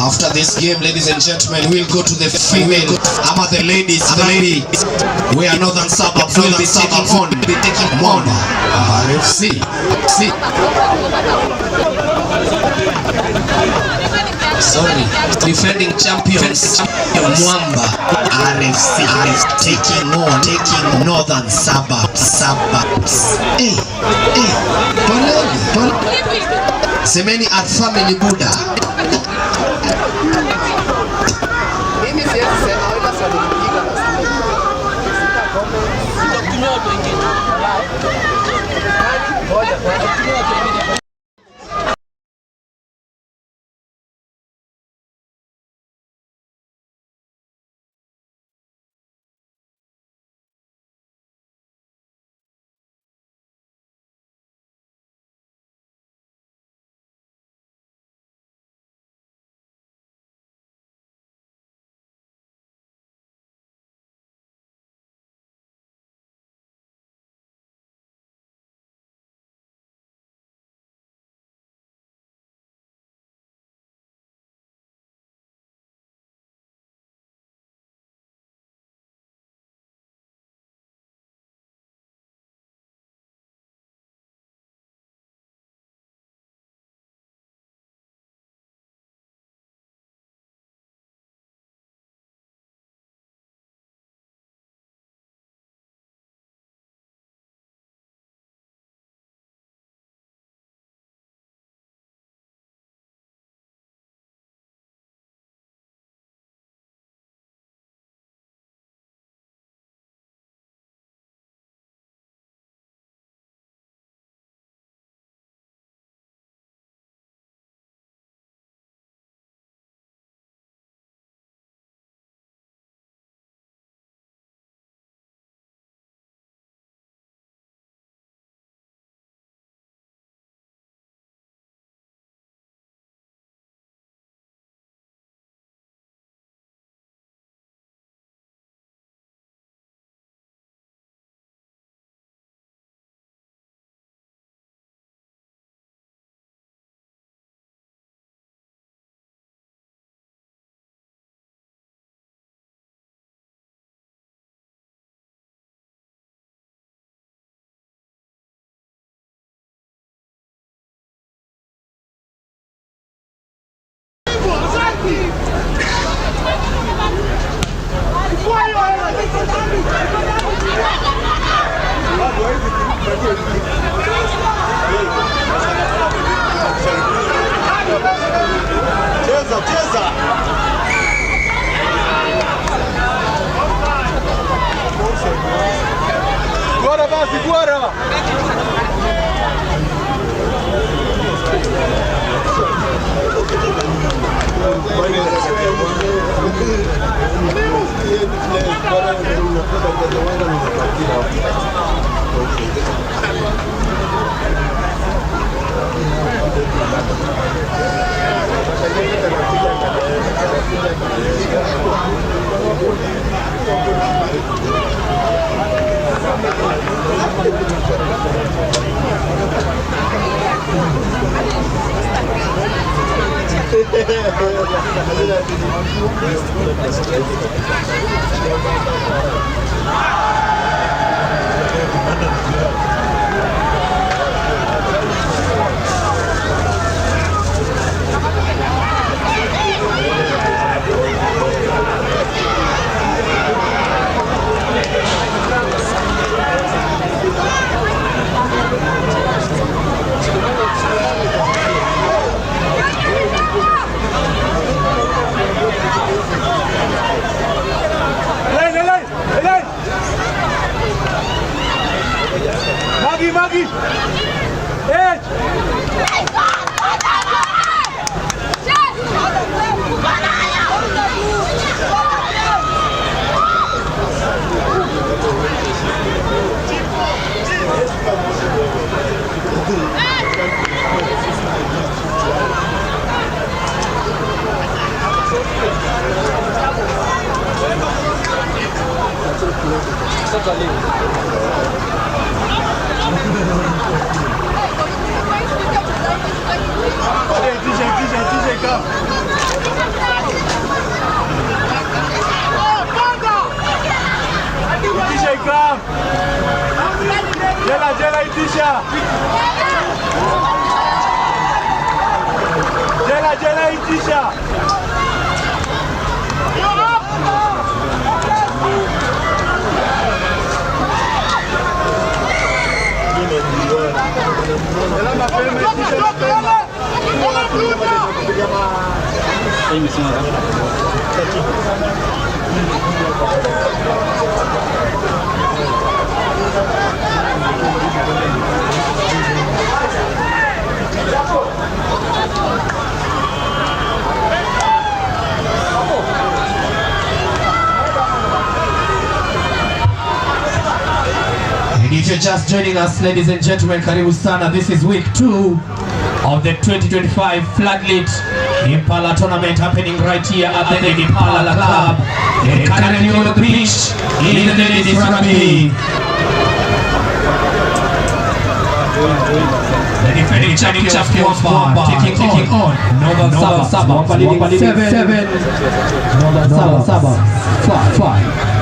After this game, ladies and gentlemen, we'll go to the female. I'm at the ladies. We are Northern Suburbs. We'll be taking Mwamba RFC. Sorry, defending champions Mwamba RFC taking Northern Suburbs. Hey, semeni at family Buddha. If you're just joining us, ladies and gentlemen, karibu sana. This is week 2 of the 2025 FloodLit Impala tournament happening right here at the Impala Club. Currently on the pitch in the ladies rugby. The defending champions Mwamba taking on Northern Suburbs. Mwamba leading 7, Northern Suburbs 5.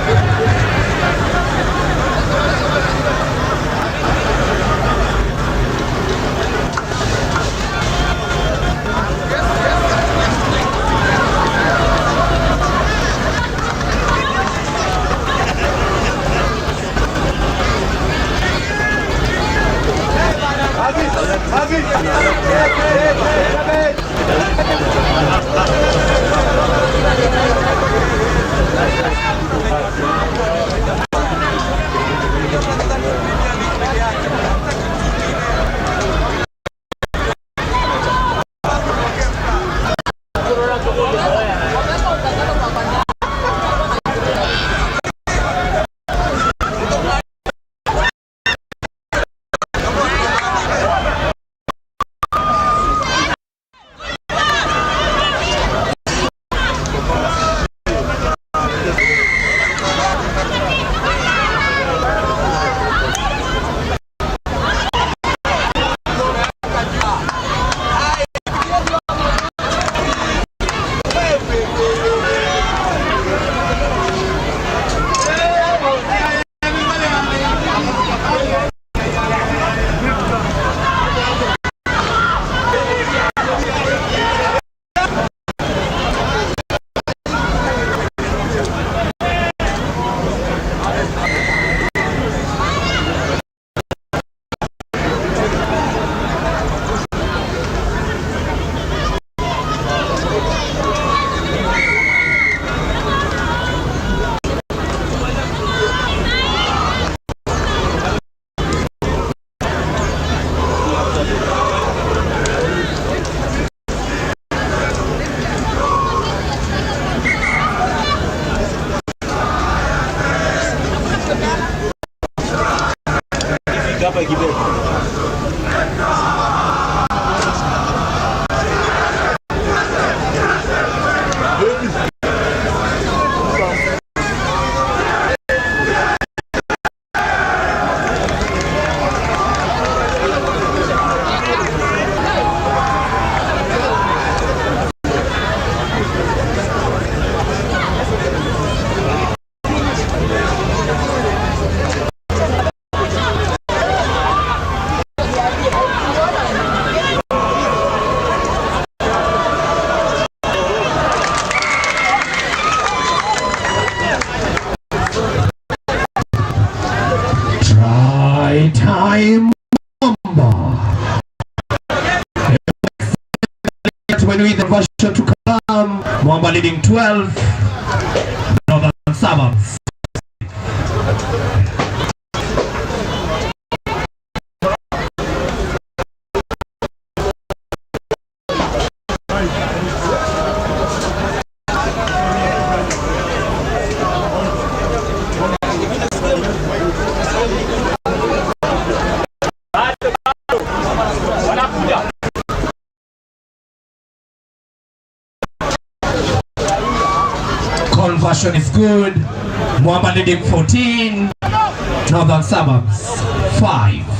Time Mwamba. When we the version to come, Mwamba leading 12, Northern Suburbs. Conversion is good. Mwamba leading 14. Northern Suburbs 5.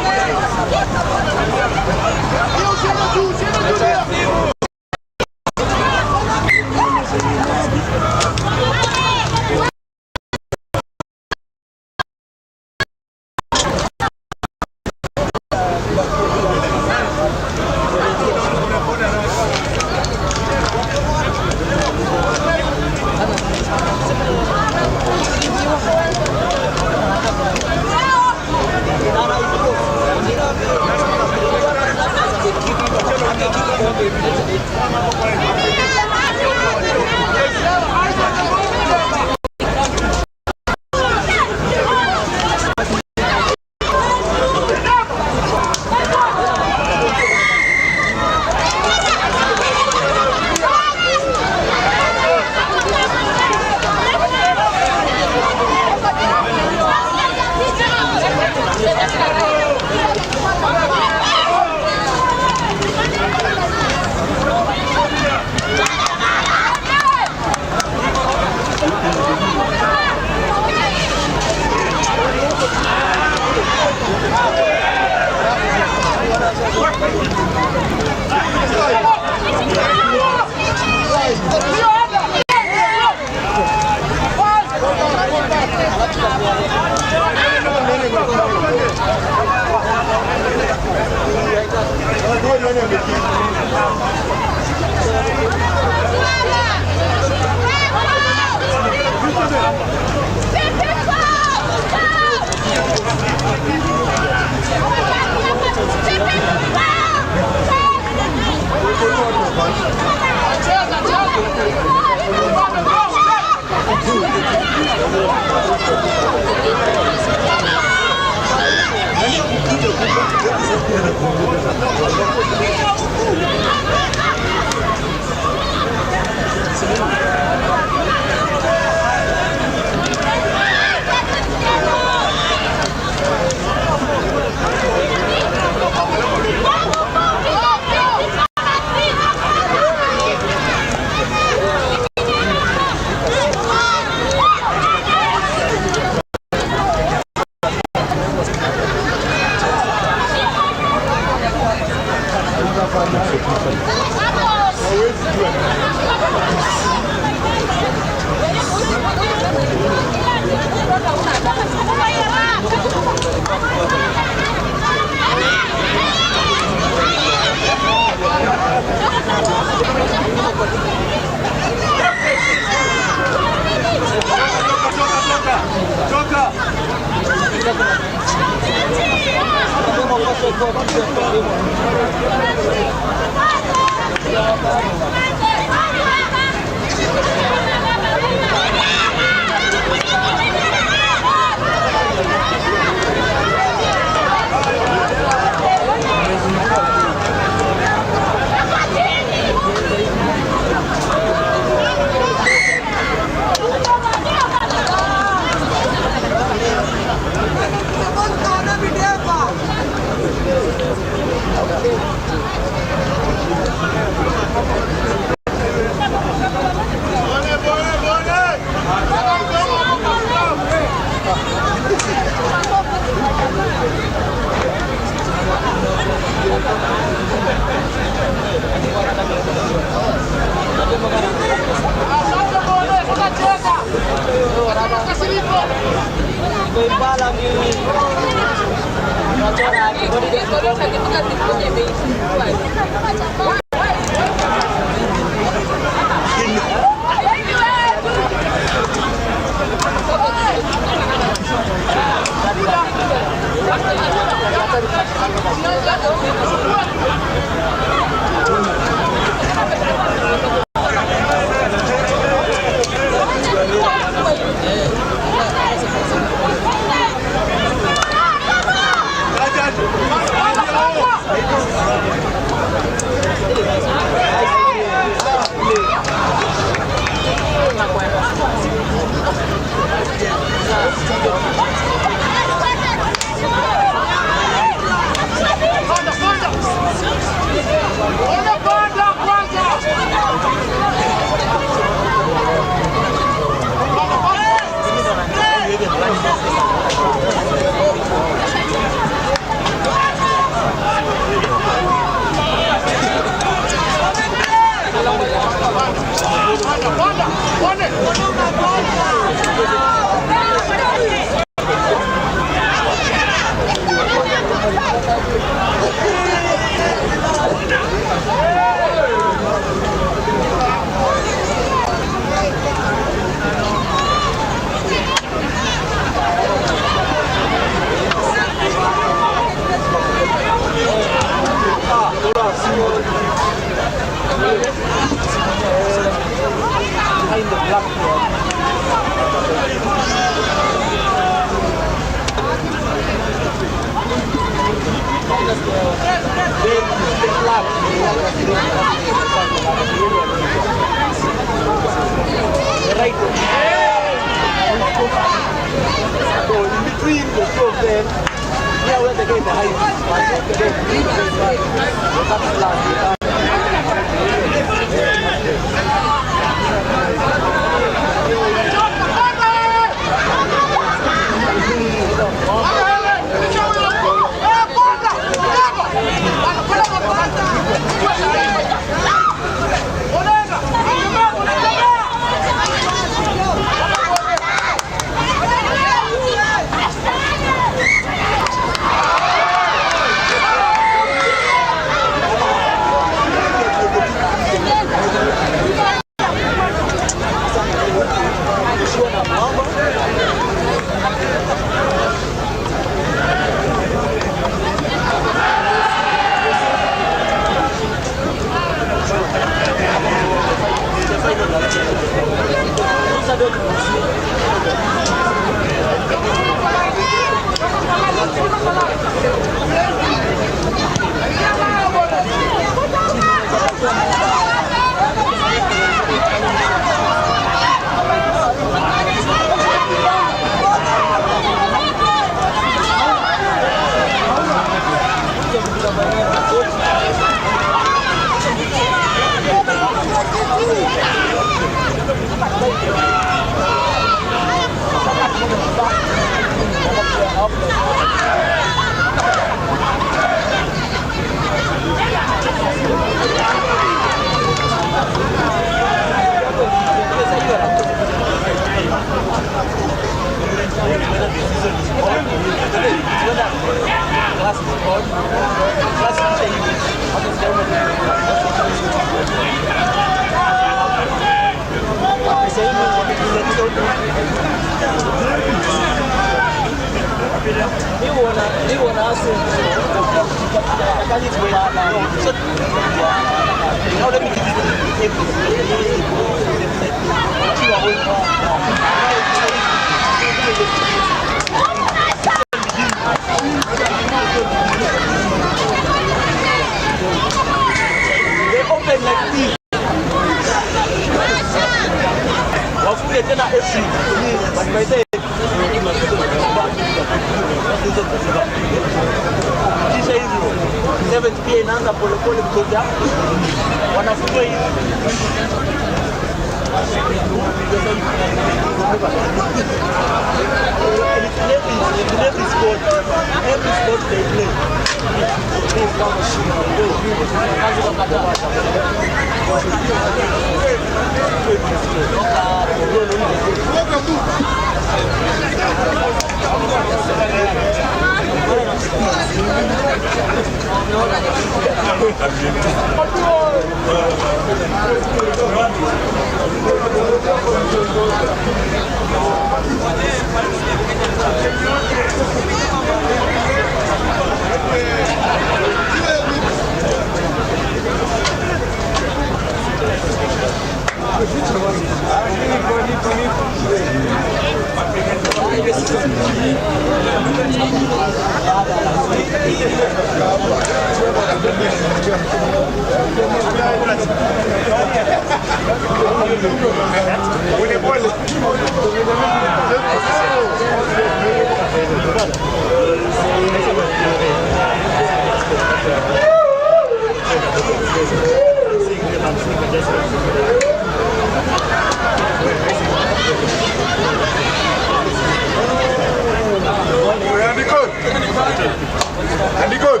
Andy good.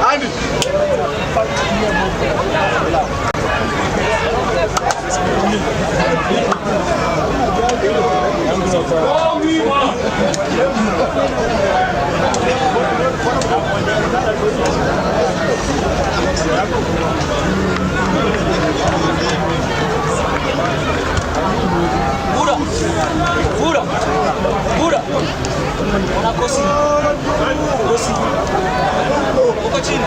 Andy. Pura. Una cosita. Un pochino.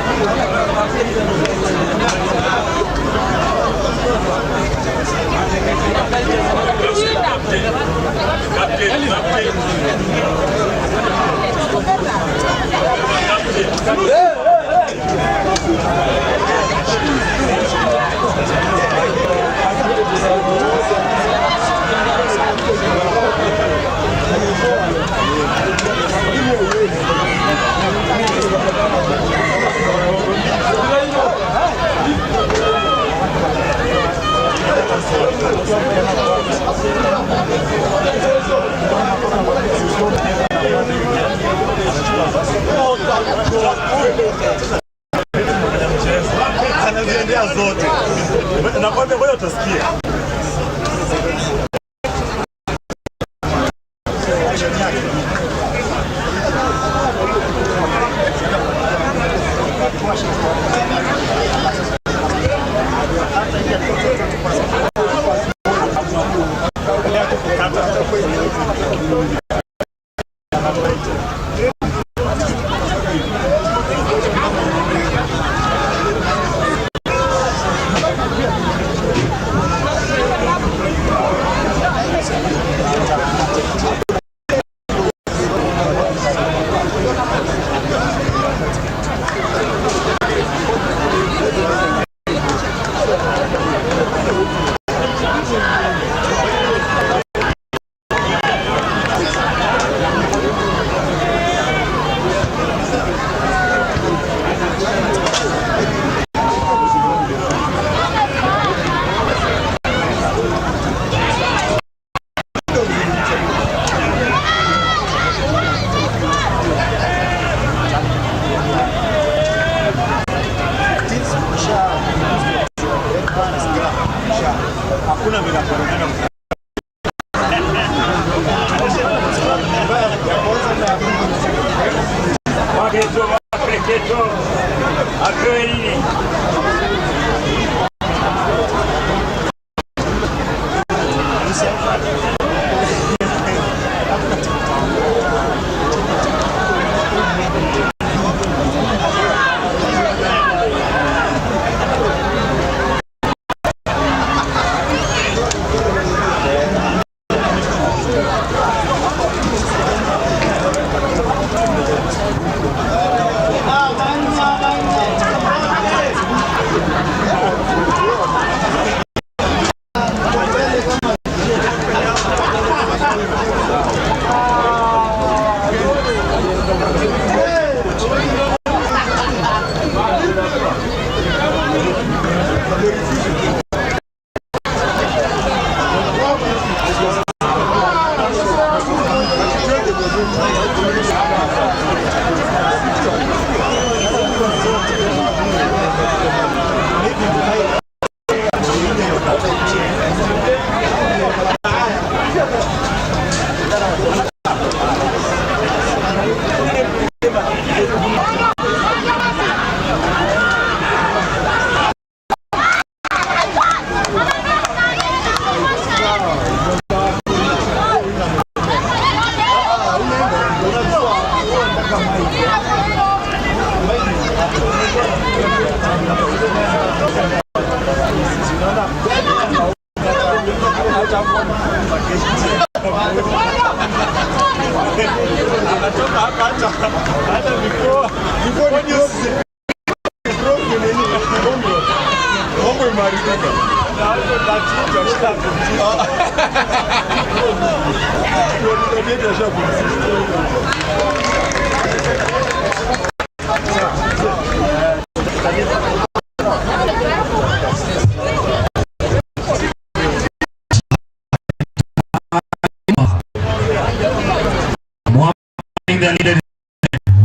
Anaziendea zote. Nakwambia wewe utasikia.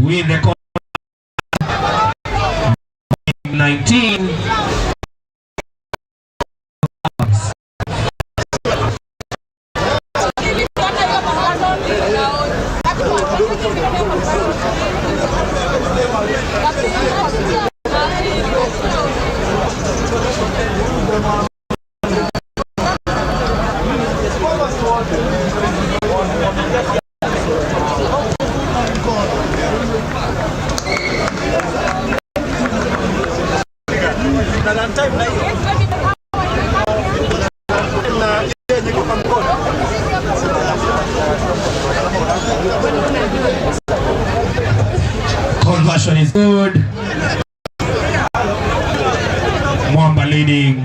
with the 19. Conversion is good. Mwamba leading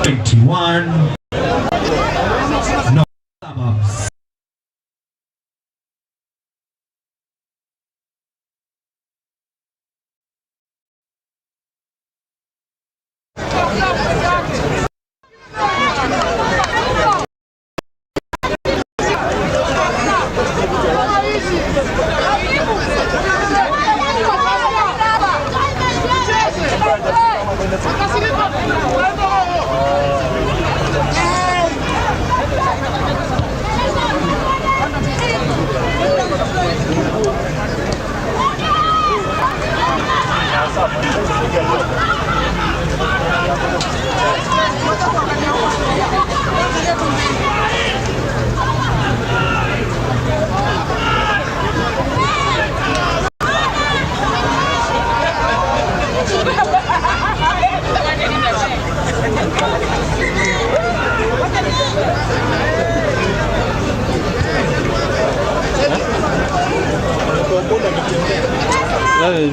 21. No suburbs.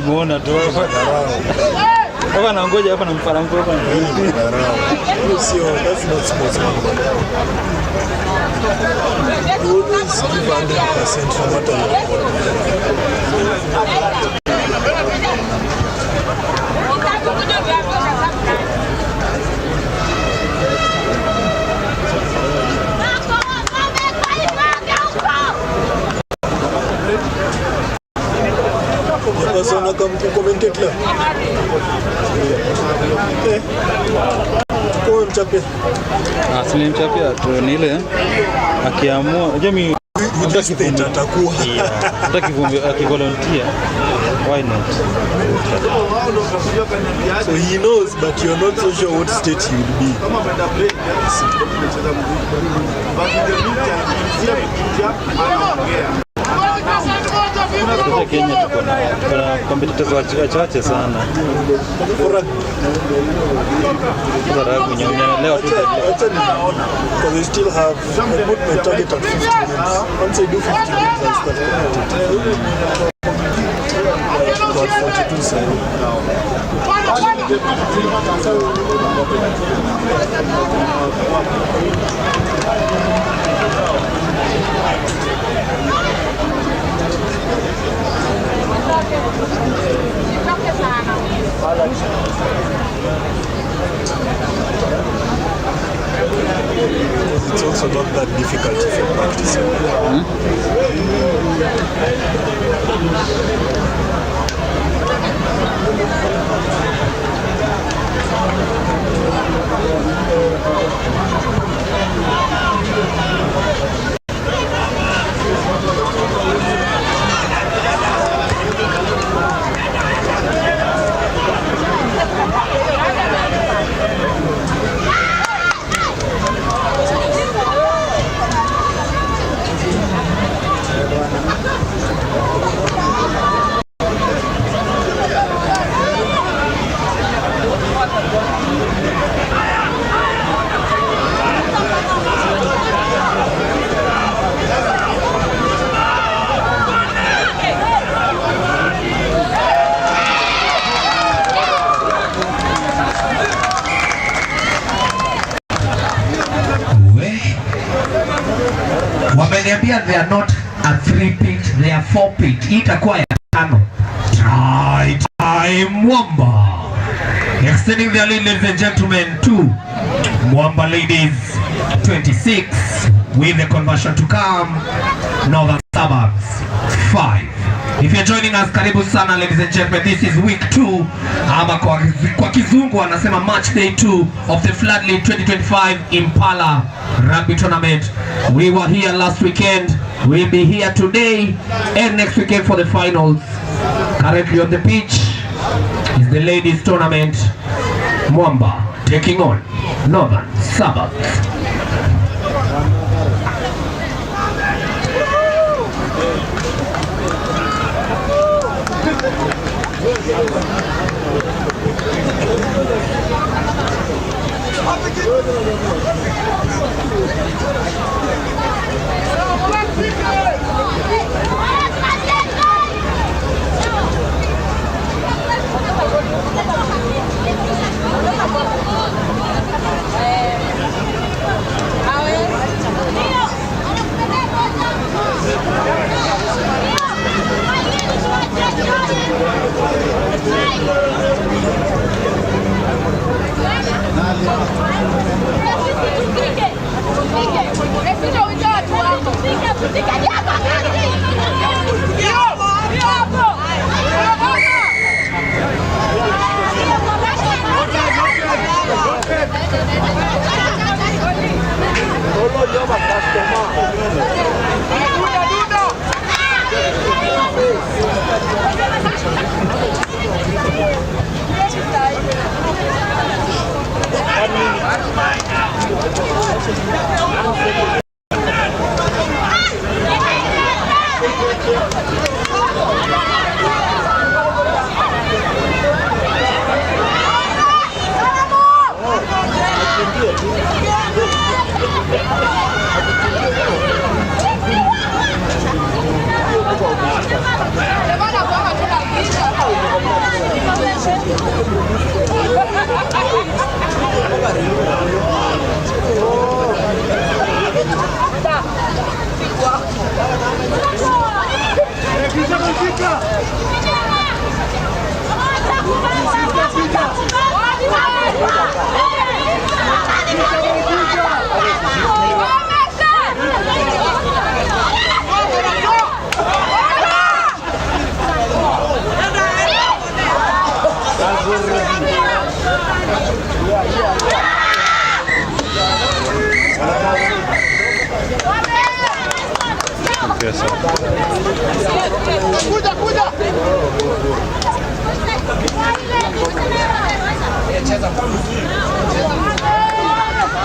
Muona tu hapa na ngoja hapa na mfarango hapa sio, that's not sportsman. You always give 100% no matter what. Sana kama commentate leo. Kwa mchapia. Slim mchapia tu ni ile akiamua unajua mimi atakuwa hata akivolunteer why not? So he knows but you're not so sure what state he would be. Kenya tuko na competitors wachache sana. Rugby leo tu because they still have I put my target at 50 games. Once I do 50 games I'll start competing. About 42 seconds. It's also not that difficult if you practice. Nakwambia they are not a 3-pit, they are 4-pit. Hii itakuwa ya 5. Time Mwamba. Extending their lead, ladies and gentlemen, to Mwamba ladies 26 with the conversion to come. Northern Suburbs 5. If you're joining us, karibu sana ladies and gentlemen. This is week 2 ama kwa kizungu wanasema match day 2 of the FloodLit 2025 Impala rugby tournament. We were here last weekend, we'll be here today and next weekend for the finals. Currently on the pitch is the ladies tournament. Mwamba taking on Northern Suburbs.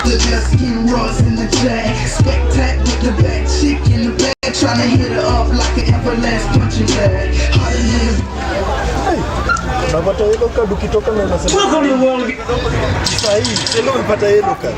Just skin Ross in the jack, spectac with the back chick in the back, trying to hit her up like an everlast punching bag. Harder than Unapata yellow card ukitoka na unasema sahi, sasa umepata yellow card.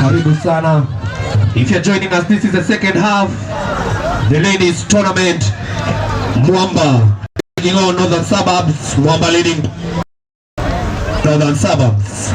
Karibu sana. If you're joining us, this is the second half. The ladies tournament. Mwamba taking on Northern Suburbs. Mwamba leading Northern Suburbs.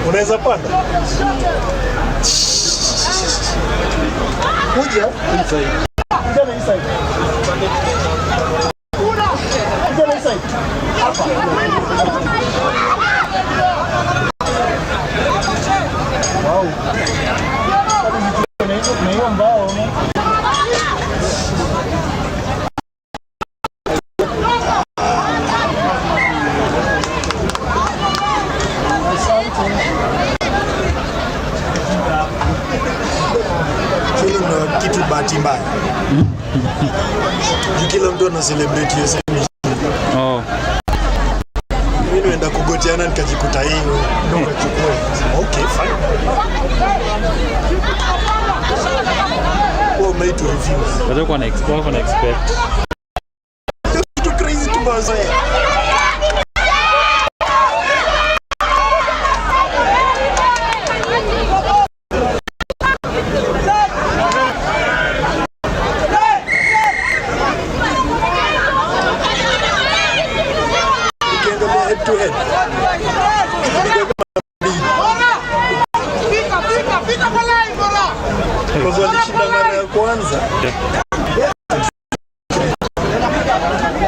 Unaweza panda? Kuja inside. Kuja inside. Kuja inside. Hapa. Wow. Ni hiyo mbao. Kitu bahati mbaya. Kila mtu ana celebrate hiyo semi. Oh. Mimi naenda kugoteana nikajikuta hiyo ndio nikachukua. Okay, fine. Oh, made to review. Watu wana expect. Too crazy to boss. to head. Because walishinda mara ya kwanza.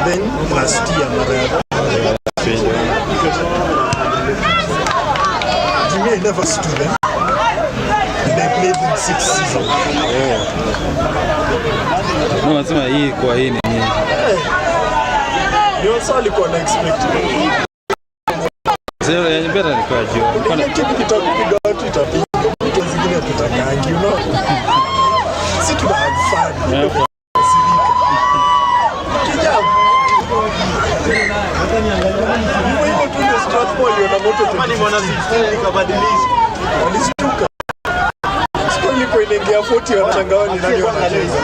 Then last year mara ya Jimmy never stood them. They played in 6 seasons. No, nasema hii kwa hii ni nini? Ni wasa alikuwa na expect. Sasa ya Mpesa alikuwa juu. Ile kitu kitakupiga watu itapiga. Vitu zingine tutakangi, you know. Si tuna have fun. Kijao. Hivyo tu ndio Strathmore na moto tu. Mwana 16 kabadilisha. Walistuka. Siku ile inaingia 40 wanachangao ni nani wanacheza.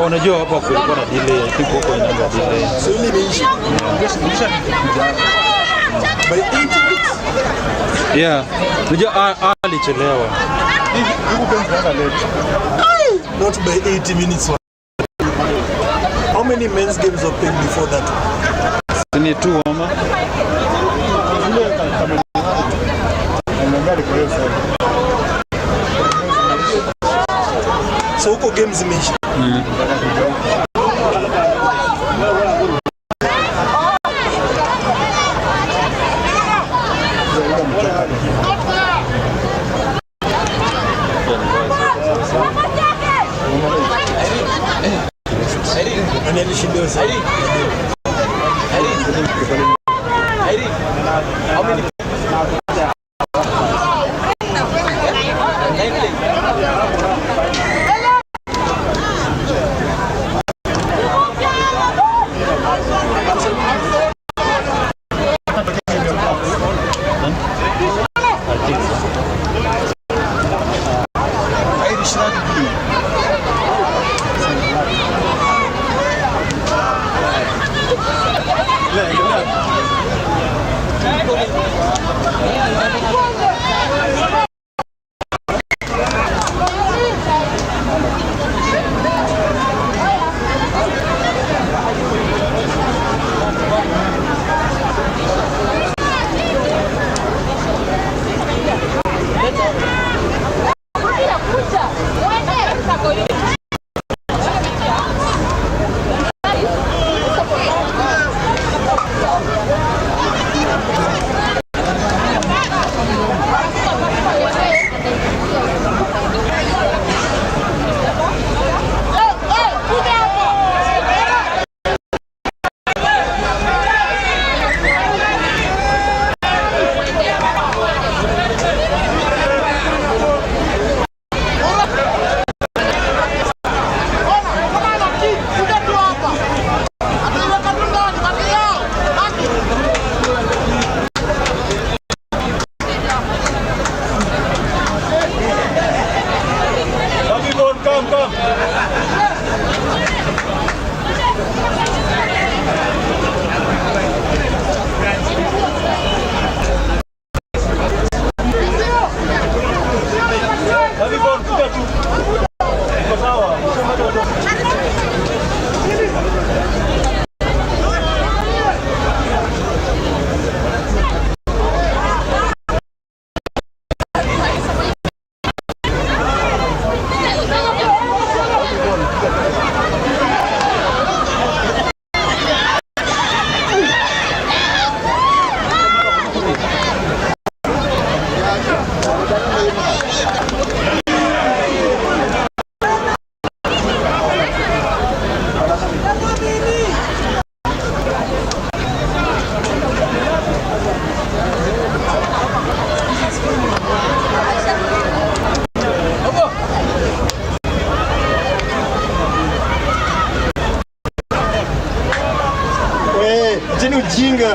Unajua hapa kulikuwa na delay, I think huko ina delay. So ile imeisha. By 8 minutes. Yeah. Unajua alichelewa. Not by 80 minutes. How many men's games were played before that? Ni 2 ama? So huko games zimeisha. Wajinga.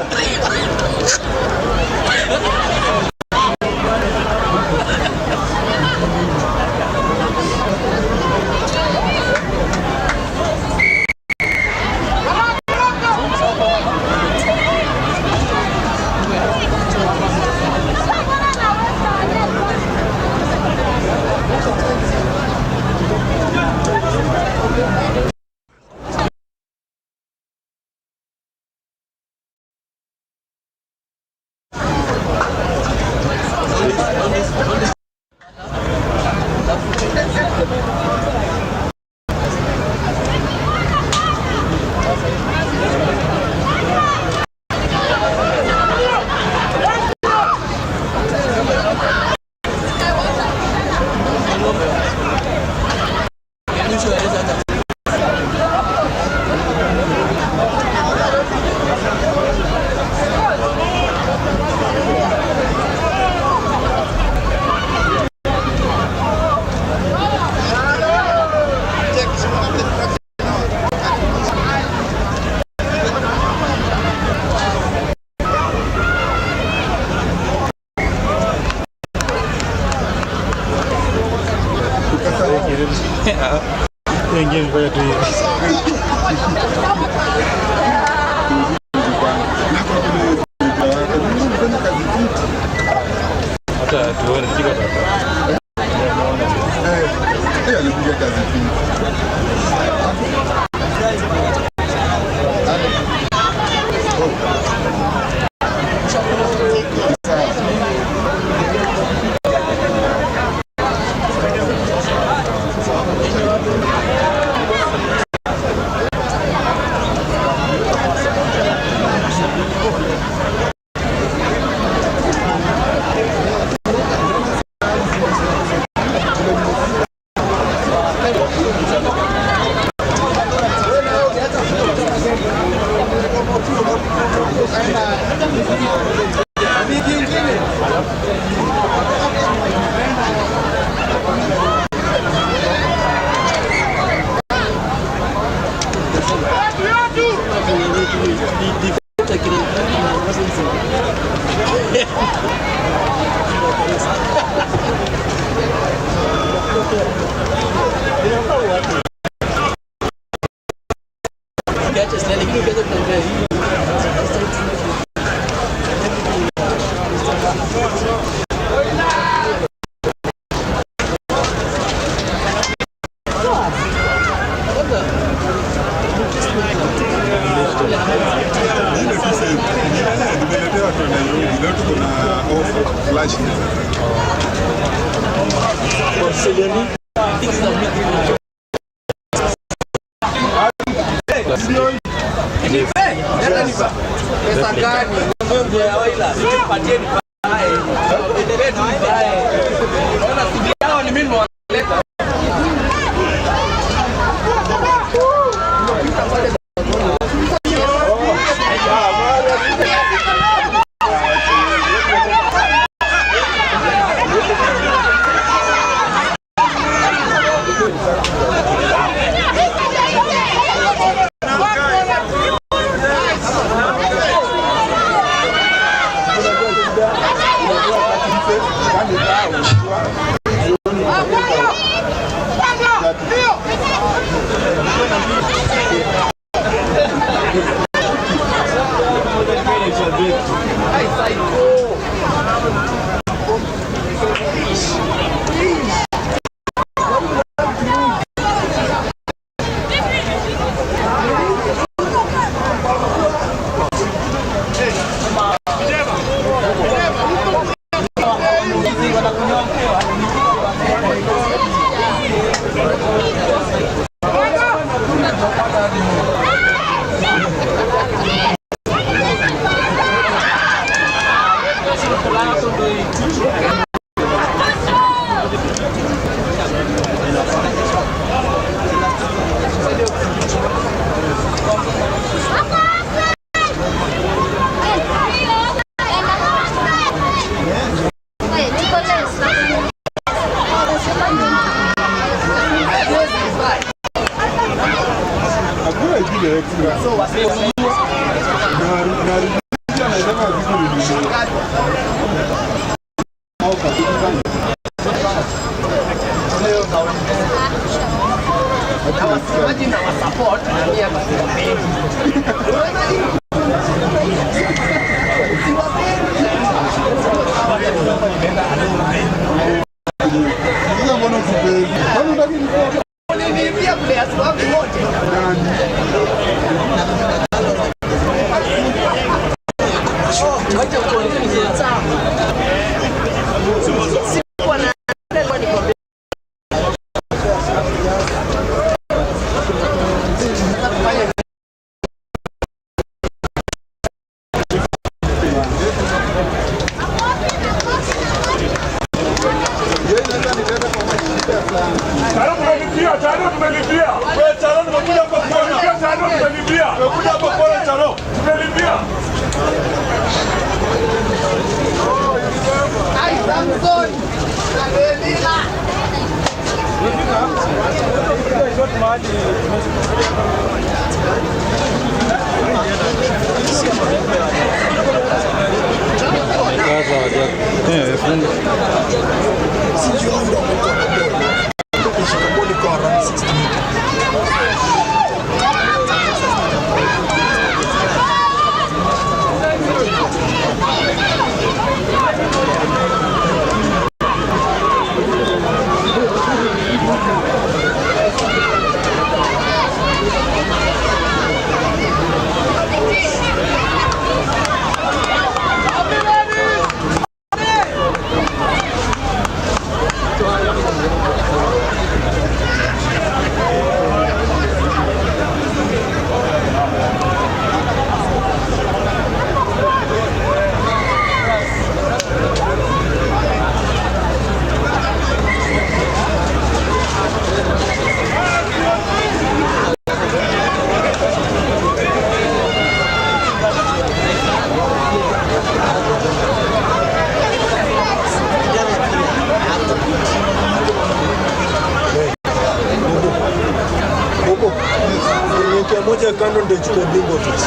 moja kando ndio chukua bingo fix.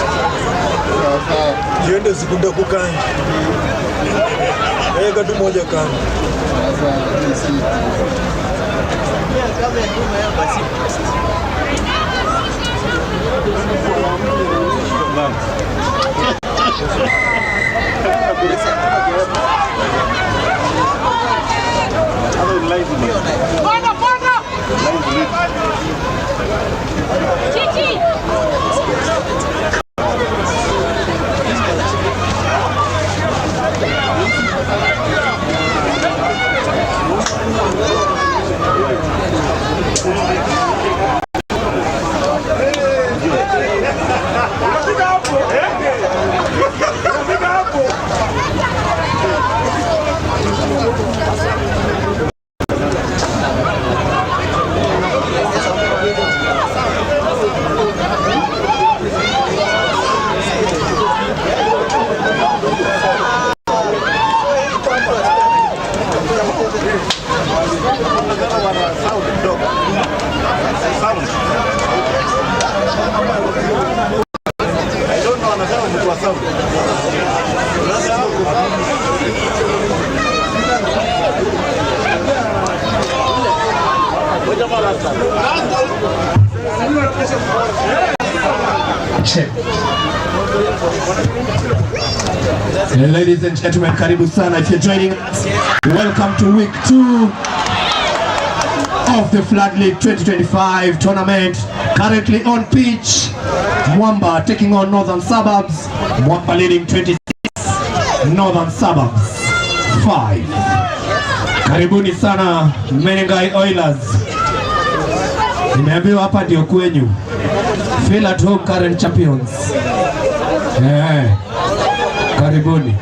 Jiende sikunda kukanya. Gatu moja kando. Ladies and gentlemen, karibu sana. If you're joining us, welcome to week 2 of the FloodLit 2025 tournament. Currently on pitch, Mwamba taking on Northern Suburbs. Mwamba leading 26, Northern Suburbs 5. Karibuni sana Menengai Oilers. Nimeambiwa hapa ndio kwenyu. Feel at home, current champions. Karibuni.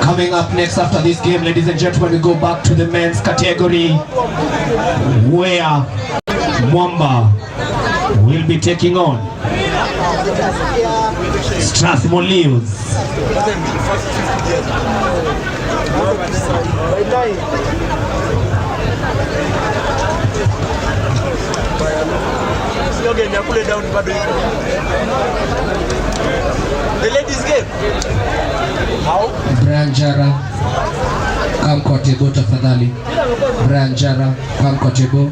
Coming up next after this game, ladies and gentlemen, we go back to the men's category where Mwamba will be taking on Strathmore Leos. The ladies game. How? Brian Jara, come kwa tebo tafadhali. Brian Jara, come kwa tebo.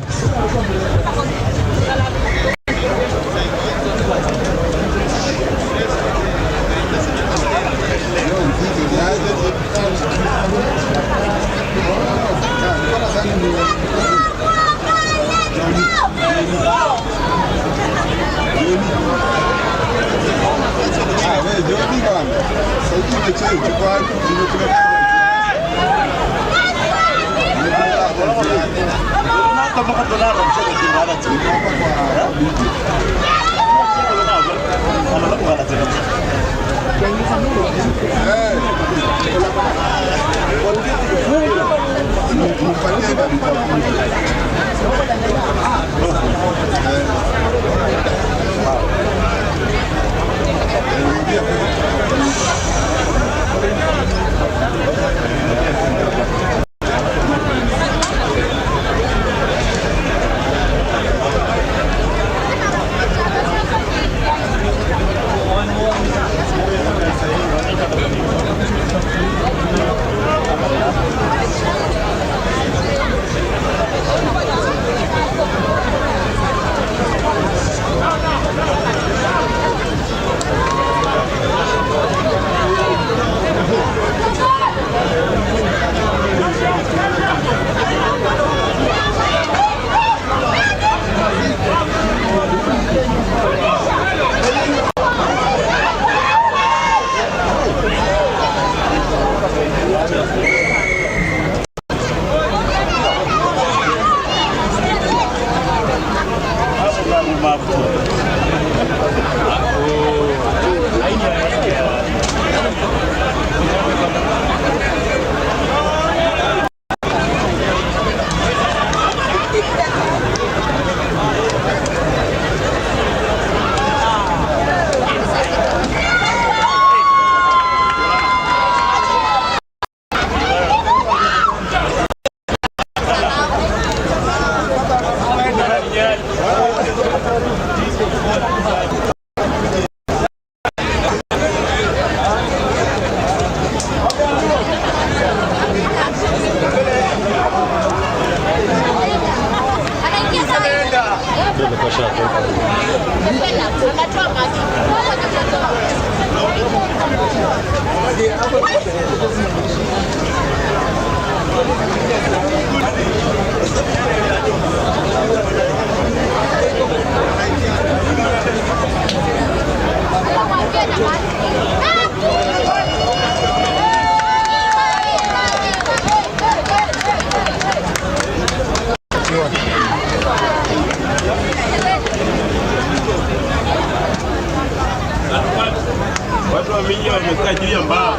wengi wamekaa juu ya mbao.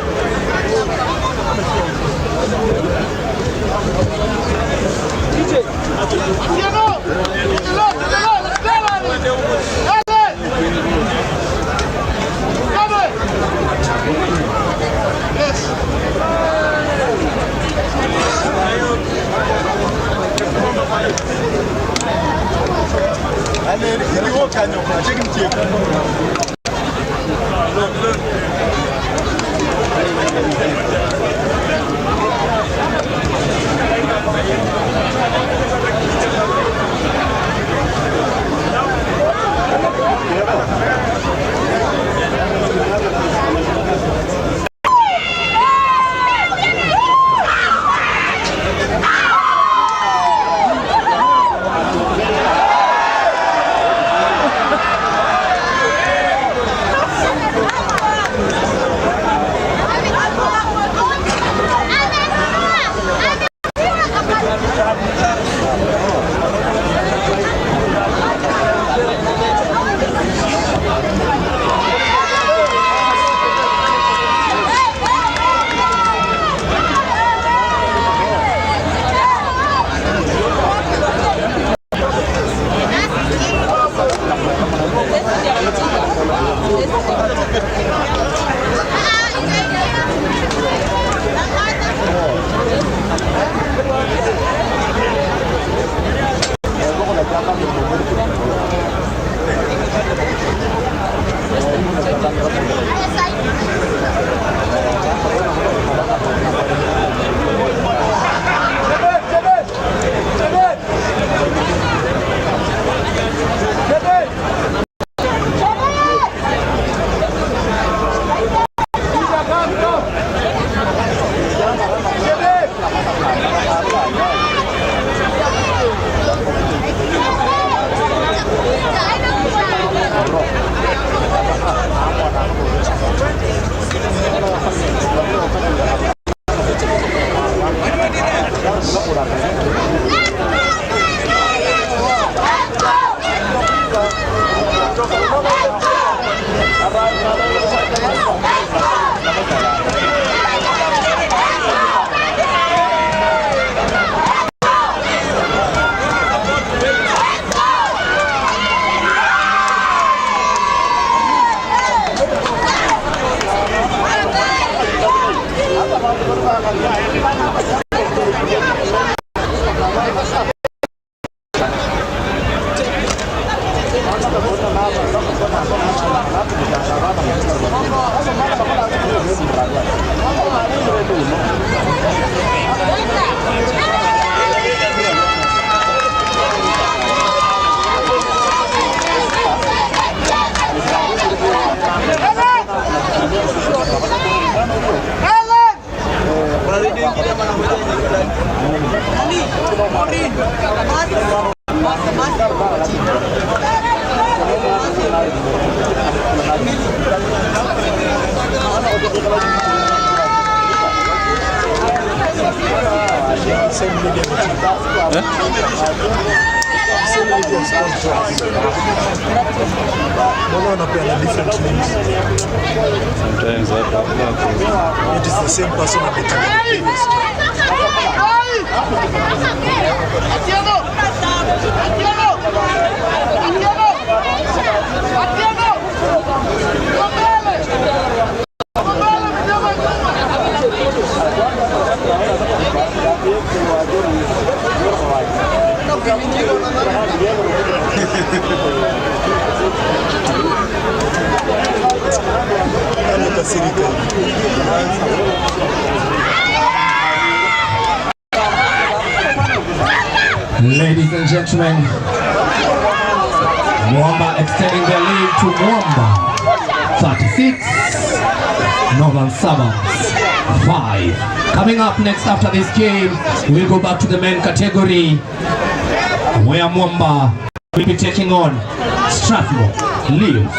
It is the same person at the Ladies and gentlemen, Mwamba extending their lead to Mwamba 36, Northern Suburbs 5. Coming up next after this game, we'll go back to the men category where Mwamba will be taking on Strathmore Lions.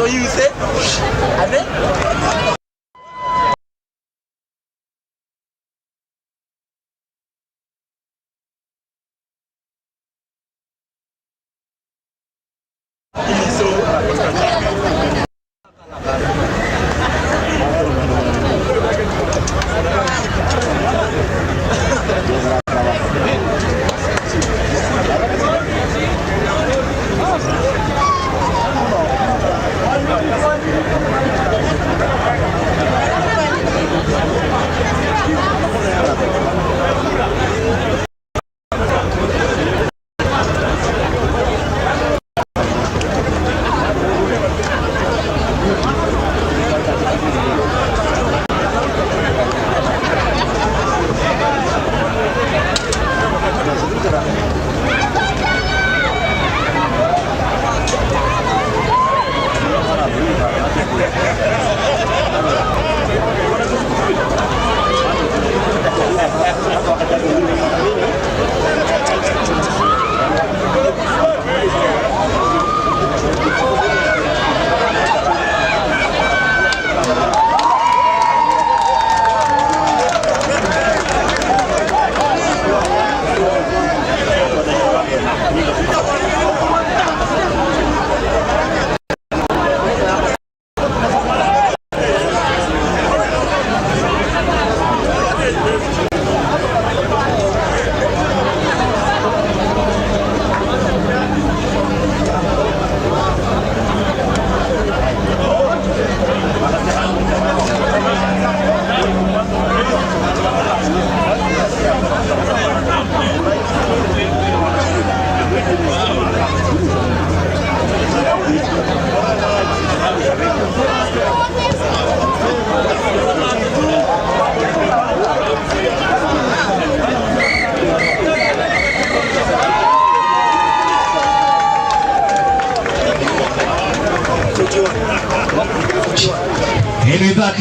So you say, and then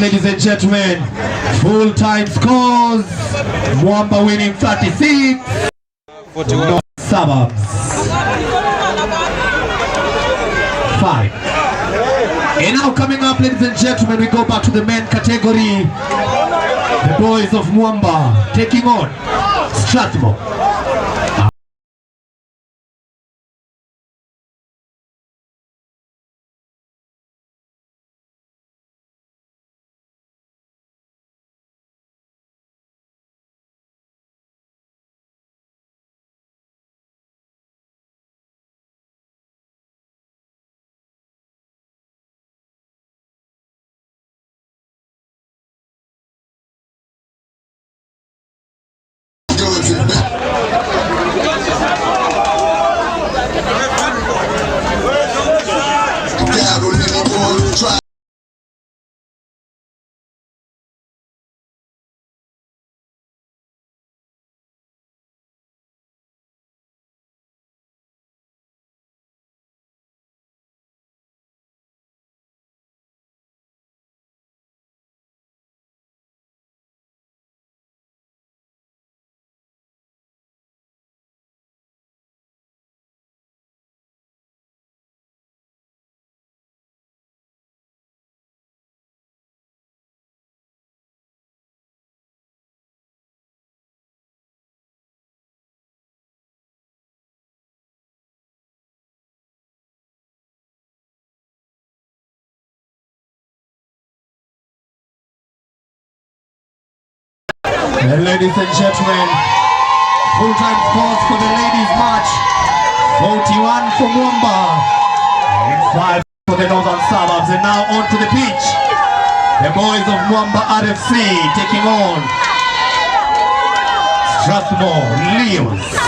ladies and gentlemen. Full-time scores. Mwamba winning 36. 41. Suburbs 5. And now coming up, ladies and gentlemen, we go back to the men category. The boys of Mwamba taking on Strathmore. And ladies and gentlemen, full-time scores for the ladies match. 41 for Mwamba and 5 for the northern suburbs. And now on to the pitch. The boys of Mwamba RFC taking on Strathmore Lions.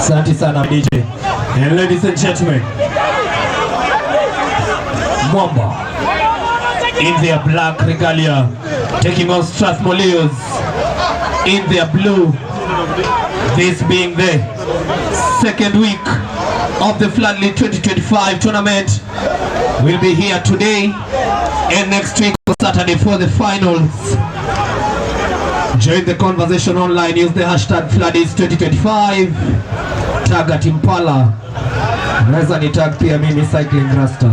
Asante sana DJ. And ladies and gentlemen, Mwamba in their black regalia taking on Strathmore Lions in their blue. This being the second week of the FloodLit 2025 tournament. We'll be here today and next week on Saturday for the finals. Join the conversation online. Use the hashtag FloodLit2025. Tag at Impala. Naweza ni tag pia mimi Cycling Rasta.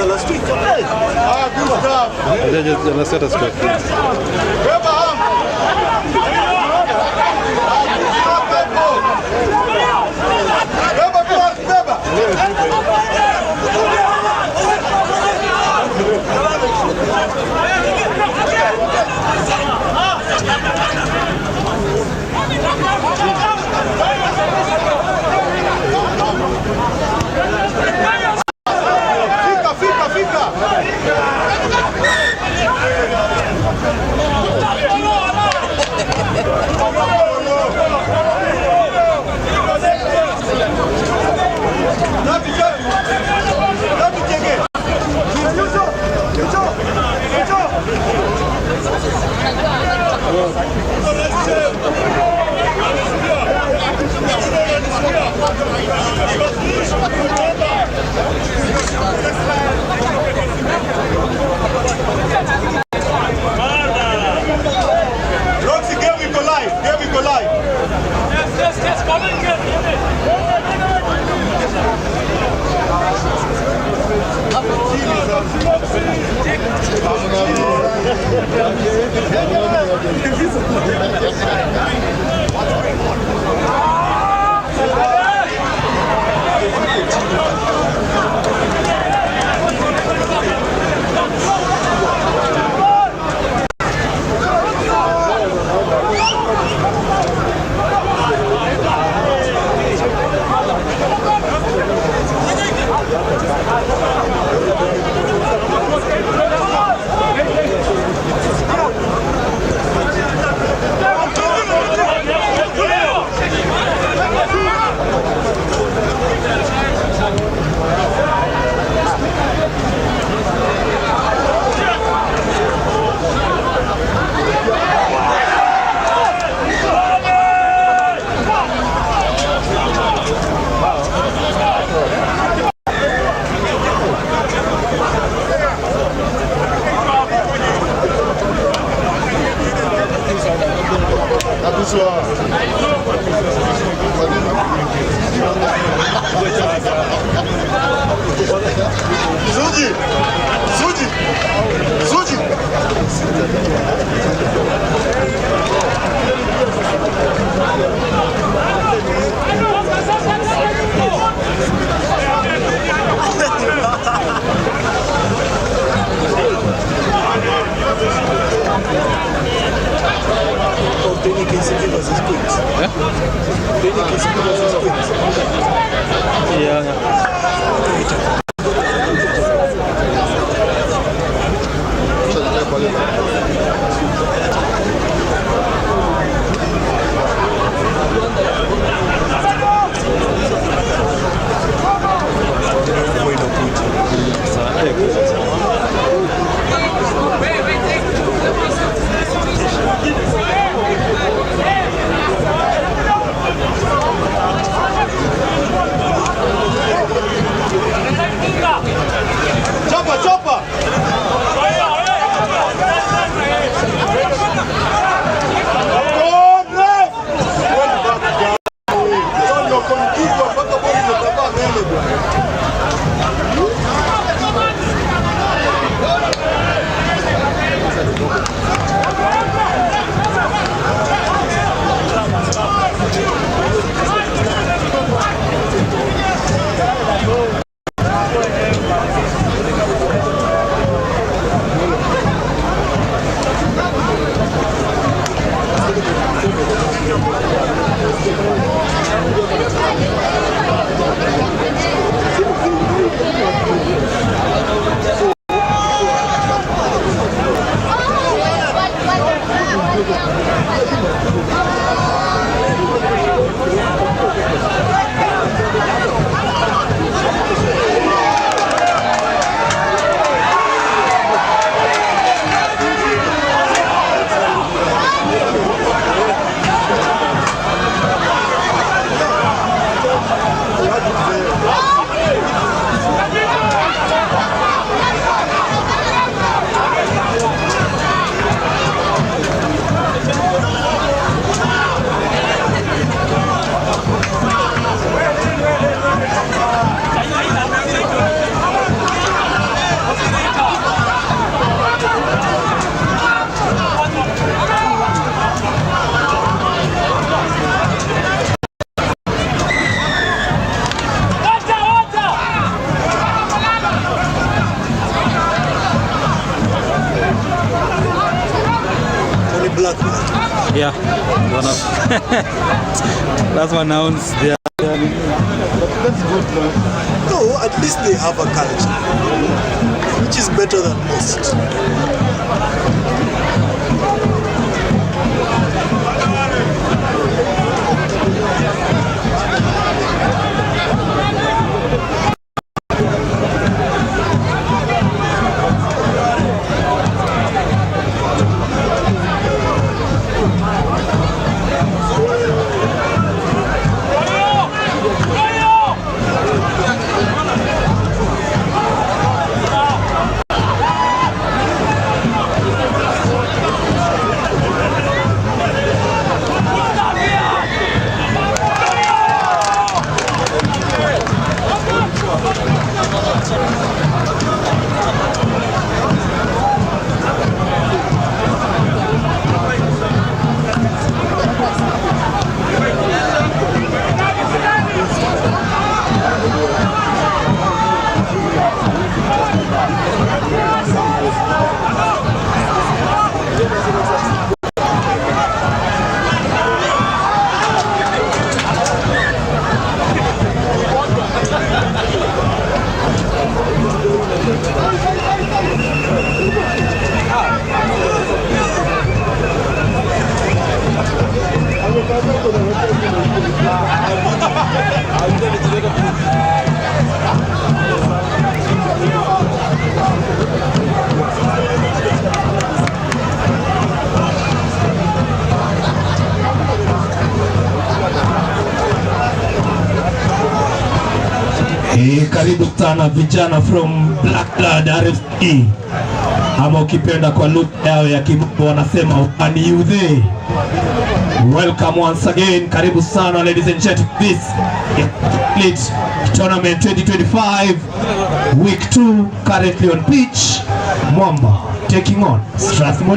Last week. Ah, good stuff. Let's set us quick. Blak? Yeah, one of that's one announced there. But that's good, man. No, at least they have a culture, which is better than most. Karibu sana vijana from Blad RFC, ama ukipenda kwa lugha yao ya Kimombo wanasema ani youth. Welcome once again, karibu sana ladies and gentlemen, this FloodLit tournament 2025 week 2, currently on pitch. Mwamba taking on Strathmore.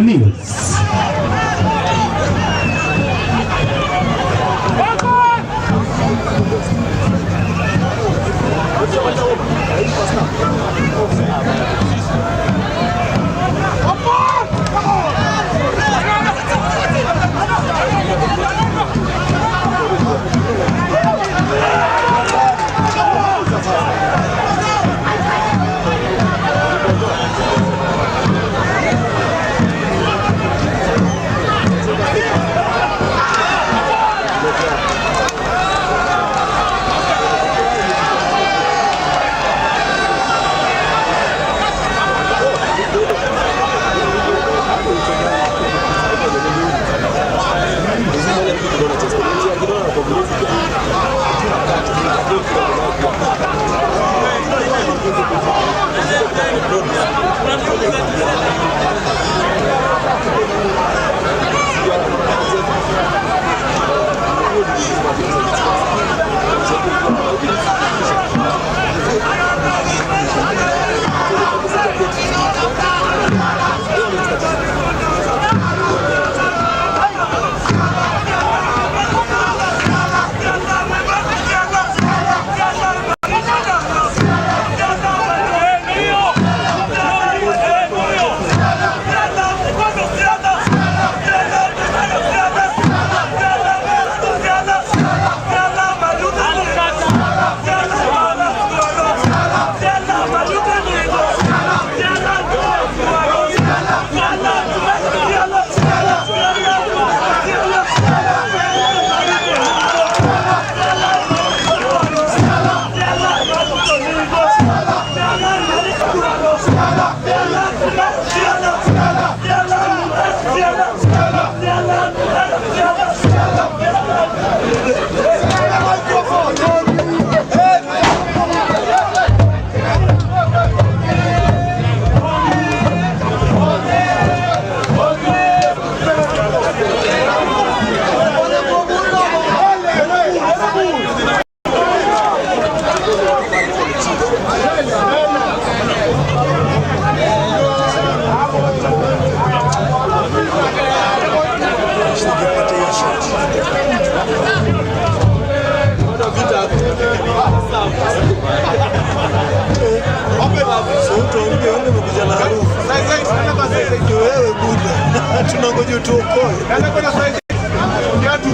tunangoja tuokoe. Kiatu.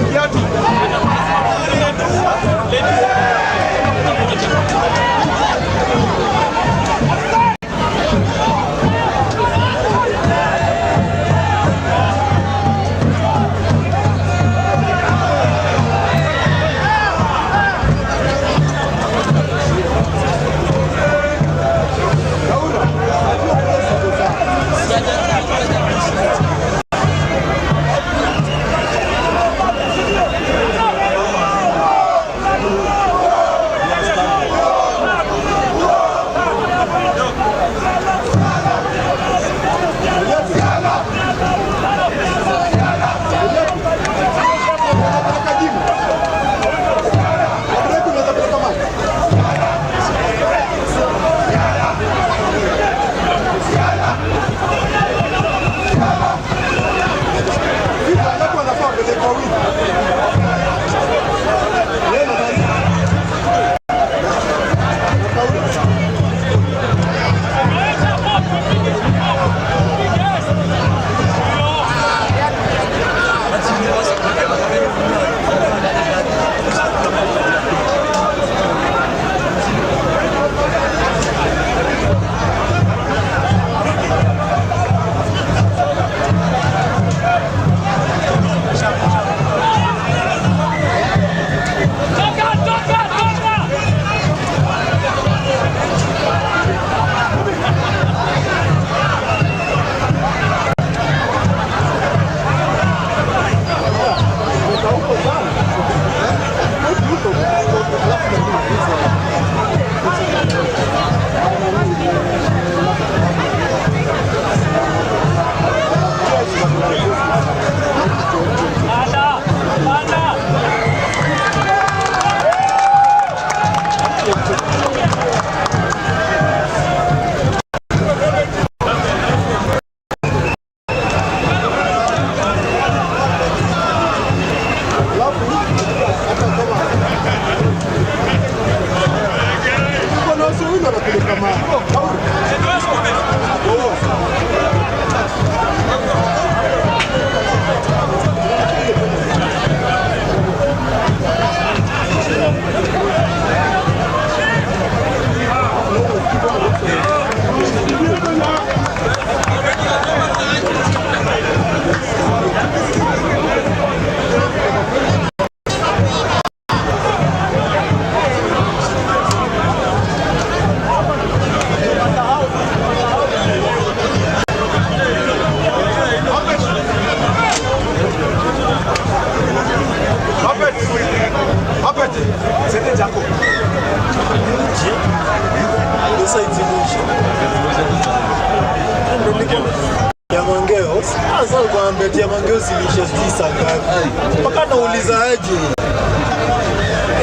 ya mangeusi ilishazisa ngapi? Mpaka nauliza aje.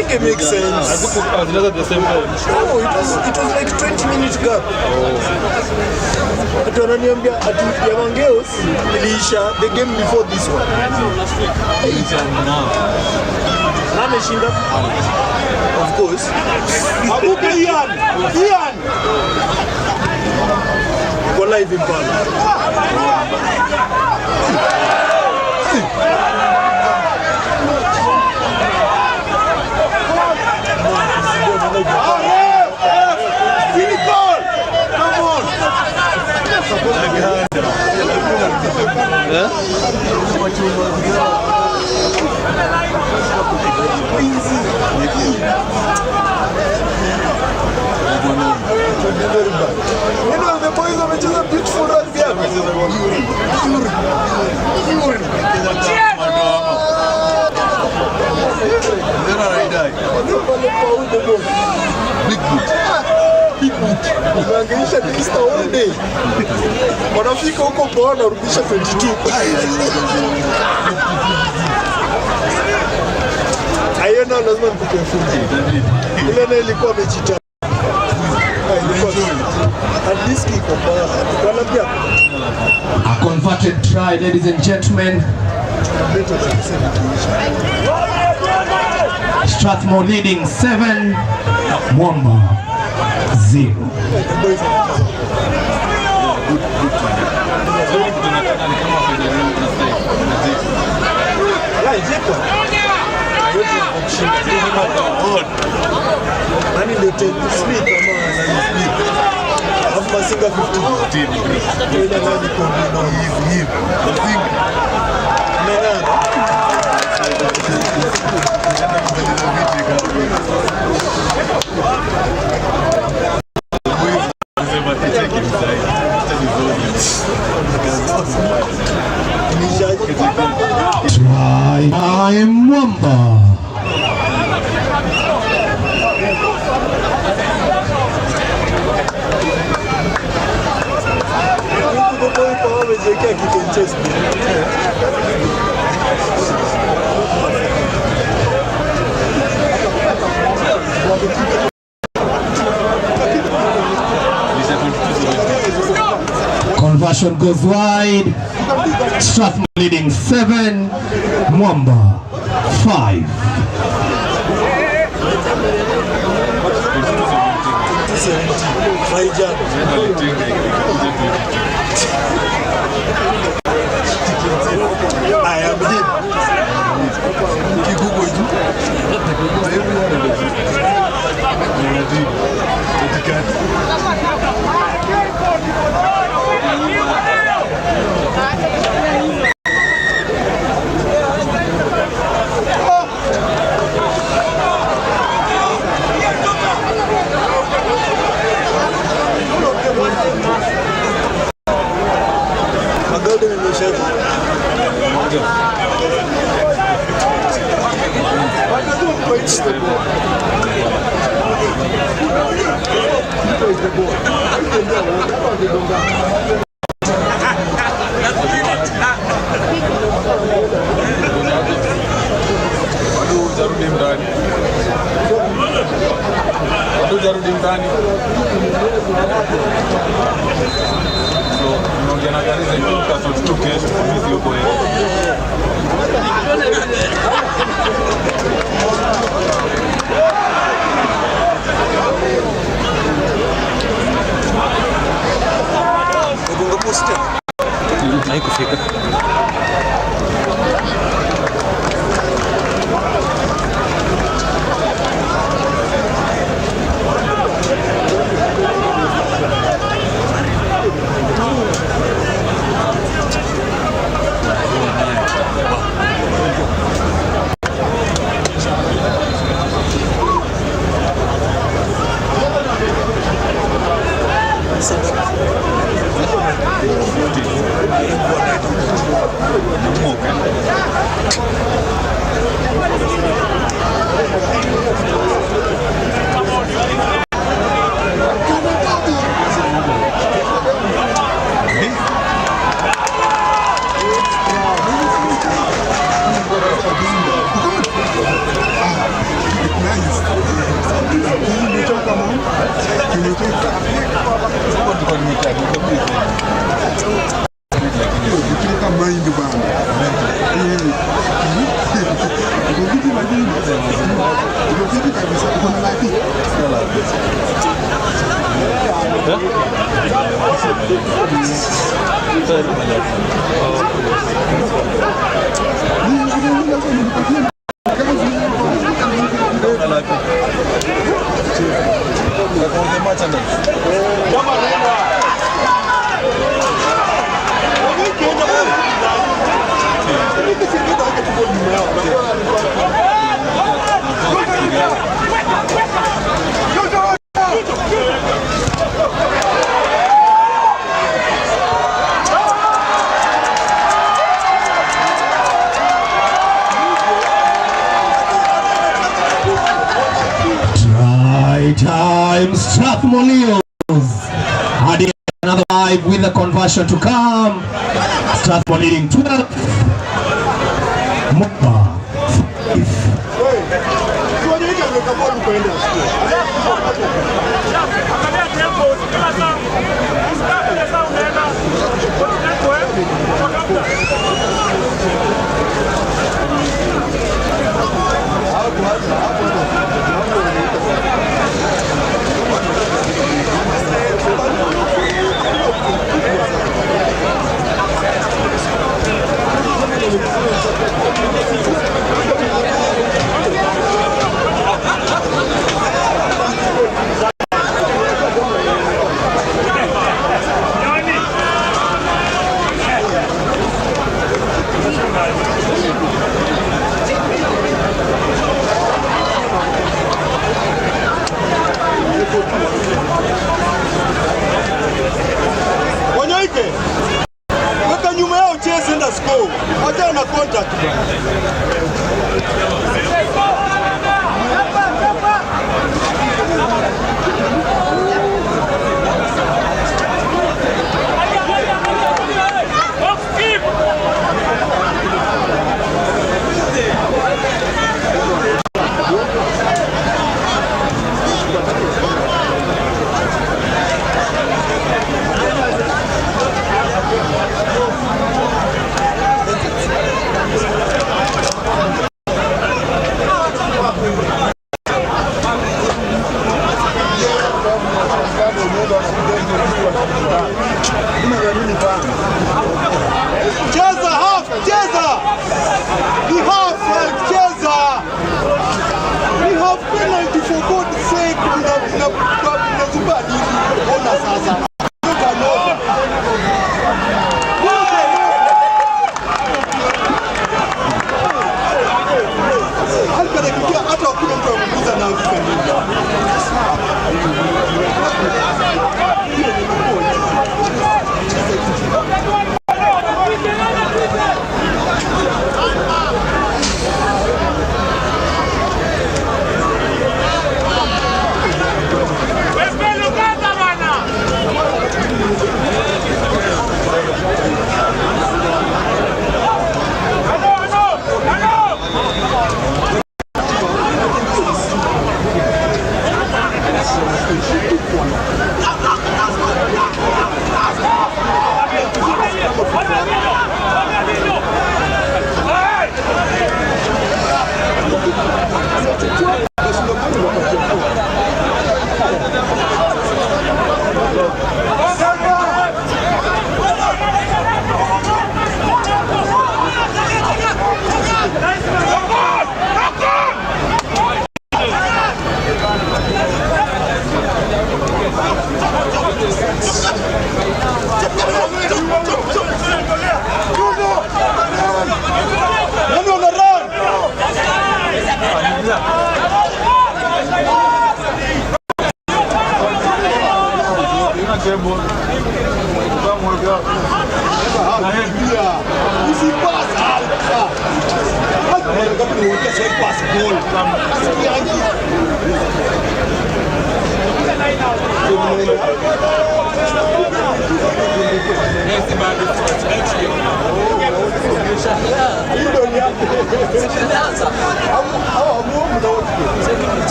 It makes sense. At the same time. No, it was like 20-minute gap. Ati wananiambia ati ya mangeus ilisha the game before this one. Nani shinda? Of course. Abuke Ian. Go live Impala. You know the boys are just a beautiful rugby. Unaangaisha Easter all day. Wanafika huko kwa narudisha 22. Ayona lazima nikupe fundi. Ile na ilikuwa mechita. At least iko kwa. A converted try, ladies and gentlemen. Strathmore leading 7, Mwamba 0. Nani ndio Smith ama Smith? Alafu Masinga 15. Ile nani kombino hivi. Masinga. Nani? Try Mwamba. Conversion goes wide. Strathmore leading 7, Mwamba 5. I am him. Time Strathmore adding another 5 with the conversion to come. Strathmore leading 12. Mwamba. let's go. Wacha na contact. Cheza half, cheza. We have penalty for God's sake. Ona sasa. Hata kuna mtu anamuuliza na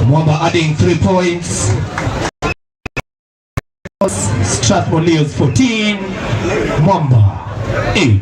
Mwamba adding 3 points. Strathmore leads 14. Mwamba 8.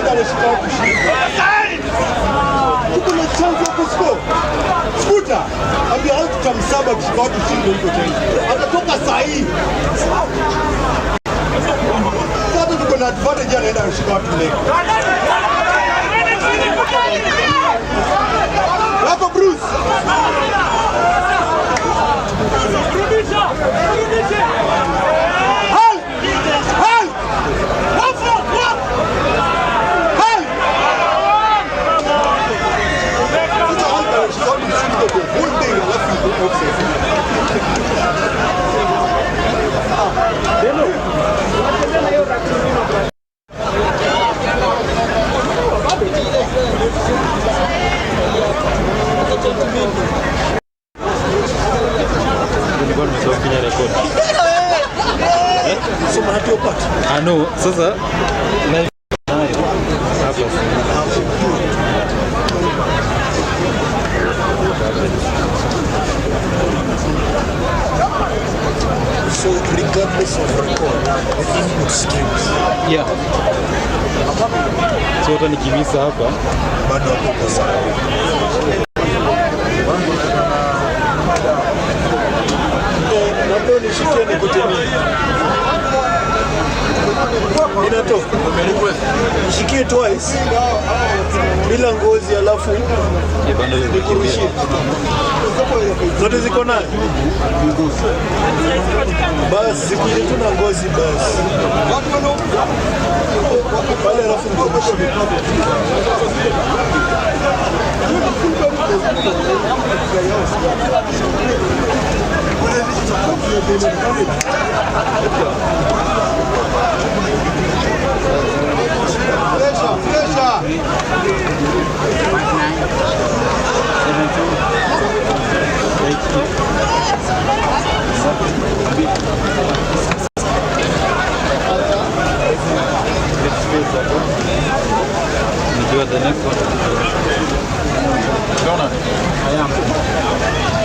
anaenda anashika watu shida. Tuko na chance ya kuscore. Skuta, ambia hao tutamsaba kushika watu shida huko tena. Atatoka saa hii. Sasa tuko na advantage anaenda anashika watu leo. Wako Bruce. No, sasa live hapa. So regardless of record, the input streams. Yeah. So hata nikimisa hapa bado hapo sawa. Naomba nishikie nikutemie. Inatoka. Nishikie twice. Bila ngozi alafu nikurushie. Zote ziko nayo. Basi zikuje tu na ngozi basi. Pale alafu nikurushie. Nikiwa the next one. I am.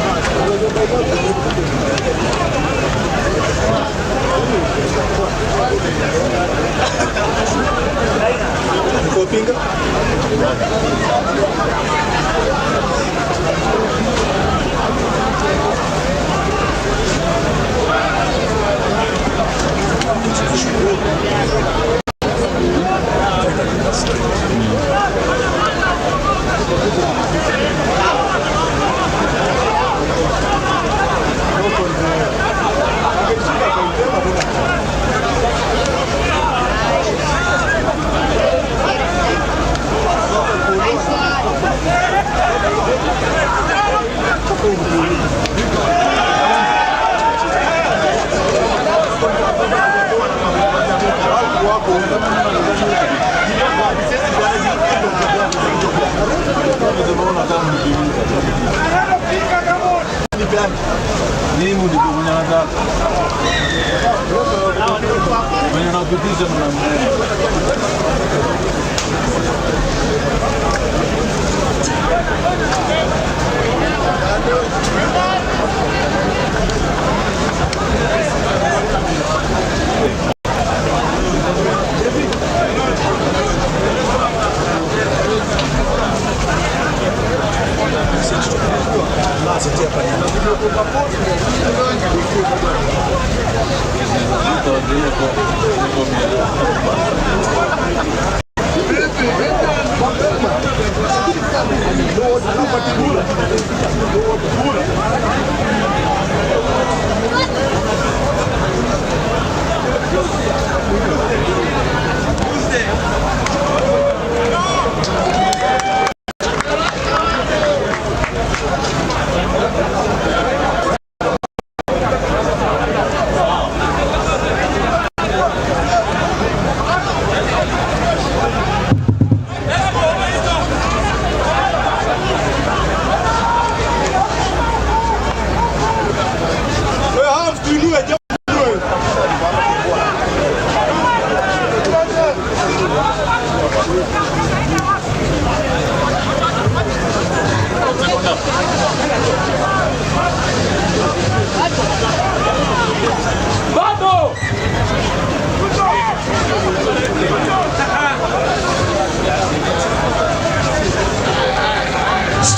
Kupinga?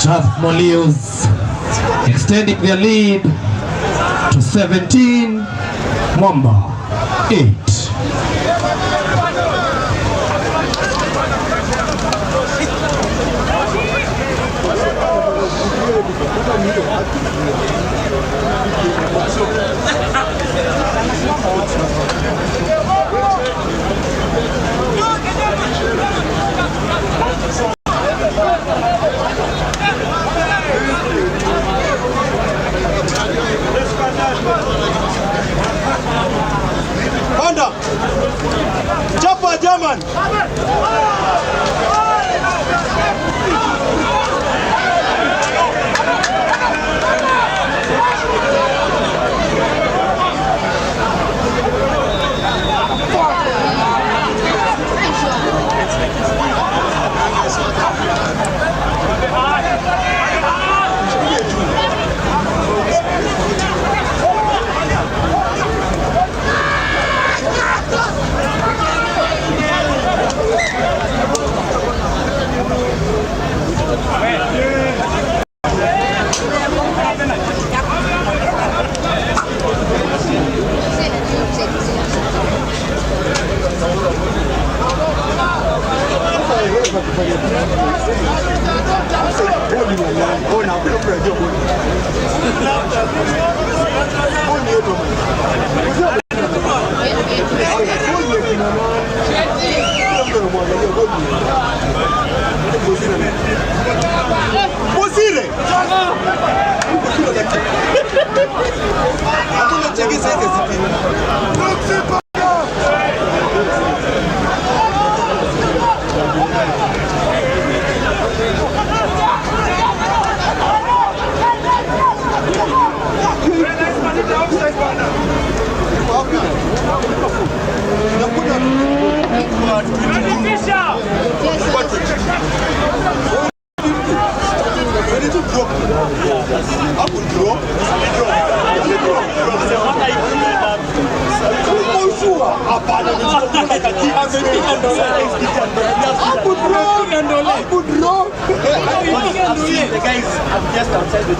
Strathmore extending their lead to 17, Mwamba 8. Panda! Chapa German! The guys are just outside the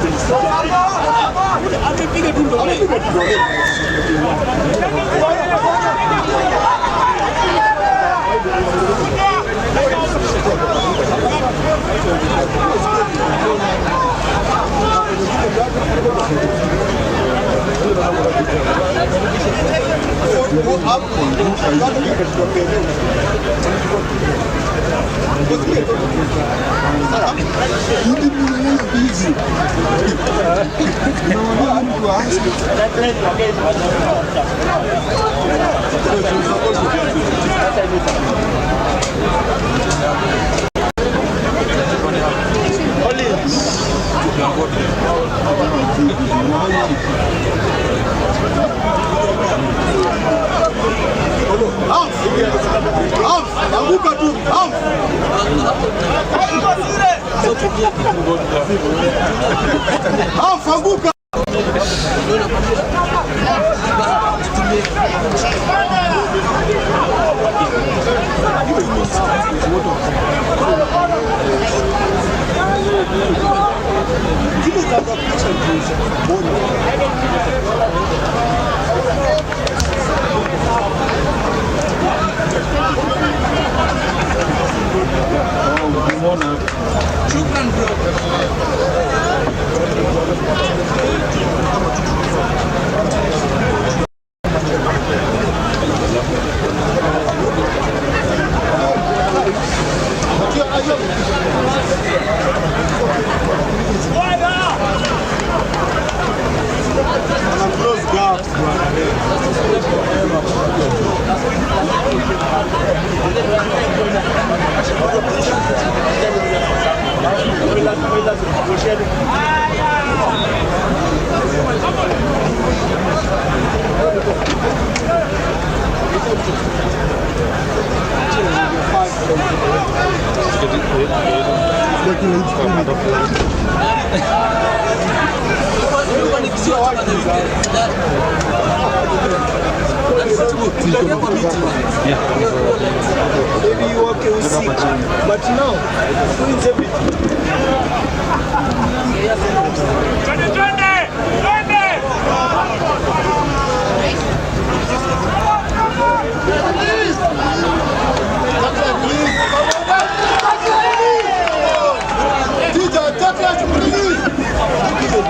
Maybe you walk in sick, but now doing everything.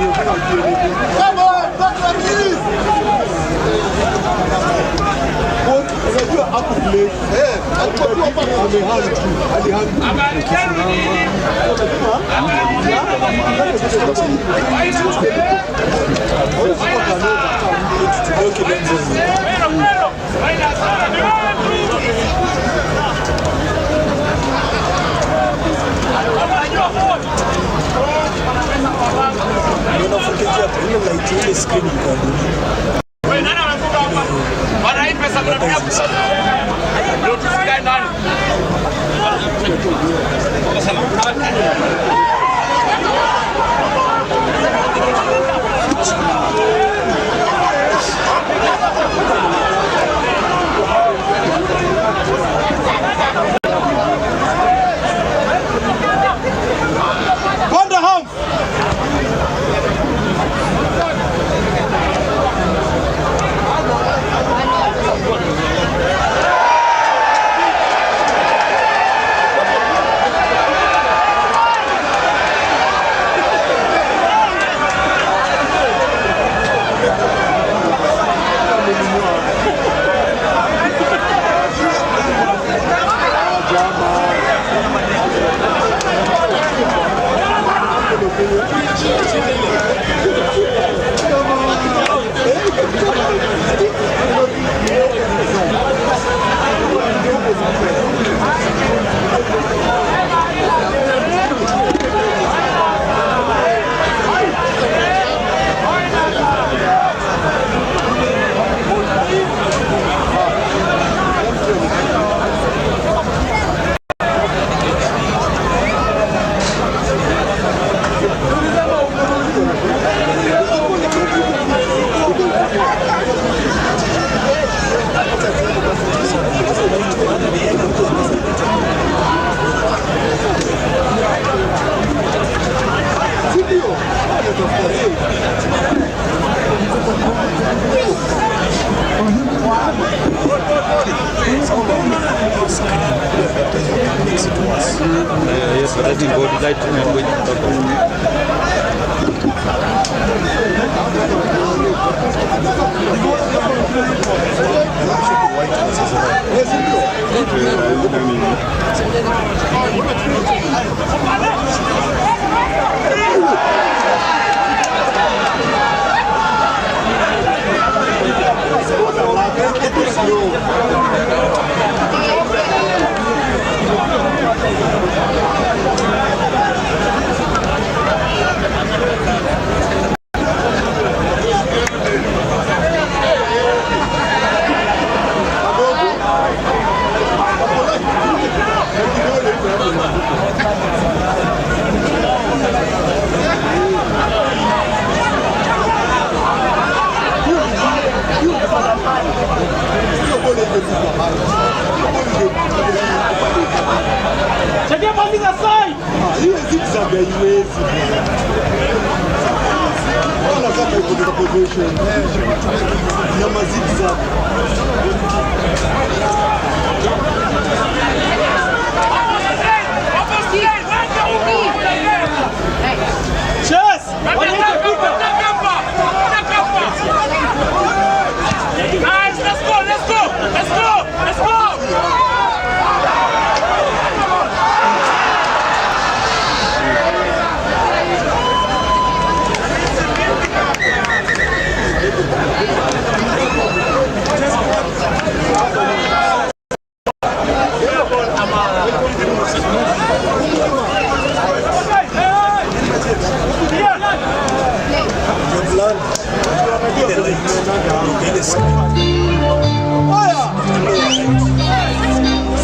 Come on, please. Unajua hapo play. Alikuwa hapa amehang tu. Alihang. Unafikiria ile light ile screen iko wewe nani amefunga hapa? Bana hii pesa mnapiga ndio tusikae ndani. Yes, but I didn't go to that Check up on the side. Hiyo zigzag haiwezi. Wala kama iko katika position. Na mazigzag. Chess. Guys, let's go.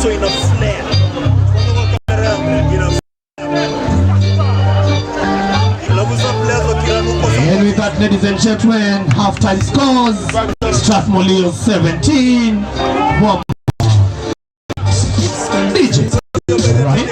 So in a flare. And with that ladies and gentlemen, halftime scores. Strathmore 17, Mwamba. DJ. Right?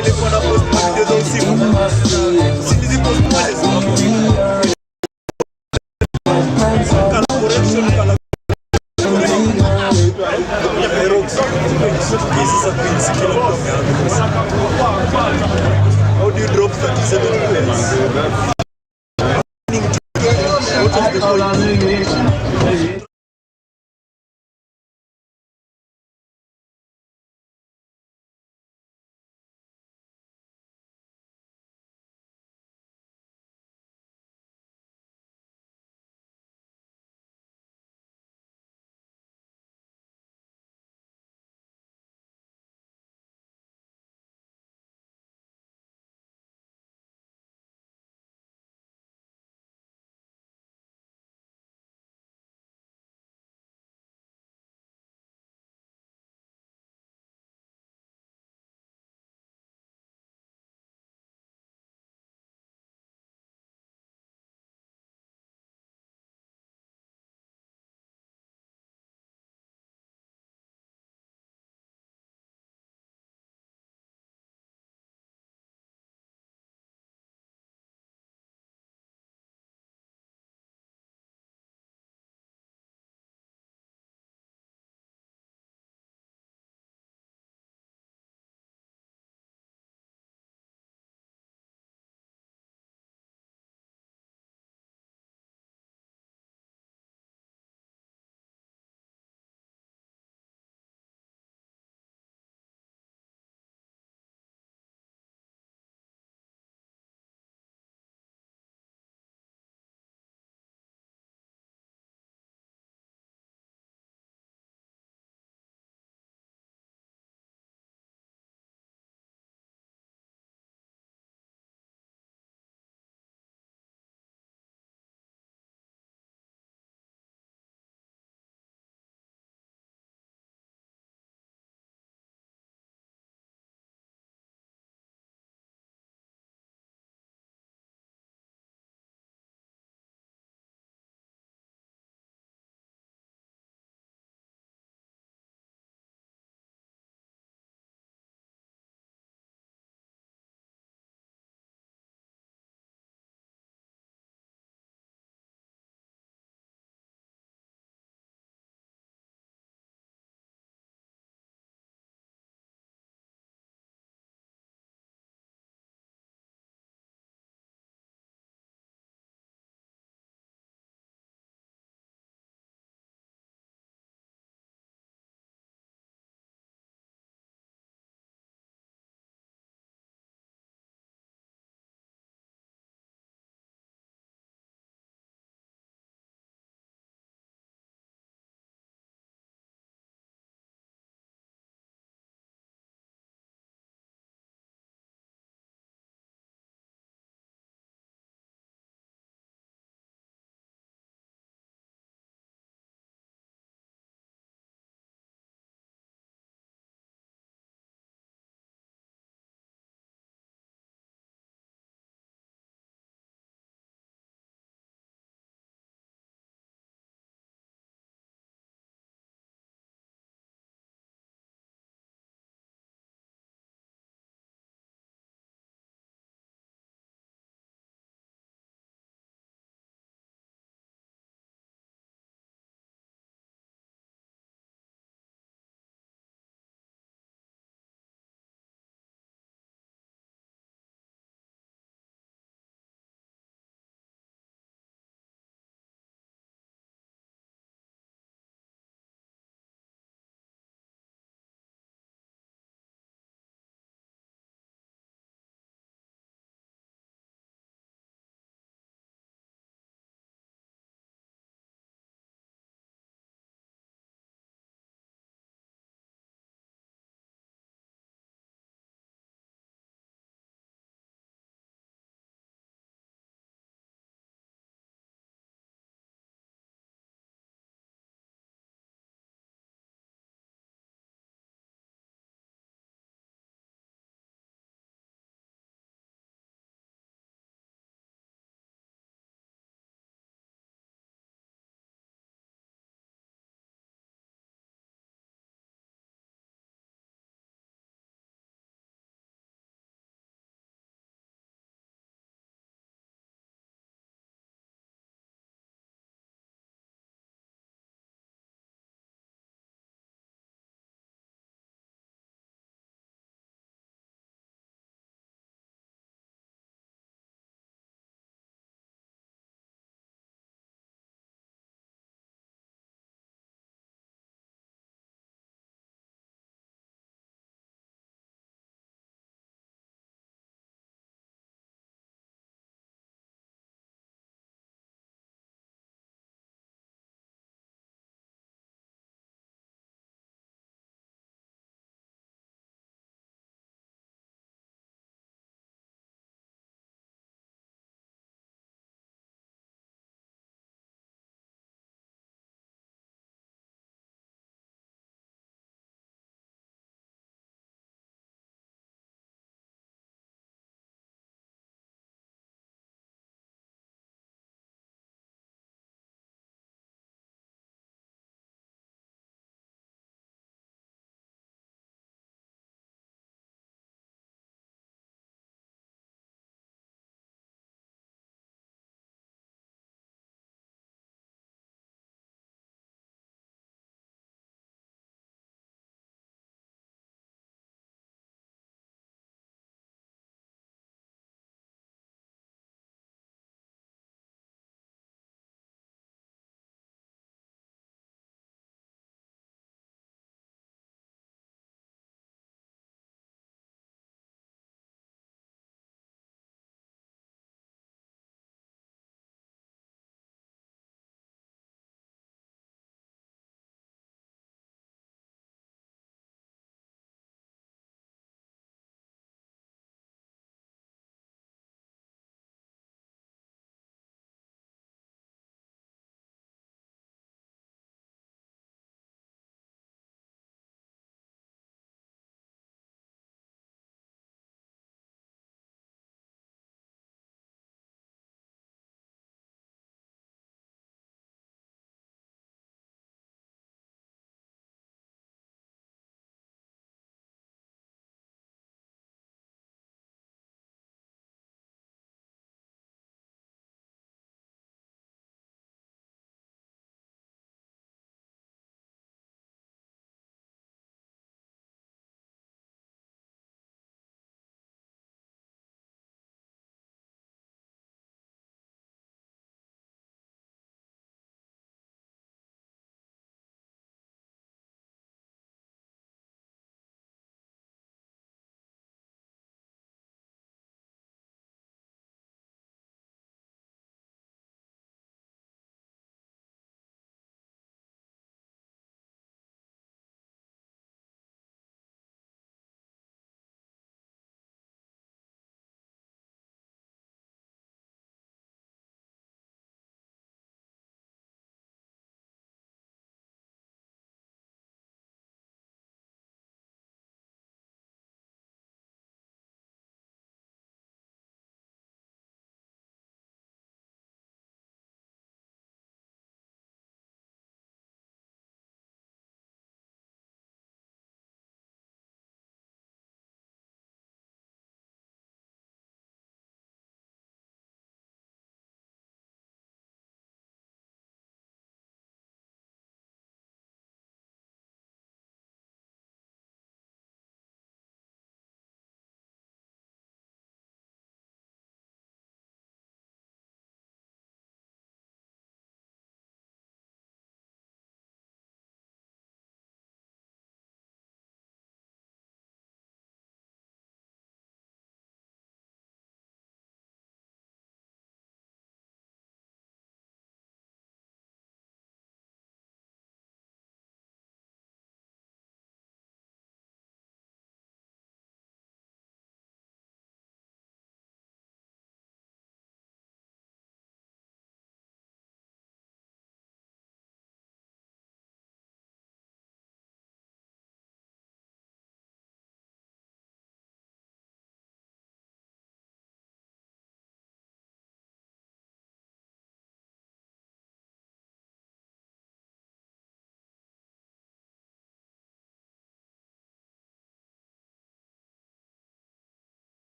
How do you drop 37 points?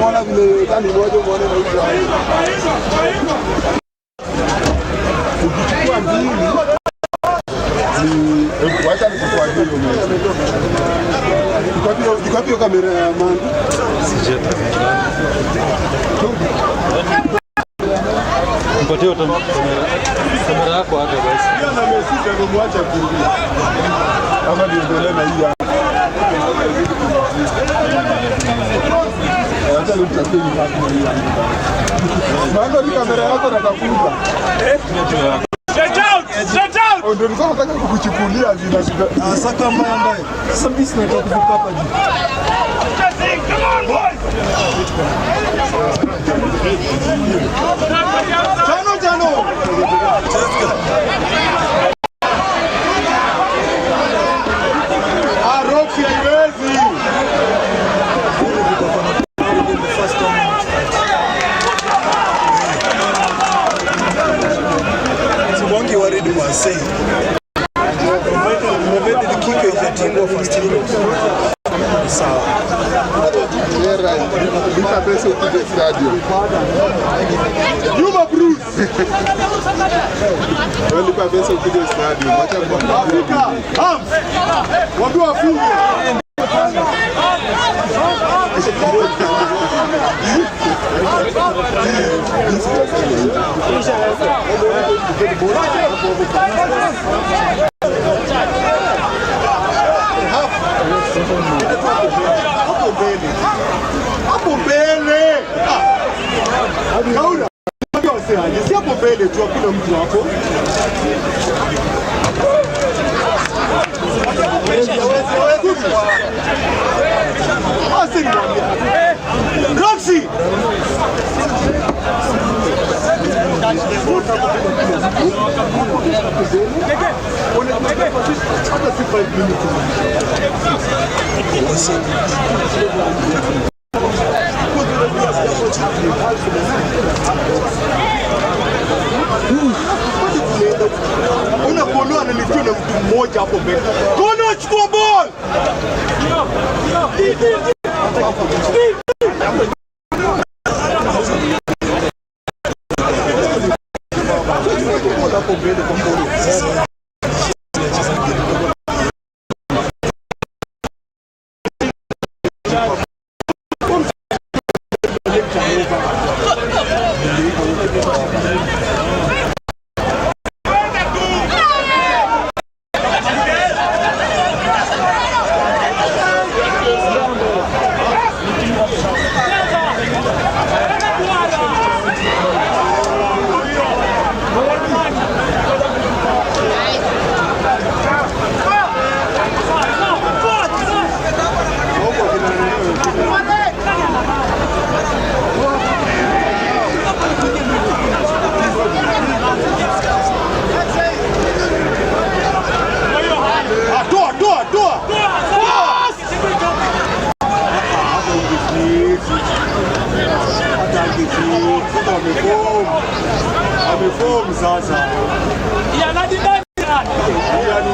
mwana vile kani moja mwana na hizo. Ukichukua mbili ni wacha nikufuatie hiyo mechi. Iko kamera ya man. Sijeta. Mpatie kamera yako hata basi. Pia na Messi ndio mwacha kuingia. Kama niendelee na hii hapa. Wacha nimtapie hapo hii hapa. Mambo ni kamera yako natafuta. Straight out! Straight out! Ndio nilikuwa nataka kukuchukulia zina saka mbaya mbaya. Sasa mimi sinataka kufika hapa juu. Come on, boys! Jano! Roxy haiwezi. Simongi worried was saying. Provided the kick is a team of first team. Sawa. Mpesa ukuje stadium. Yuma Bruce. Mpesa ukuje stadium. Acha kwa Hams. Watu wafunge. Hapo mbele. Kauna. Si hapo mbele tu hakuna mtu hapo. Roxy. Una Kono analifia na mtu mmoja hapo mbele. Kono chukua ball. Ameform sasa.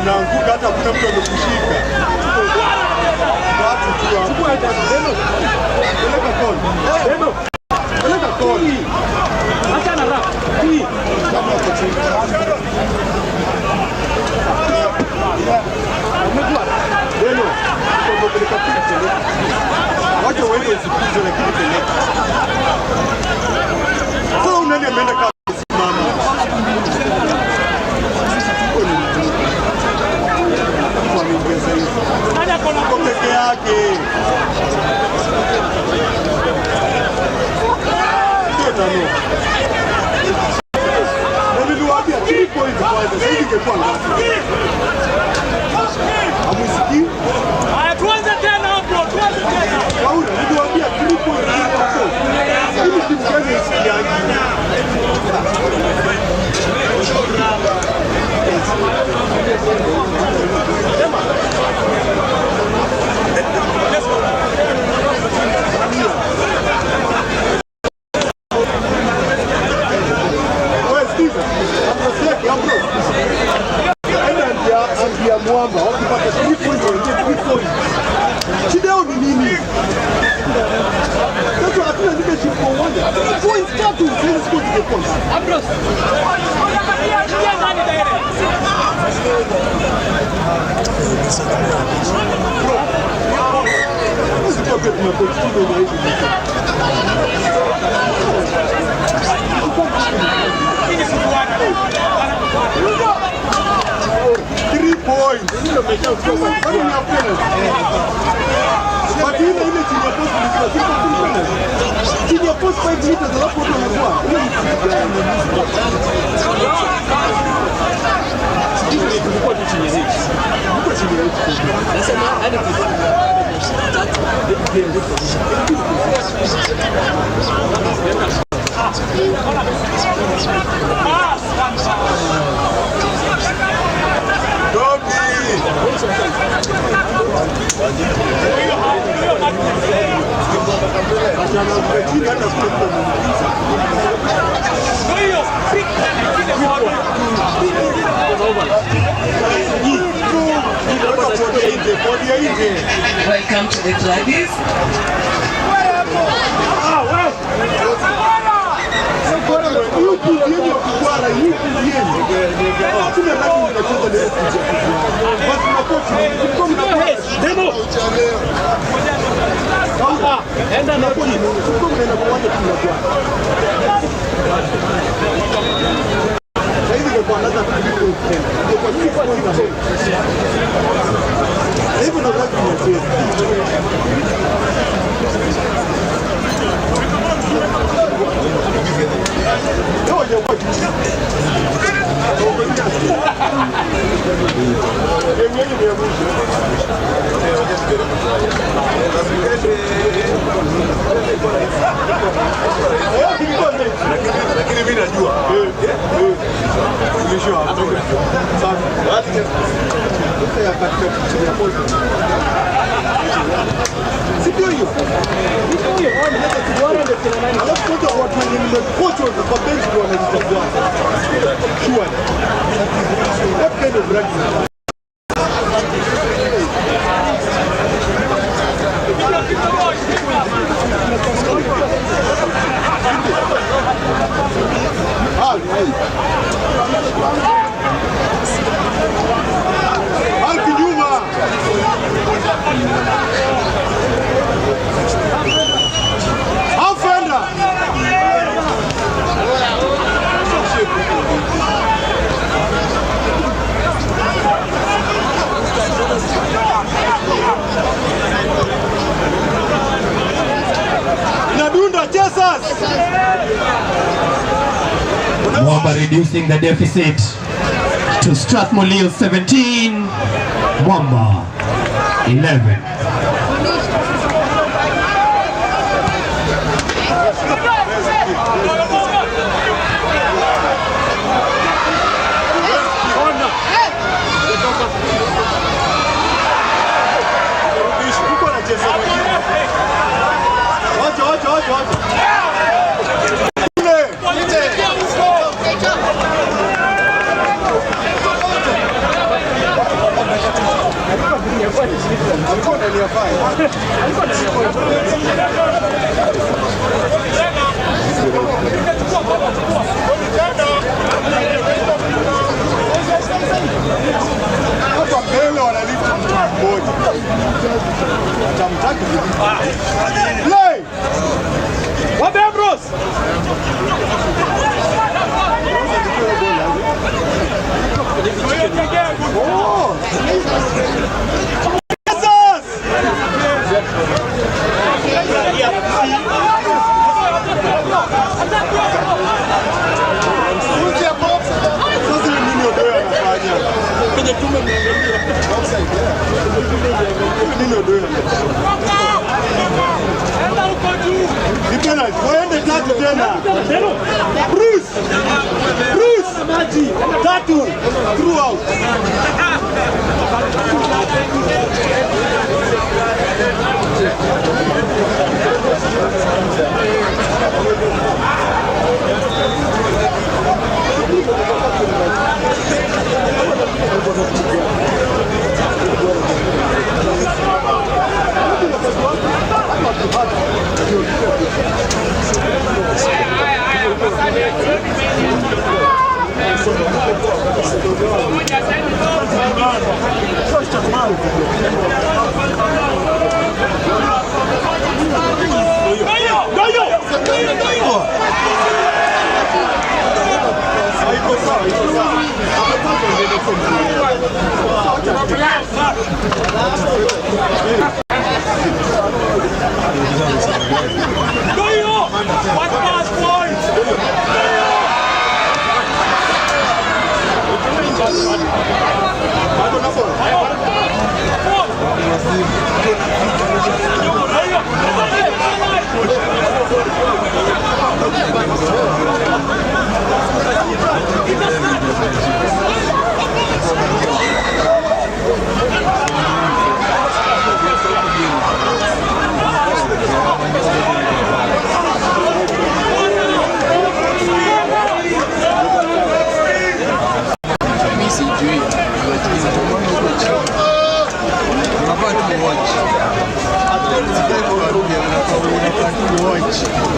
Unaanguka hata kuna mtu amekushika. Watu tu hapo. Peleka koni. Peleka koni. Acha na rap. Kama uko chini. Deno, kwa peleka koni. Wacha wewe usikize na kitu peleka. Sasa unani ameenda kama simama. Kwa peke yake. Tano. Na niliwaambia 3 points kwanza, sasa ingekuwa ngapi? Amusiki? Haya tuanze tena hapo, tuanze tena. Kauna, niliwaambia 3 points hapo. Hili timu gani isikiangi? Mwamba, wakipata 3 points, 3 points. Shida yao ni nini? Sasa Hakuna leadership kwa uwanja. Points tatu zile ziko zile points. Abros. Three points. But ile chini ya post chini ya post 5 meters alafu watu wanakuwa. Tulikuwa tu chini hizi. Tulikuwa chini hizi. Nasema hadi Welcome to the Gladys. Lakini mimi najua. Nimeshua hapo. Sawa. Sasa ya katika chini ya post. Sio hiyo. Sio hiyo. Wanataka kuona ndio kina nani. Alafu wote watu wenye mmekocha kwa bench ndio wanajitambua. Sure. What kind of rugby? Mwamba reducing the deficit to Strathmore 17, Mwamba 11. Play! Wabembros! Waende tatu tena. Bruce! Bruce! Tatu! Throughout.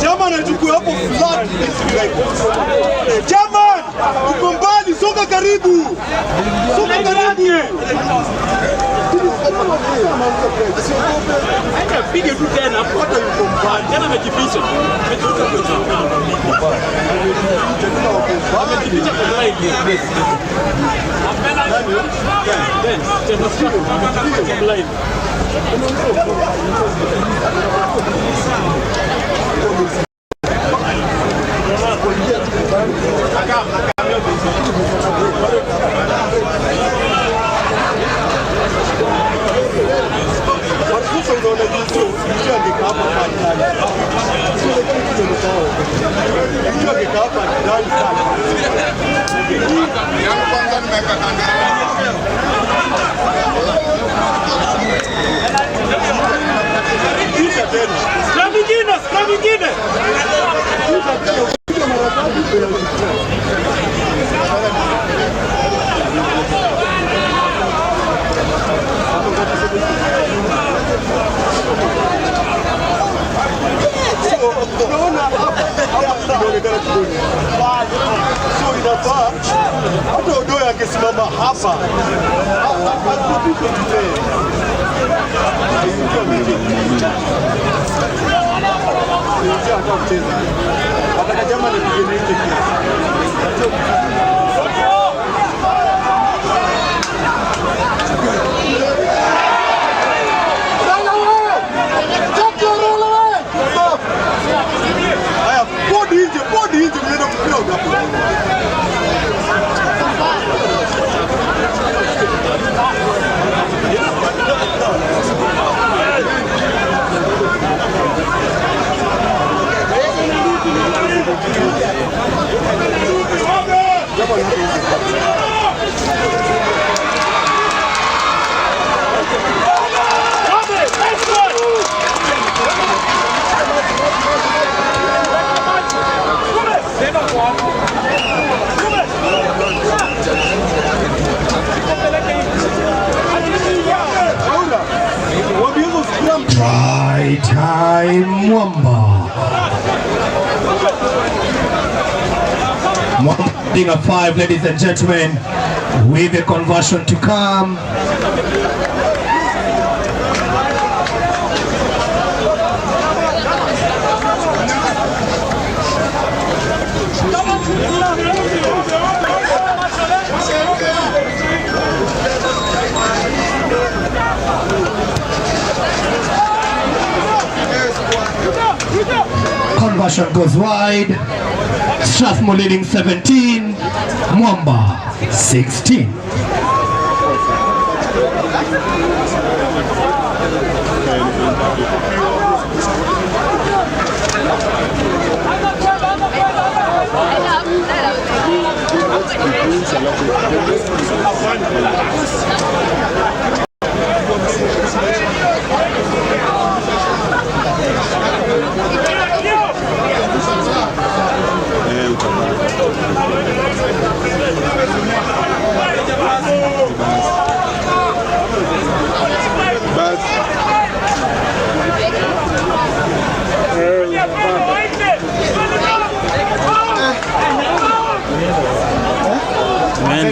Jaman achukue hapo flat. Jaman, uko mbali, songa karibu. Songa karibu. Pige tu tena hapo hata yuko mbali. Tena amejificha. Amejificha kwa line. Tena line. So inafaa hata Odoe angesimama hapa bodi nje mnaenda kupiga hapo. Try time Mwamba. Mwamba being a 5, ladies and gentlemen, with a conversion to come. Conversion goes wide. Strathmore leading 17, Mwamba 16.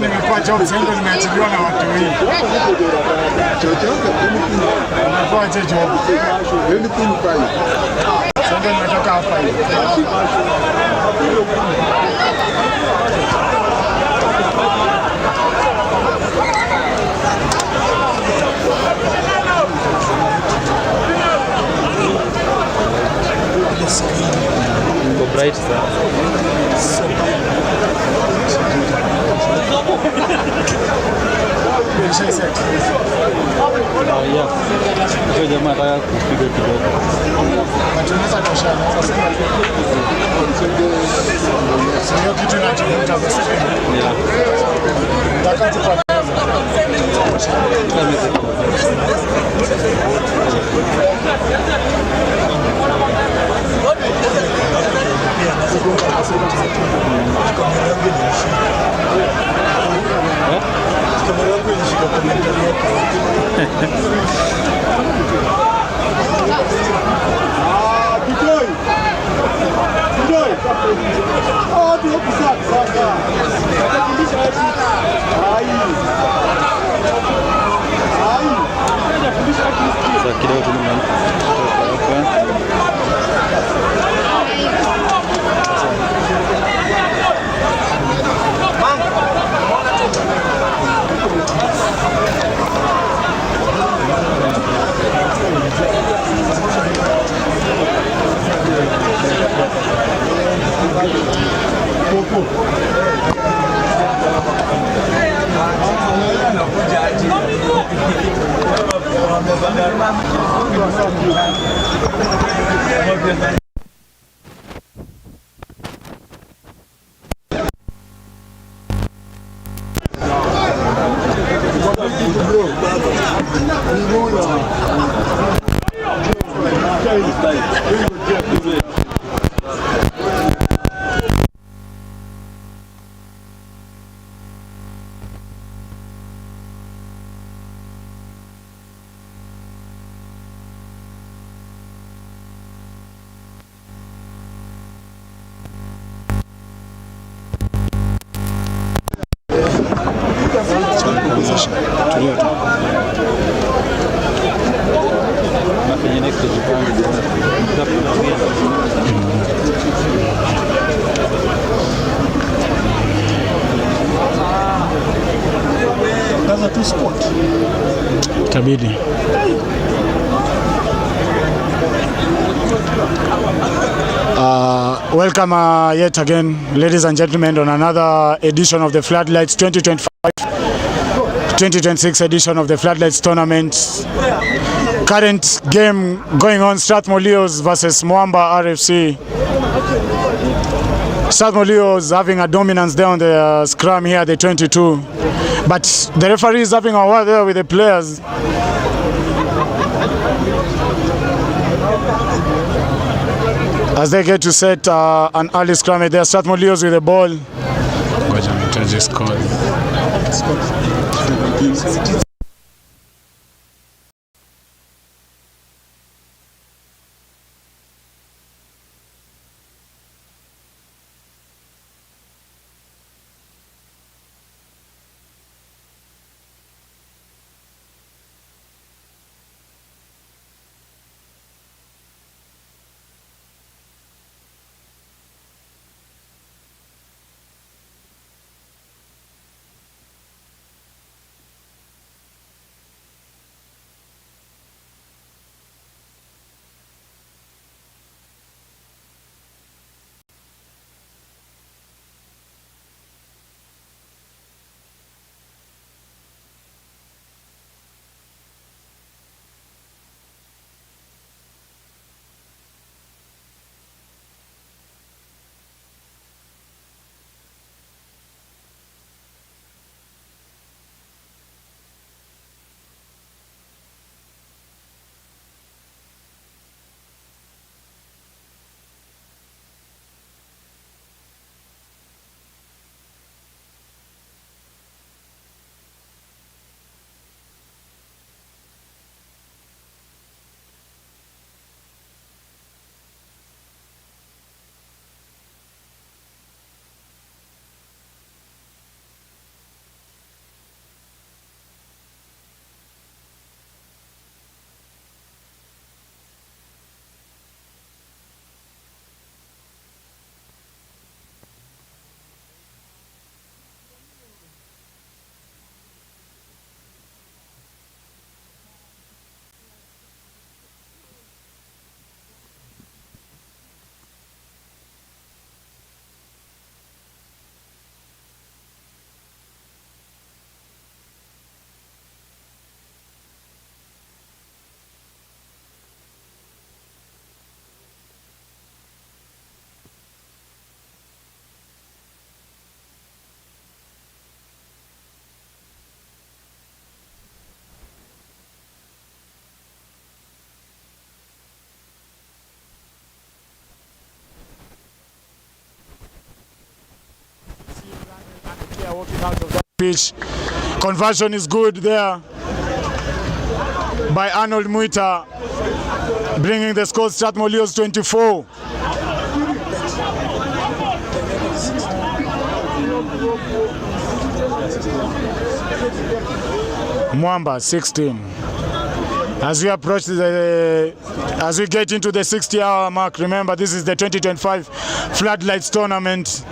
Nimekuwa job center nimeachiliwa na watu wengi. Bright sana. Hiyo jamaa anataka kupiga kidogo. Sio kitu kinachovuta basi. Tabidi. Welcome yet again, ladies and gentlemen, on another edition of the Floodlights 2025-2026 edition of the Floodlights tournament. Current game going on, Strathmore versus Mwamba RFC. Strathmore having a dominance there on the scrum here, the 22. But the referee is having a word there with the players. As they get to set an early scrum there, Strathmore with the ball. walking out of that pitch. Conversion is good there by Arnold Muita, bringing the score Strathmore Leos 24. Mwamba 16. As we approach as we get into the 60-hour mark, remember this is the 2025 FloodLit tournament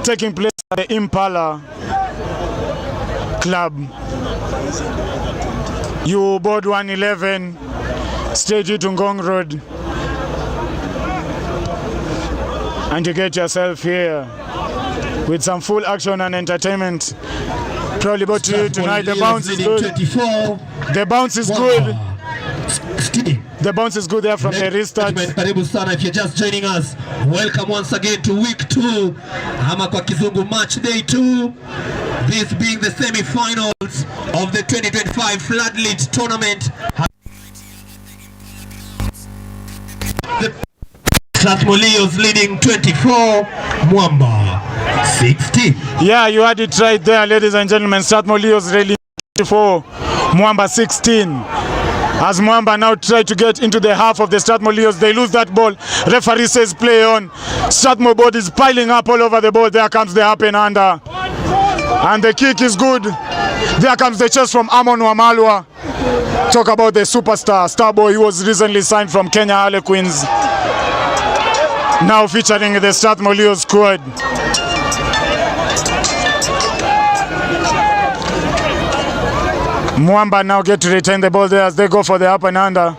taking place at the Impala Club. You board 111, stage to Ngong Road, and you get yourself here with some full action and entertainment. Probably about to you tonight. The bounce is good. The bounce is good. The bounce is good there from the restart. Karibu sana. If you're just joining us, welcome once again to week 2, ama kwa kizungu match day 2. This being the semi-finals of the 2025 FloodLit tournament. The Strathmore Leos leading 24, Mwamba 16. Yeah, you had it right there, ladies and gentlemen. Strathmore Leos leading 24, Mwamba 16. As Mwamba now try to get into the half of the Strathmore Leos, they lose that ball. Referee says play on. Strathmore board is piling up all over the ball. There comes the up and under. And the kick is good. There comes the chase from Amon Wamalwa. Talk about the superstar, Starboy, who was recently signed from Kenya Harlequins. Now featuring the Strathmore Leos squad. Mwamba now get to retain the ball there as they go for the up and under.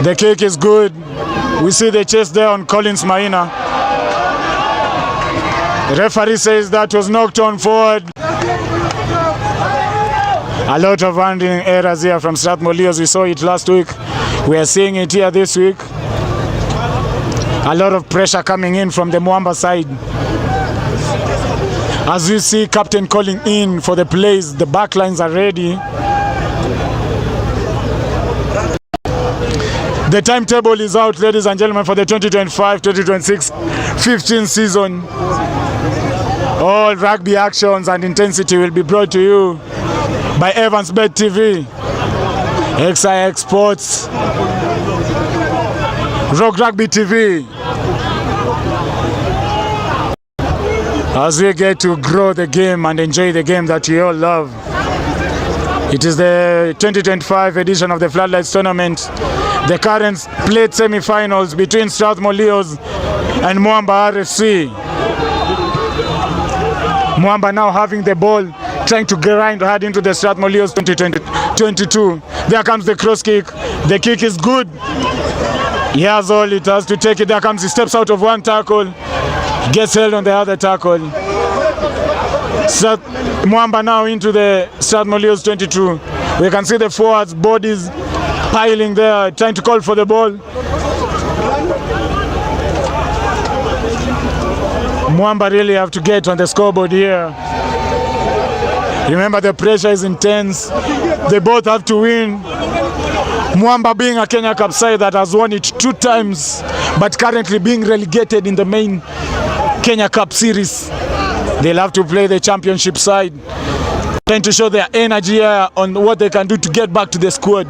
The kick is good. We see the chase there on Collins Maina. The referee says that was knocked on forward. A lot of handling errors here from Strathmore Leos. We saw it last week. We are seeing it here this week. A lot of pressure coming in from the Mwamba side. As you see captain calling in for the plays, the backlines are ready. The timetable is out, ladies and gentlemen, for the 2025-2026 15 season. All rugby actions and intensity will be brought to you by Evans Bet TV, XIX Sports, Rock Rugby TV. As we get to grow the game and enjoy the game that we all love. It is the 2025 edition of the FloodLit tournament. The current played semi-finals between Strathmore Leos and Mwamba RFC. Mwamba now having the ball, trying to grind hard into the Strathmore Leos 2022. There comes the cross kick. The kick is good. He has all it has to take it. There comes, he steps out of one tackle. Gets held on the other tackle. Mwamba now into the Strathmore Leos 22. We can see the forwards' bodies piling there, trying to call for the ball. Mwamba really have to get on the scoreboard here. Remember, the pressure is intense. They both have to win. Mwamba being a Kenya Cup side that has won it 2 times, but currently being relegated in the main Kenya Cup series. They'll have to play the championship side, trying to show their energy here on what they can do to get back to the squad.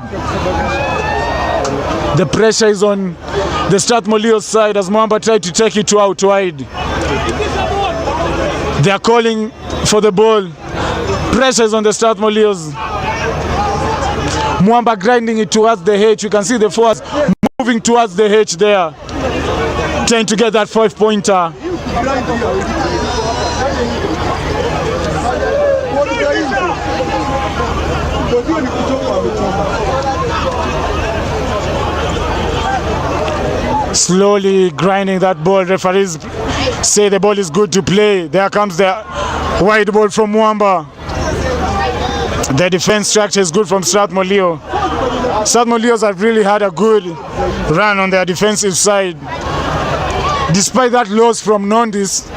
The pressure is on the Strathmore Leos side as Mwamba tried to take it out wide. They are calling for the ball. Pressure is on the Strathmore Leos. Mwamba grinding it towards the H. You can see the forwards moving towards the H there, trying to get that 5-pointer. Slowly grinding that ball. Referees say the ball is good to play. There comes the wide ball from Mwamba. The defense structure is good from Strathmore Leo. Strathmore Leos have really had a good run on their defensive side. Despite that loss from Nondis,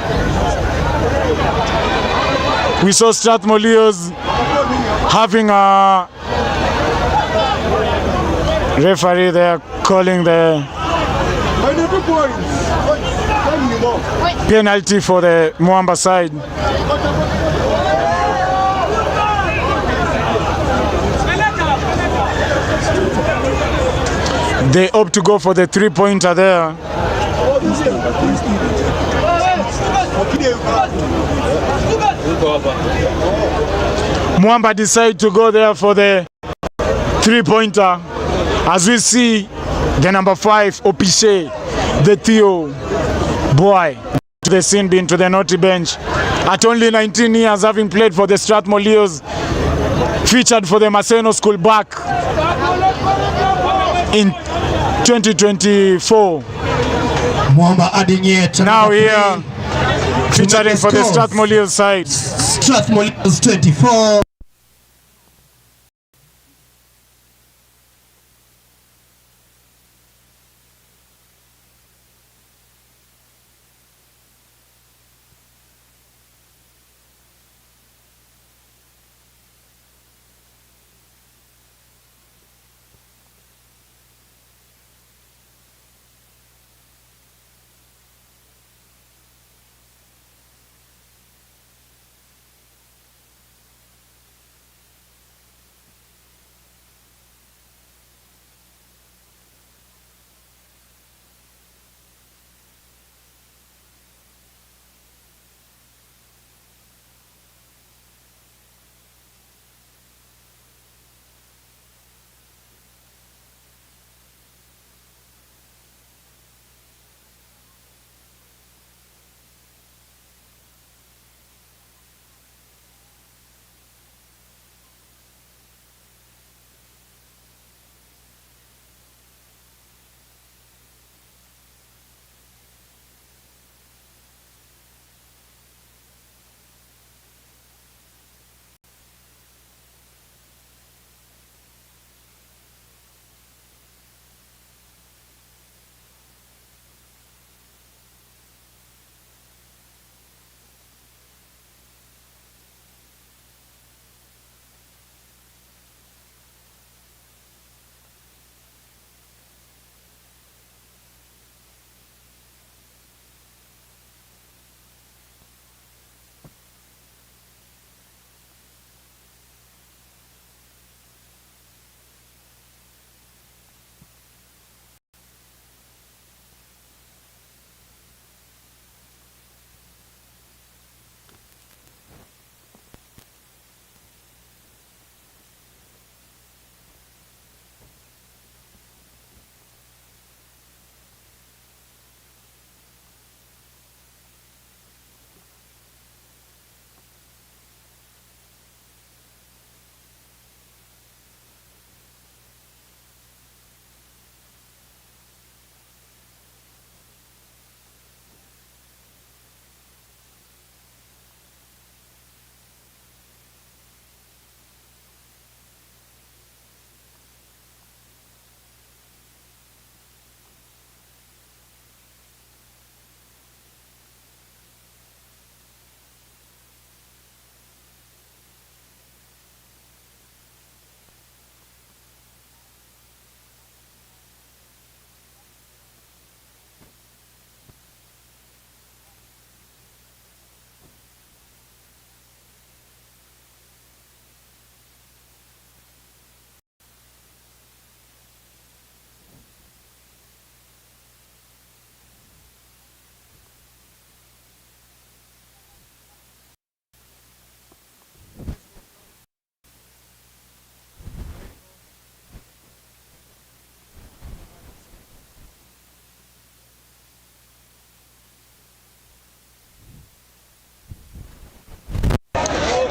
we saw Strathmore Leos having a referee there calling the penalty for the Mwamba side. They opt to go for the three-pointer there. Mwamba decide to go there for the three-pointer. As we see the number 5, Opiche, the Theo boy, to the scene, being to the naughty bench. At only 19 years, having played for the Strathmore Leos, featured for the Maseno School back in 2024. Mwamba adding yet now here, featuring for the Strathmore Leos side. Strathmore Leos 24.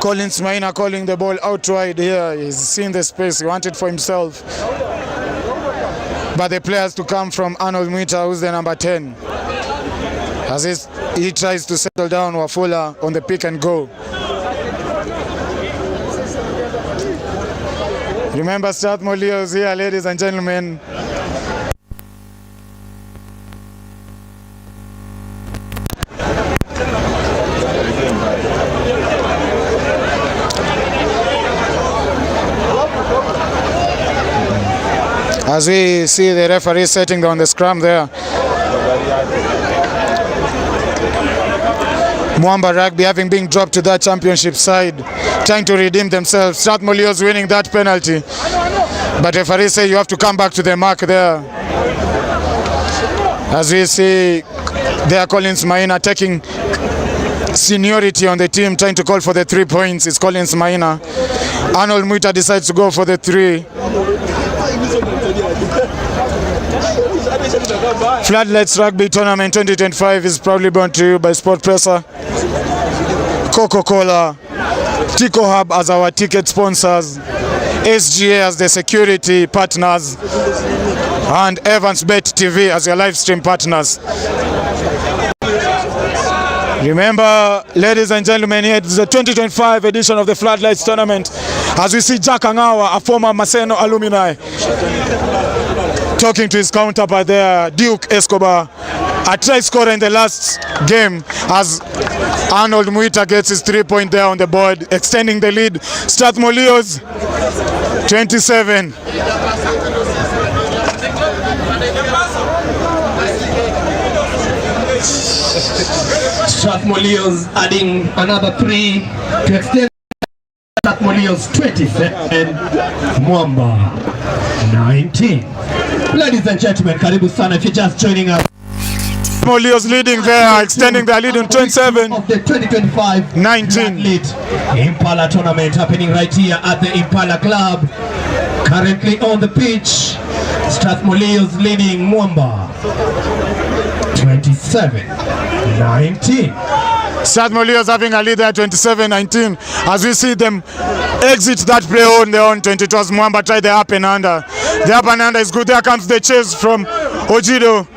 Collins Maina calling the ball out wide here. He's seen the space, he wanted for himself. But the players to come from Arnold Mwita, who's the number 10. As he tries to settle down Wafula on the pick and go. Remember Strathmore Leos here, ladies and gentlemen. As we see the referee setting down the scrum there. Mwamba Rugby having been dropped to that championship side, trying to redeem themselves. Strathmore Leos winning that penalty. But referee say you have to come back to the mark there. As we see there, Collins Maina taking seniority on the team, trying to call for the 3 points. It's Collins Maina. Arnold Mwita decides to go for the 3. FloodLit's Rugby Tournament 2025 is proudly brought to you by Mpesa, Coca-Cola, Tico Hub as our ticket sponsors, SGA as the security partners, and Evans Bet TV as your live stream partners. Remember, ladies and gentlemen, here is the 2025 edition of the FloodLit's tournament. As we see Jack Angawa, a former Maseno alumni, talking to his counterpart there, Duke Escobar, a try scorer in the last game, as Arnold Mwita gets his 3-point there on the board, extending the lead. Strathmore 27. Strathmore adding another 3 to extend Strathmore 27, Mwamba 19. Ladies and gentlemen, karibu sana if you're just joining us. Strathmore leading there, extending their lead in 27 of the 2025 19 Impala tournament happening right here at the Impala Club. Currently on the pitch, Strathmore leading Mwamba 27-19. Strathmore having a lead there 27-19. As we see them exit that play on their own 22 as Mwamba try the up and under. The up and under is good. There comes the chase from Ojido.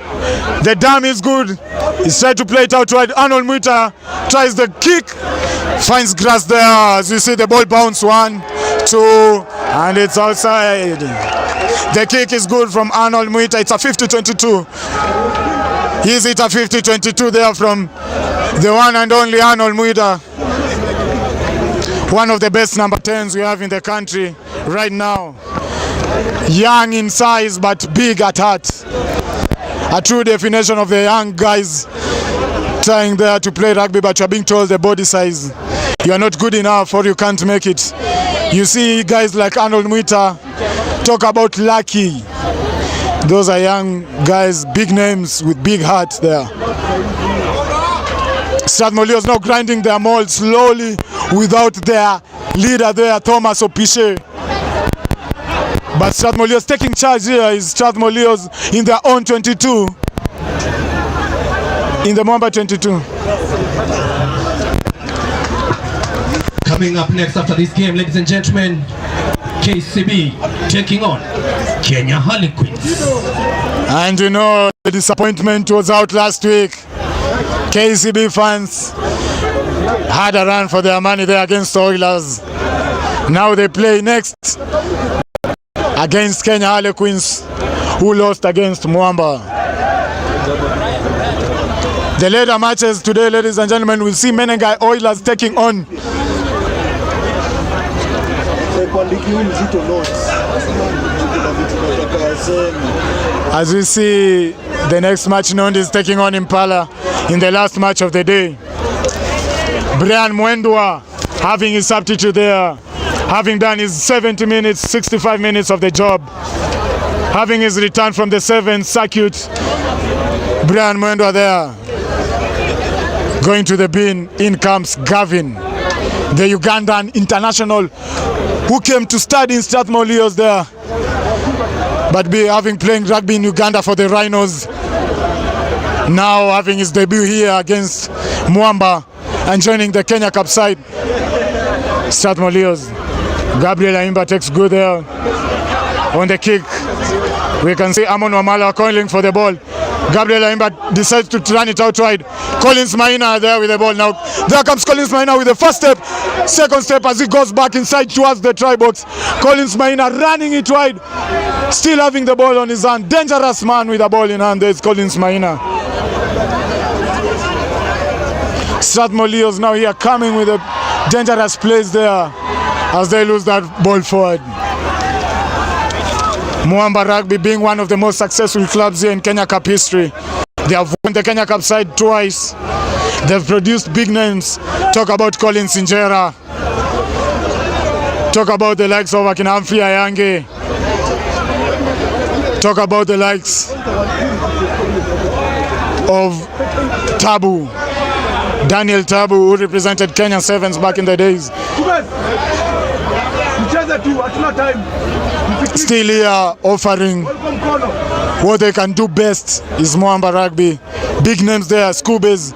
The dam is good. He's trying to play it out wide. Arnold Mwita tries the kick. Finds grass there. As you see the ball bounce 1, 2, and it's outside. The kick is good from Arnold Mwita. It's a 50-22. He's hit a 50-22 there from the one and only Arnold Mwita. One of the best number 10s we have in the country right now. Young in size but big at heart. A true definition of the young guys trying there to play rugby, but you're being told the body size, you are not good enough or you can't make it. You see guys like Arnold Mwita, talk about lucky. Those are young guys, big names with big hearts there. Strathmore now grinding their mold slowly without their leader there, Thomas Opiche. But Strathmore taking charge here is Strathmore in their own 22. In the Mwamba 22. Coming up next after this game, ladies and gentlemen, KCB taking on Kenya Harlequins. And you know, the disappointment was out last week. KCB fans had a run for their money there against Oilers. Now they play next against Kenya Harlequins, who lost against Mwamba. The later matches today, ladies and gentlemen, we'll see Menengai Oilers taking on as we see the next match, Nondescript is taking on Impala in the last match of the day. Brian Mwendwa having his substitute there, having done his 70 minutes, 65 minutes of the job, having his return from the 7th circuit. Brian Mwendwa there, going to the bin. In comes Gavin, the Ugandan international who came to study in Strathmore there, but having playing rugby in Uganda for the Rhinos. Now having his debut here against Mwamba and joining the Kenya Cup side. Strathmore Gabriel Aimba takes good there on the kick. We can see Amon Wamala calling for the ball. Gabriel Aimba decides to run it out wide. Collins Maina there with the ball now. There comes Collins Maina with the first step, second step as he goes back inside towards the try box. Collins Maina running it wide, still having the ball on his hand. Dangerous man with the ball in hand. There's Collins Maina. Strathmore now here coming with a dangerous plays there as they lose that ball forward. Mwamba Rugby being one of the most successful clubs here in Kenya Cup history. They have won the Kenya Cup side twice. They've produced big names. Talk about Collins Injera. Talk about the likes of Akinamfi Ayange. talk about the likes of Tabu, Daniel Tabu, who represented Kenya Sevens back in the days. Still here offering what they can do best is Mwamba Rugby. Big names there, Scoobies,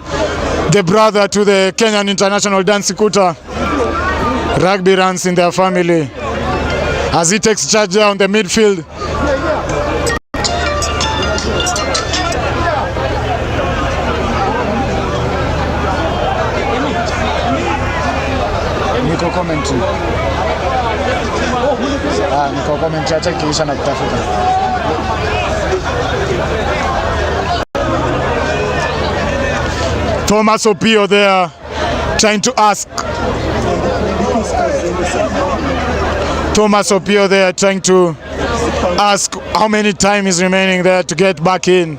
the brother to the Kenyan international Dan Sikuta. Rugby runs in their family. As he takes charge there on the midfield. Niko commentary. Niko commentary, acha kiisha na kutafuta. Thomas Opio there trying to ask. Thomas Opio there trying to ask how many time is remaining there to get back in.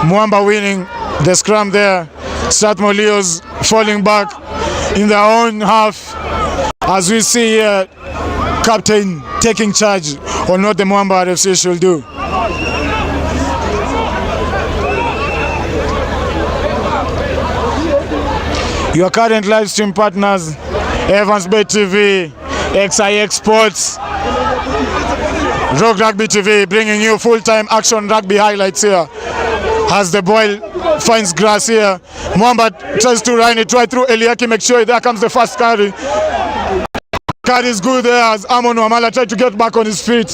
Mwamba winning the scrum there. Strathmore Leos falling back in their own half. As we see here, captain taking charge on what the Mwamba RFC should do. Your current live stream partners, Evans Bay TV, XIX Sports, Rogue Rugby TV, bringing you full-time action rugby highlights here. As the boy finds grass here, Mwamba tries to run it right through Eliaki, make sure there comes the first carry. Carry is good there as Amon Wamala tried to get back on his feet.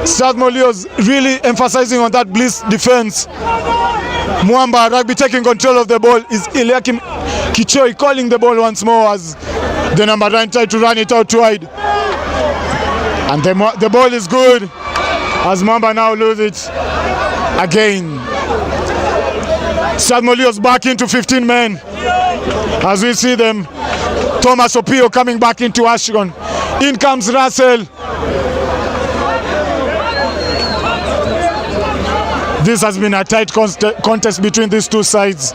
Strathmore Leos really emphasizing on that bliss defense. Mwamba Rugby taking control of the ball is Eliakim Kichoi calling the ball once more as the number 9 tried to run it out wide. And the ball is good as Mwamba now lose it again. Strathmore Leos back into 15 men as we see them. Thomas Opio coming back into action. In comes Russell. This has been a tight contest between these two sides.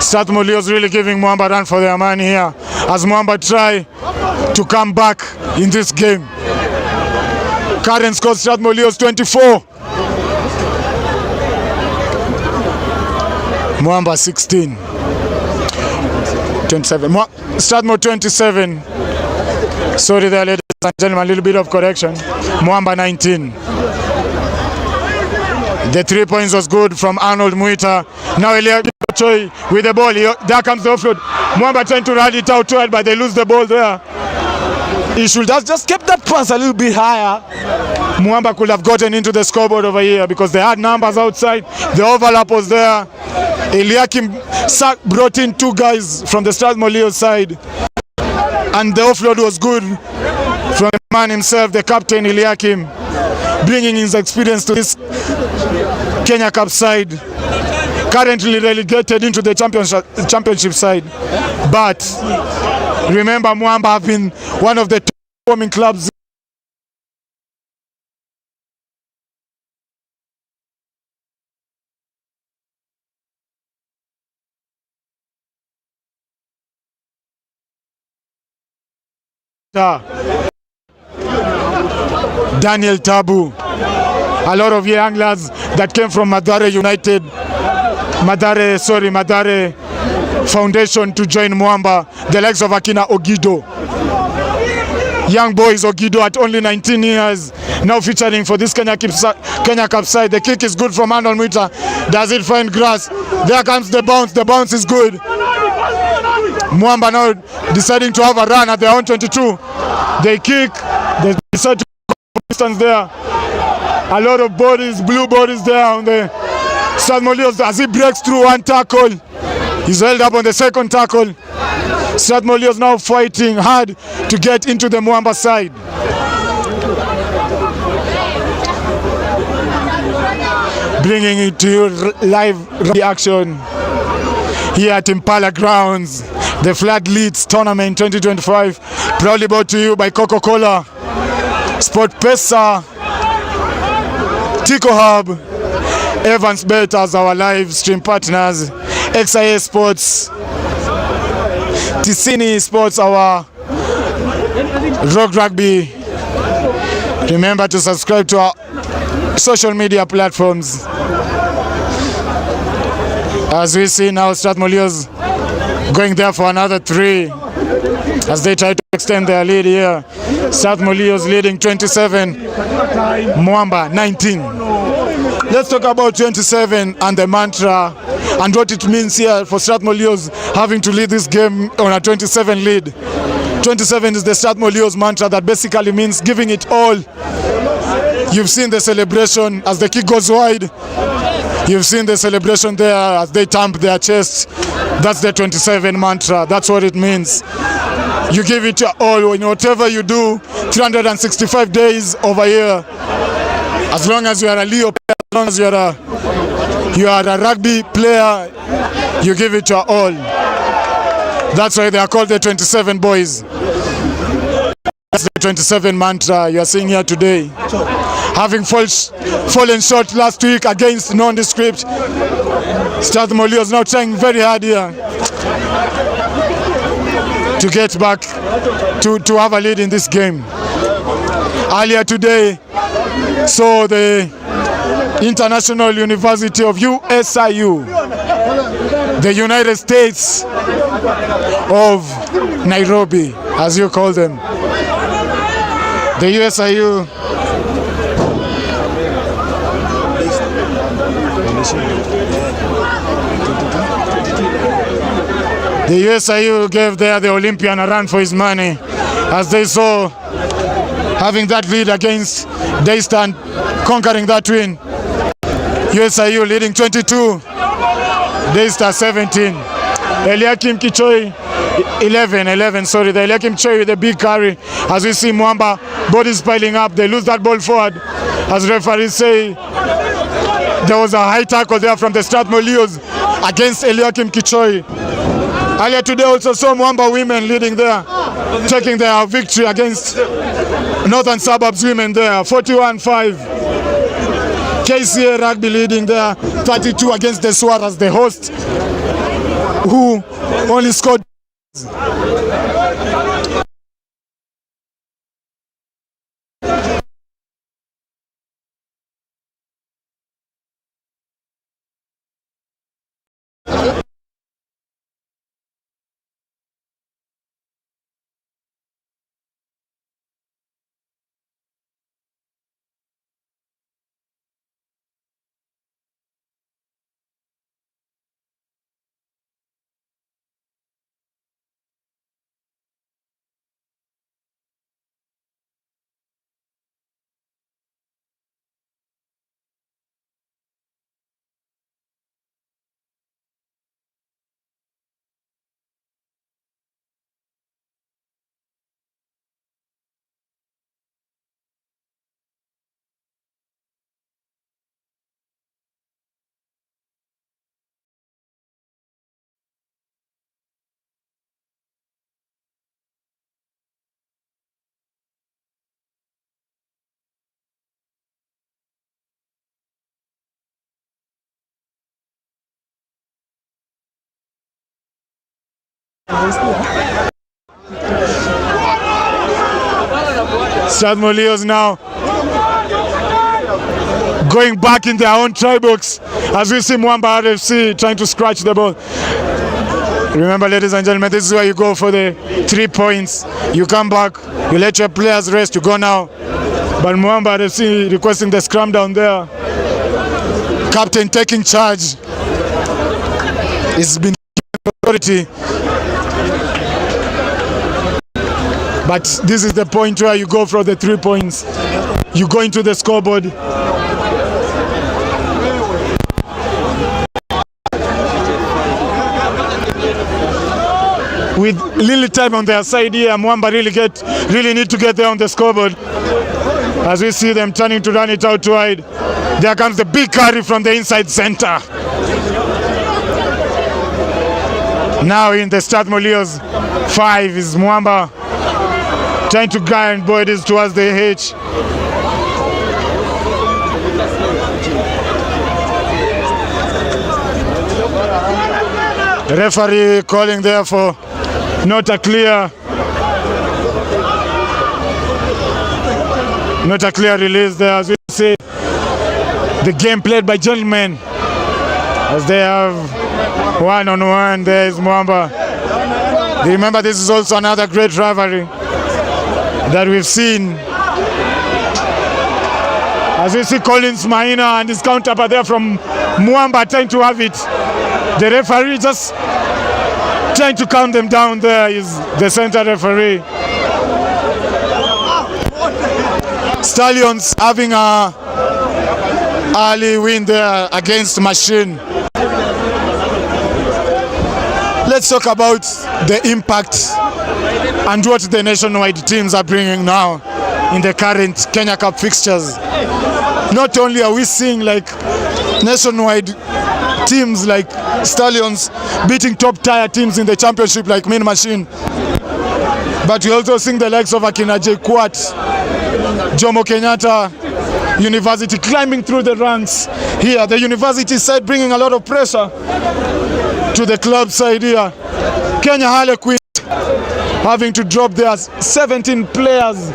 Strathmore Leos really giving Mwamba run for their money here as Mwamba try to come back in this game. Current score Strathmore Leos 24. Mwamba 16. 27. Strathmore 27. Sorry there, ladies and gentlemen, a little bit of correction. Mwamba 19. The 3 points was good from Arnold Muita. Now Elia Choi with the ball. There comes the offload. Mwamba trying to run it out wide, but they lose the ball there. He should have just kept that pass a little bit higher. Mwamba could have gotten into the scoreboard over here because they had numbers outside. The overlap was there. Eliakim brought in 2 guys from the Strathmore Leos side. And the offload was good from the man himself, the captain Eliakim, bringing his experience to this Kenya Cup side, currently relegated into the championship side. But remember, Mwamba have been one of the top performing clubs. Daniel Tabu, a lot of young lads that came from Madare United, Madare Foundation to join Mwamba, the likes of Akina Ogido. Young boys Ogido at only 19 years, now featuring for this Kenya Cup side. The kick is good from Arnold Muita. Does it find grass? There comes the bounce is good. Mwamba now deciding to have a run at their own 22. They kick, they decide to go distance there. A lot of bodies, blue bodies there on the Strathmore Leos as he breaks through one tackle. He's held up on the second tackle. Strathmore Leos now fighting hard to get into the Mwamba side. Bringing it to you live reaction here at Impala grounds. The FloodLit tournament 2025, proudly brought to you by Coca-Cola, Mpesa, Tico Hub, Evans Bet as our live stream partners, XIA Sports, Ticini Sports, our Rock Rugby. Remember to subscribe to our social media platforms. As we see now, Strathmore Leos going there for another 3 as they try to extend their lead here. Strathmore Leos leading 27, Mwamba 19. Let's talk about 27 and the mantra and what it means here for Strathmore Leos having to lead this game on a 27 lead. 27 is the Strathmore Leos mantra that basically means giving it all. You've seen the celebration as the kick goes wide. You've seen the celebration there as they thump their chests. That's the 27 mantra. That's what it means. You give it your all in whatever you do, 365 days of a year. As long as you are a Leo player, as long as you are a rugby player, you give it your all. That's why they are called the 27 boys. That's the 27 mantra you are seeing here today. Having fallen short last week against Nondescript, Strathmore Leos now trying very hard here to get back to have a lead in this game. Earlier today, so the International University of USIU, the United States of Nairobi, as you call them, the USIU gave the Olympian a run for his money as they saw having that lead against Daystar and conquering that win. USIU leading 22, Daystar 17. Eliakim Kichoi 11, sorry. The Eliakim Kichoi with a big carry as we see Mwamba bodies piling up. They lose that ball forward as referees say there was a high tackle there from the Strathmore Leos against Eliakim Kichoi. Earlier today also saw Mwamba women leading there, taking their victory against Northern Suburbs women there, 41-5. KCA Rugby leading there, 32 against the Swaras, the host, who only scored. Strathmore Leos now going back in their own try box as we see Mwamba RFC trying to scratch the ball. Remember, ladies and gentlemen, this is where you go for the 3 points. You come back, you let your players rest, you go now. But Mwamba RFC requesting the scrum down there. Captain taking charge. It's been authority. But this is the point where you go for the 3 points. You go into the scoreboard. With little time on their side here, Mwamba really need to get there on the scoreboard. As we see them turning to run it out wide. There comes the big carry from the inside center. Now in the Strathmore Leos 5 is Mwamba trying to grind bodies towards the H. The referee calling there for not a clear. Not a clear release there, as we see. The game played by gentlemen as they have one-on-one. There is Mwamba. Remember, this is also another great rivalry that we've seen. As we see Collins Maina and his counterpart there from Mwamba trying to have it. The referee just trying to calm them down. There is the center referee. Stallions having a early win there against Machine. Let's talk about the impact and what the nationwide teams are bringing now in the current Kenya Cup fixtures. Not only are we seeing like nationwide teams like Stallions beating top tier teams in the championship like Mean Machine, but we also seeing the likes of Akina J. Kwat, Jomo Kenyatta University climbing through the ranks here. The university side bringing a lot of pressure to the club side here. Kenya Harlequins having to drop their 17 players.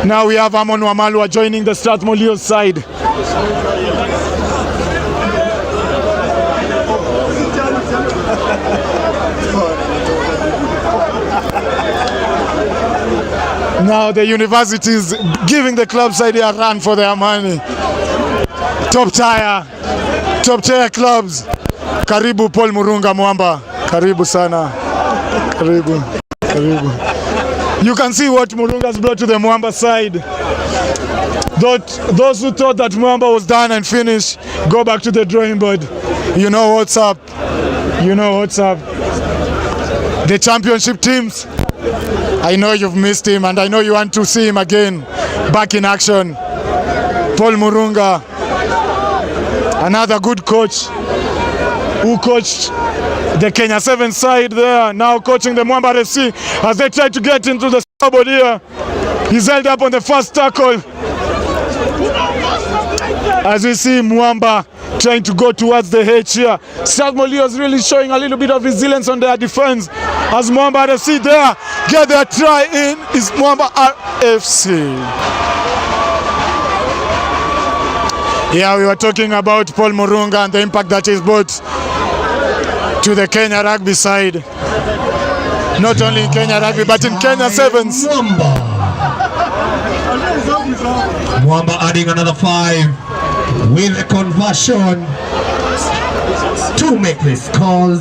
Now we have Amon Wamalwa joining the Strathmore side. Now the university is giving the club side a run for their money. Top tier clubs. Karibu Paul Murunga Mwamba. Karibu sana. Karibu. You can see what Murunga's brought to the Mwamba side. Those who thought that Mwamba was done and finished, go back to the drawing board. You know what's up. The championship teams, I know you've missed him and I know you want to see him again back in action. Paul Murunga, another good coach who coached the Kenya 7 side there, now coaching the Mwamba FC as they try to get into the scoreboard here. He's held up on the first tackle. As we see Mwamba trying to go towards the hedge here. Strathmore is really showing a little bit of resilience on their defense. As Mwamba FC there, get their try in, is Mwamba FC. Yeah, we were talking about Paul Murunga and the impact that he's brought to the Kenya rugby side. Not only in Kenya rugby, but in Kenya Sevens. Mwamba adding another 5 with a conversion to make this calls.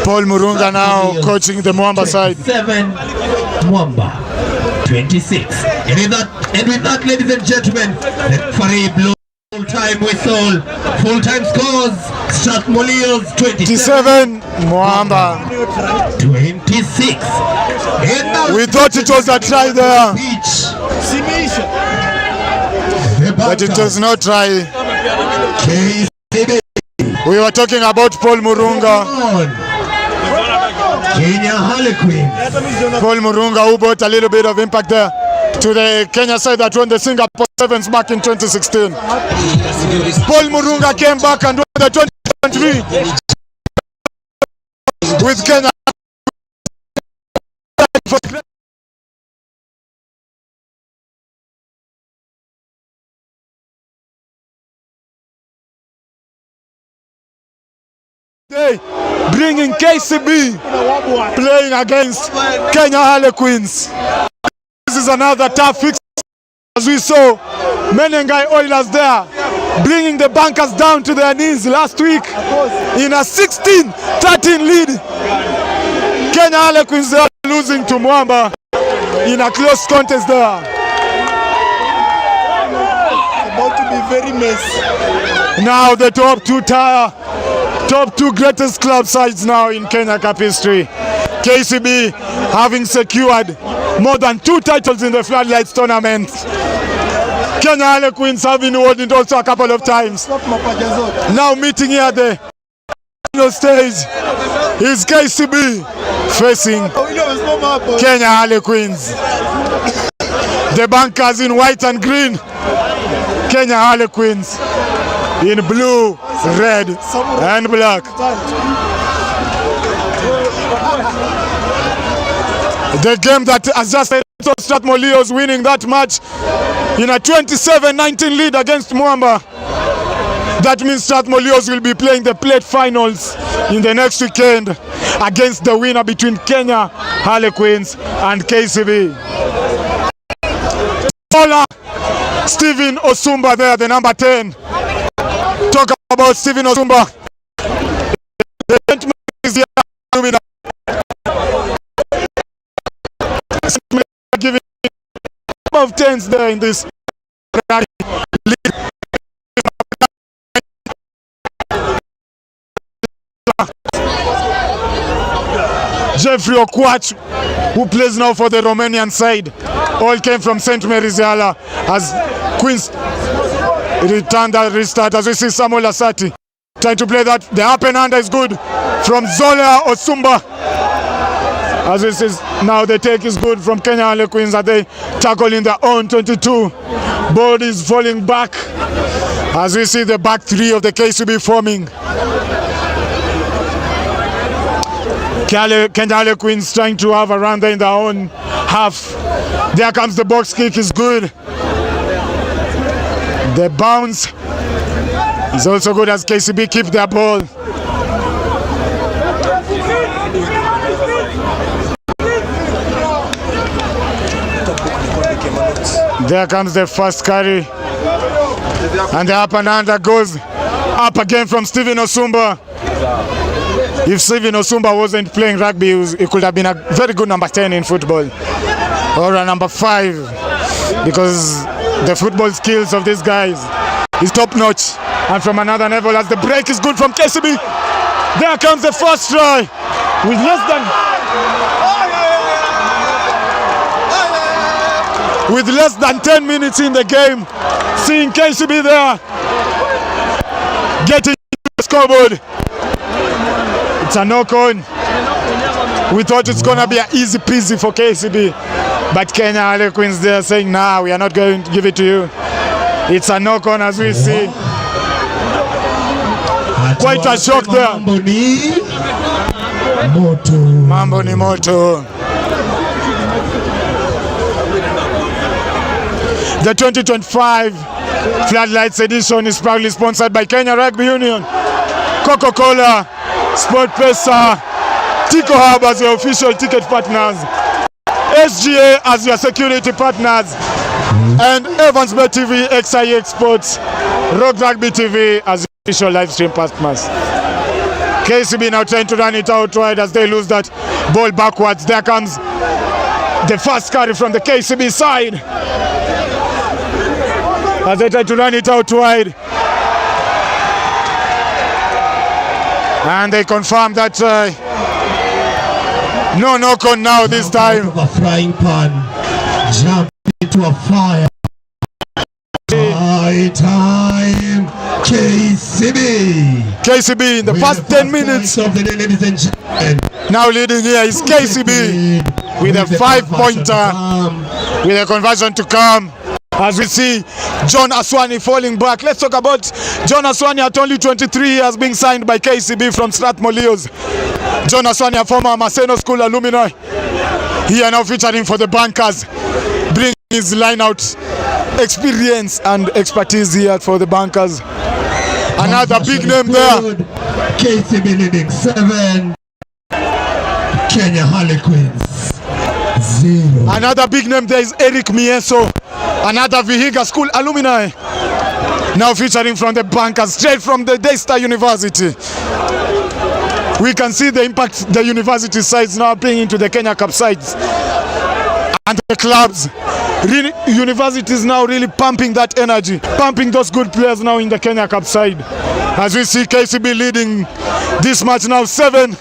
Paul Murunga now coaching the Mwamba side. 7, Mwamba 26. And with that, ladies and gentlemen, the referee blows full-time whistle. Full-time scores. Strathmore 27, Mwamba 26. We thought it was a try there, but it was no try. We were talking about Paul Murunga. Kenya Harlequins. Paul Murunga, who brought a little bit of impact there to the Kenya side that won the Singapore Sevens back in 2016. Paul Murunga came back and won the 2023 with Kenya. Bringing KCB playing against Kenya Harlequins. This is another tough fix, as we saw Menengai Oilers there bringing the bankers down to their knees last week in a 16-13 lead. Kenya Harlequins are losing to Mwamba in a close contest there. About to be very messy. Now the top two greatest club sides now in Kenya Cup history. KCB having secured more than 2 titles in the Floodlights tournament. Kenya Harlequins having won it also a couple of times. Now meeting here at the final stage is KCB facing Kenya Harlequins. The bankers in white and green. Kenya Harlequins in blue, red and black. The game that has just Strathmore Leos winning that match in a 27-19 lead against Mwamba. That means Strathmore Leos will be playing the plate finals in the next weekend against the winner between Kenya Harlequins and KCB. Stephen Osumba there, the number 10. Talk about Stephen Osumba. The gentleman is here giving of tens there in this league. Jeffrey Okwach, who plays now for the Romanian side, all came from St. Mary's Yala as Queens returned that restart. As we see Samuel Asati trying to play that. The up and under is good from Zola Osumba. As we see now the take is good from Kenya Harlequins as they tackle in their own 22. Ball is falling back as we see the back three of the KCB forming. Kenya Harlequins trying to have a run there in their own half. There comes the box kick, is good. The bounce is also good as KCB keep their ball. There comes the first carry. And the up and under goes up again from Stephen Osumba. If Stephen Osumba wasn't playing rugby, he could have been a very good number 10 in football. Or a number 5. Because the football skills of these guys is top notch. And from another level as the break is good from KCB. There comes the first try. With less than 10 minutes in the game. Seeing KCB there. Getting the scoreboard. It's a knock-on. We thought it's going to be an easy peasy for KCB. But Kenya Harlequins there saying, nah, we are not going to give it to you. It's a knock-on as we see. Quite a shock there. Mambo ni moto. The 2025 Floodlights edition is proudly sponsored by Kenya Rugby Union, Coca-Cola, Mpesa, Tico Hub as your official ticket partners, SGA as your security partners, and Evans Bet TV, XI Exports, Rock Rugby TV as your official live stream partners. KCB now trying to run it out wide as they lose that ball backwards. There comes the first carry from the KCB side as they try to run it out wide. And they confirm that no knock-on now this time. A frying pan, jump into a fire. High time, KCB. KCB in the first 10 minutes. Of the day, ladies and gentlemen. Now leading here is KCB with a 5-pointer, with a conversion to come. As we see John Aswani falling back. Let's talk about John Aswani at only 23 years being signed by KCB from Strathmore Leos. John Aswani, a former Maseno School alumni. He are now featuring for the Bankers, bringing his line-out experience and expertise here for the Bankers. Another big name there. KCB leading 7. Kenya Harlequins 0. Another big name there is Eric Mieso, another Vihiga School alumni. Now featuring from the Bankers, straight from the Daystar University. We can see the impact the university sides now bring into the Kenya Cup sides. And the clubs. Really, universities now really pumping that energy, pumping those good players now in the Kenya Cup side. As we see KCB leading this match now 7,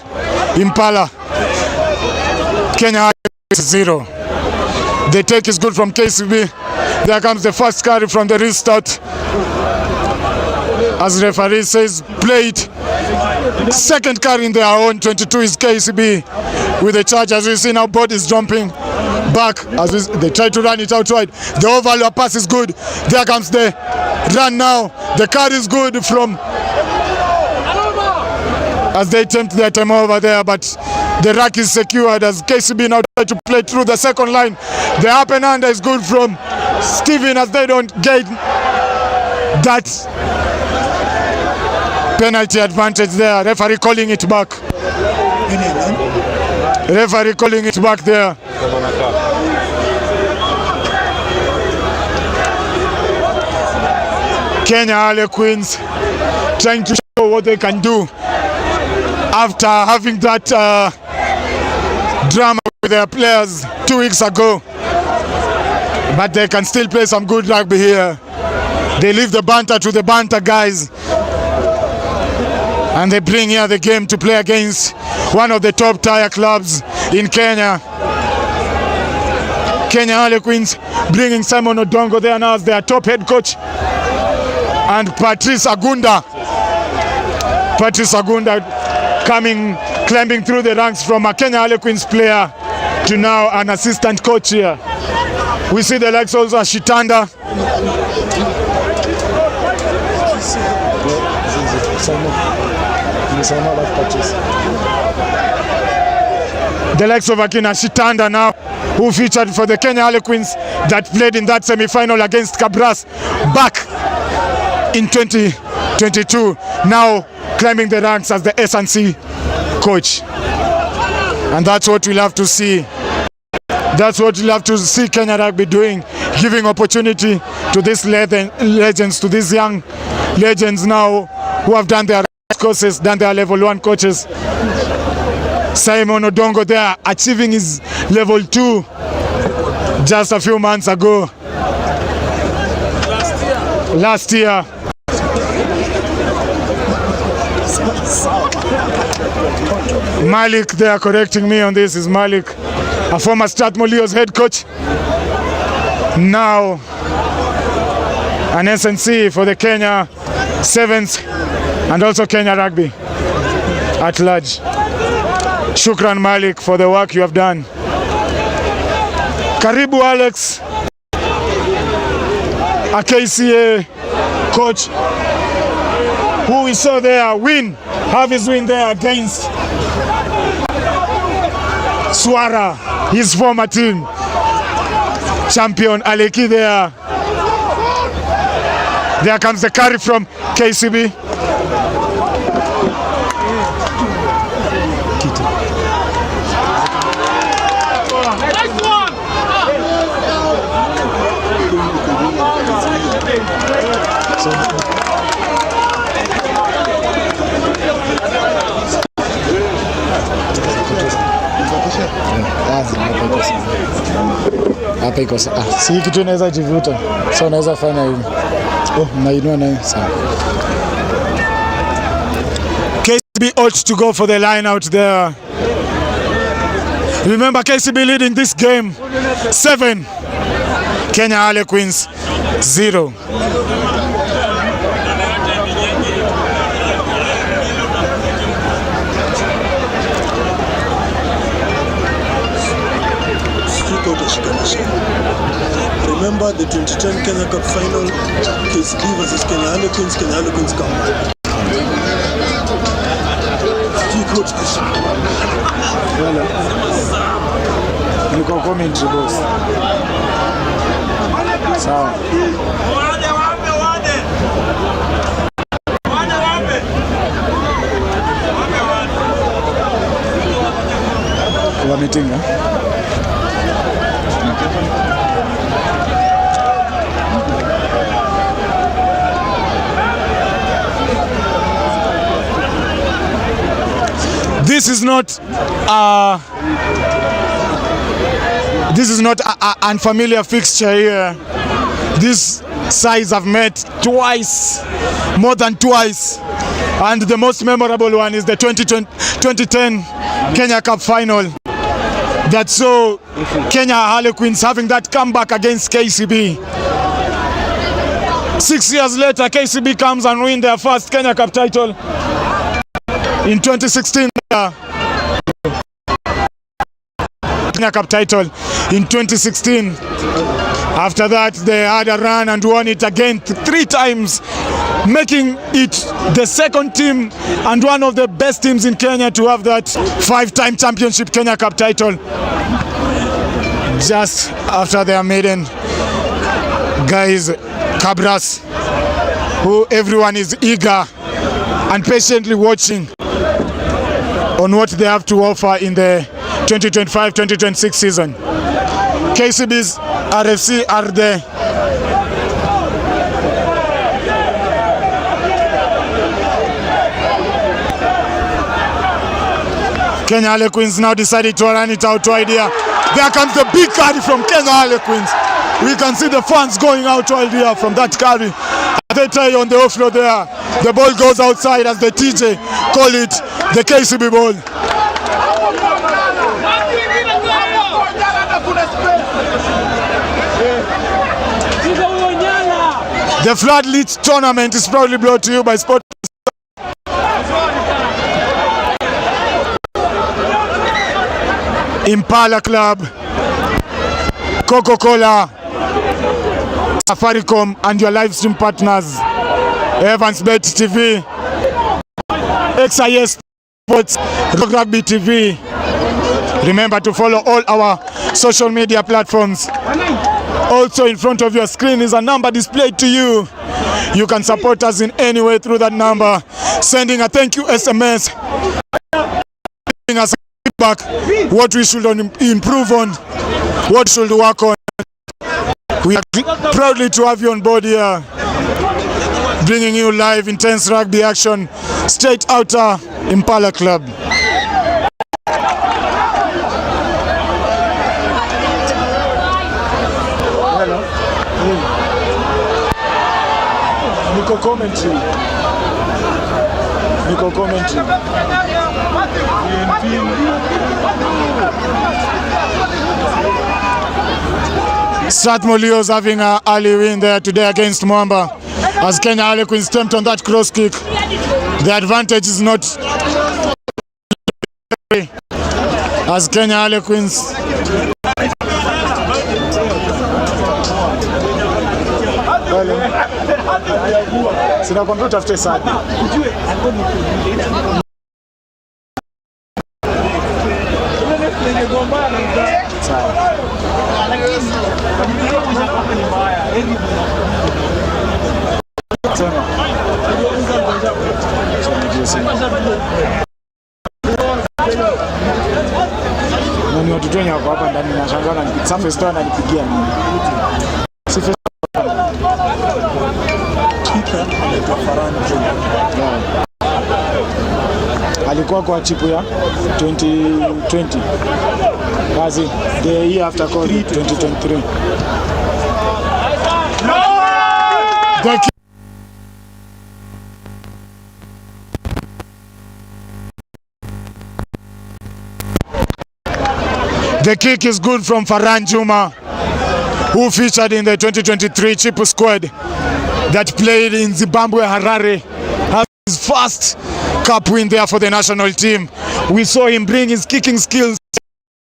Impala. Kenya 0. The take is good from KCB. There comes the first carry from the restart. As the referee says, play it. Second carry in their own 22 is KCB with the charge. As we see now, board is jumping back as they try to run it out wide. The overlap pass is good. There comes the run now. The carry is good from as they attempt their time over there, but The rack is secured as KCB now try to play through the second line. The up and under is good from Steven as they don't get that penalty advantage there. Referee calling it back. Referee calling it back there. Kenya Harlequins trying to show what they can do after having that drama with their players 2 weeks ago. But they can still play some good rugby here. They leave the banter to the banter guys. And they bring here the game to play against one of the top tier clubs in Kenya. Kenya Harlequins bringing Simon Odongo there now as their top head coach. And Patrice Agunda climbing through the ranks from a Kenya Harlequins player to now an assistant coach here. We see the likes also of Shitanda. The likes of Akina Shitanda now, who featured for the Kenya Harlequins that played in that semi-final against Kabras back in 2022, now climbing the ranks as the S&C coach. And that's what we'll have to see. That's what we'll have to see Kenya Rugby doing, giving opportunity to these legends, to these young legends now who have done their courses, done their level 1 coaches. Simon Odongo there achieving his level 2 just a few months ago. Last year. Malik, they are correcting me on this, is Malik, a former Strathmore head coach. Now an SNC for the Kenya Sevens and also Kenya Rugby at large. Shukran Malik for the work you have done. Karibu Alex, a KCA coach who we saw there have his win there against Swara, his former team. Champion Aleki there. There comes the carry from KCB. Hapa iko sawa. Si kitu inaweza jivuta. So unaweza fanya hivi. Oh, nainua nayo sawa. KCB ought to go for the line out there. Remember KCB leading this game 7. Kenya Harlequins 0. Remember the 2010 Kenya Cup final, KCB versus Kenya Harlequins come back. Niko commentary boss. Sawa. Wametinga. This is not an unfamiliar fixture here. These sides have met twice, more than twice, and the most memorable one is the 2010 Kenya Cup final that saw Kenya Harlequins having that comeback against KCB. 6 years later, KCB comes and win their first Kenya Cup title in 2016. Kenya Cup title in 2016. After that, they had a run and won it again 3 times, making it the second team and one of the best teams in Kenya to have that 5-time championship Kenya Cup title. Just after their maiden guys, Cabras, who everyone is eager and patiently watching on what they have to offer in the 2025-2026 season. KCB's RFC are the Kenya Harlequins now decided to run it out wide here. There comes the big carry from Kenya Harlequins. We can see the fans going out wide here from that carry. They try on the offload there. The ball goes outside as the TJ call it the KCB ball. The FloodLit tournament is proudly brought to you by Sport. Impala Club, Coca-Cola, Safaricom, and your live stream partners, Evansbet TV, XIS Sports, Rugby TV. Remember to follow all our social media platforms. Also in front of your screen is a number displayed to you. You can support us in any way through that number, sending a thank you SMS, giving us feedback, what we should improve on, what should work on. We are proudly to have you on board here, bringing you live intense rugby action straight out of Impala Club. Niko commentary. Strathmore Leos having an early win there today against Mwamba as Kenya Harlequins attempt on that cross kick. The advantage is not as Kenya Harlequins sina kompyuta after sana. Nani watu wenye wako hapa ndani na shangana safi store ananipigia mimi. Alikuwa kwa chipu ya 2020. Kazi the year after COVID 2023. The kick is good from Farhan Juma, who featured in the 2023 Chipu squad that played in Zimbabwe, Harare. Has his first cup win there for the national team. We saw him bring his kicking skills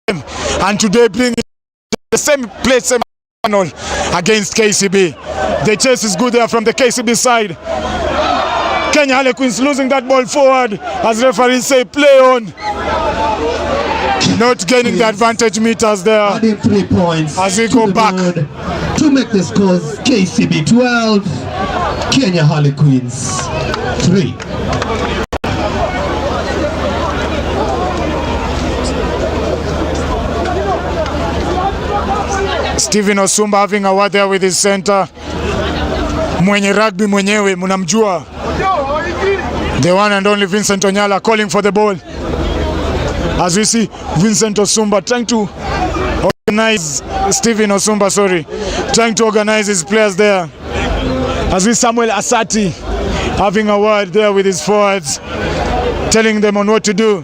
and today bring the same play, same against KCB. The chase is good there from the KCB side. Kenya Harlequins losing that ball forward as referees say play on. Not gaining the advantage meters there. Adding 3 points as we go back to make the scores KCB 12, Kenya Harlequins 3. Stephen Osumba having a word there with his center. Mwenye rugby mwenyewe munamjua. The one and only Vincent Onyala calling for the ball. As we see Vincent Osumba trying to organize, Stephen Osumba, sorry, trying to organize his players there. As we Samuel Asati having a word there with his forwards, telling them on what to do.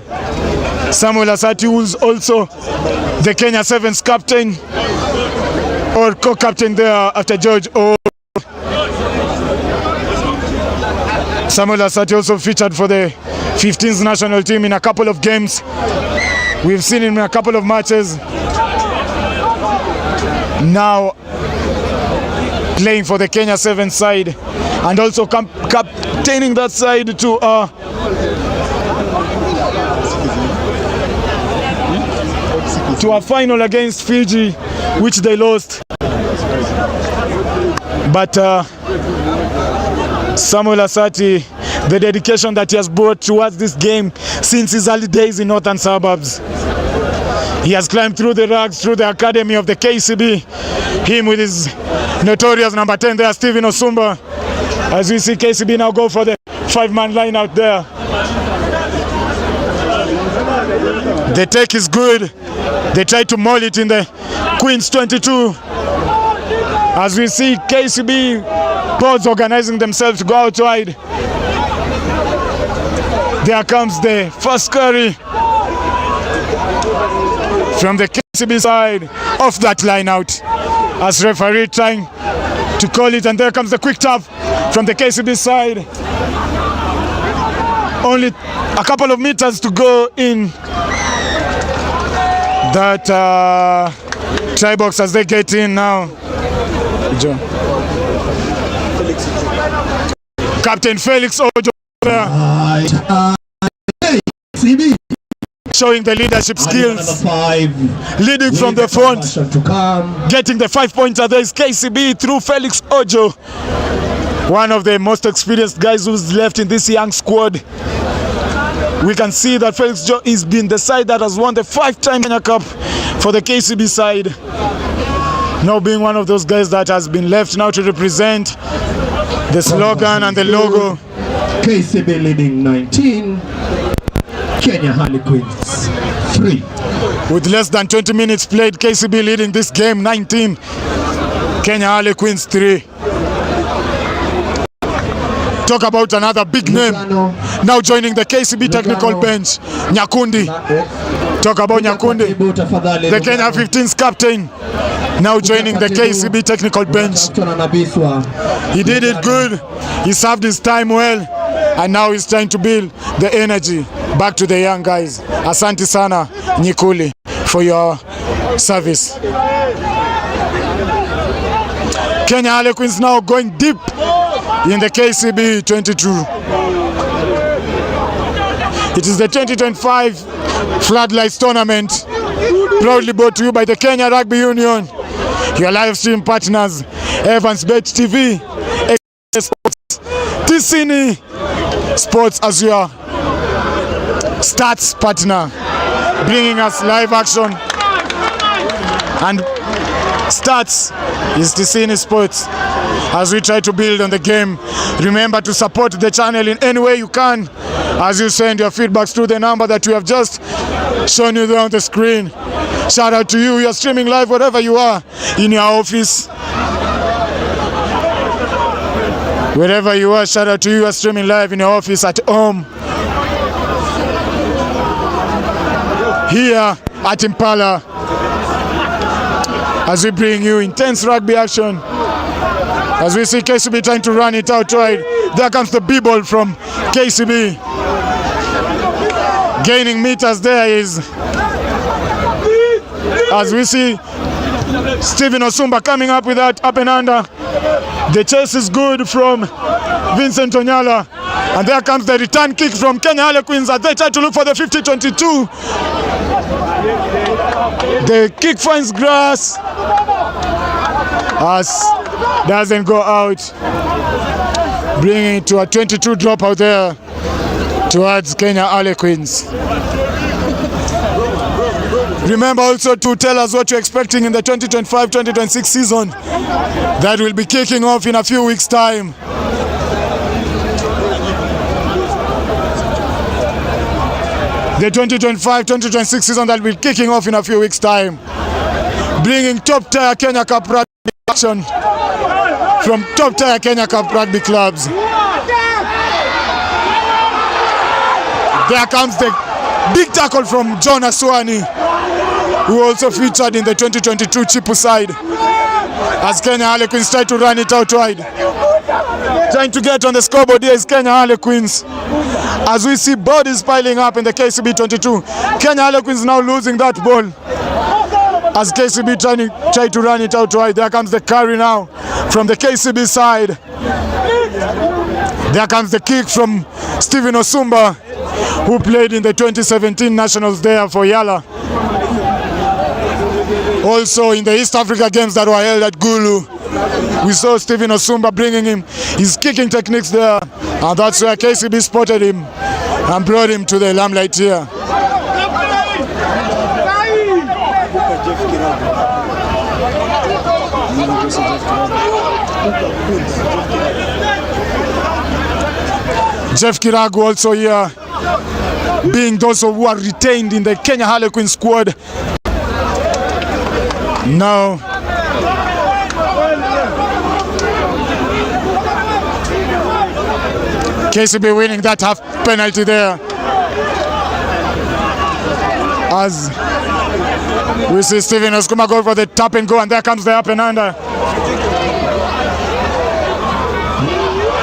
Samuel Asati, who's also the Kenya Sevens captain or co-captain there after George O. Samuel Asati also featured for the 15th national team in a couple of games. We've seen him in a couple of matches. Now playing for the Kenya 7 side and also captaining that side to a final against Fiji, which they lost. But Samuel Asati, the dedication that he has brought towards this game since his early days in Northern Suburbs. He has climbed through the ranks, through the academy of the KCB. Him with his notorious number 10 there, Stephen Osumba. As we see KCB now go for the 5-man line out there. The take is good. They try to maul it in the Queen's 22. As we see KCB pods organizing themselves to go out wide. There comes the first carry from the KCB side off that line out. As referee trying to call it, and there comes the quick tap from the KCB side. Only a couple of meters to go in that try box as they get in now. Captain Felix Ojo showing the leadership skills, leading from the front, getting the 5-pointer. There is KCB through Felix Ojo, one of the most experienced guys who's left in this young squad. We can see that Felix Ojo has been the side that has won the 5-time Kenya Cup for the KCB side. Now being one of those guys that has been left now to represent the slogan and the logo. KCB leading 19, Kenya Harlequins 3. With less than 20 minutes played, KCB leading this game 19, Kenya Harlequins 3. Talk about another big name now joining the KCB technical bench, Nyakundi. Talk about Nyakundi, the Kenya 15's captain, now joining the KCB technical bench. He did it good, he served his time well, and now he's trying to build the energy back to the young guys. Asante sana Nyikuli for your service. Kenya Harlequins now going deep in the KCB 22. It is the 2025 FloodLit tournament, proudly brought to you by the Kenya Rugby Union, your live stream partners, Evans Bet TV, Sports, Tisini Sports as your stats partner, bringing us live action, and stats is Tisini Sports. As we try to build on the game, remember to support the channel in any way you can as you send your feedbacks through the number that we have just shown you there on the screen. Shout out to you, you're streaming live wherever you are, in your office, wherever you are. Shout out to you, you're streaming live in your office, at home, here at Impala, as we bring you intense rugby action. As we see KCB trying to run it out wide. There comes the B-ball from KCB. Gaining meters there is, as we see Stephen Osumba coming up with that up and under. The chase is good from Vincent Onyala. And there comes the return kick from Kenya Harlequins as they try to look for the 50-22. The kick finds grass as doesn't go out, bringing it to a 22 drop out there towards Kenya Harlequins. Remember also to tell us what you're expecting in the 2025-2026 season that will be kicking off in a few weeks' time. The 2025-2026 season that will be kicking off in a few weeks' time, bringing top-tier Kenya Cup rugby action from top-tier Kenya Cup rugby clubs. There comes the big tackle from John Aswani, who also featured in the 2022 Chipu side, as Kenya Harlequins try to run it out wide. Trying to get on the scoreboard here is Kenya Harlequins. As we see bodies piling up in the KCB 22. Kenya Harlequins now losing that ball as KCB try to run it out wide. There comes the carry now from the KCB side. There comes the kick from Stephen Osumba, who played in the 2017 Nationals there for Yala. Also in the East Africa games that were held at Gulu, we saw Stephen Osumba bringing him his kicking techniques there, and that's where KCB spotted him and brought him to the limelight here. Jeff Kiragu also here, being those who are retained in the Kenya Harlequins squad. Now KCB winning that half penalty there, as we see Stephen Oskuma go for the tap and go, and there comes the up and under.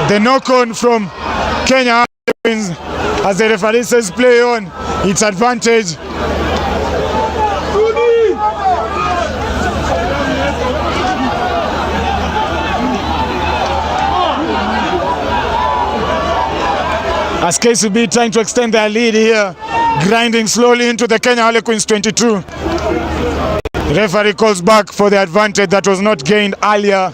The knock-on from Kenya wins as the referee says play on, it's advantage. As KCB trying to extend their lead here, grinding slowly into the Kenya Harlequins 22. Referee calls back for the advantage that was not gained earlier.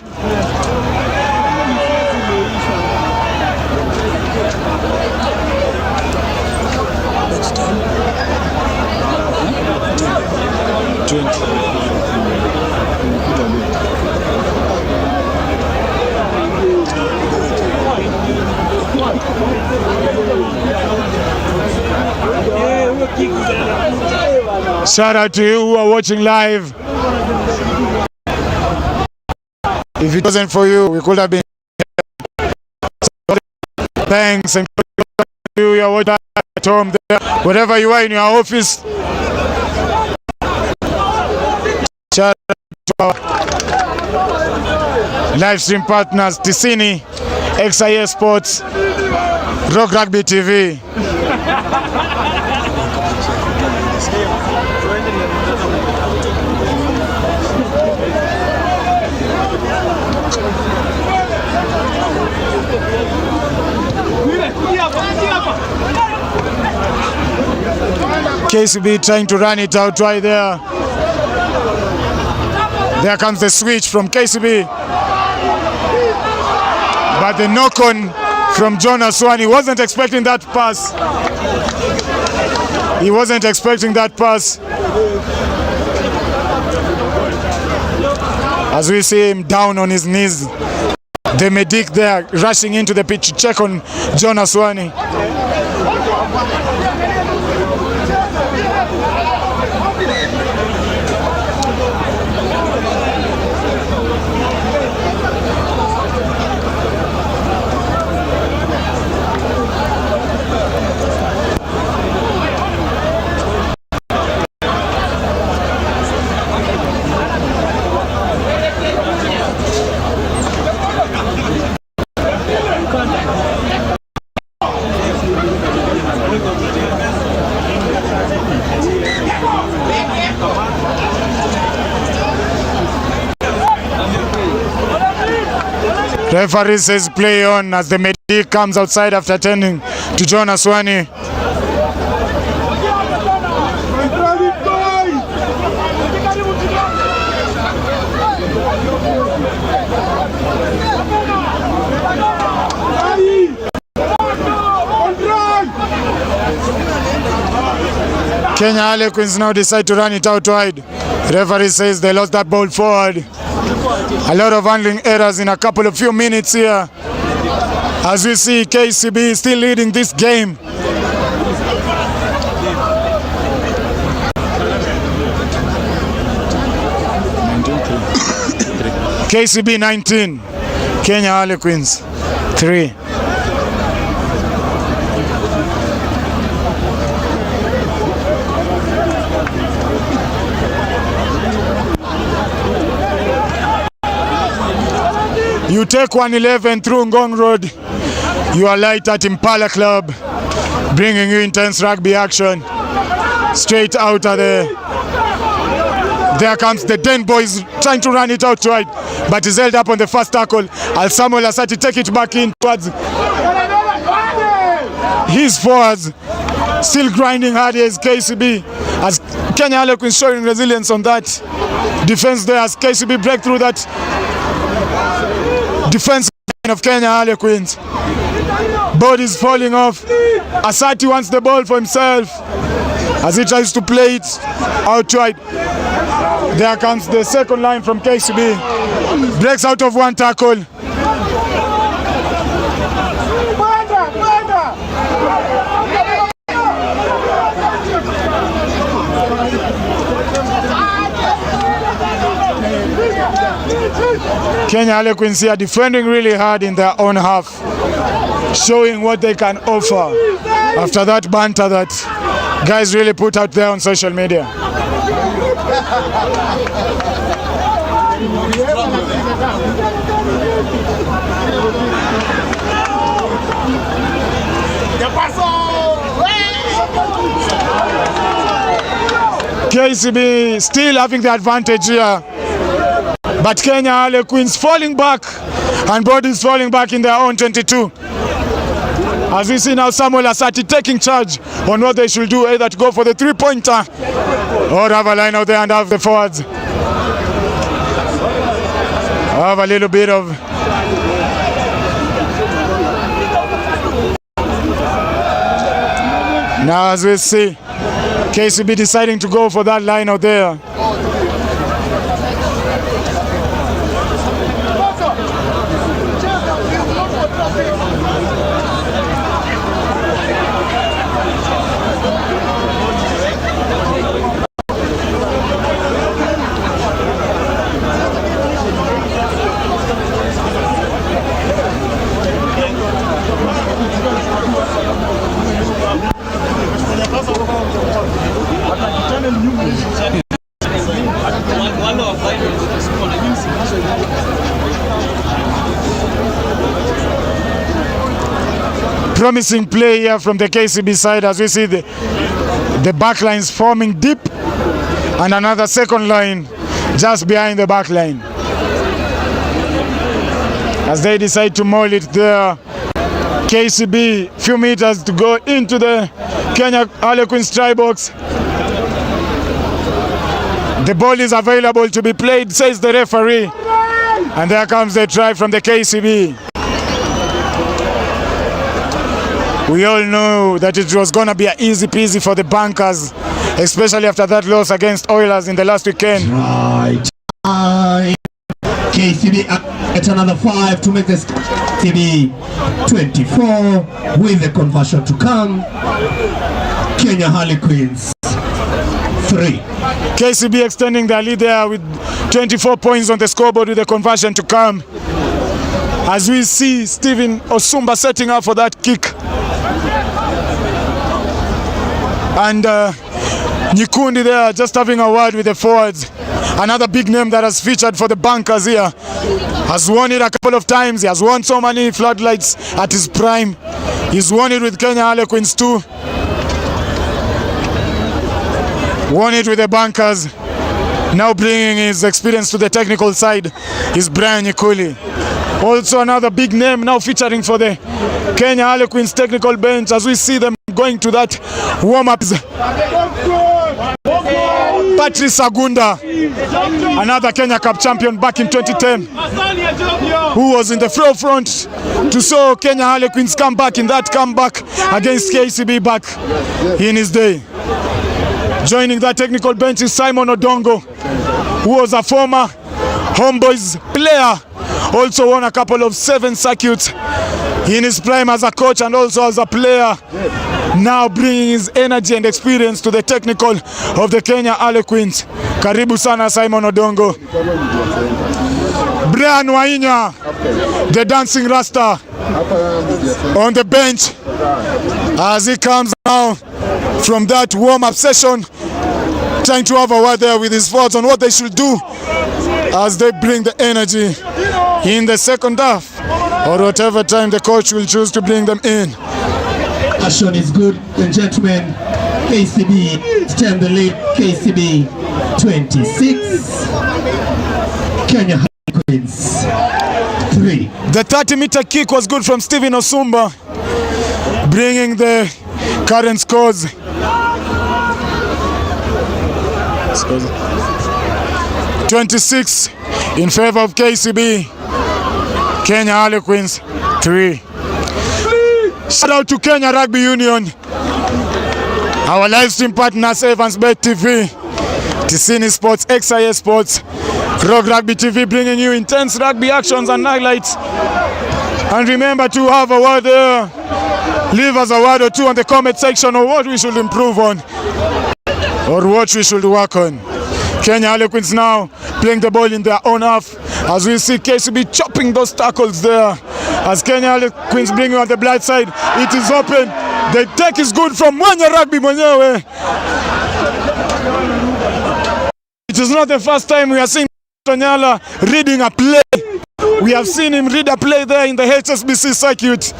Shout out to you who are watching live. If it wasn't for you, we could have been here. Thanks, and you are watching at home there, wherever you are in your office. Shout out to our live stream partners, Ticini, XIA Sports, Rock Rugby TV. KCB trying to run it out right there. There comes the switch from KCB. But the knock-on from John Aswani wasn't expecting that pass. He wasn't expecting that pass. As we see him down on his knees. The medic there rushing into the pitch to check on John Aswani. Referee says play on as the medic comes outside after attending to John Aswani. Kenya Harlequins now decide to run it out wide. Referee says they lost that ball forward. A lot of handling errors in a few minutes here. As we see KCB still leading this game. KCB 19, Kenya Harlequins 3. You take 111 through Ngong Road. You are light at Impala Club, bringing you intense rugby action straight out of the There comes the Den boys trying to run it out wide, but he's held up on the first tackle. Al Samuel Asati take it back in towards his forwards. Still grinding hard as KCB, as Kenya Harlequins showing resilience on that defense there, as KCB break through that defense of Kenya Harlequins. Bodies falling off. Asati wants the ball for himself as he tries to play it outright. There comes the second line from KCB. Breaks out of one tackle. Kenya Harlequins here defending really hard in their own half, showing what they can offer after that banter that guys really put out there on social media. KCB still having the advantage here, but Kenya Harlequins falling back and bodies falling back in their own 22. As we see now Samuel Asati taking charge on what they should do, either to go for the three-pointer or have a line out there and have the forwards have a little bit of now, as we see KCB deciding to go for that line out there. Promising play here from the KCB side, as we see the back lines forming deep and another second line just behind the back line. As they decide to maul it there, KCB few meters to go into the Kenya Harlequins try box. The ball is available to be played, says the referee, and there comes the try from the KCB. We all know that it was going to be an easy peasy for the bankers, especially after that loss against Oilers in the last weekend. Right. KCB at another 5 to make this KCB 24 with the conversion to come. Kenya Harlequins 3. KCB extending their lead there with 24 points on the scoreboard with the conversion to come. As we see Stephen Osumba setting up for that kick. And Nyikundi there just having a word with the forwards. Another big name that has featured for the bankers here. Has won it a couple of times. He has won so many floodlights at his prime. He's won it with Kenya Harlequins too. Won it with the bankers. Now bringing his experience to the technical side is Brian Nyikuli. Also another big name now featuring for the Kenya Harlequins technical bench as we see them going to that warm-ups. Patrice Agunda, another Kenya Cup champion back in 2010, who was in the forefront to show Kenya Harlequins come back in that comeback against KCB back in his day. Joining that technical bench is Simon Odongo, who was a former Homeboys player, also won a couple of 7 circuits in his prime as a coach and also as a player, now bringing his energy and experience to the technical of the Kenya Harlequins. Karibu sana Simon Odongo. Brian Wainya, the dancing rasta, on the bench as he comes now from that warm-up session, trying to have a word there with his thoughts on what they should do as they bring the energy in the second half or whatever time the coach will choose to bring them in. Action is good, and gentlemen. KCB stand the lead. KCB 26, Kenya Harlequins 3. The 30-meter kick was good from Stephen Osumba, bringing the current scores. 26 in favor of KCB. Kenya Harlequins 3. Shout out to Kenya Rugby Union, our live stream partners, Evansbet TV, Tisini Sports, XIS Sports, Rock Rugby TV, bringing you intense rugby actions and highlights. And remember to have a word there. Leave us a word or two on the comment section of what we should improve on or what we should work on. Kenya Harlequins now playing the ball in their own half, as we see KCB chopping those tackles there. As Kenya Harlequins bring you on the Blad side, it is open. The take is good from Mwanya Rugby mwenyewe. It is not the first time we are seeing Tonyala reading a play. We have seen him read a play there in the HSBC circuit,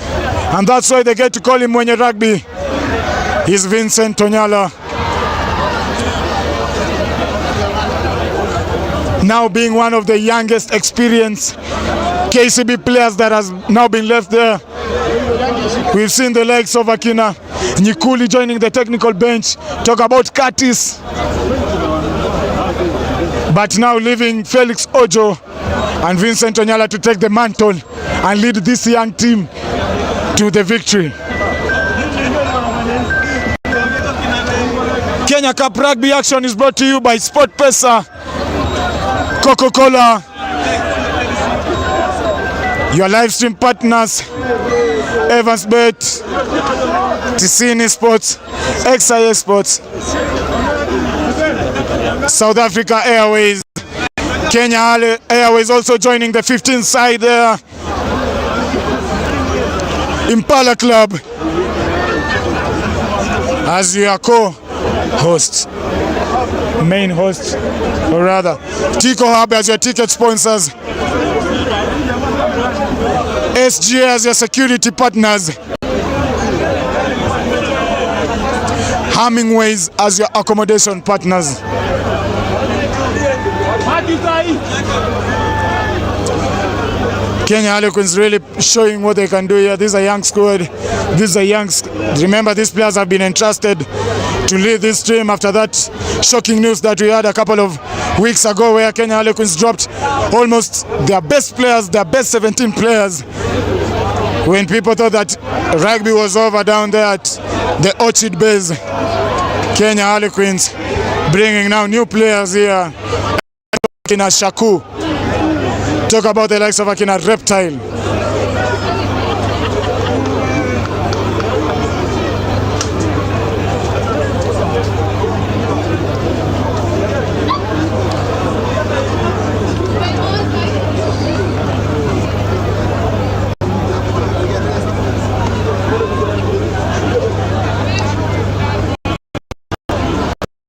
and that's why they get to call him Mwanya Rugby. He's Vincent Tonyala. Now being one of the youngest experienced KCB players that has now been left there. We've seen the likes of Akina Nyikuli joining the technical bench. Talk about Curtis. But now leaving Felix Ojo and Vincent Onyala to take the mantle and lead this young team to the victory. Kenya Cup Rugby action is brought to you by SportPesa, Coca-Cola, your live stream partners, Evansbet, Tisini Sports, XIS Sports, South Africa Airways, Kenya Airways also joining the 15th side there, Impala Club as your co-hosts, main hosts, or rather, Tico Hub as your ticket sponsors, SGA as your security partners, Hemingways as your accommodation partners. Kenya Harlequins really showing what they can do here. This is a young squad. Remember, these players have been entrusted to lead this team after that shocking news that we had a couple of weeks ago, where Kenya Harlequins dropped almost their best players, their best 17 players, when people thought that rugby was over down there at the Orchid base. Kenya Harlequins bringing now new players here. Akina Shaku. Talk about the likes of Akina Reptile.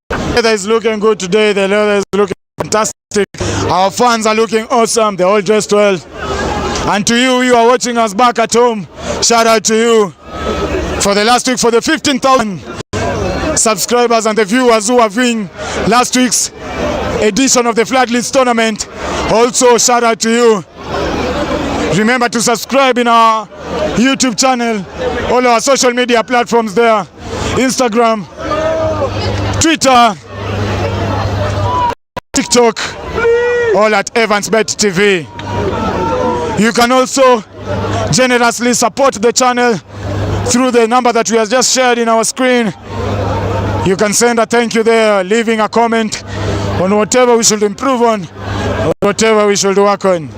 The leather is looking good today. The leather is looking fantastic. Our fans are looking awesome. They're all dressed well. And to you are watching us back at home, shout out to you for the last week, for the 15,000 subscribers and the viewers who are viewing last week's edition of the FloodLit tournament. Also, shout out to you. Remember to subscribe in our YouTube channel, all our social media platforms there, Instagram, Twitter, TikTok, all at Evansbet TV. You can also generously support the channel through the number that we have just shared in our screen. You can send a thank you there, leaving a comment on whatever we should improve on, or whatever we should work on.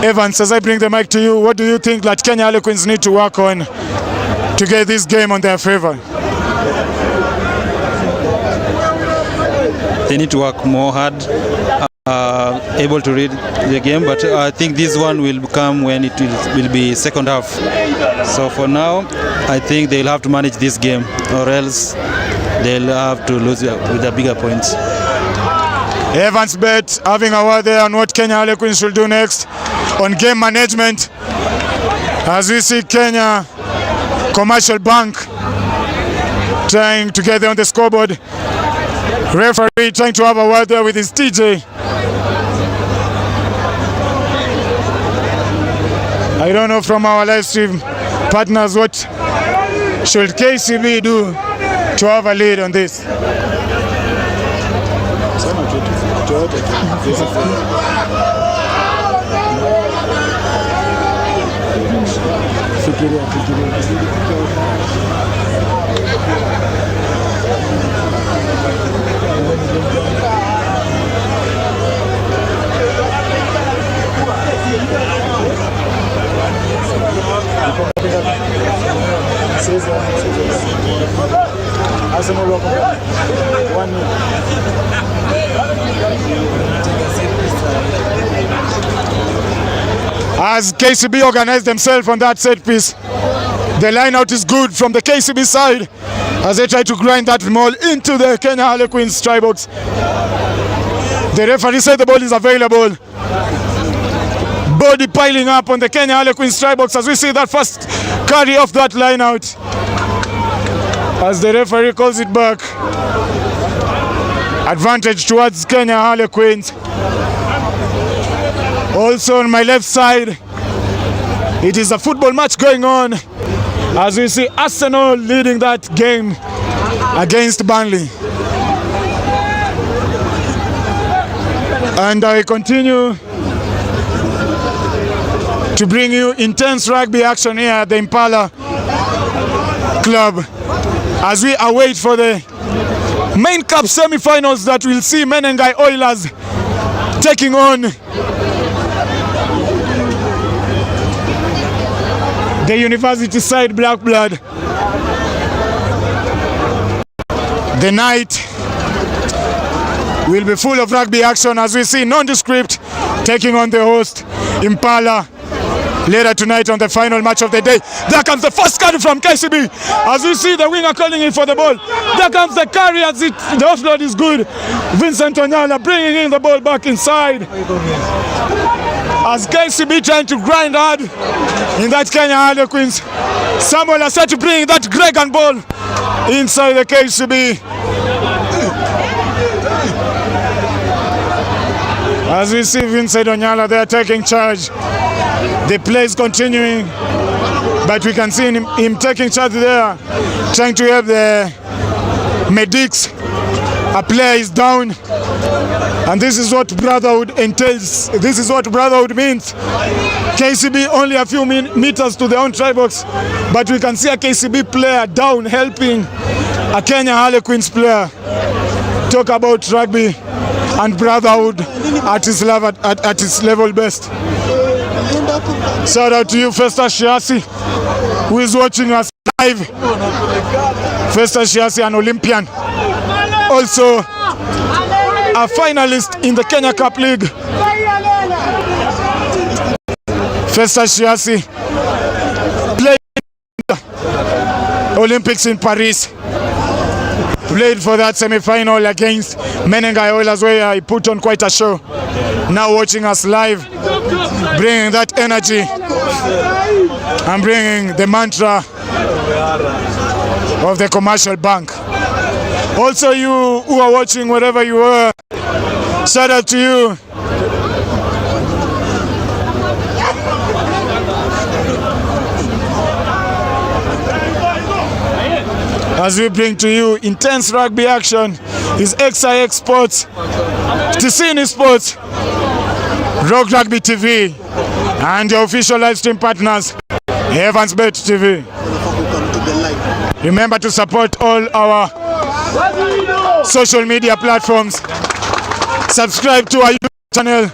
Evans, as I bring the mic to you, what do you think that Kenya Harlequins need to work on to get this game on their favor? They need to work more hard, able to read the game, but I think this one will come when it will be second half. So for now, I think they'll have to manage this game, or else they'll have to lose with the bigger points. Evansbet having a word there on what Kenya Harlequins should do next on game management. As we see Kenya Commercial Bank trying to get there on the scoreboard. Referee trying to have a word there with his TJ. I don't know from our live stream partners what should KCB do to have a lead on this. As KCB organized themselves on that set piece, the line out is good from the KCB side as they try to grind that ball into the Kenya Harlequins try box. The referee said the ball is available. Body piling up on the Kenya Harlequins try box as we see that first carry off that line out. As the referee calls it back. Advantage towards Kenya Harlequins. Also on my left side, it is a football match going on as we see Arsenal leading that game against Burnley. And I continue to bring you intense rugby action here at the Impala Club as we await for the main cup semi-finals that will see Menengai Oilers taking on the university side Black Blad. The night will be full of rugby action as we see Nondescript taking on the host Impala later tonight on the final match of the day. There comes the first carry from KCB as we see the winger calling in for the ball. There comes the carry as the offload is good. Vincent Onyala bringing in the ball back inside. As KCB trying to grind hard in that Kenya Harlequins. Samuel has tried to bring that Gregan ball inside the KCB. As we see Vincent Onyala there taking charge. The play is continuing, but we can see him taking charge there, trying to help the medics. A player is down, and this is what brotherhood entails. This is what brotherhood means. KCB only a few meters to their own try box, but we can see a KCB player down helping a Kenya Harlequins player. Talk about rugby and brotherhood at its level best. Shout out to you, Festa Shiasi, who is watching us live. Festa Shiasi, an Olympian. Also, a finalist in the Kenya Cup League. Festa Shiasi played Olympics in Paris. Played for that semi-final against Menengai Oilers where he put on quite a show. Now watching us live, bringing that energy and bringing the mantra of the Commercial Bank. Also you who are watching wherever you are, shout out to you. As we bring to you intense rugby action is XIX Sports, Ticini Sports, Rock Rugby TV, and your official live stream partners, Evansbet TV. Remember to support all our social media platforms. Subscribe to our YouTube channel,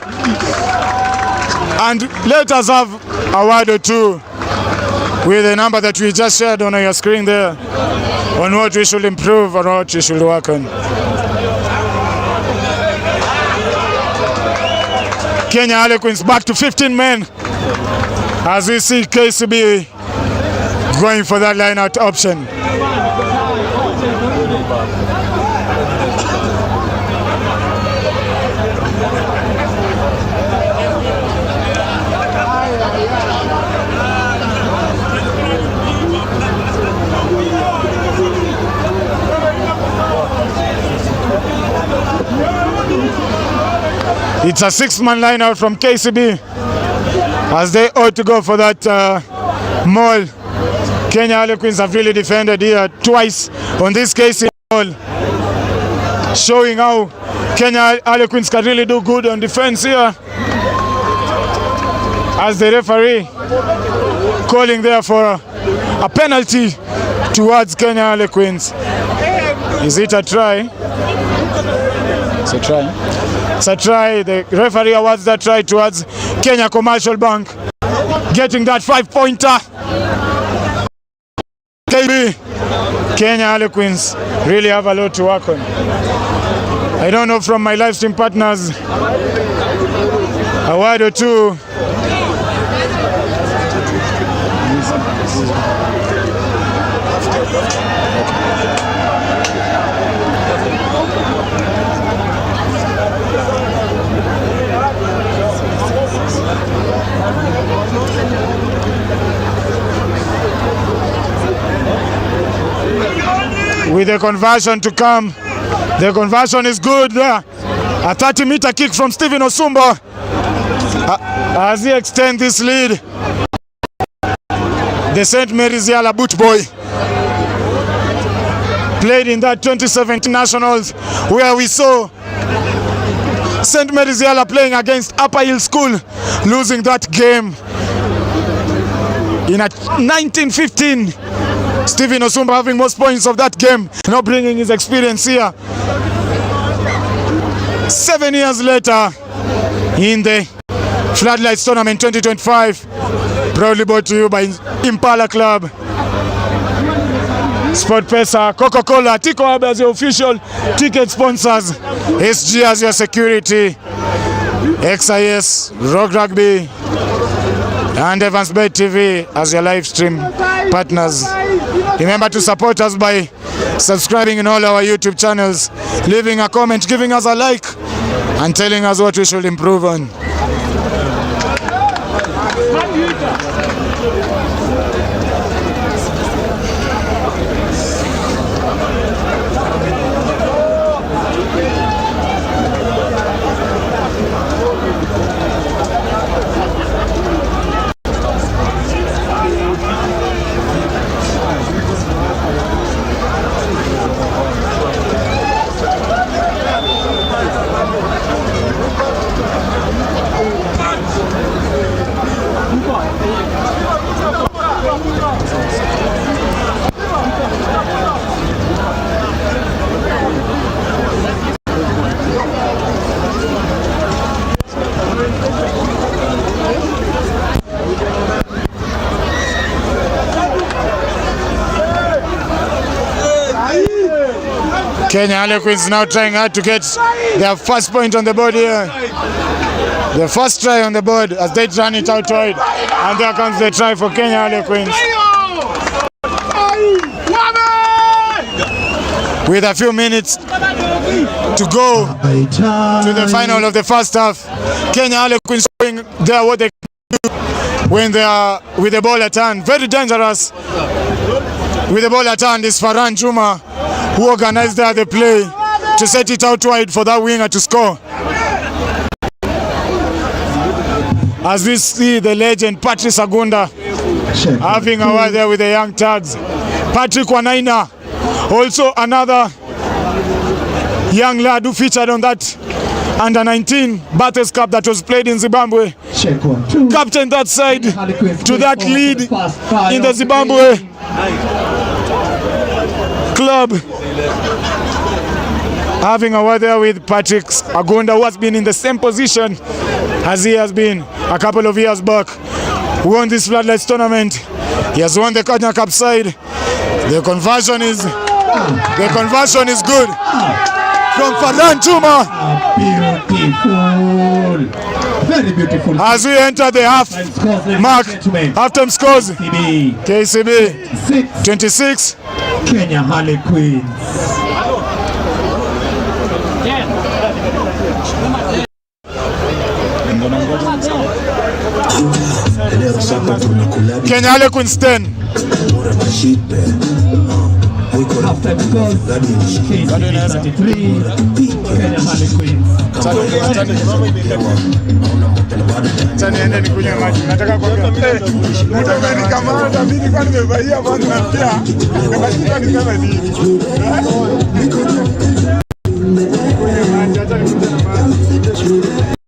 and let us have a word or two with the number that we just shared on your screen there, on what we should improve or what we should work on. Kenya Harlequins back to 15 men as we see KCB going for that line-out option. It's a 6-man line out from KCB as they ought to go for that maul. Kenya Harlequins have really defended here twice on this KCB maul, showing how Kenya Harlequins can really do good on defense here, as the referee calling there for a penalty towards Kenya Harlequins. Is it a try? It's a try. It's a try. The referee awards that try towards Kenya Commercial Bank, getting that 5-pointer. Kenya Harlequins really have a lot to work on. I don't know from my live stream partners, a word or two. With the conversion to come, the conversion is good there. A 30-meter kick from Stephen Osumba as he extends this lead. The St. Mary's Yala boot boy played in that 2017 Nationals, where we saw St. Mary's Yala playing against Upper Hill School, losing that game in 1915. Stephen Osumba having most points of that game, now bringing his experience here 7 years later in the Floodlights Tournament 2025, proudly brought to you by Impala Club, Mpesa, Coca-Cola, Tico Hub as your official ticket sponsors, SG as your security, XIS, Rock Rugby, and Evans Bay TV as your live stream partners. Remember to support us by subscribing in all our YouTube channels, leaving a comment, giving us a like, and telling us what we should improve on. Kenya Harlequins now trying hard to get their first point on the board here. The first try on the board as they run it out wide. And there comes the try for Kenya Harlequins. With a few minutes to go to the final of the first half, Kenya Harlequins showing there what they can do when they are with the ball at hand. Very dangerous. With the ball at hand is Farhan Juma, who organized the play to set it out wide for that winger to score. As we see the legend Patrick Sagunda having a word there with the young tags. Patrick Wanaina, also another young lad who featured on that under-19 Battles Cup that was played in Zimbabwe. Captain that side to that lead in the Zimbabwe club. Having a word there with Patrick Agunda, who has been in the same position as he has been a couple of years back. Who won this Floodlights tournament. He has won the Kenya Cup side. The conversion is good from Farhan Juma. Beautiful. Very beautiful. As we enter the half mark, halftime scores. KCB 26. Kenya Harlequins. Kenya Harlequins 10. Halftime scores. KCB 33. Kenya Harlequins Sasa niende nikunywe maji. Nataka kuambia mtu amenikamata mimi kwa nimevalia kwanza na pia nikashindwa niseme nini. Kunywe maji hata nikunywe maji.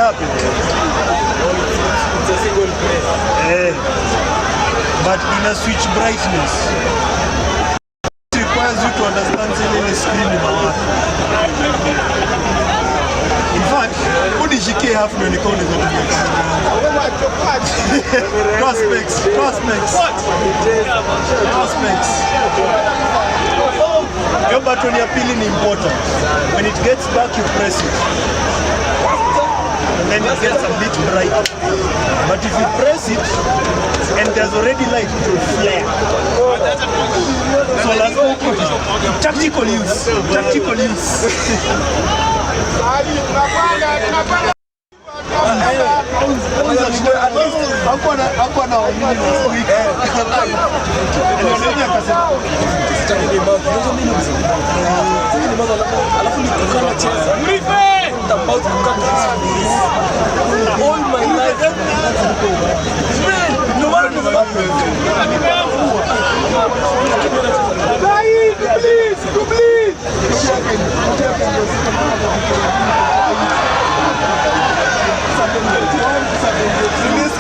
happen? It's a single play. But in a switch brightness, it requires you to understand the screen. In fact, who did she half when you call it? Prospects. Your button you're peeling important. When it gets dark, you press it. And then it gets a bit bright. But if you press it and there's already light, it will flare. So let's go put it. Tactical use. All my life. No one knows about it. Please.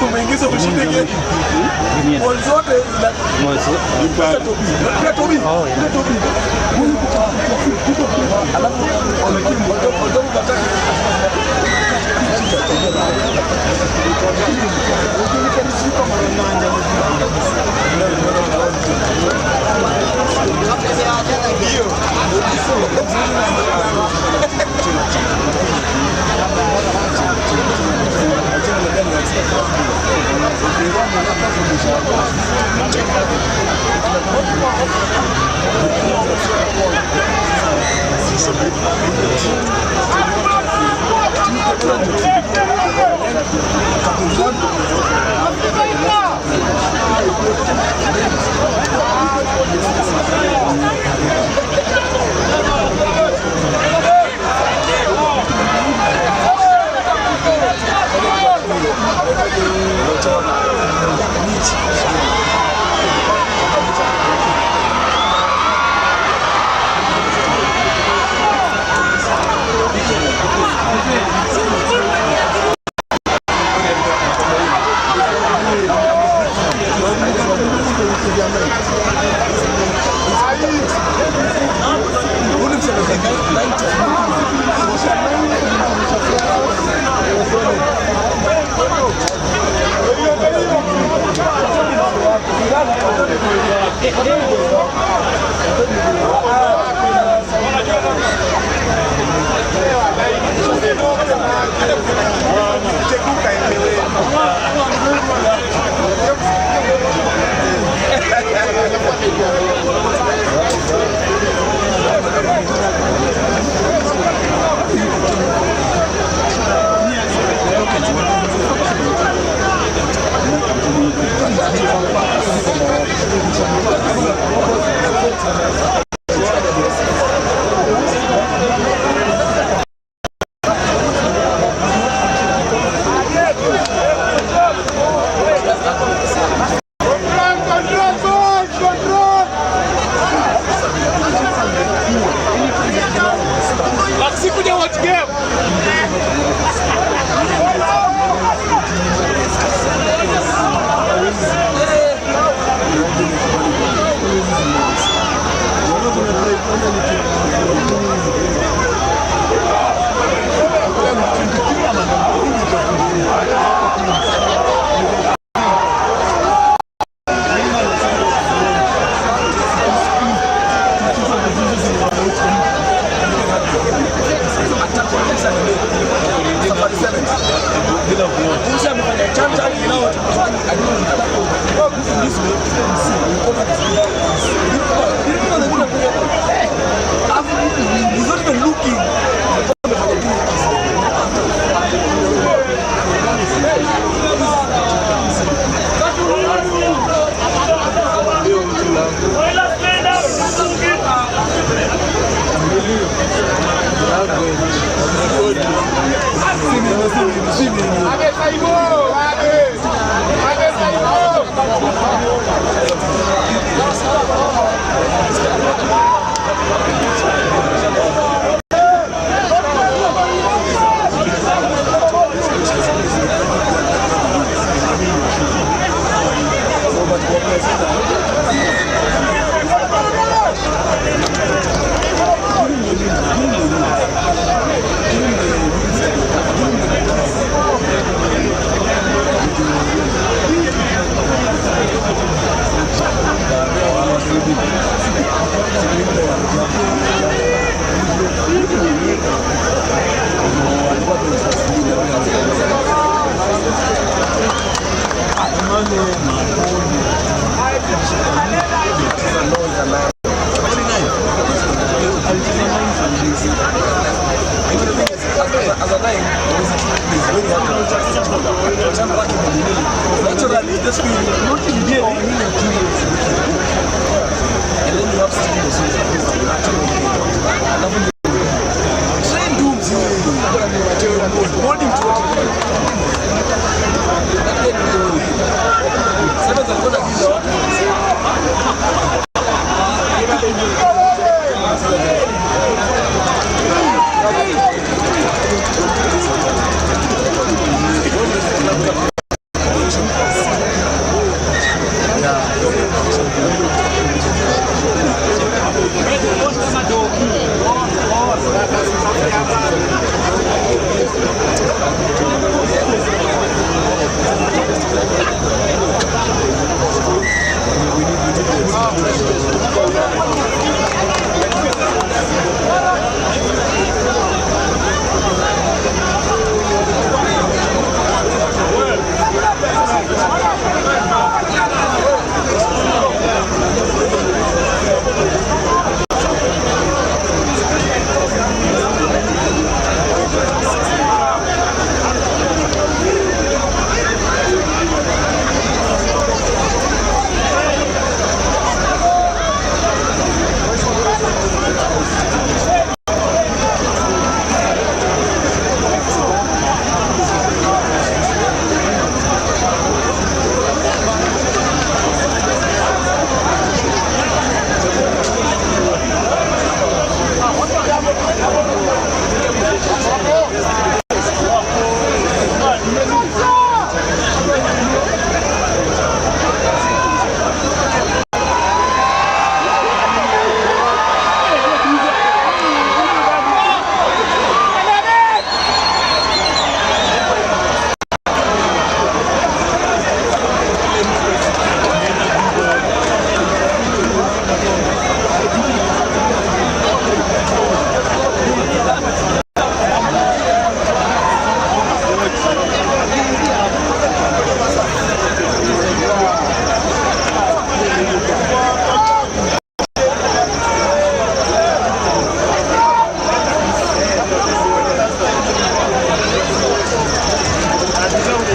Umeingiza ushindege. Ball zote zina Tobi. Alafu wamekimu bataki.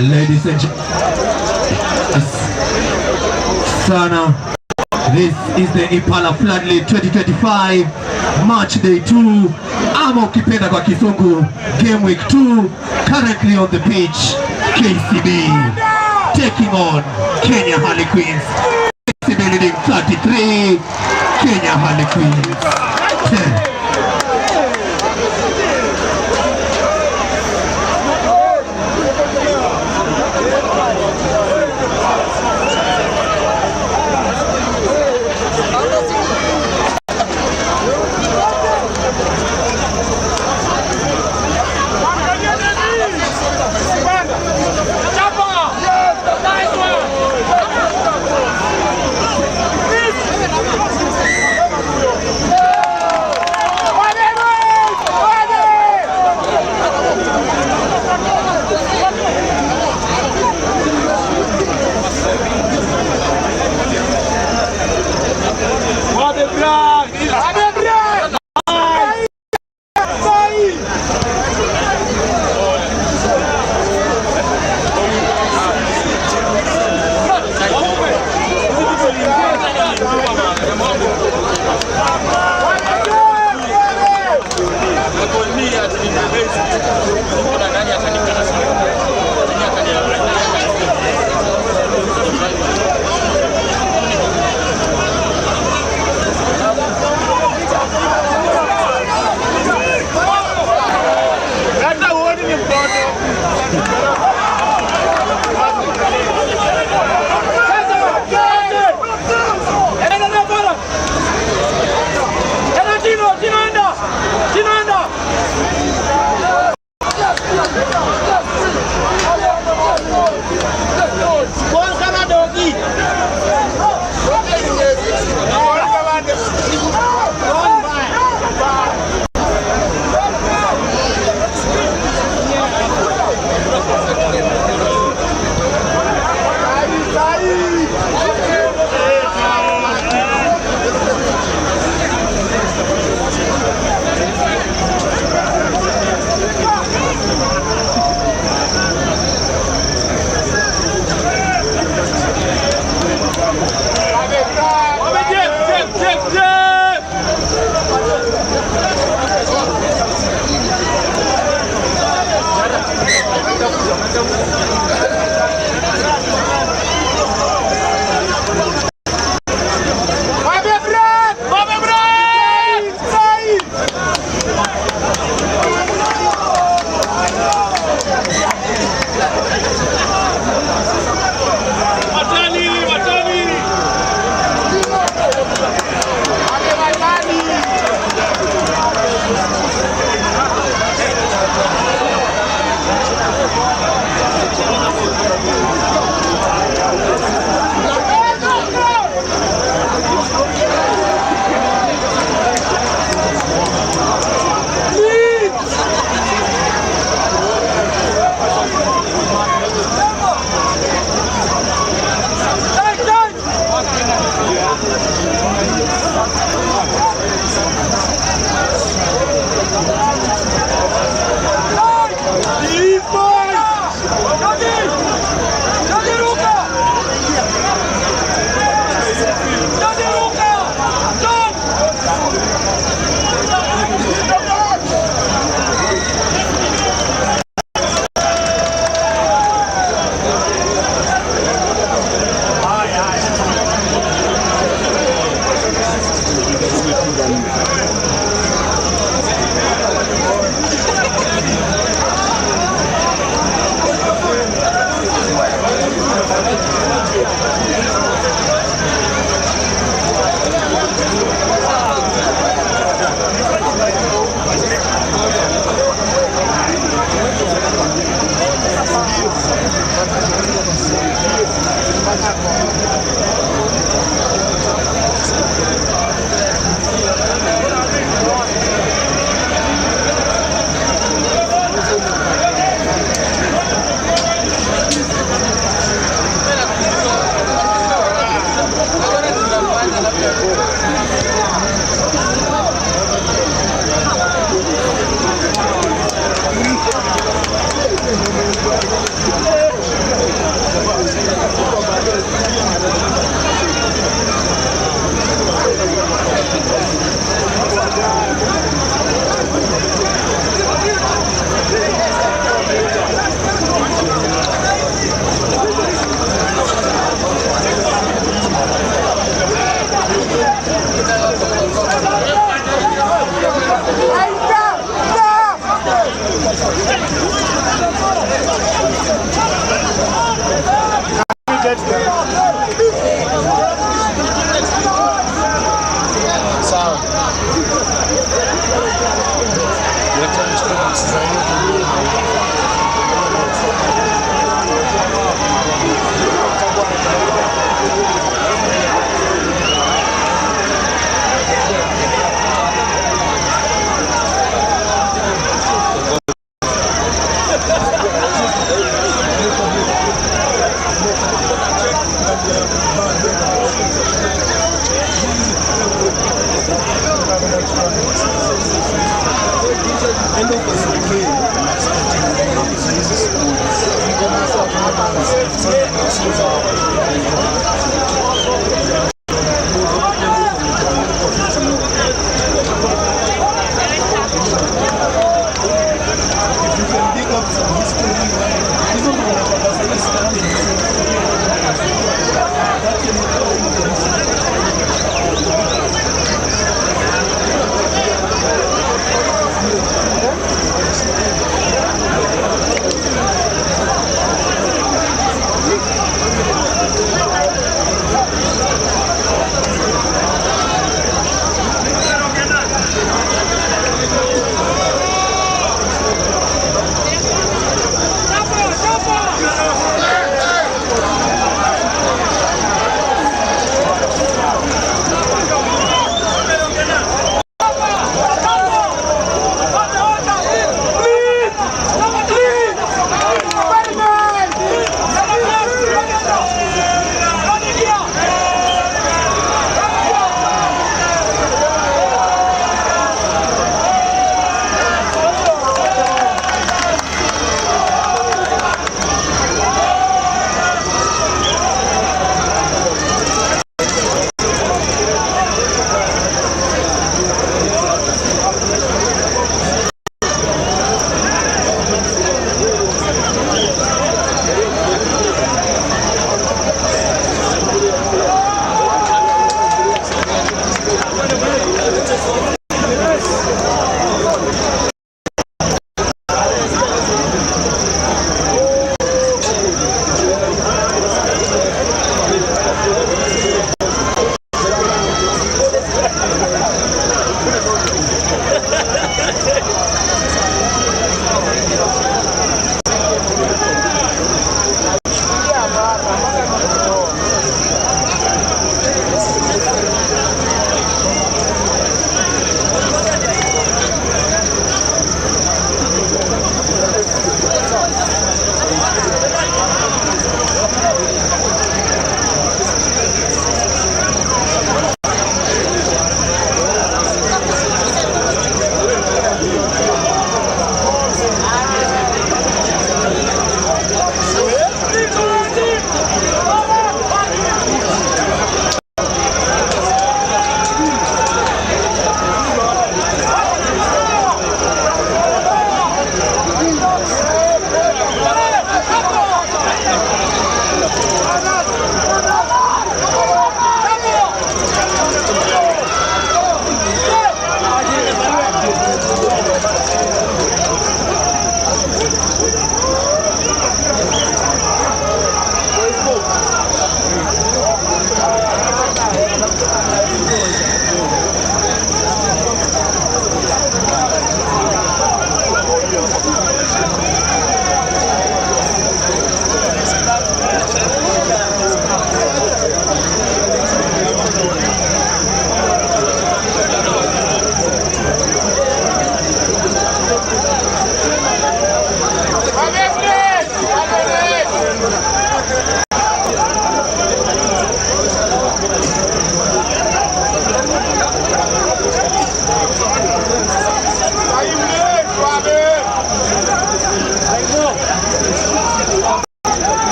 Ladies and gentlemen, this is the Impala FloodLit 2025 Match Day 2 ama ukipenda kwa Kizungu Game Week 2. Currently on the pitch, KCB taking on Kenya Harlequins. KCB leading 33, Kenya Harlequins 10.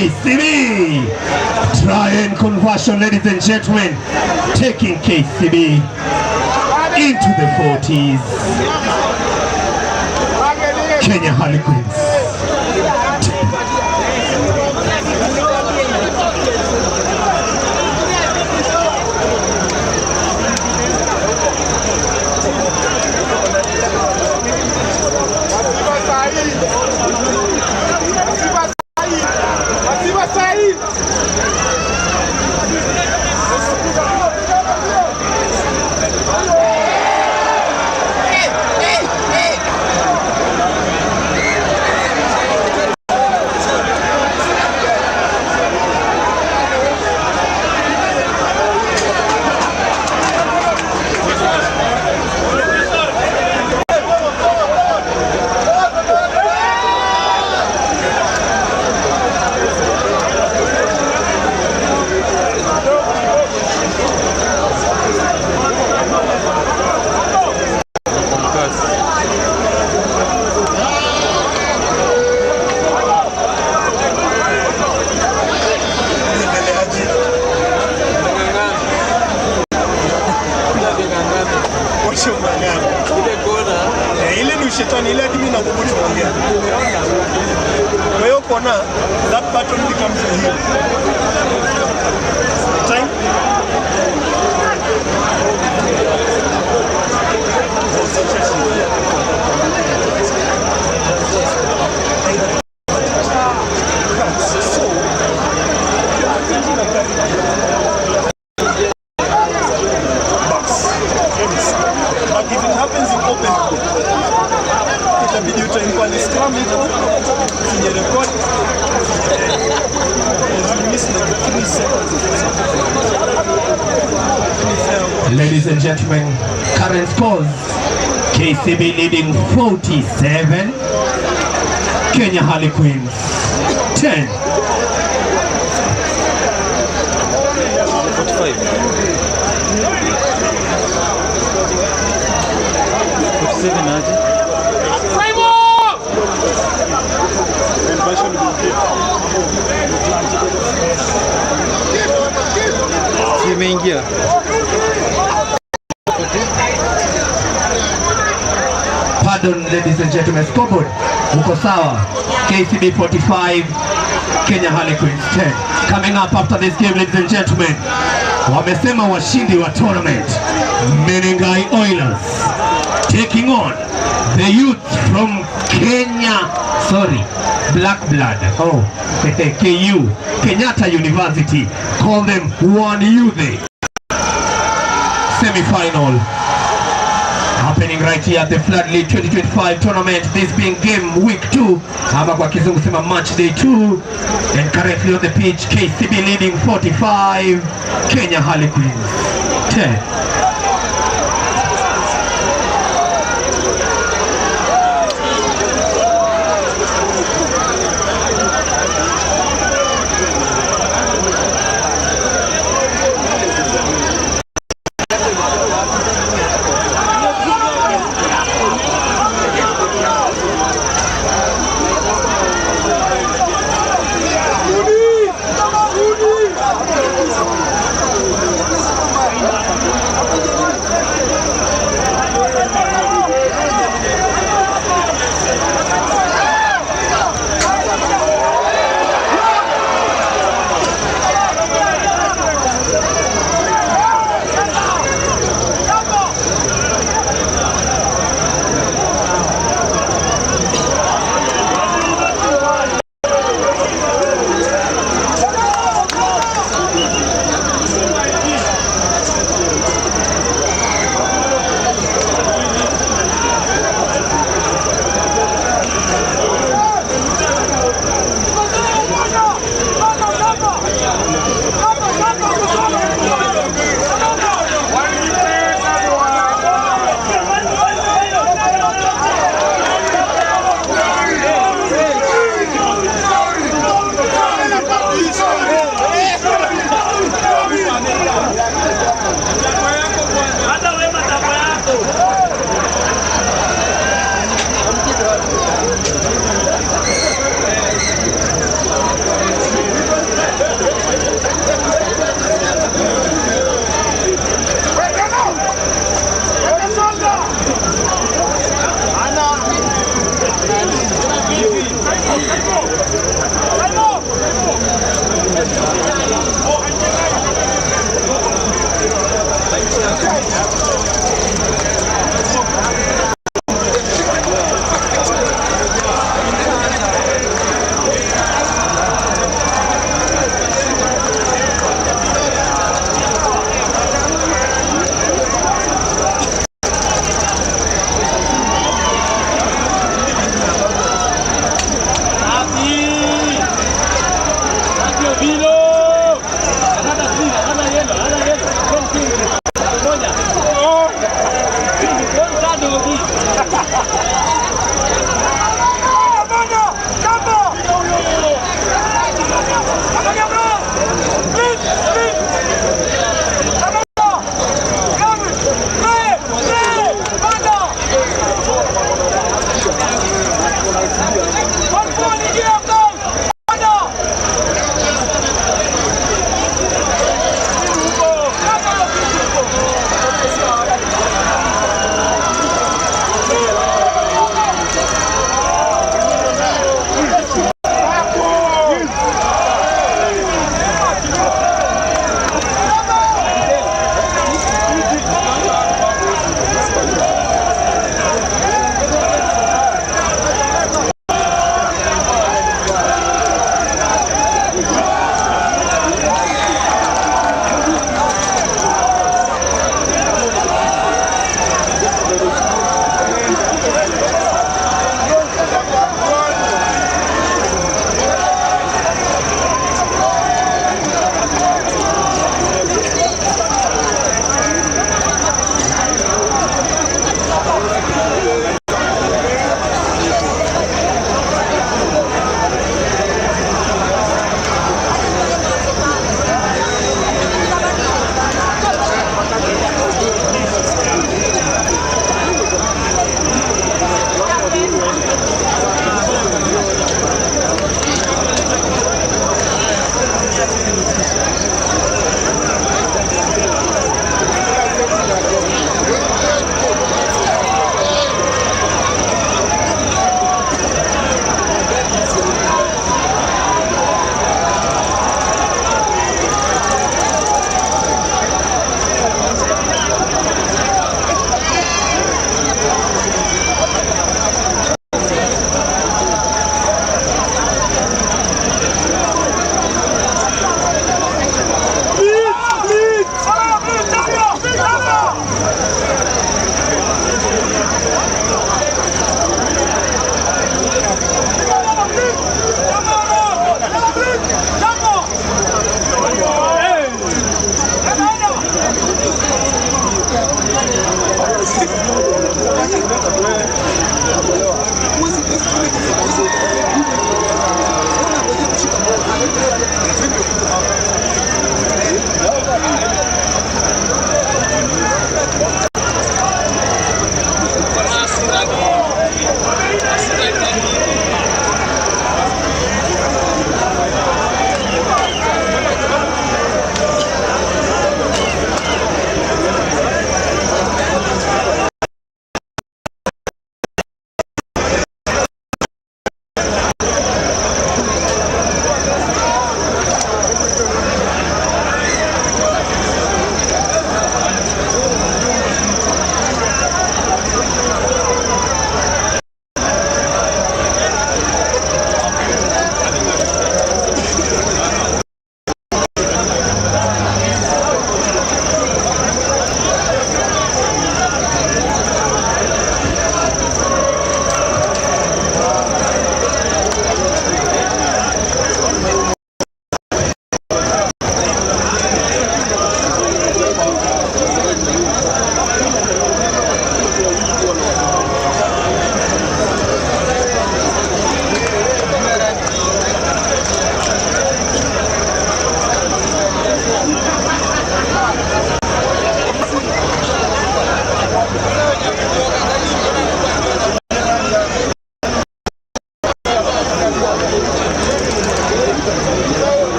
KCB. Try and conversion, ladies and gentlemen, taking KCB into the 40s. Kenya Harlequins. Ile ni shetani, ile adimi na kubuti kuongea. Kwa hiyo kona, that button becomes a heal. Time. But if it happens in open, itabidi utaingia ni scrum it, sije record, you miss like 3 seconds. Ladies and gentlemen, current scores: KCB leading 47, Kenya Harlequins 10. 45. 47 aje? Imeingia. Pardon, ladies and gentlemen, scoreboard uko sawa. KCB 45, Kenya Harlequins 10. Coming up after this game, ladies and gentlemen, wamesema washindi wa tournament Menengai Oilers taking on the youth from Blak. Oh, KU, Kenyatta University. Call them One Youth. Semi-final happening right here at the FloodLit 2025 tournament. This being game week 2, ama kwa kizungu sema match day 2, and currently on the pitch KCB leading 45, Kenya Harlequins 10.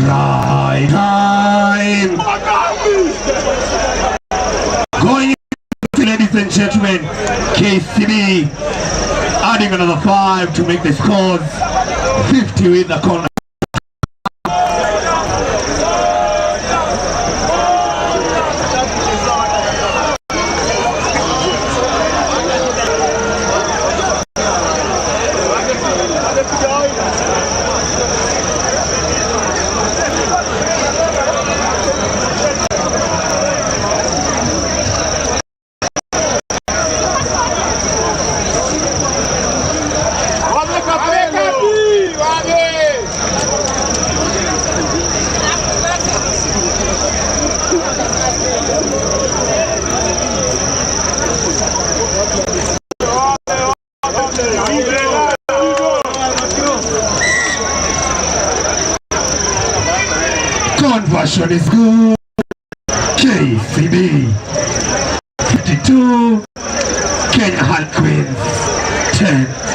Right time. Going to, ladies and gentlemen, KCB adding another 5 to make the scores 50 with the corner. Conversion is good. KCB 52, Kenya Harlequins 10.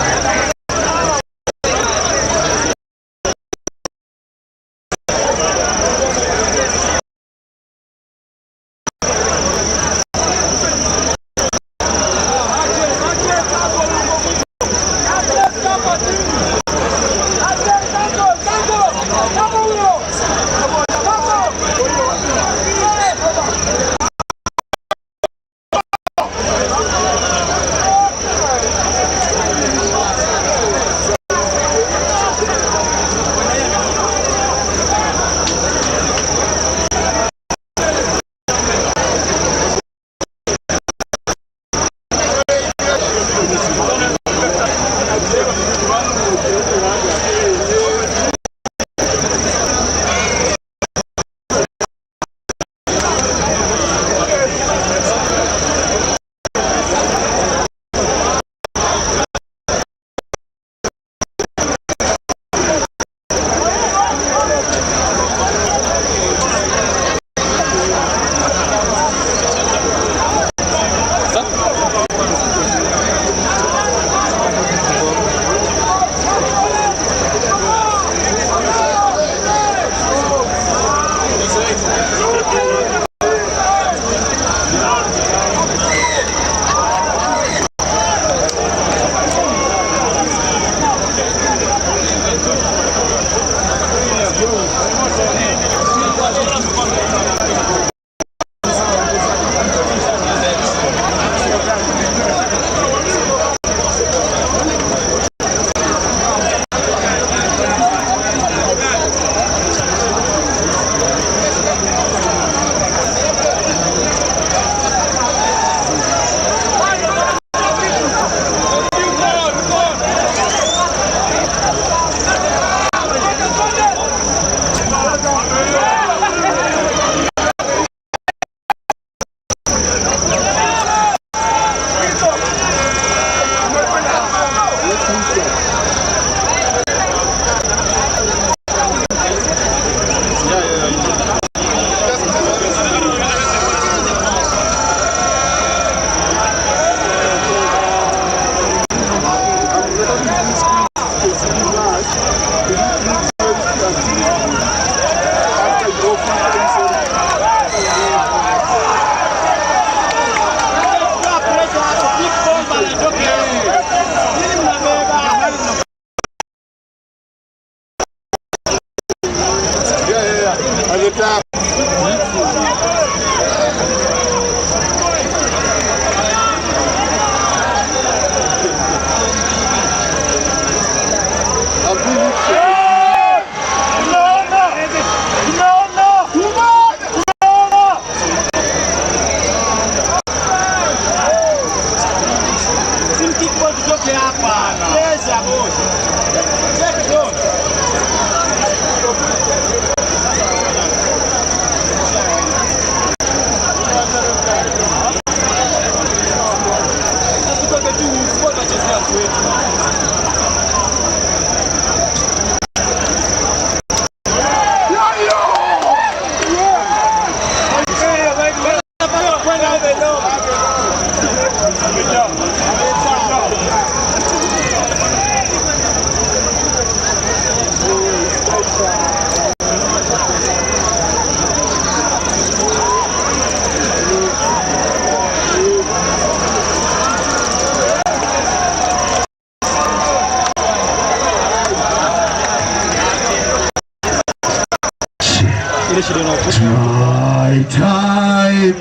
Try time.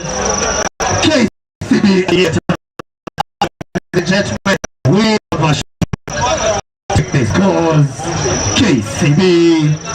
KCB ladies and gentlemen, we have take the scores. KCB.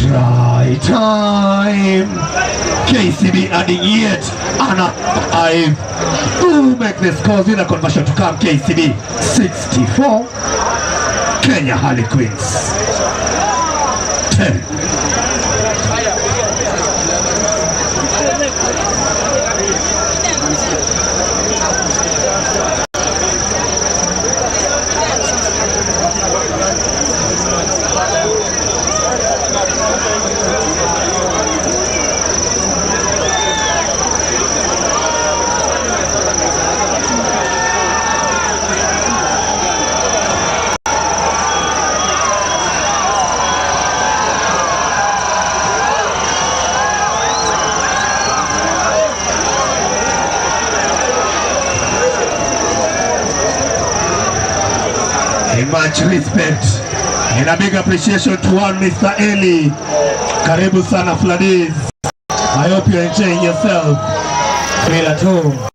Try time. KCB adding yet another 5 to make the scores in a conversion to come. KCB 64, Kenya Harlequins 10. Much respect and a big appreciation to one Mr. Eli. Karibu sana Fladis. I hope you're enjoying yourself. Feel at home.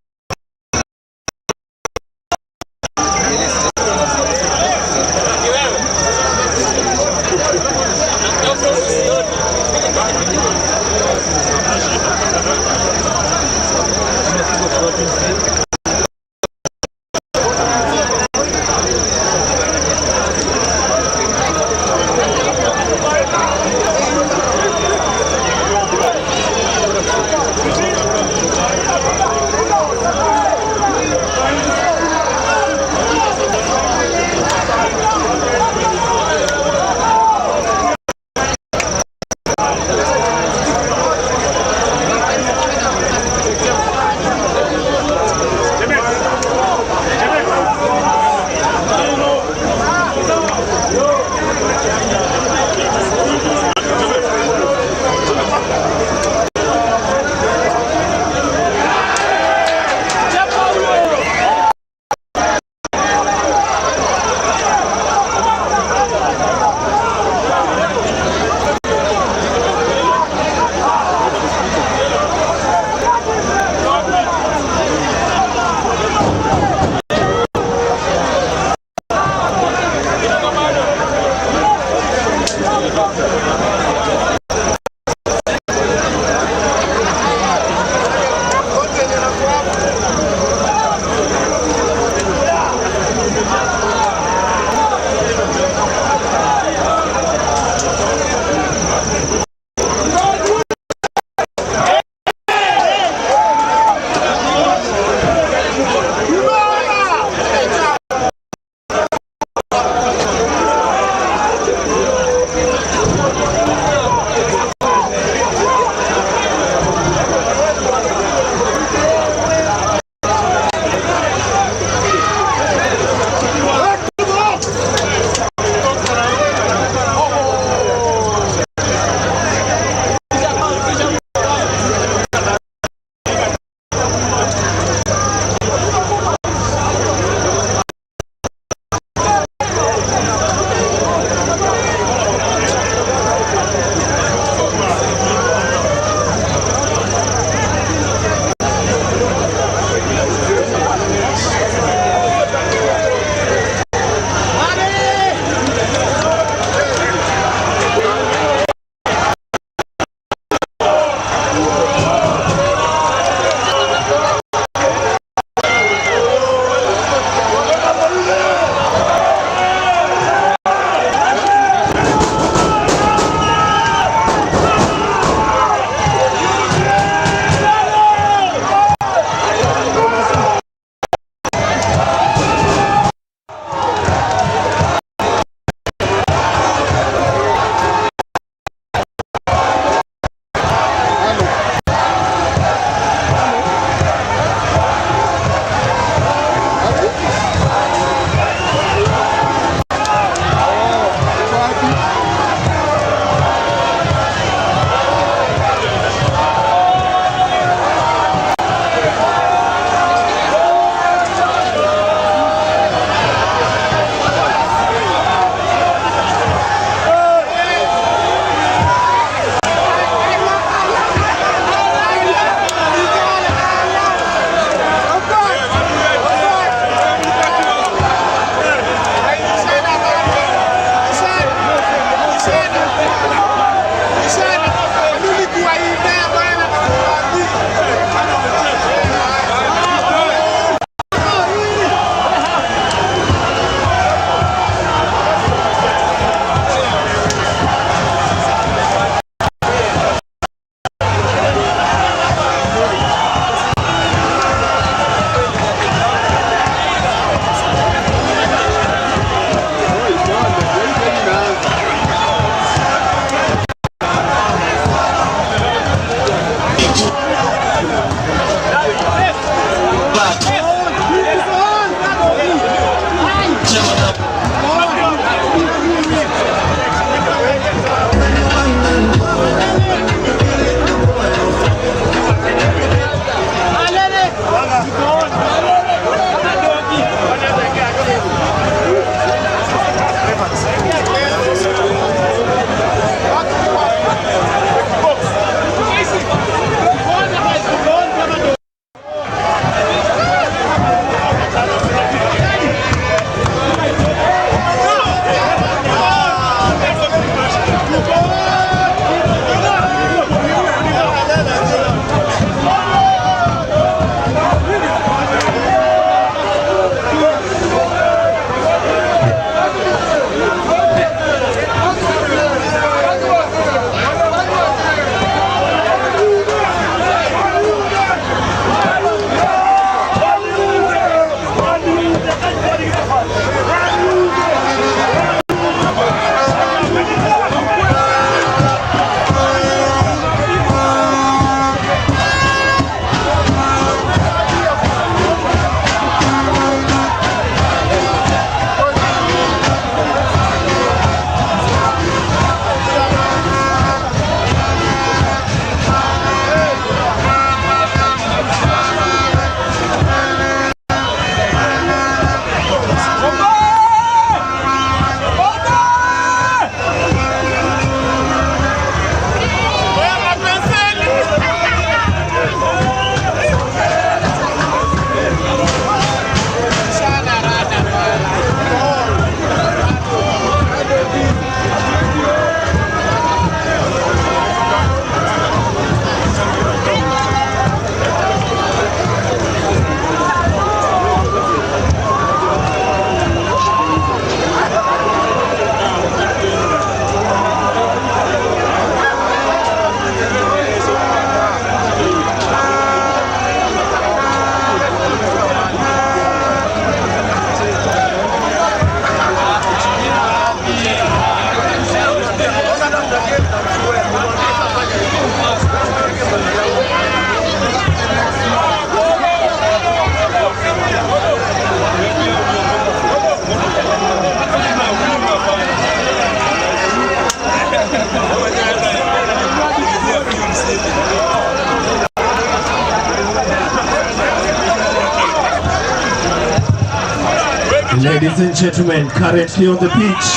Ladies and gentlemen, currently on the pitch,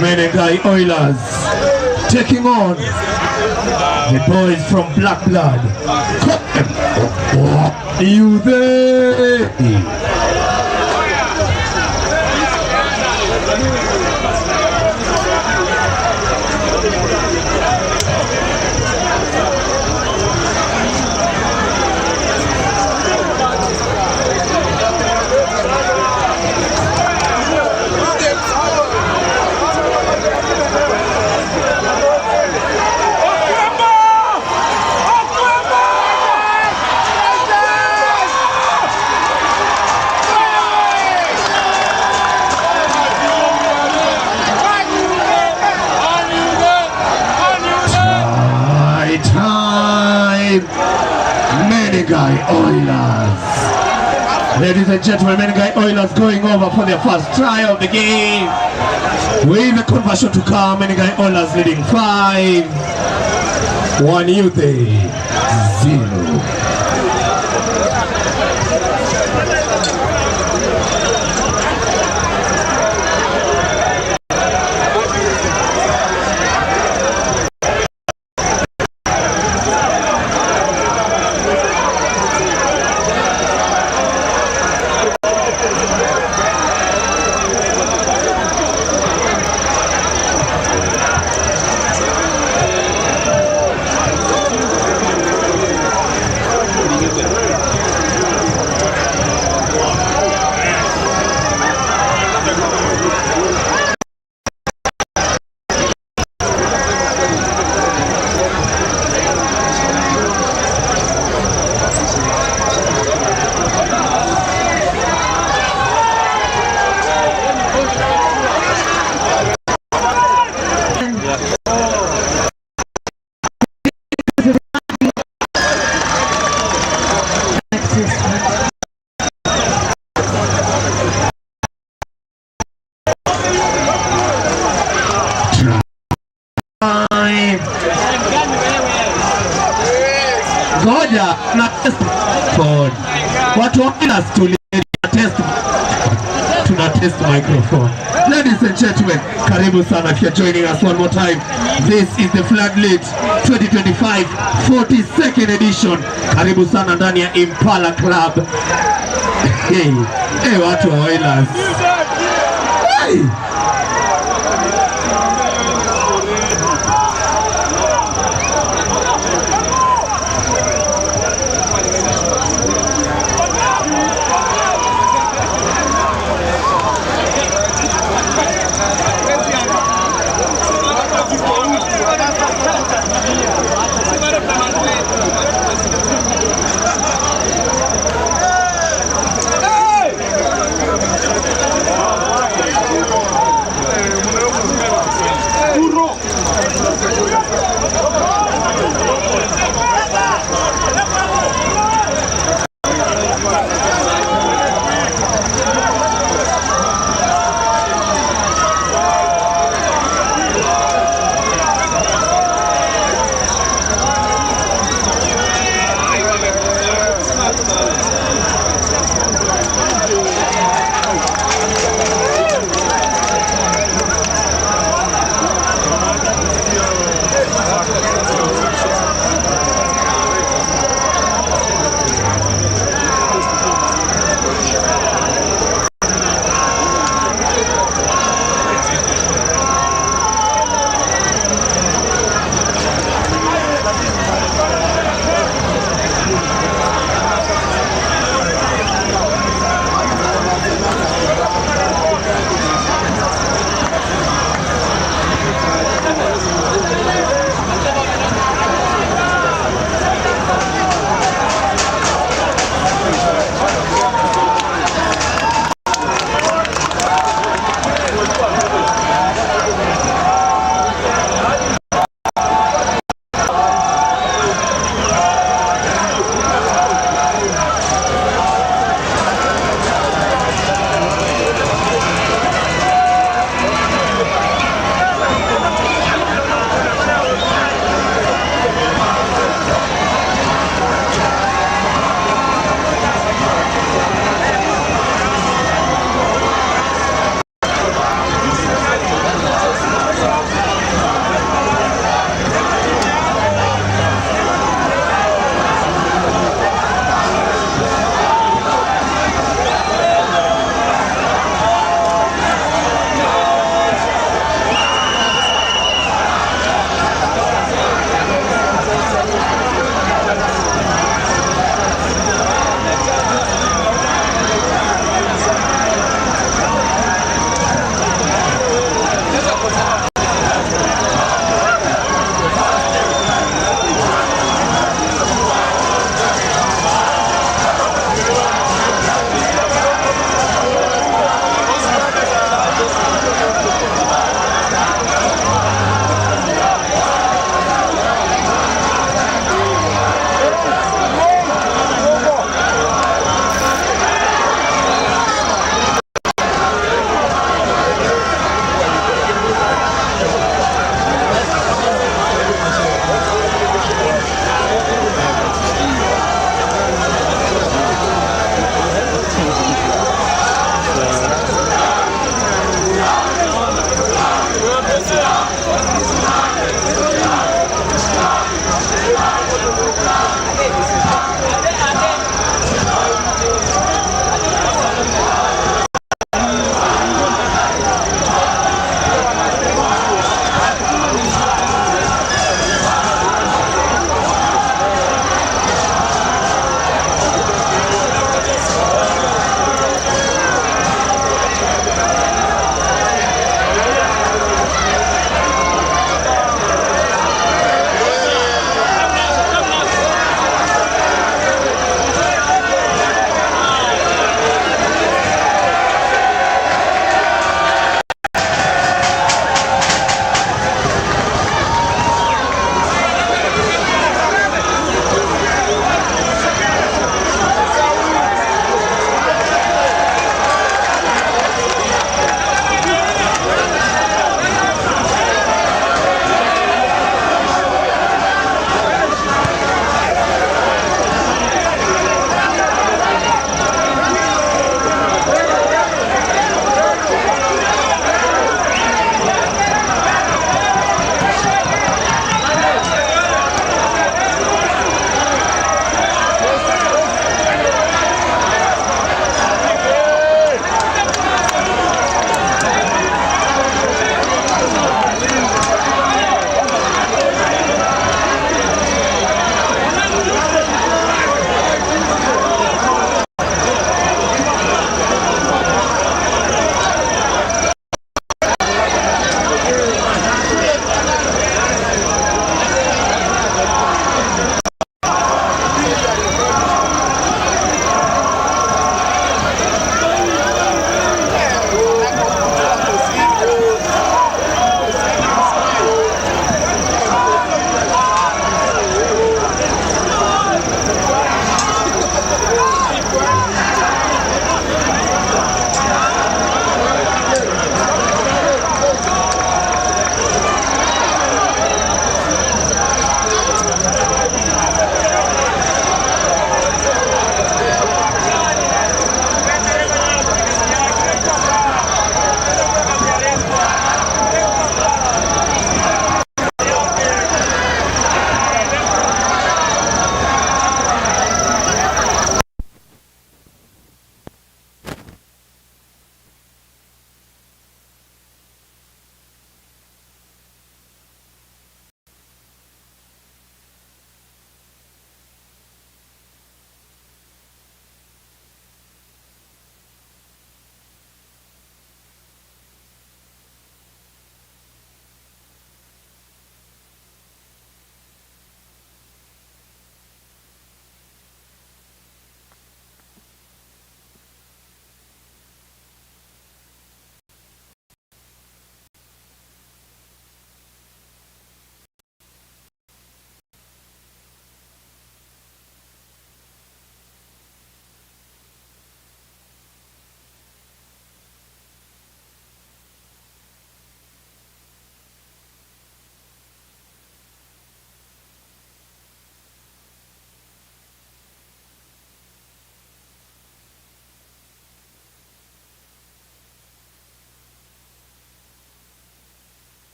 Menengai Oilers taking on the boys from Black Blad. You there? Menengai Oilers. Ladies and gentlemen, Menengai Oilers going over for their first try of the game. With the conversion to come, Menengai Oilers leading 5-1 Youth 0. Ngoja na test phone. Watu wana stuli test. Tuna test microphone. Ladies and gentlemen, karibu sana if you're joining us one more time. This is the FloodLit 2025 42nd edition. Karibu sana ndani ya Impala Club. Hey, watu wa Oilers. Hey.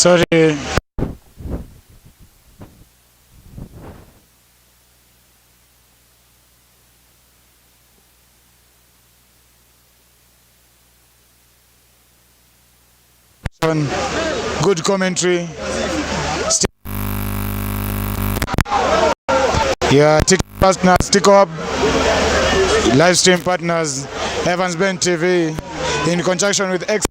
Sorry. Good commentary. Yeah, TikTok partners, TikTok Livestream partners, Evans Ben TV, in conjunction with X.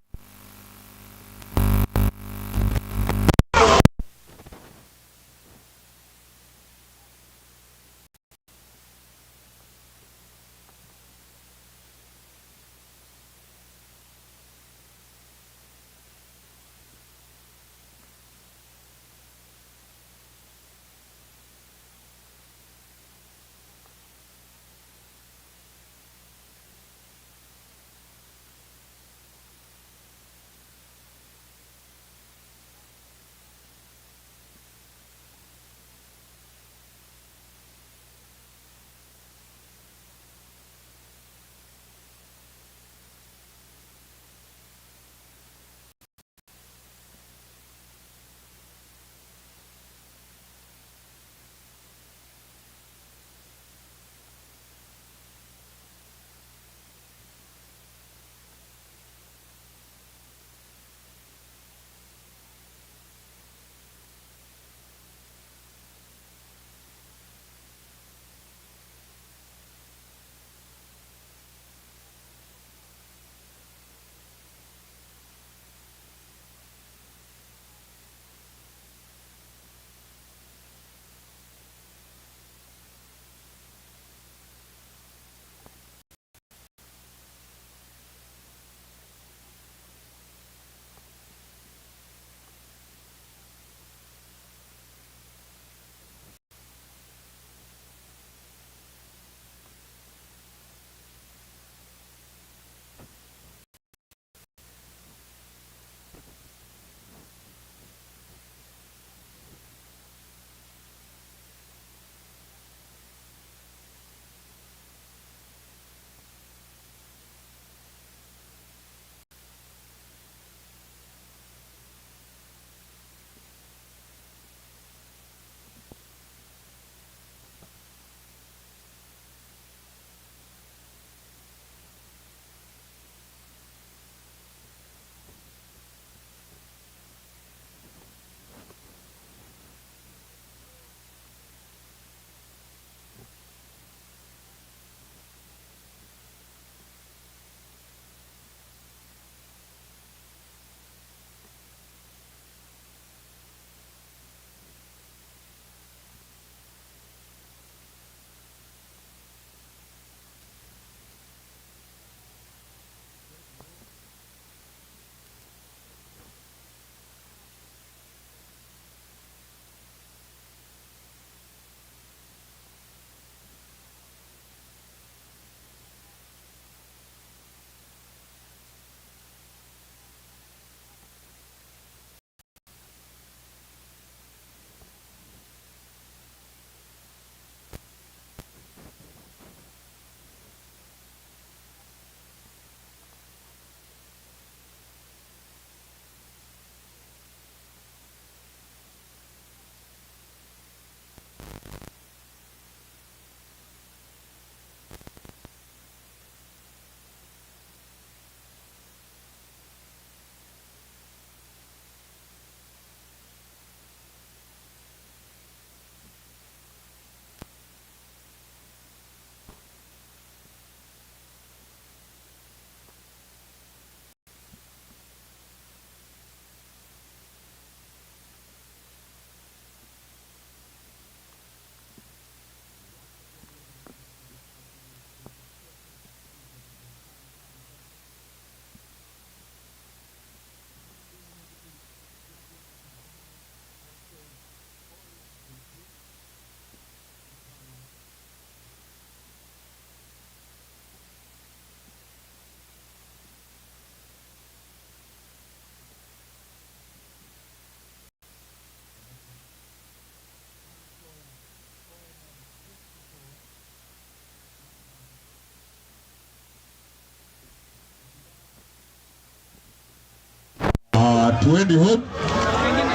Tuendi home.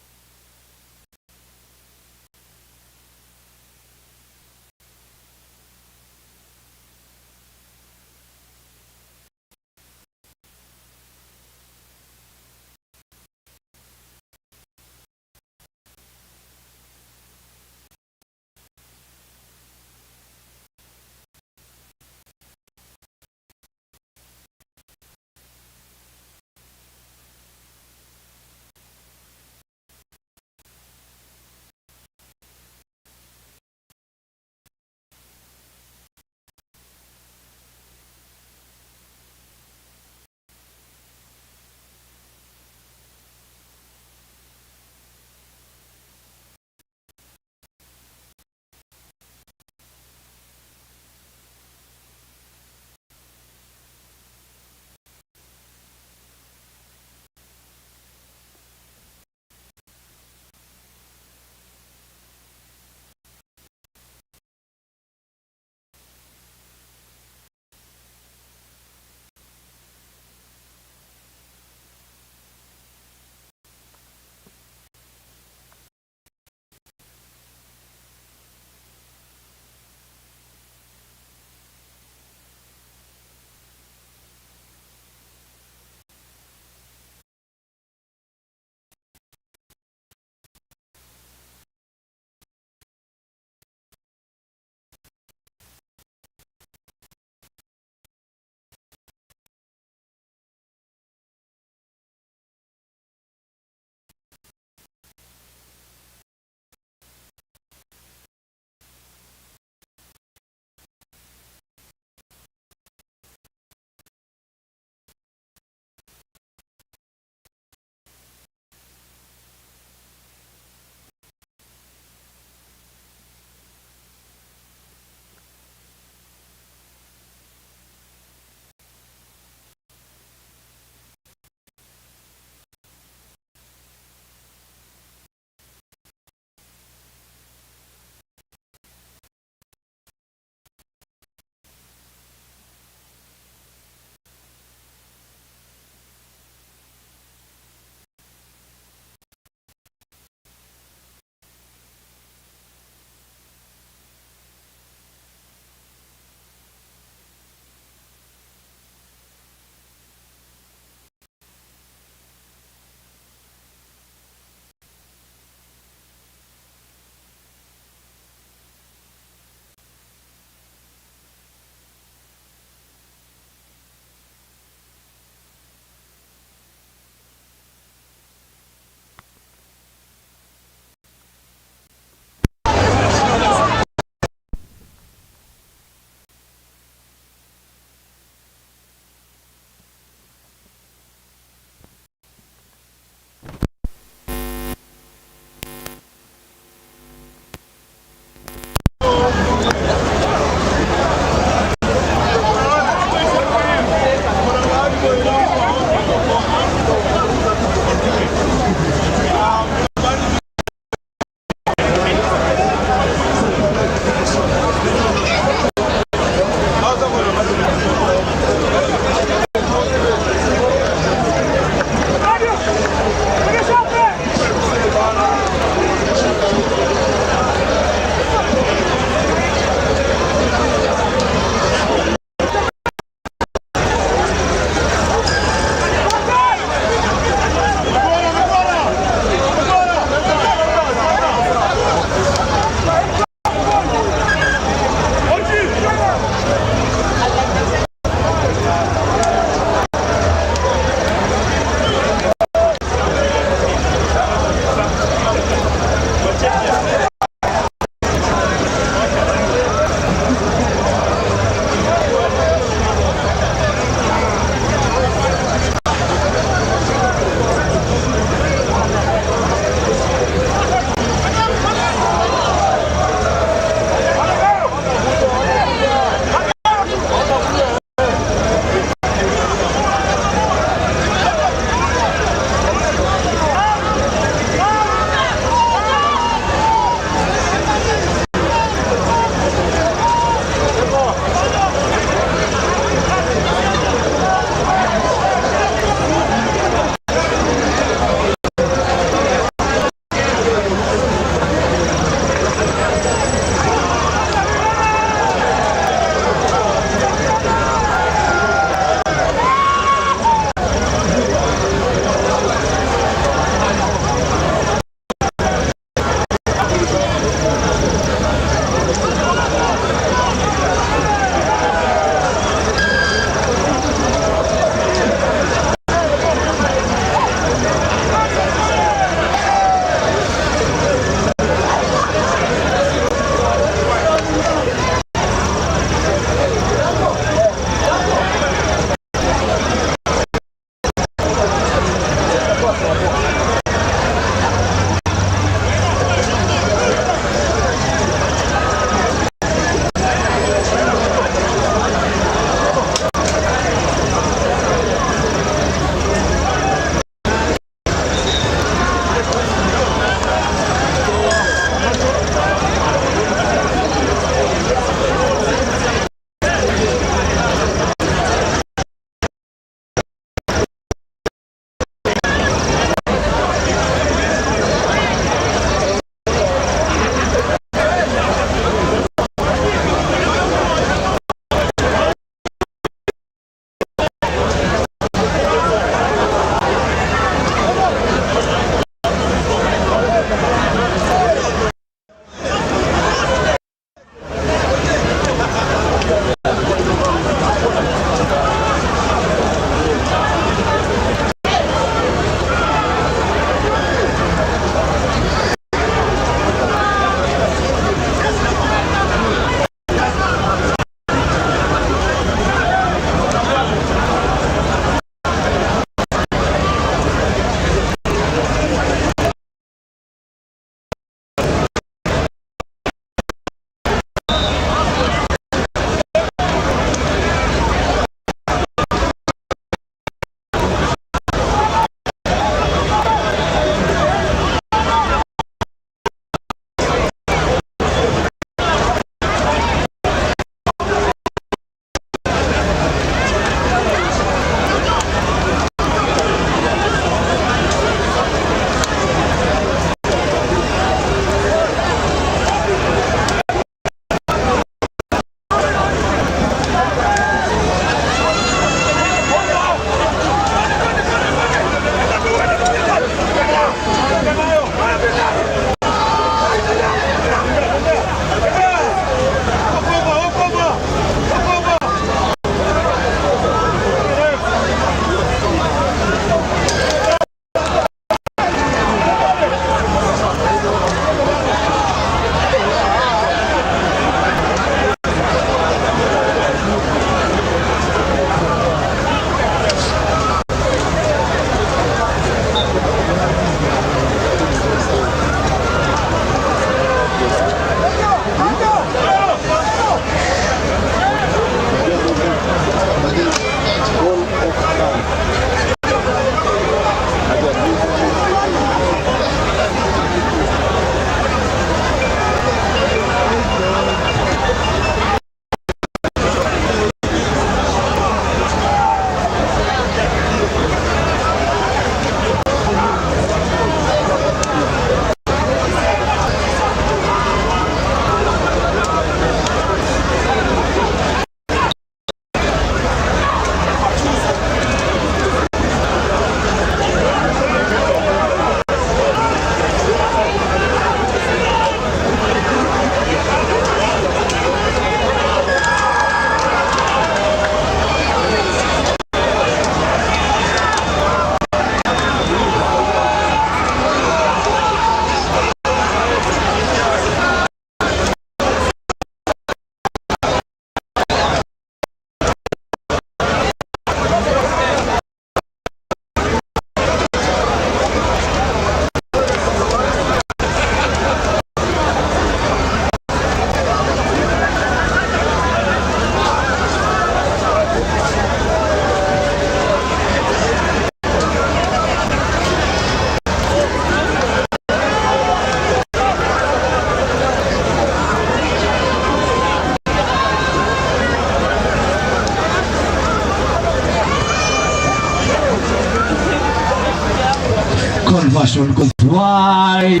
Conversion goes wide.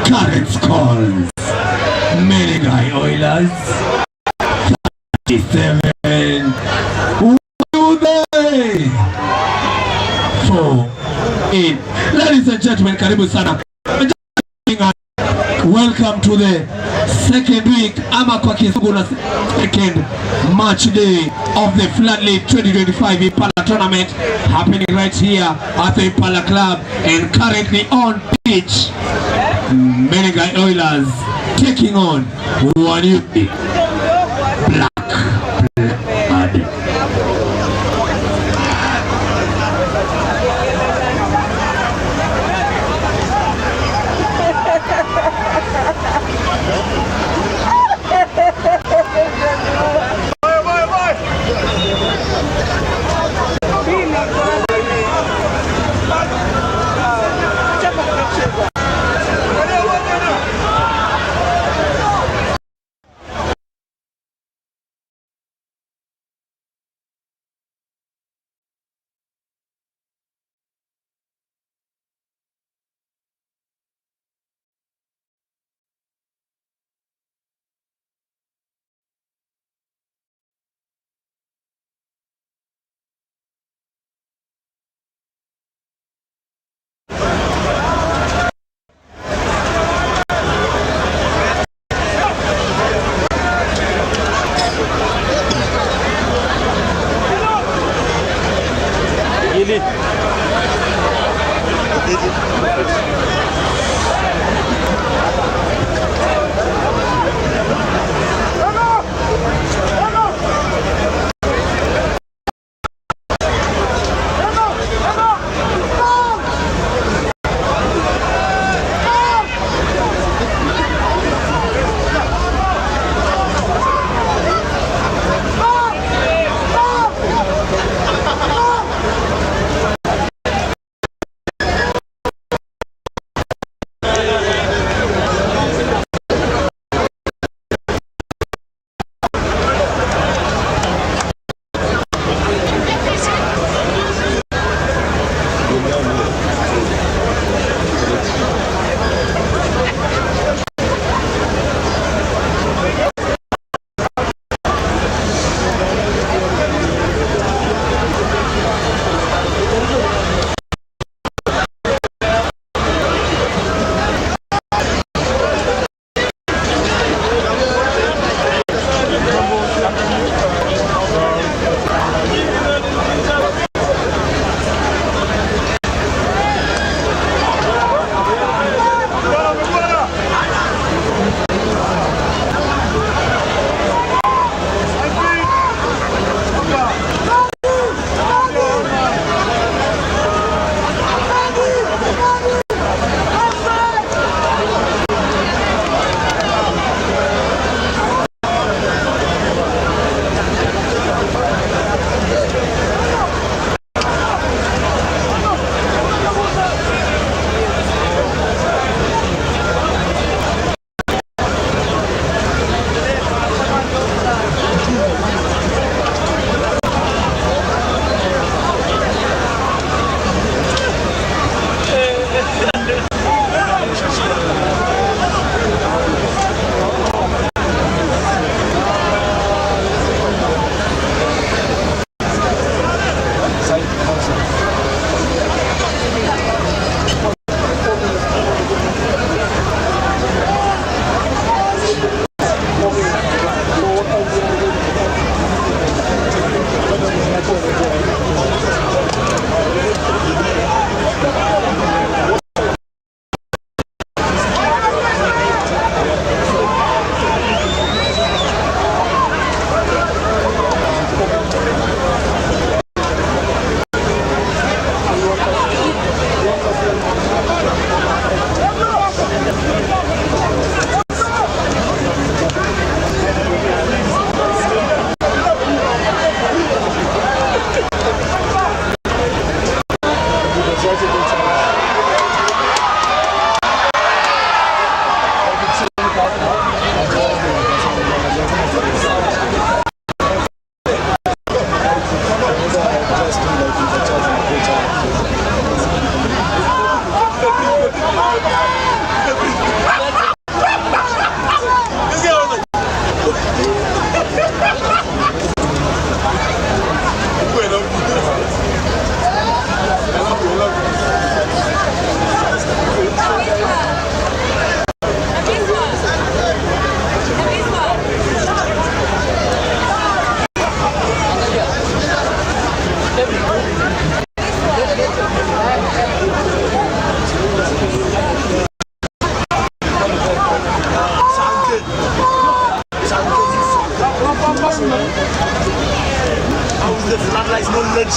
Current scores. Menengai Oilers 37. Will they? 4-8. Ladies and gentlemen, karibu sana. Welcome to the second week, ama kwa kizungu na second match day of the FloodLit 2025 Impala tournament happening right here at the Impala Club, and currently on pitch, Menengai Oilers taking on Blak.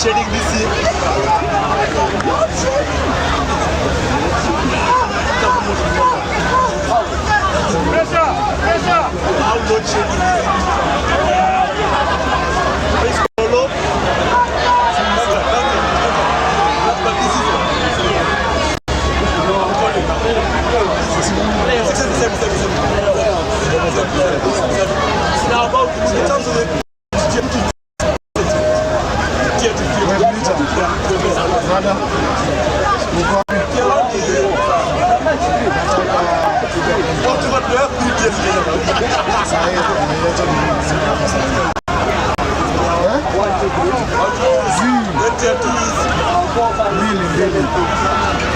shedding this year. How load shedding this solo. But this is now about in terms of the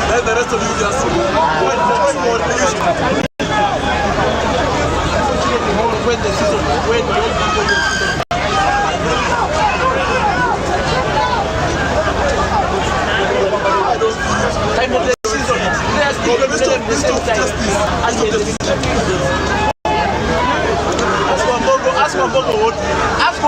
let the rest of you just when the season when the same time. Ask Mwamba. Ask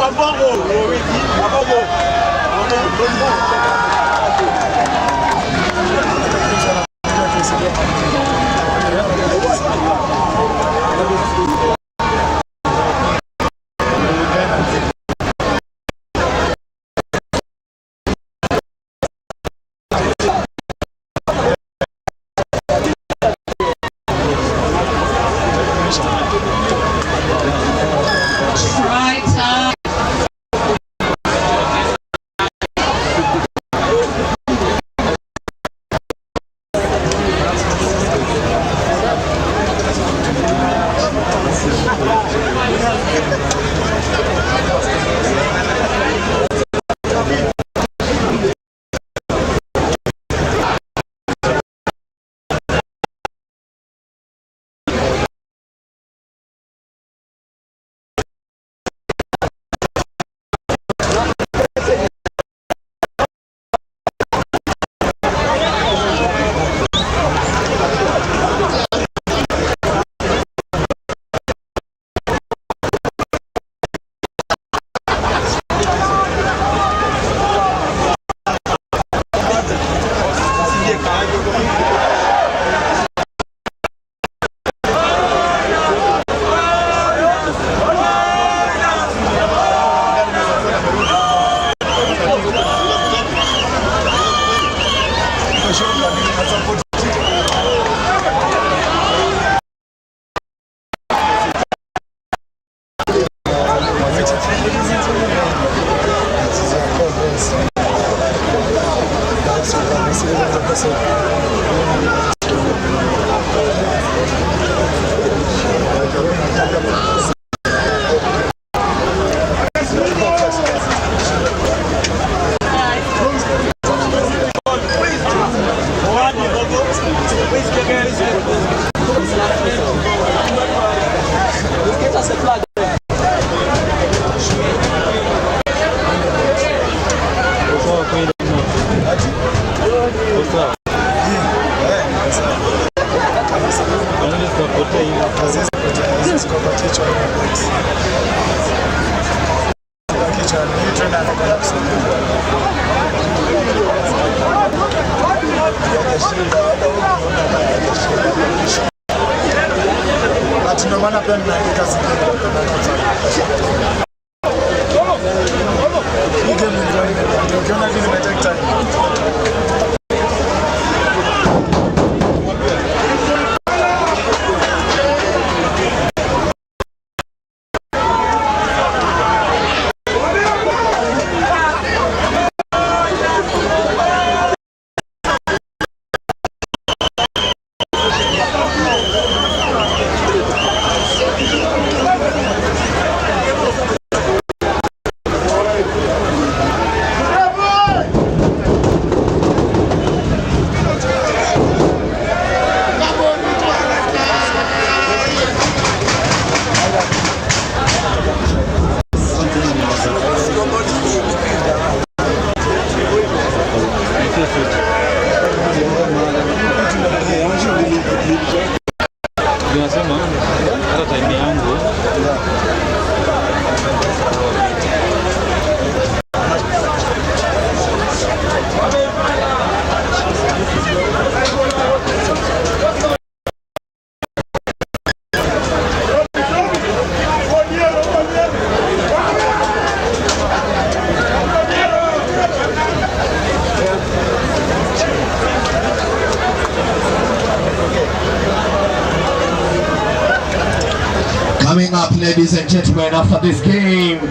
Coming up, ladies and gentlemen, after this game, the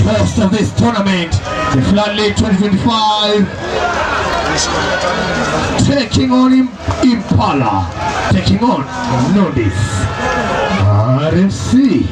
host of this tournament, the FloodLit 2025, taking on Impala, taking on Nondescript RFC.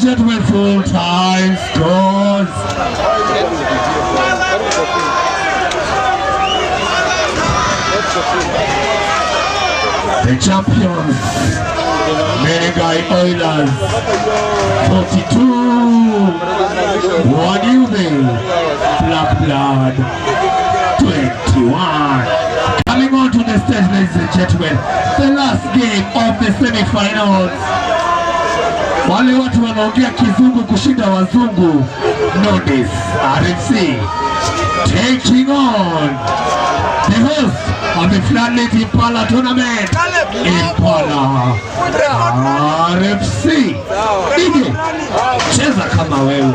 gentlemen, full time scores. The champions, Menengai Oilers, 42, Wanyume, Blad, 21. Coming on to the stage, ladies and gentlemen, the last game of the semi-finals. Wale watu wanaongea kizungu kushinda wazungu, Nondescript RFC taking on the host of the FloodLit Impala tournament, Impala RFC. Ige, cheza kama wewe.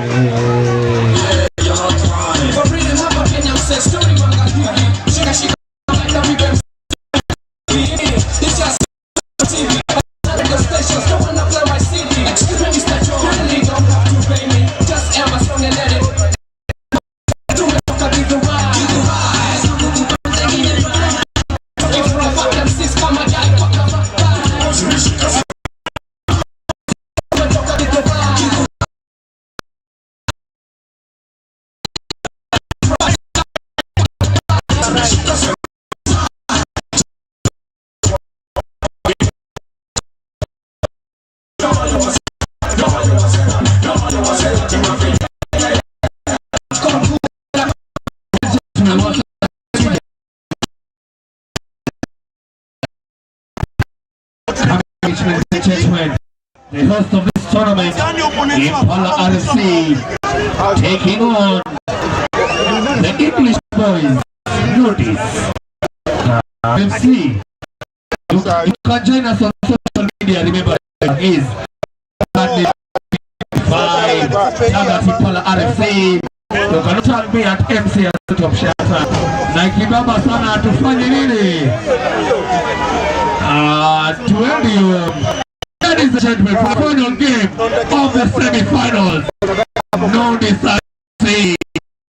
The host of this tournament, Impala RFC, taking on the English boys, Nondescript RFC. You can join us on social media. Remember, is Impala RFC. You can tag me at MC at Top Shatter. Na kibaba sana tufanye nini? Ladies and gentlemen, for the final game of the semi-finals, Nondescript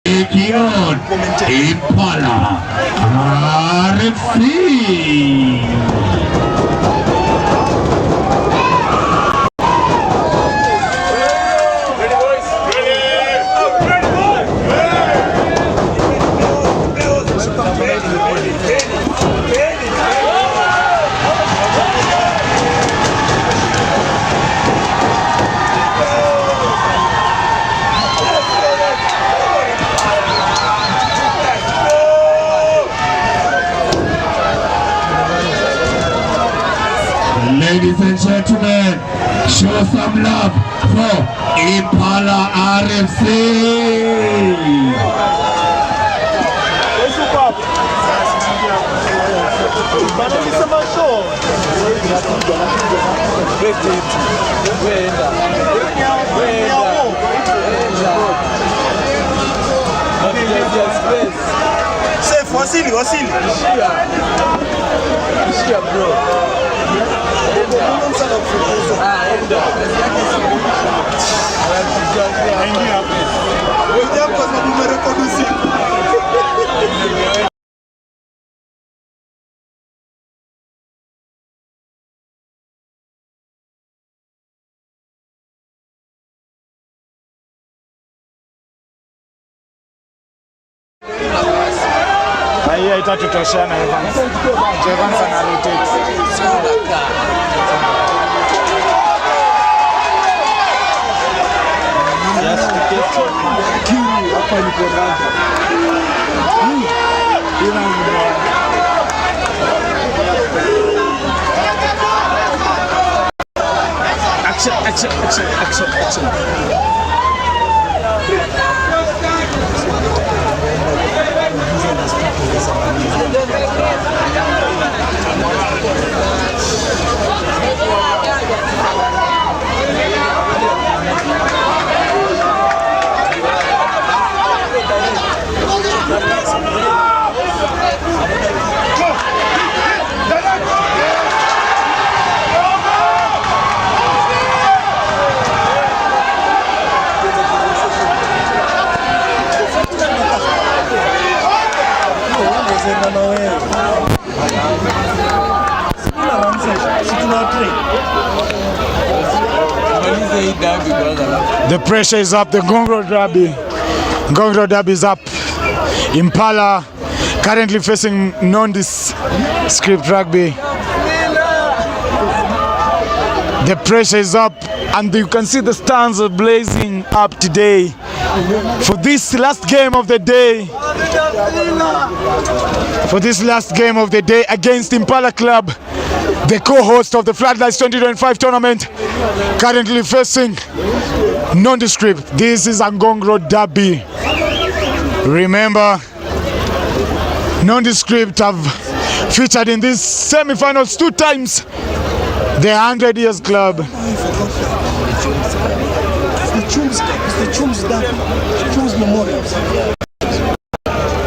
taking on Impala RFC. Ladies and gentlemen, show some love for Impala RFC. Safe, wasili. Ishia bro. Hii itatutoshana Evans. Evans ana rotate. Hapa ni Konrado. Action. Maliza hii dabi kwanza. The pressure is up. The Ngongro Derby is up. Impala currently facing Nondescript Rugby. The pressure is up, and you can see the stands are blazing up today for this last game of the day. For this last game of the day against Impala Club, the co-host of the Floodlights 2025 tournament, currently facing Nondescript. This is a Ngongro Derby. Remember, Nondescript have featured in these semi-finals 2 times. The 100 Years Club.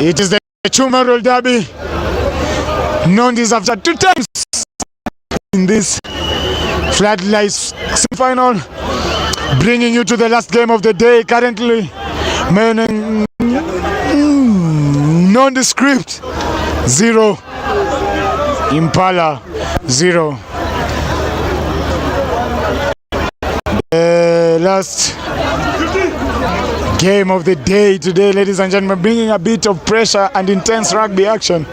It is the Chum Memorial Derby. Nondis have had 2 times in this Floodlights semi-final, bringing you to the last game of the day. Currently, Nondescript 0, Impala 0. Last game of the day today, ladies and gentlemen, bringing a bit of pressure and intense rugby action,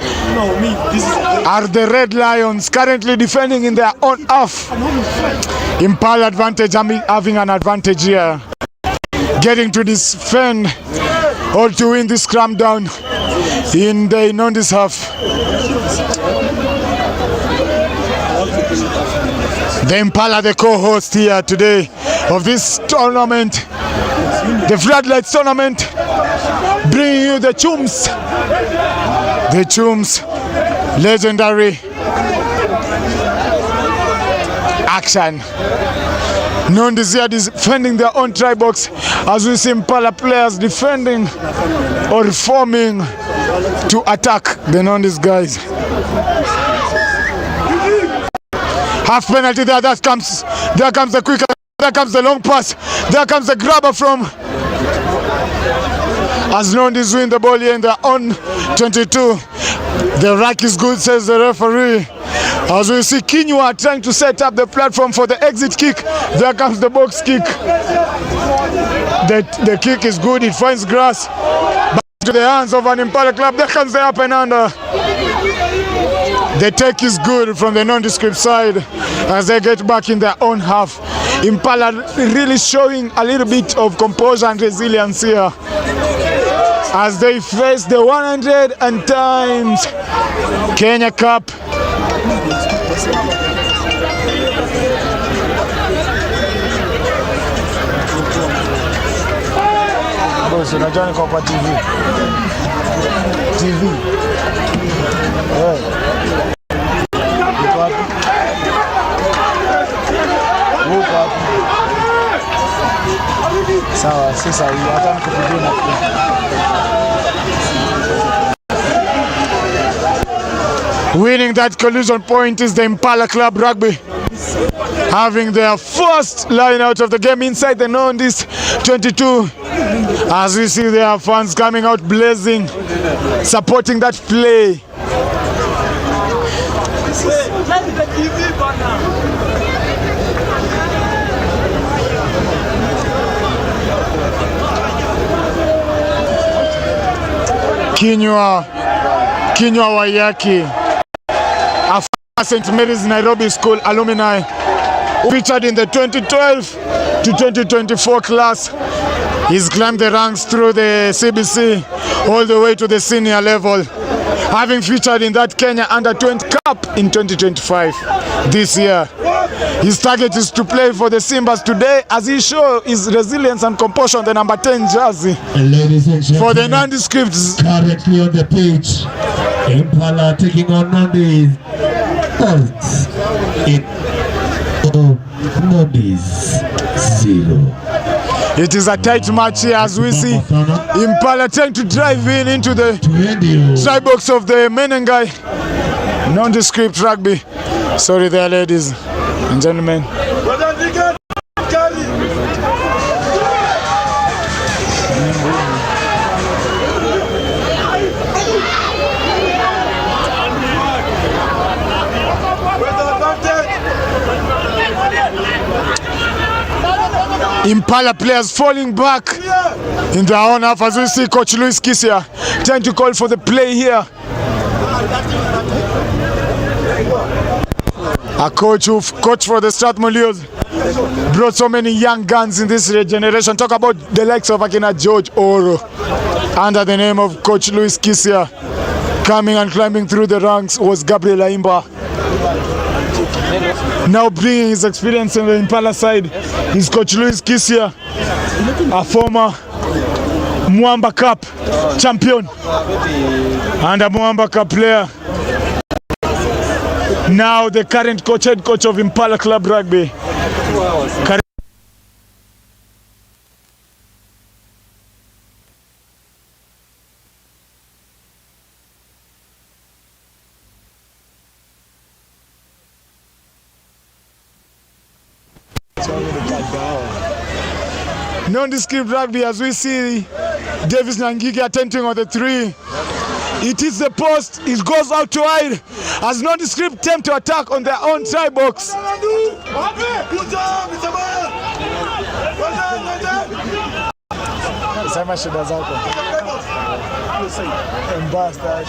are the Red Lions, currently defending in their own half. Impala advantage, having an advantage here, getting to defend or to win this scrum down in the Nondis half. The Impala, the co-host here today of this tournament, the Floodlights tournament, bringing you the Chums. The Chums, legendary action. Nondis here defending their own try box, as we see Impala players defending or forming to attack the Nondis guys. Half penalty there, there comes the quick, there comes the long pass, there comes the grabber from, as Nondis win the ball here in their own 22. The rack is good, says the referee. As we see Kinyua trying to set up the platform for the exit kick, there comes the box kick. The kick is good, it finds grass, back to the hands of an Impala club. There comes the up and under. The take is good from the Nondescript side as they get back in their own half. Impala really showing a little bit of composure and resilience here as they face the 100 and times Kenya Cup. Boss, unajua niko kwa TV. Sawa, sasa hata nikupigie na winning that collision point is the Impala Club Rugby, having their first line out of the game inside the Nondis 22. As we see their fans coming out blazing, supporting that play. Kinyua Wayaki, a former St. Mary's Nairobi School alumni, featured in the 2012 to 2024 class. He's climbed the ranks through the CBC all the way to the senior level, having featured in that Kenya Under-20 Cup in 2025 this year. His target is to play for the Simbas today as he shows his resilience and composure on the number 10 jersey. Ladies and gentlemen, for the Nondescripts, currently on the pitch, Impala taking on Nondis. Nondis 0. It is a tight match here as we see Impala trying to drive into the try box of the Menengai. Nondescript Rugby. Sorry there, ladies and gentlemen. Impala players falling back in their own half as we see Coach Luis Kisia trying to call for the play here. A coach who coached for the Strathmore Lions, brought so many young guns in this generation. Talk about the likes of Akina George Oro under the name of Coach Luis Kisia. Coming and climbing through the ranks was Gabriel Aimba. Now bringing his experience on the Impala side is Coach Luis Kisia, a former Mwamba Cup champion and a Mwamba Cup player. Now the current head coach of Impala Club Rugby. Nondescript rugby as we see Davis Nangiki attempting on the 3. It is the post, it goes out to wide as Nondescript attempt to attack on their own try box. Sema shida zako. Mbasta.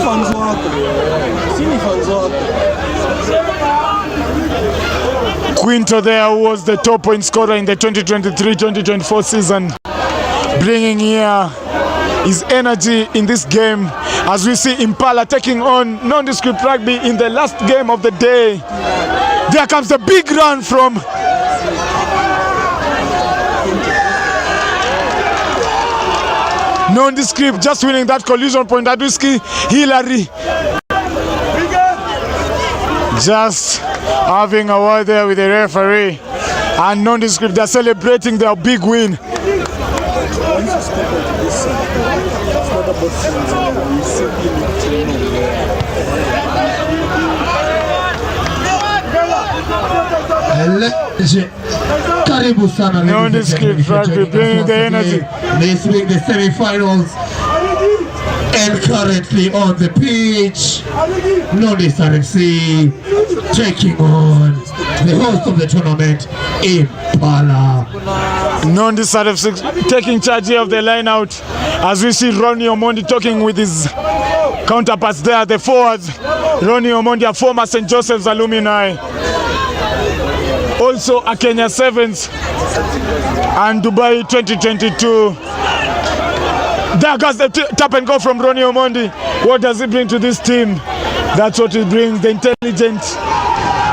fans wako. Sini fans wako. Quinto there was the top point scorer in the 2023-2024 season, bringing here his energy in this game as we see Impala taking on Nondescript Rugby in the last game of the day. There comes the big run from Nondescript, just winning that collision point. Aduski Hillary just having a word there with the referee, and Nondescript, they're celebrating their big win. Karibu sana Nondescript Rugby bringing the energy. This week the semi-finals, and currently on the pitch, Nondescript FC taking on the host of the tournament, Impala. Nondescript FC taking charge here of the line out as we see Ronnie Omondi talking with his counterparts there, the forwards. Ronnie Omondi, a former St. Joseph's alumni, also a Kenya Sevens and Dubai 2022. There goes the tap and go from Ronnie Omondi. What does he bring to this team? That's what he brings, the intelligent,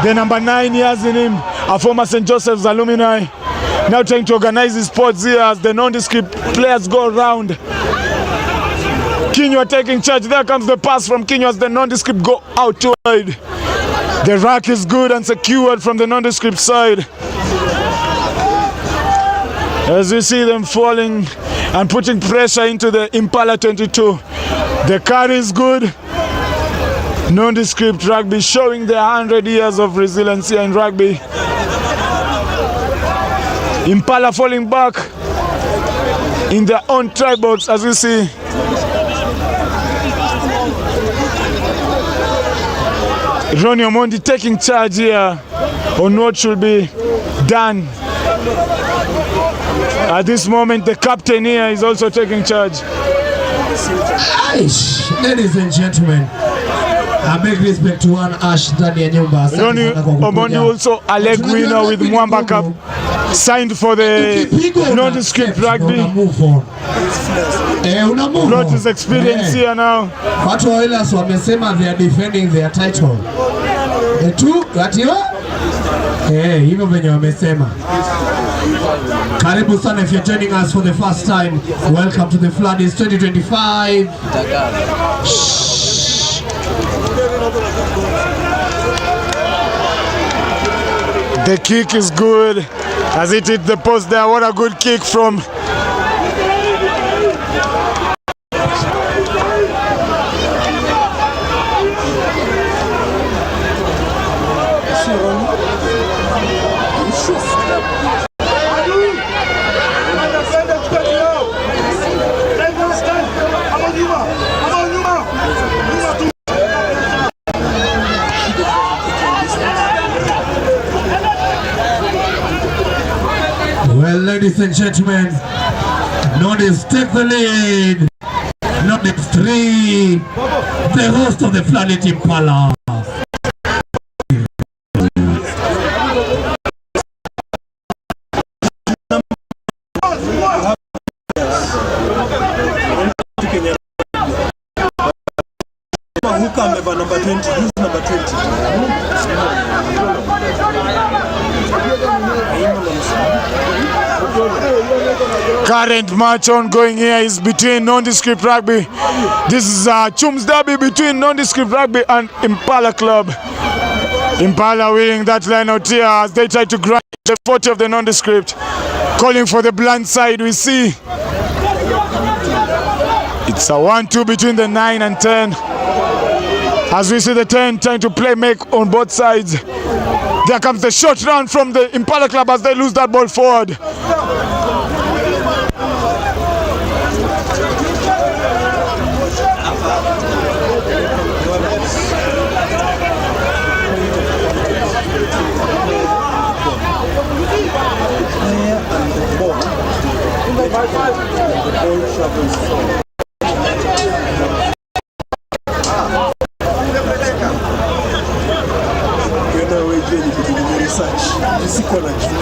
the number 9 years in him, a former St. Joseph's alumni, now trying to organize his sports here as the Nondescript players go around. Kinywa taking charge. There comes the pass from Kinywa as the Nondescript go out wide. The rack is good and secured from the Nondescript side. As we see them falling and putting pressure into the Impala 22. The carry is good. Nondescript Rugby showing their 100 years of resilience here in rugby. Impala falling back in their own try box as we see. Ronnie Omondi taking charge here on what should be done. At this moment, the captain here is also taking charge. Aish, ladies and gentlemen, I make respect to one Ash ndani ya nyumba. Ronnie Omondi also a leg winner with Mwamba Cup, signed for the Nondescript Rugby. Brought his experience here now. Watu wa Wales wamesema they are defending their title. Tu katiwa? Hivyo venye wamesema. Karibu sana if you're joining us for the first time. Welcome to the FloodLit 2025. The kick is good as it hit the post there. What a good kick from Well, ladies and gentlemen, Nondescript take the lead. Nondescript 3, the host of the FloodLit Impala. Number 20, who's number 20? Current match ongoing here is between Nondescript Rugby. This is a Chums derby between Nondescript Rugby and Impala Club. Impala winning that line out here as they try to grind the 40 of the Nondescript. Calling for the blunt side, we see. It's a 1-2 between the 9 and 10. As we see the 10 trying to play make on both sides. There comes the short round from the Impala Club as they lose that ball forward. pia ni research. Sikuwa najua.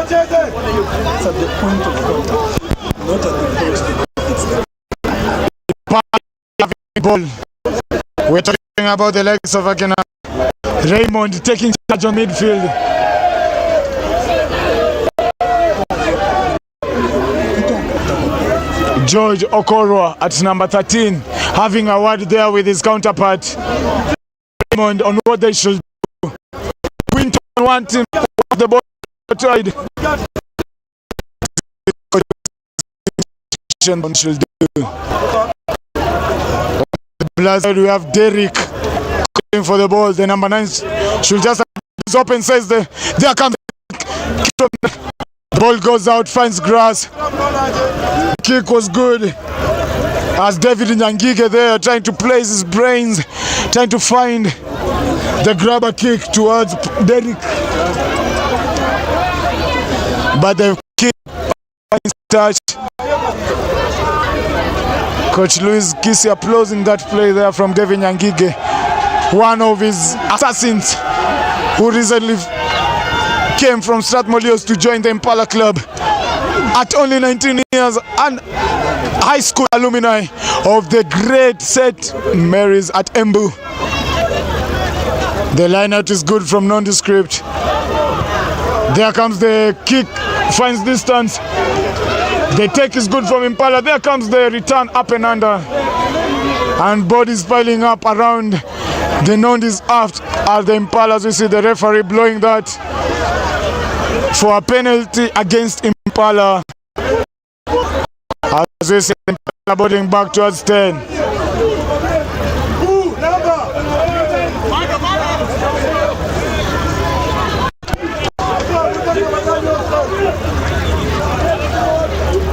It's at the point of contact, not at the point ball. We're talking about the legs of Akina. Raymond taking charge on midfield. George Okoro at number 13 having a word there with his counterpart Raymond on what they should do. Winton wanting the ball tried. Should do. Blad, we have Derek calling for the ball. The number 9 should just is open, says there comes the ball goes out, finds grass. The kick was good as David Nyangige there trying to place his brains, trying to find the grabber kick towards Derek, but the kick finds touch. Coach Louis Kisi applauding that play there from David Nyangige, one of his assassins who recently came from Strathmore to join the Impala club at only 19 years, and high school alumni of the great St. Mary's at Embu. The lineout is good from Nondescript. There comes the kick, finds distance. The take is good from Impala. There comes the return up and under, and bodies piling up around the Nondis aft are the Impalas. We see the referee blowing that for a penalty against Impala. As we see Impala boarding back towards 10.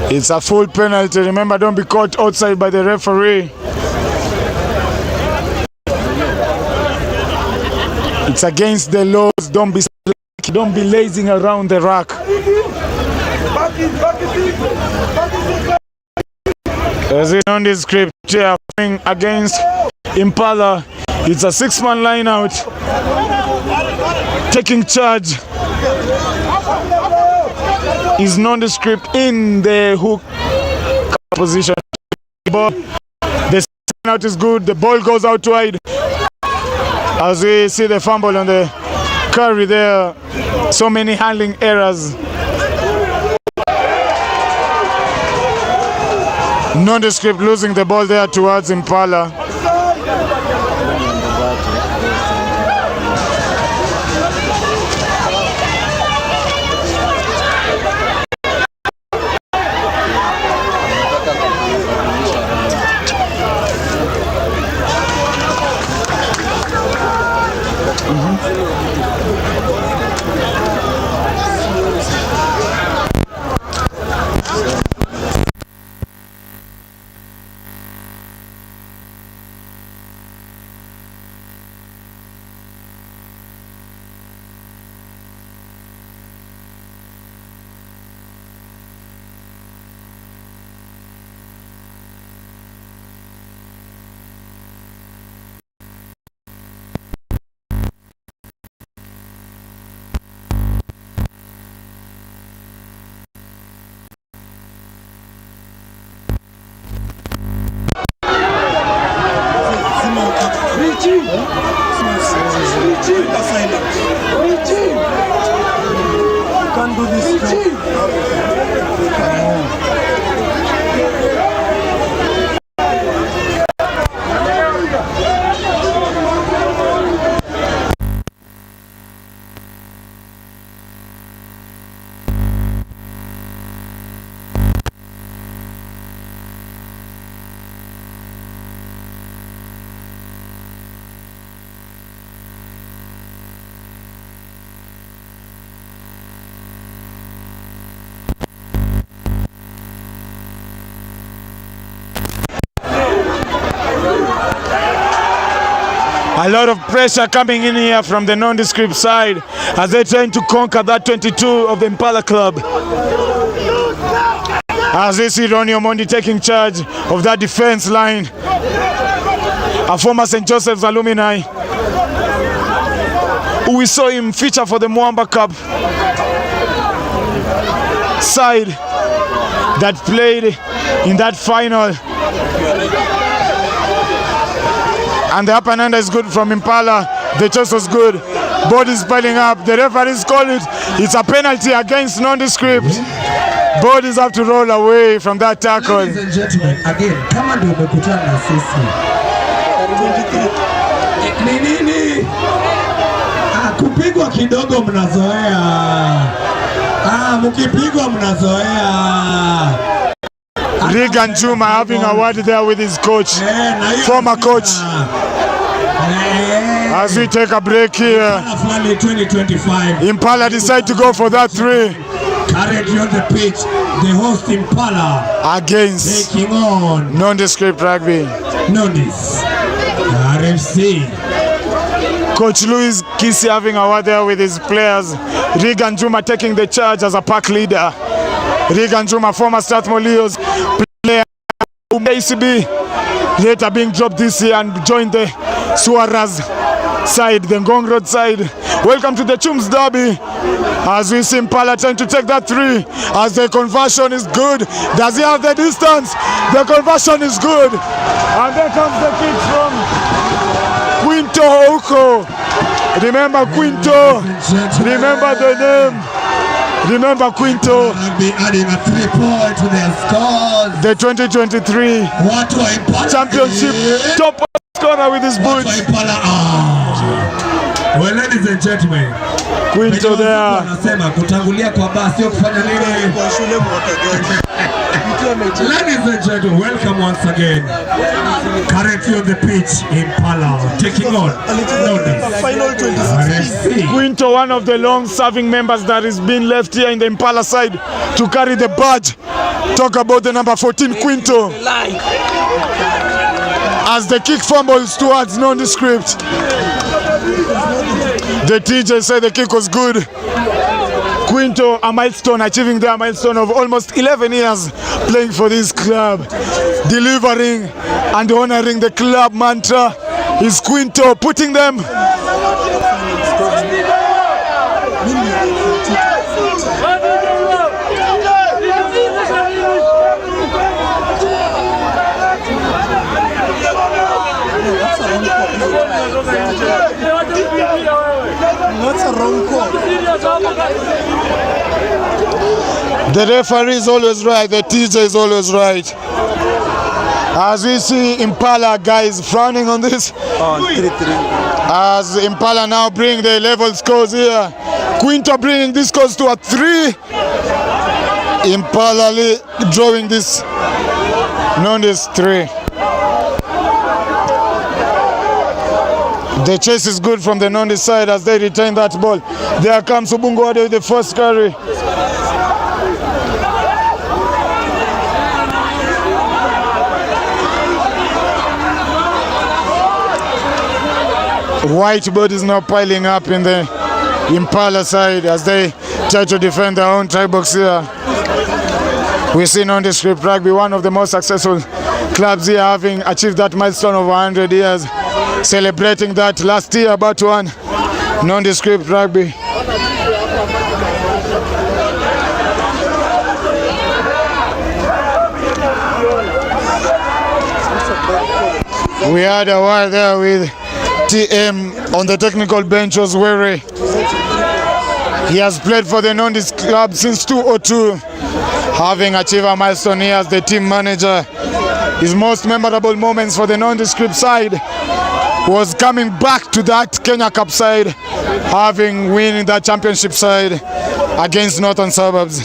It's a full penalty. Remember, don't be caught outside by the referee. It's against the laws. Don't be lazing around the rack. As in on this script here against Impala, it's a 6-man line out. Taking charge is Nondescript in the hook position. The out is good. The ball goes out wide. As we see the fumble on the carry there, so many handling errors. Nondescript losing the ball there towards Impala. A lot of pressure coming in here from the Nondescript side as they're trying to conquer that 22 of the Impala club. As we see Ronnie Omondi taking charge of that defense line, a former St. Joseph's alumni. we saw him feature for the Mwamba Cup side that played in that final. And the upper under is good from Impala. The chest was good. Bodies piling up. The referees call it. It's a penalty against Nondescript. Bodies have to roll away from that tackle. Ladies and gentlemen, again, kama ndio umekutana na sisi. Nini? Kupigwa kidogo mnazoea. Mkipigwa mnazoea. Regan Juma having a word there with his coach, former coach. As we take a break here, Impala decide to go for that 3. Currently on the pitch, the host Impala against taking on Nondescript Rugby. Nondis RFC. Coach Louis Kisi having a word there with his players. Regan Juma taking the charge as a pack leader. Regan Juma, former Strathmore Leos player, ACB, later being dropped this year and joined the Suarez side, the Ngong Road side. Welcome to the Chums Derby. As we see Impala trying to take that 3, as the conversion is good. Does he have the distance? The conversion is good. And there comes the kick from Quinto Ouko. Remember Quinto. Remember the name. Remember Quinto. Be adding a 3-point to their scores. The 2023 championship top scorer with his boots. Well, ladies and gentlemen, Quinto there. Anasema kutangulia kwa basi sio kufanya nini. Ladies and gentlemen, welcome once again. Currently on the pitch, Impala taking on Nondis. Quinto, one of the long-serving members that has been left here in the Impala side to carry the badge. Talk about the number 14, Quinto. As the kick fumbles towards Nondescript. The TJ said the kick was good. Quinto, a milestone, achieving their milestone of almost 11 years playing for this club. Delivering and honoring the club mantra is Quinto, putting them That's a wrong call. the referee is always right, the TJ is always right. As we see Impala guys frowning on this. As Impala now bring the level scores here. Quinto bringing this scores to a 3. Impala drawing this Nondis 3. The chase is good from the Nondis side as they retain that ball. There comes Ubungwade with the first carry. Whiteboard is now piling up in the Impala side as they try to defend their own try box here. We see Nondescript Rugby, one of the most successful clubs here, having achieved that milestone of 100 years. Celebrating that last year, about one. Nondescript Rugby. We had a while there with TM on the technical bench was weary. He has played for the Nondis club since 2002, having achieved a milestone here as the team manager. His most memorable moments for the Nondescript side was coming back to that Kenya Cup side, having winning that championship side against Northern Suburbs.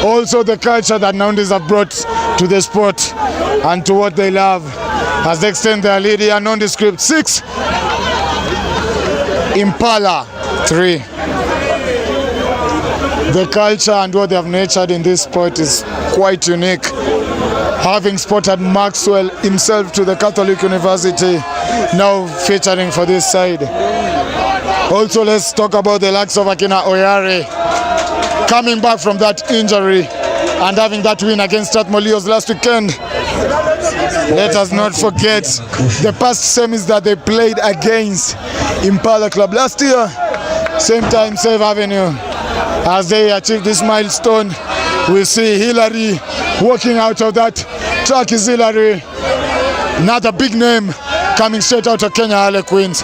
Also the culture that Nondis have brought to the sport and to what they love as they extend their lead here. Nondescript 6, Impala 3. The culture and what they have nurtured in this sport is quite unique. Having spotted Maxwell himself to the Catholic University, now featuring for this side. Also, let's talk about the likes of Akina Oyare, coming back from that injury and having that win against Strathmore last weekend. Let us not forget the past semis that they played against Impala Club last year. Same time, Save Avenue. As they achieve this milestone, we see Hillary walking out of that track. Is Hillary, another big name coming straight out of Kenya Harlequins.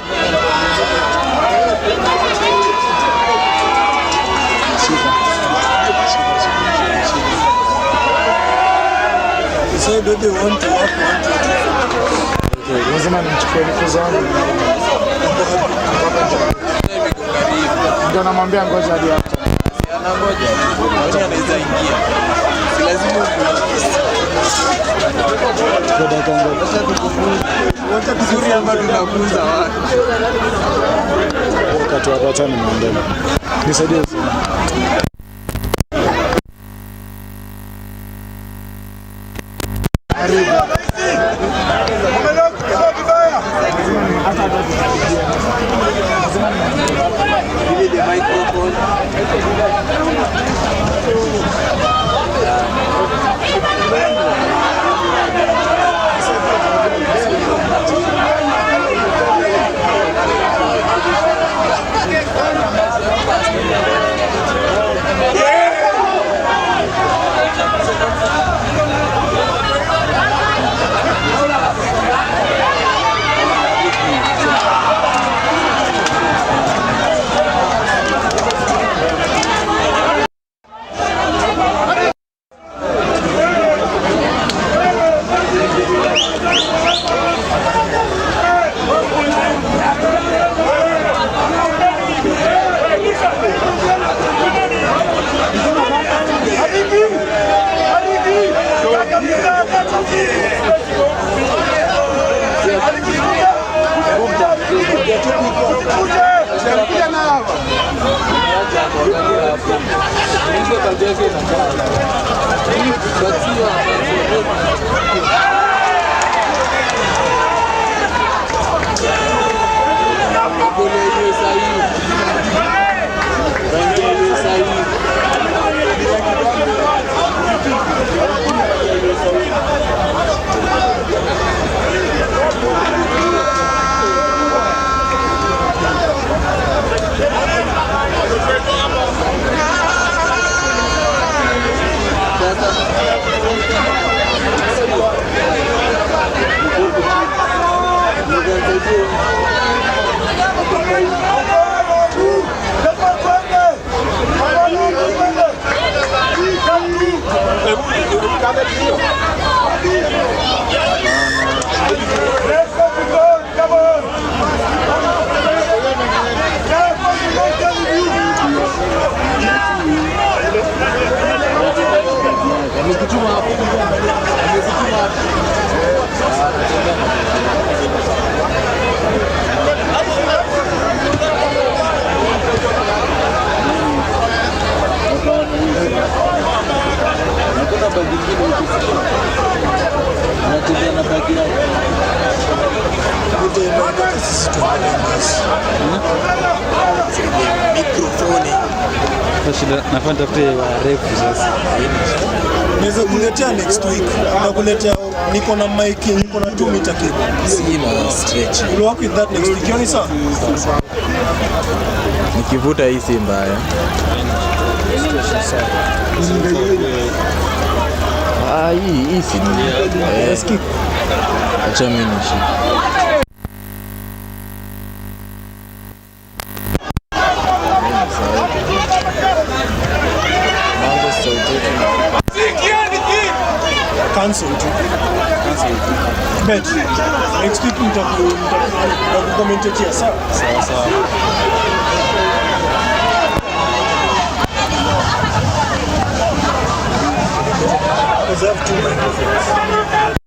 So do they want to work Ndio namwambia ngoja hadi hapo. Anangoja. Ngoja anaweza ingia. Si lazima wacha kizuri ama tunakuza watu. Wakati wapacha ni mwendele. Nisaidie sana. Nafanya tafute wa refu sasa. Naweza kuletea next week. Nakuletea niko na mic, niko na 2 meter cable. Sina stretch. We'll work with that next week. Yoni sawa? Nikivuta hii si mbaya. Hii si ni. Acha mimi nishi. Cancel. Bet next week nitakukomentetia sawa. Sawa. Because I have 2 microphones.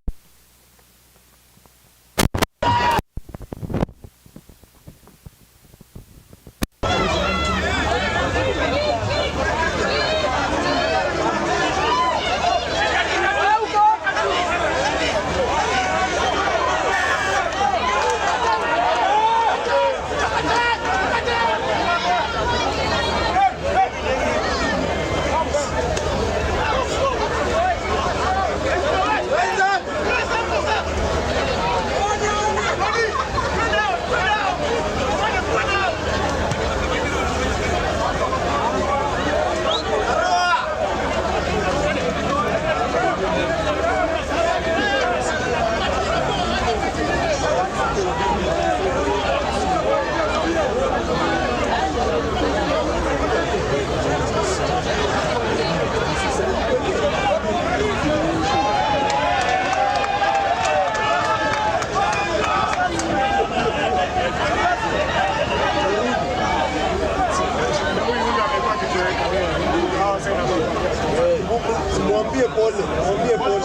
Mwambie pole.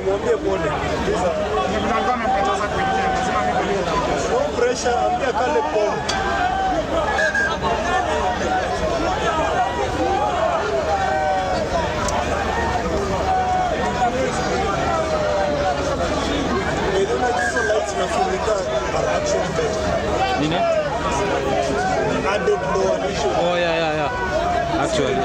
Mwambie pole. No pressure, ambia kale pole. Oh yeah. Actually.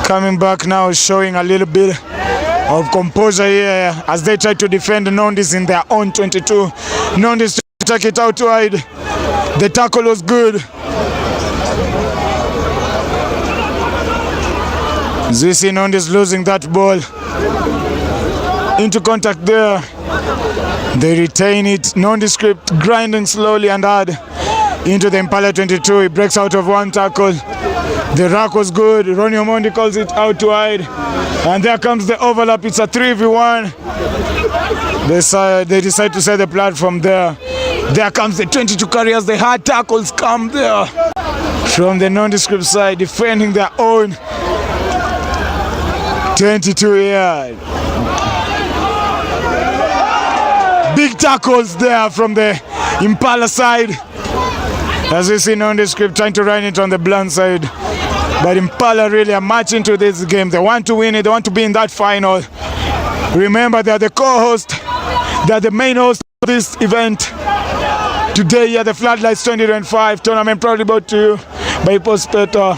Coming back now, showing a little bit of composure here as they try to defend Nondis in their own 22. Nondis to take it out wide. The tackle was good. Zisi Nondis losing that ball. Into contact there. They retain it. Nondescript grinding slowly and hard into the Impala 22. He breaks out of one tackle. The ruck was good. Ronnie Omondi calls it out wide. And there comes the overlap. It's a 3v1. They decide to set the platform there. There comes the 22 carriers. The hard tackles come there from the Nondescript side, defending their own 22-yard. Big tackles there from the Impala side. As we see Nondescript trying to run it on the Blad side. But Impala really are much into this game. They want to win it. They want to be in that final. Remember, they are the co-host. They are the main host of this event. Today, yeah, the FloodLit 2025 tournament proudly brought to you by Postpeter.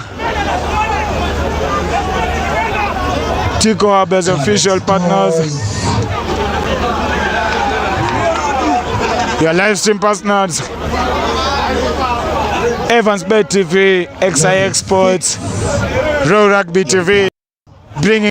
Tico Hub as official partners. Your live stream partners. Evans Bet TV, XI Sports, Raw Rugby TV, bringing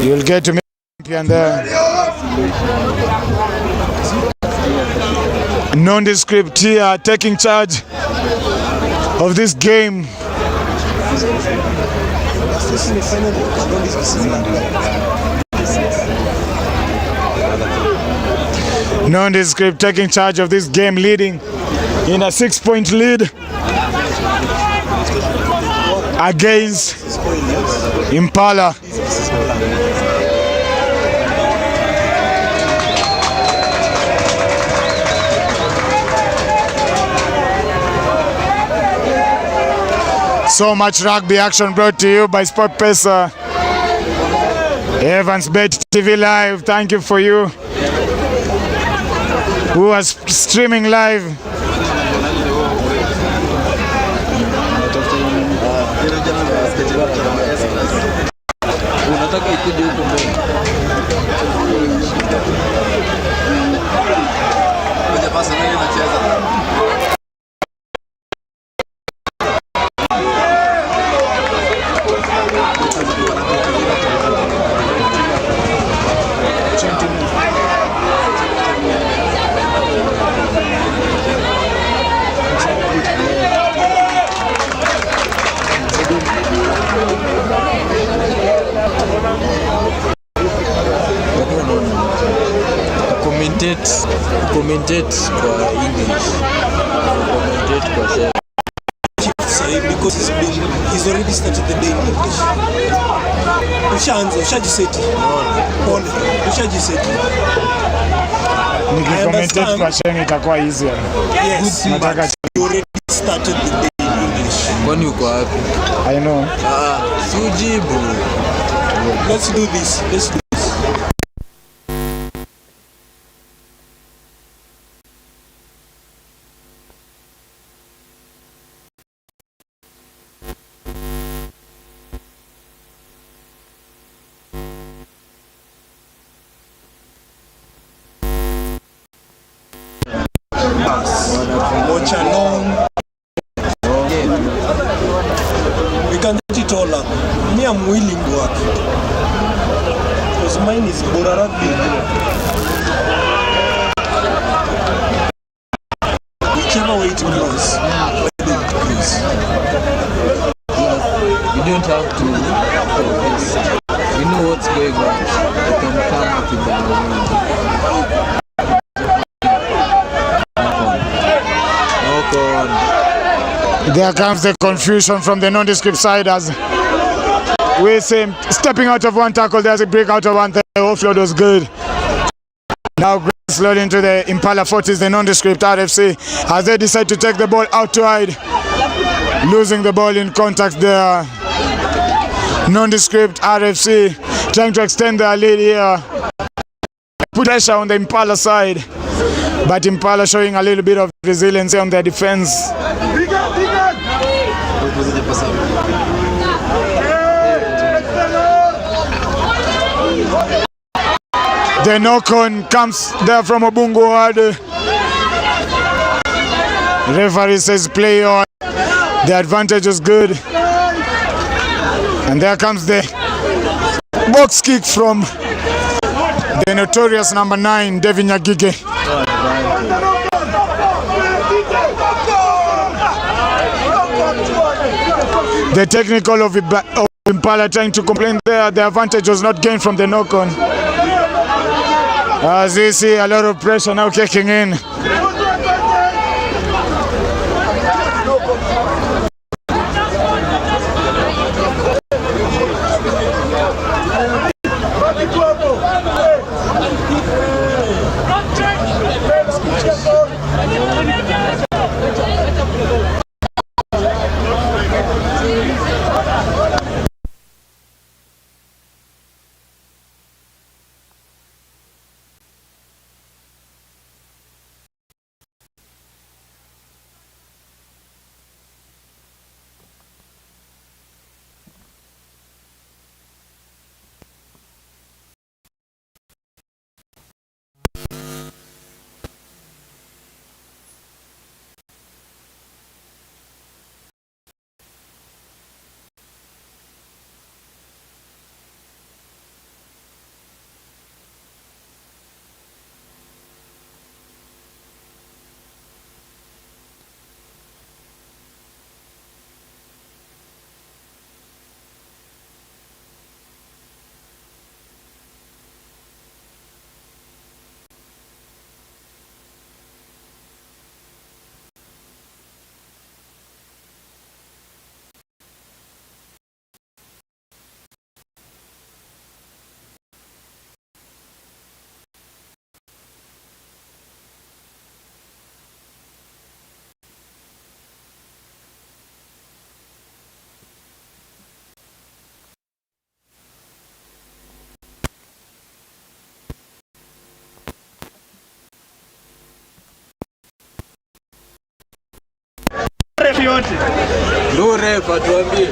you'll get to meet champion there. Nondescript here taking charge of this game. Sisi ni final Nondescript taking charge of this game, leading in a 6-point lead against Impala. So much rugby action brought to you by Mpesa. Evans Bet TV Live, thank you for you who are streaming live. Commentate kwa English. Commentate kwa share. Because he's already started the day in English. Ushajiseti. Ushajiseti. Nikikomentate kwa share itakuwa easier. Yes, nataka you already started the day in English. Kwani uko wapi? I know. Sujibu. Let's do this. Watch along. We can get it all up. Me, I'm willing to work. Because mine is Bora Rugby. Whichever way it goes. You don't have to. You know what's going on. You can come up with the There comes the confusion from the Nondescript side as we see him stepping out of one tackle. There's a break out of one. The offload was good. Now slowly into the Impala 40s, the Nondescript RFC, as they decide to take the ball out wide. Losing the ball in contact there. Nondescript RFC trying to extend their lead here. Put pressure on the Impala side. But Impala showing a little bit of resilience on their defense. The knock-on comes there from Obungo Ward. Referee says play on. The advantage is good. And there comes the box kick from the notorious number 9, Devin Nyagige. The technical of Impala trying to complain there. The advantage was not gained from the knock-on. As you see, a lot of pressure now kicking in. mechi yote. Ndio refa tuambie.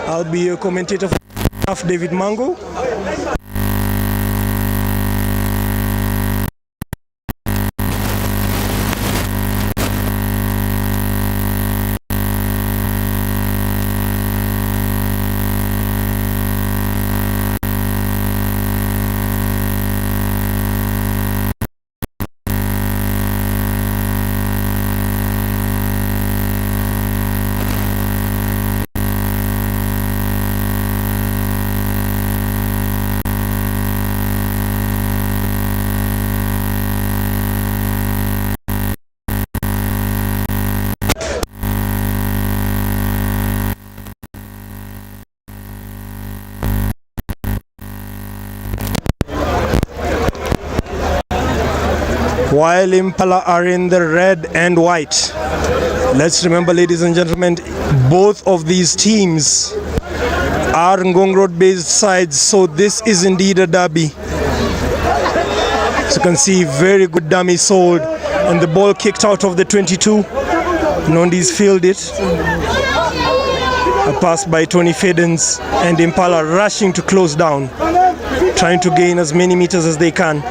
I'll be your commentator for half, David Mango. While Impala are in the red and white. Let's remember, ladies and gentlemen, both of these teams are Ngong Road based sides, so this is indeed a derby. As you can see, very good dummy sold, and the ball kicked out of the 22. Nondis fielded it. A pass by Tony Fedens, and Impala rushing to close down, trying to gain as many meters as they can.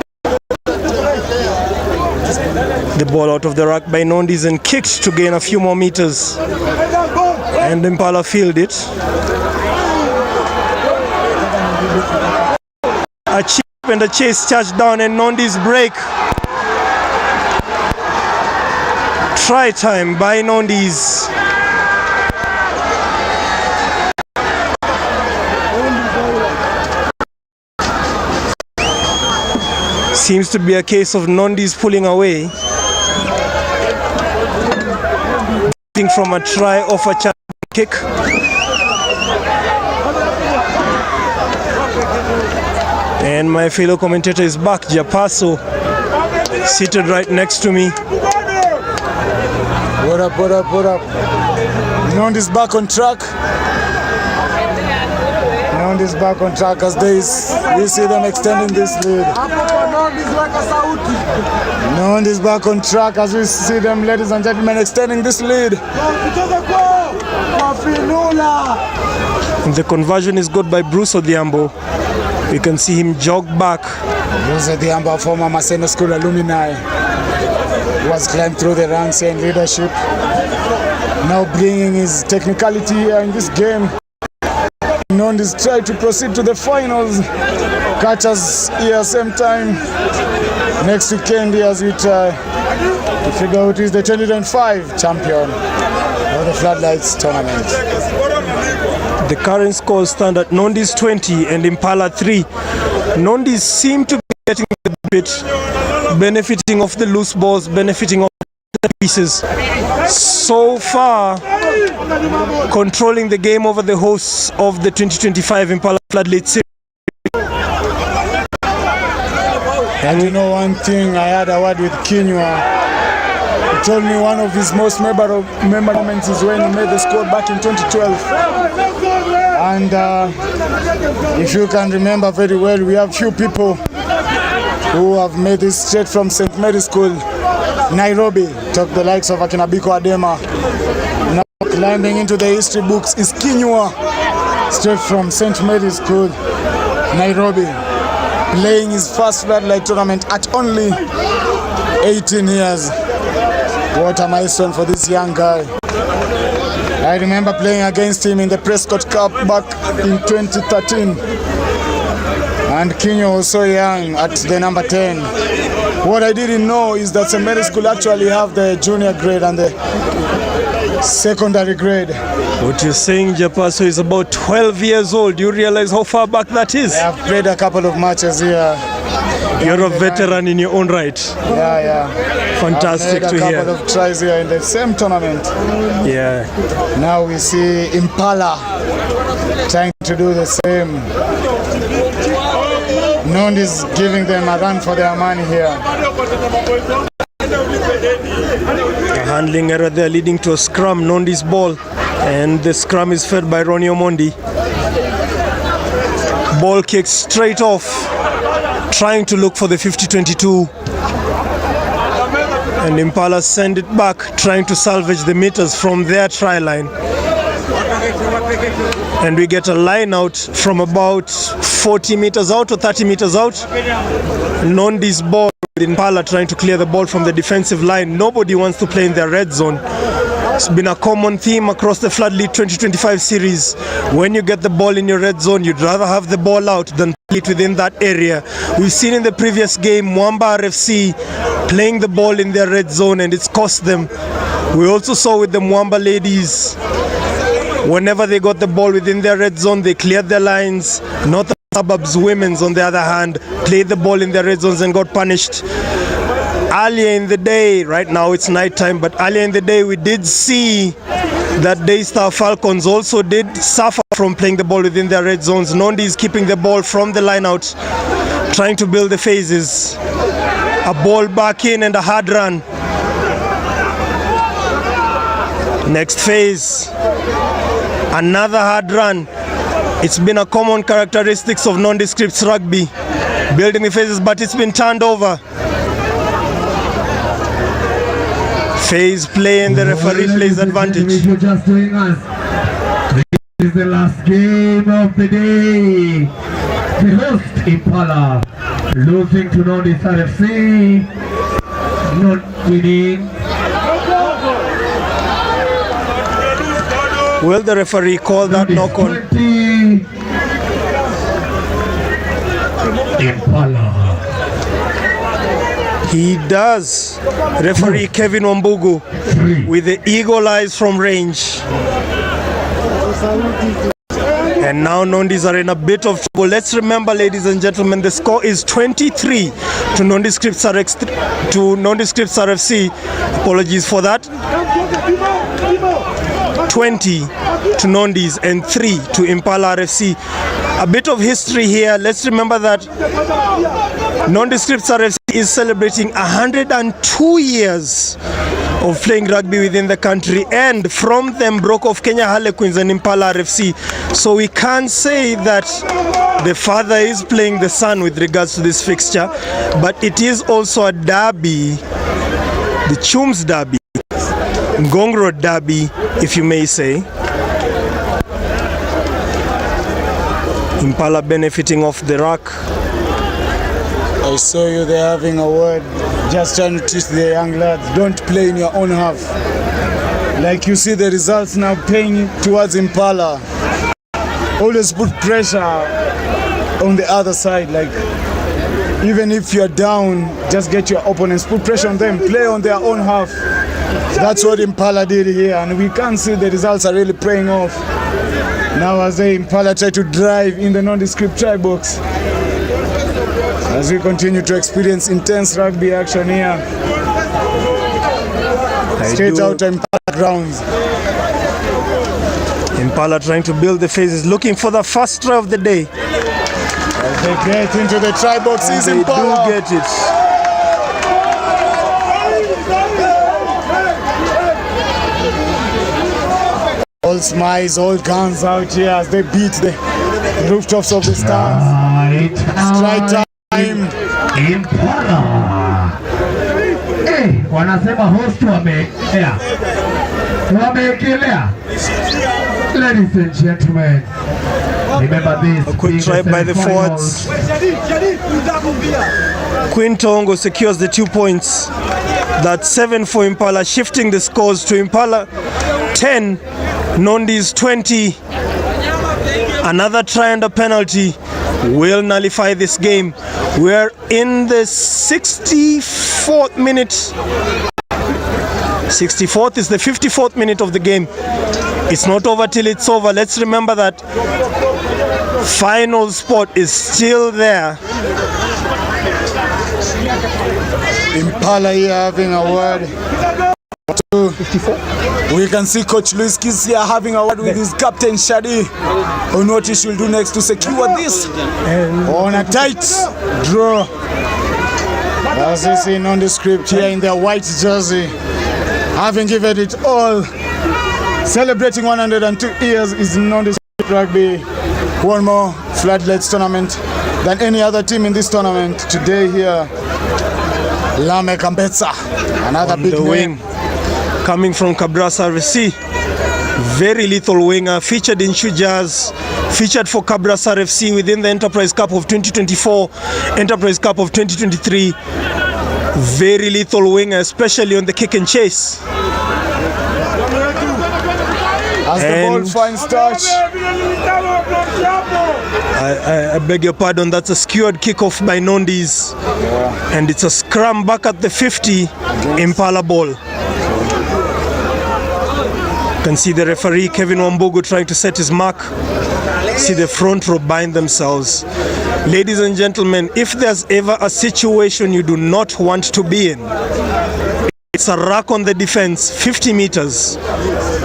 The ball out of the ruck by Nondis and kicked to gain a few more meters. And Impala fielded it. A chip and a chase charge down, and Nondis break. Try time by Nondis. Seems to be a case of Nondis pulling away. From a try off a kick. And my fellow commentator is back, Japaso, seated right next to me. What up, what up, what up? Nondis back on track. Nondis back on track as we see them extending this lead. Nondis back on track as we see them, ladies and gentlemen, extending this lead. The conversion is good by Bruce Odhiambo. You can see him jog back. Bruce Odhiambo, former Maseno School alumni, was climbed through the ranks and leadership. Now bringing his technicality here in this game. Nondis try to proceed to the finals. Catch us here same time next weekend as we try to figure out who is the 2025 champion of the Floodlights tournament. The current scores stand at Nondis 20 and Impala 3. Nondis seem to be getting a bit, benefiting of the loose balls, benefiting of the pieces. So far, controlling the game over the hosts of the 2025 Impala FloodLit series. And you know one thing, I had a word with Kinyua. He told me one of his most memorable moments is when he made the squad back in 2012. And if you can remember very well, we have few people who have made this straight from St. Mary's School, Nairobi. Talk the likes of Akinabiko Adema. Now climbing into the history books is Kinyua, straight from St. Mary's School, Nairobi, playing his first floodlight tournament at only 18 years. What a milestone for this young guy. I remember playing against him in the Prescott Cup back in 2013. And Kinyo was so young at the number 10. What I didn't know is that St. Mary's School actually have the junior grade and the secondary grade. What you're saying, Japaso, is about 12 years old. Do you realize how far back that is? I have played a couple of matches here. You're a veteran in your own right. Yeah. Fantastic to hear. A couple of tries here in the same tournament. Yeah. Now we see Impala trying to do the same. Nond is giving them a run for their money here. A handling error there leading to a scrum, Nondi's ball, and the scrum is fed by Ronnie Omondi. Ball kicked straight off, trying to look for the 50-22. And Impala send it back, trying to salvage the meters from their try line. And we get a line out from about 40 meters out or 30 meters out. Nondi's ball with Impala trying to clear the ball from the defensive line. Nobody wants to play in their red zone. It's been a common theme across the FloodLit 2025 series. When you get the ball in your red zone, you'd rather have the ball out than play it within that area. We've seen in the previous game, Mwamba RFC playing the ball in their red zone, and it's cost them. We also saw with the Mwamba ladies, whenever they got the ball within their red zone, they cleared their lines. Northern Suburbs women's, on the other hand, played the ball in their red zones and got punished. Earlier in the day, right now it's nighttime, but earlier in the day we did see that Daystar Falcons also did suffer from playing the ball within their red zones. Nondi is keeping the ball from the line out, trying to build the phases. A ball back in and a hard run. Next phase, another hard run. It's been a common characteristics of Nondescript's rugby, building the phases, but it's been turned over. Phase play and the referee plays advantage. If you're just doing us, this is the last game of the day. The host Impala losing to Nondis RFC, not winning. Will the referee call that knock on? Impala. He does. Referee Kevin Wambugu with the eagle eyes from range. And now Nondis are in a bit of trouble. Let's remember, ladies and gentlemen, the score is 23 to Nondescript RFC. Apologies for that. 20 to Nondis and 3 to Impala RFC. A bit of history here. Let's remember that Nondescript RFC is celebrating 102 years of playing rugby within the country, and from them broke off Kenya Harlequins and Impala RFC. So we can't say that the father is playing the son with regards to this fixture, but it is also a derby, the Chums derby, Ngong Road derby, if you may say. Impala benefiting off the rack. I saw you there having a word, just trying to teach the young lads, don't play in your own half. Like you see the results now paying towards Impala. Always put pressure on the other side, like even if you're down, just get your opponents, put pressure on them, play on their own half. That's what Impala did here, and we can see the results are really paying off. Now as the Impala try to drive in the Nondescript try box, as we continue to experience intense rugby action here. Straight out Impala grounds. Impala trying to build the phases, looking for the first try of the day. As they get into the try box, is Impala. They do get it. All smiles, all guns out here as they beat the rooftops of the stands. Strike time. Impala. Wanasema host wameekea. Wameekelea. Ladies and gentlemen, remember this. A quick try by the forwards. Queen Tongo secures the 2 points. That's 7 for Impala, shifting the scores to Impala 10, Nondis 20. Another try and a penalty will nullify this game. We're in the 64th minute. 64th is the 54th minute of the game. It's not over till it's over. Let's remember that final spot is still there. Impala here having a word to We can see Coach Luis Kisia having a word with his captain Shadi on what he should do next to secure this on a tight draw. As you see Nondescript here in their white jersey, having given it all, celebrating 102 years is Nondescript Rugby. One more FloodLit tournament than any other team in this tournament. Today here, Mpesa, another big wing, coming from Cabrasa RFC. Very lethal winger, featured in Shujaz, featured for Cabrasa RFC within the Enterprise Cup of 2024, Enterprise Cup of 2023. Very lethal winger, especially on the kick and chase. As the ball finds touch. I beg your pardon, that's a skewered kickoff by Nondis. Yeah. And it's a scrum back at the 50, Impala ball. You can see the referee, Kevin Wambugu, trying to set his mark. See the front row bind themselves. Ladies and gentlemen, if there's ever a situation you do not want to be in, it's a rack on the defense, 50 meters,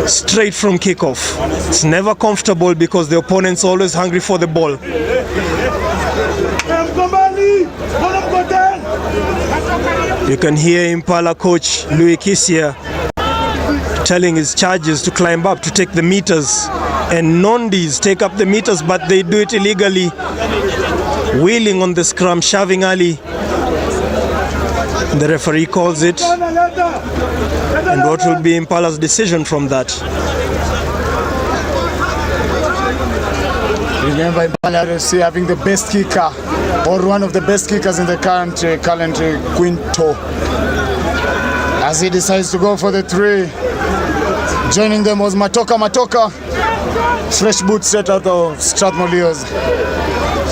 straight from kickoff. It's never comfortable because the opponent's always hungry for the ball. You can hear Impala coach Louis Kisia telling his charges to climb up to take the meters, and Nondis take up the meters, but they do it illegally, wheeling on the scrum, shoving Ali. The referee calls it, and what will be Impala's decision from that? Remember, Impala FC having the best kicker, or one of the best kickers in the current Quinto. As he decides to go for the three, joining them was Matoka, fresh boot straight out of Strathmore,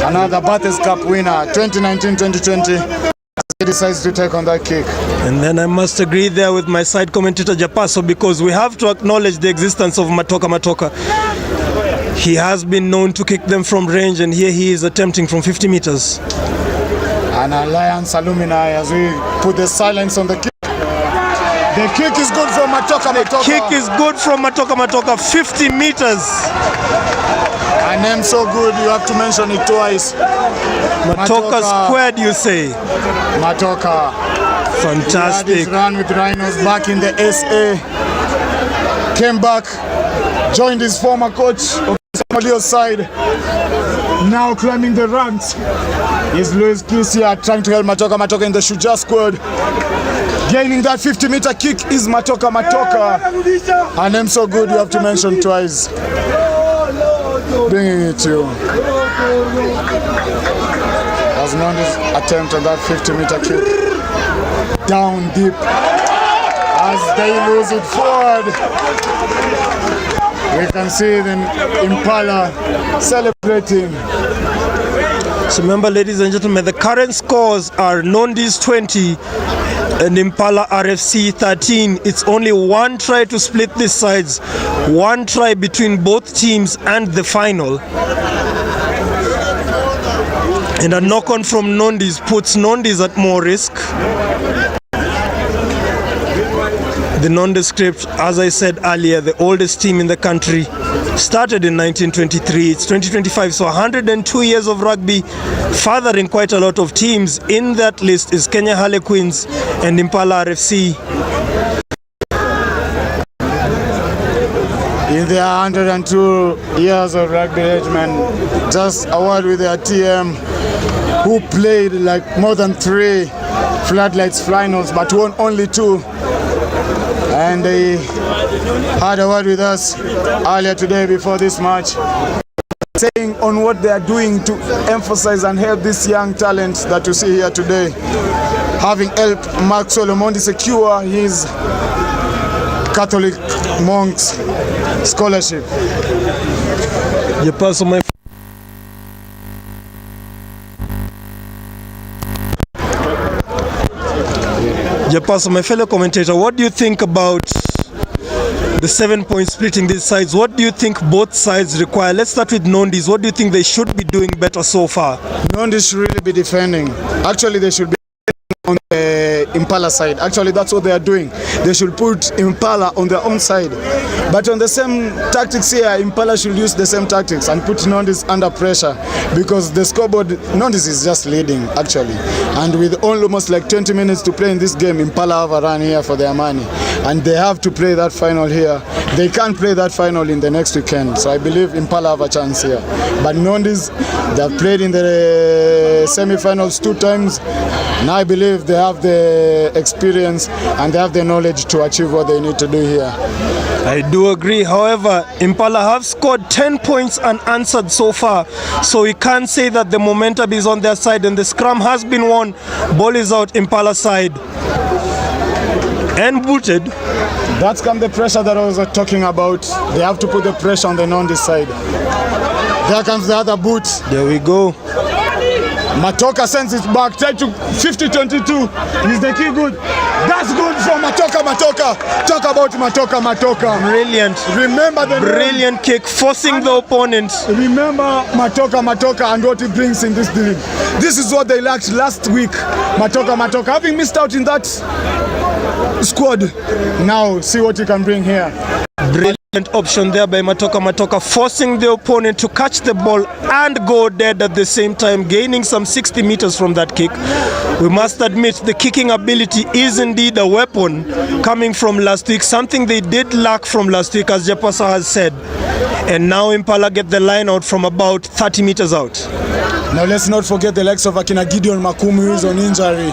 another Bathurst Cup winner, 2019-2020. He decides to take on that kick. And then I must agree there with my side commentator Japaso, because we have to acknowledge the existence of Matoka. He has been known to kick them from range, and here he is attempting from 50 meters. An alliance alumni as we put the silence on the kick. The kick is good from Matoka. The kick is good from Matoka, 50 meters. A name so good, you have to mention it twice. Matoka squared, you say? Matoka. Fantastic. He had his run with Rhinos back in the SA. Came back, joined his former coach of Somalia's side. Now climbing the ranks is Luis Kisia trying to help Matoka in the Shuja squad. Gaining that 50-meter kick is Matoka. A name so good, you have to mention twice. Bringing it to you. As Nondis attempt at that 50-meter kick. Down deep. As they lose it forward. We can see the Impala celebrating. So remember, ladies and gentlemen, the current scores are Nondis 20 and Impala RFC 13. It's only one try to split these sides, one try between both teams and the final. And a knock-on from Nondis puts Nondis at more risk. The Nondescript, as I said earlier, the oldest team in the country, started in 1923. It's 2025, so 102 years of rugby, fathering quite a lot of teams. In that list is Kenya Harlequins and Impala RFC. In their 102 years of rugby age, man, just a word with their TM, who played like more than 3 FloodLit's finals, but won only 2. And they had a word with us earlier today before this match, saying on what they are doing to emphasize and help this young talent that you see here today, having helped Mark Solomondi secure his Catholic monks scholarship. Japaso, my fellow commentator, what do you think about the 7-point splitting these sides? What do you think both sides require? Let's start with Nondis. What do you think they should be doing better so far? Nondis should really be defending. Actually, they should be on the Impala side. Actually, that's what they are doing. They should put Impala on their own side. But on the same tactics here, Impala should use the same tactics and put Nondis under pressure, because the scoreboard, Nondis is just leading actually. And with almost like 20 minutes to play in this game, Impala have a run here for their money. And they have to play that final here. They can't play that final in the next weekend. So I believe Impala have a chance here. But Nondis, they have played in the semi-finals 2 times. Now I believe they have the experience and they have the knowledge to achieve what they need to do here. I do agree. However, Impala have scored 10 points unanswered so far, so we can't say that the momentum is on their side, and the scrum has been won. Ball is out, Impala side. And booted. That's come the pressure that I was talking about. They have to put the pressure on the Nondis side. There comes the other boot. There we go. Matoka sends it back. Try to 50-22. Is the key good? That's good for Matoka. Talk about Matoka. Brilliant. Remember the brilliant kick, forcing the opponent. Remember Matoka and what he brings in this deal. This is what they lacked last week. Matoka. Having missed out in that squad, now see what he can bring here. Brilliant option there by Matoka, forcing the opponent to catch the ball and go dead at the same time, gaining some 60 meters from that kick. We must admit the kicking ability is indeed a weapon coming from last week, something they did lack from last week, as Japasa has said. And now Impala get the line out from about 30 meters out. Now let's not forget the likes of Akina Gideon Makumi, who is on injury.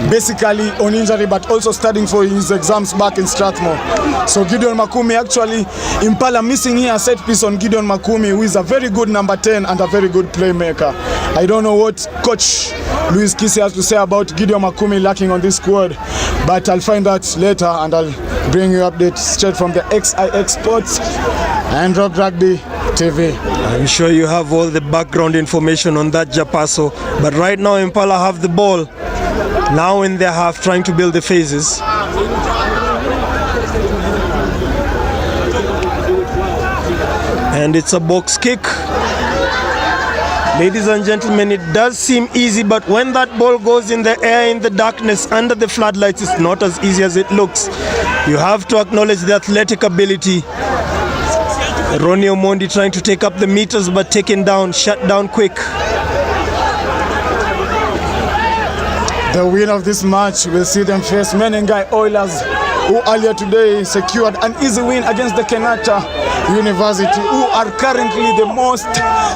Basically on injury, but also studying for his exams back in Strathmore. So Gideon Makumi, actually Impala missing here a set piece on Gideon Makumi, who is a very good number 10 and a very good playmaker. I don't know what Coach Luis Kisi has to say about Gideon Makumi lacking on this squad, but I'll find out later and I'll bring you updates straight from the XIX Sports and Rugby TV. I'm sure you have all the background information on that, Japaso. But right now Impala have the ball, now in their half, trying to build the phases. And it's a box kick. Ladies and gentlemen, it does seem easy, but when that ball goes in the air, in the darkness, under the floodlights, it's not as easy as it looks. You have to acknowledge the athletic ability. Ronnie Omondi trying to take up the meters, but taken down, shut down quick. The winner of this match will see them face Menengai Oilers, who earlier today secured an easy win against the Kenyatta University, who are currently the most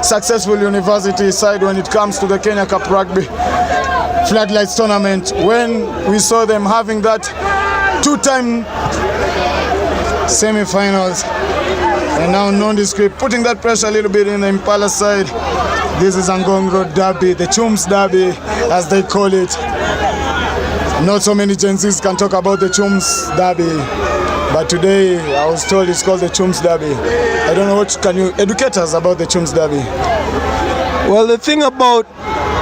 successful university side when it comes to the Kenya Cup Rugby Floodlights tournament. When we saw them having that 2-time semi-finals, and now Nondescript putting that pressure a little bit in the Impala side. This is Angong Road Derby, the Chums Derby as they call it. Not so many Gen Zs can talk about the Chums Derby, but today I was told it's called the Chums Derby. I don't know, what can you educate us about the Chums Derby? Well, the thing about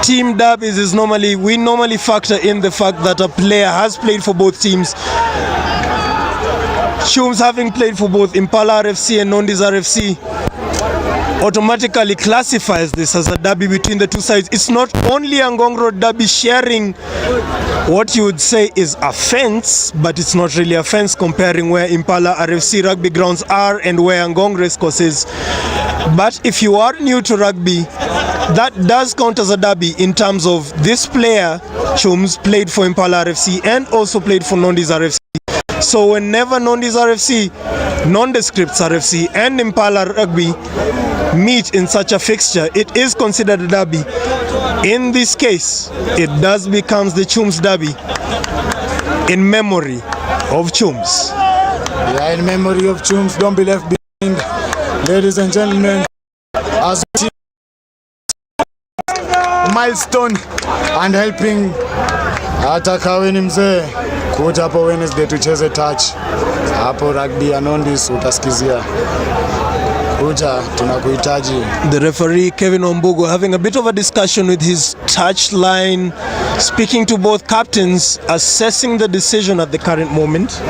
team derbies is we normally factor in the fact that a player has played for both teams. Chums, having played for both Impala RFC and Nondis RFC, automatically classifies this as a derby between the two sides. It's not only a Ngong Road derby sharing what you would say is a fence, but it's not really a fence comparing where Impala RFC rugby grounds are and where Ngong Racecourse is. But if you are new to rugby, that does count as a derby in terms of this player, Chums, played for Impala RFC and also played for Nondis RFC. So whenever Nondis RFC, Nondescript RFC and Impala Rugby meet in such a fixture, it is considered a derby. In this case, it does becomes the Chums Derby in memory of Chums. Yeah, in memory of Chums, don't be left behind. Ladies and gentlemen, as we milestone and helping Atakaweni mzee kuja hapo Wednesday tucheze touch hapo rugby ya Nondis, utasikizia kuja, tunakuhitaji. The referee Kevin Ombugo having a bit of a discussion with his touch line, speaking to both captains, assessing the decision at the current moment.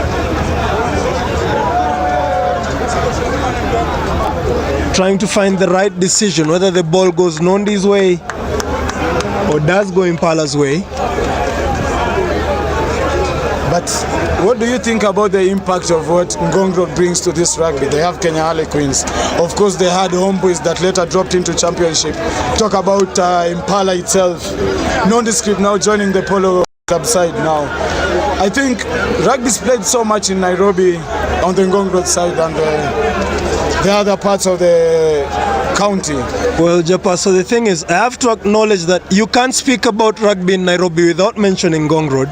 Trying to find the right decision, whether the ball goes Nondi's way or does go Impala's way. But what do you think about the impact of what Ngong brings to this rugby? They have Kenya Harlequins. Of course, they had Homeboys that later dropped into championship. Talk about Impala itself. Nondescript now joining the Polo Club side now. I think rugby's played so much in Nairobi on the Ngong side and the other parts of the county. Well, Japa, so the thing is, I have to acknowledge that you can't speak about rugby in Nairobi without mentioning Ngong Road.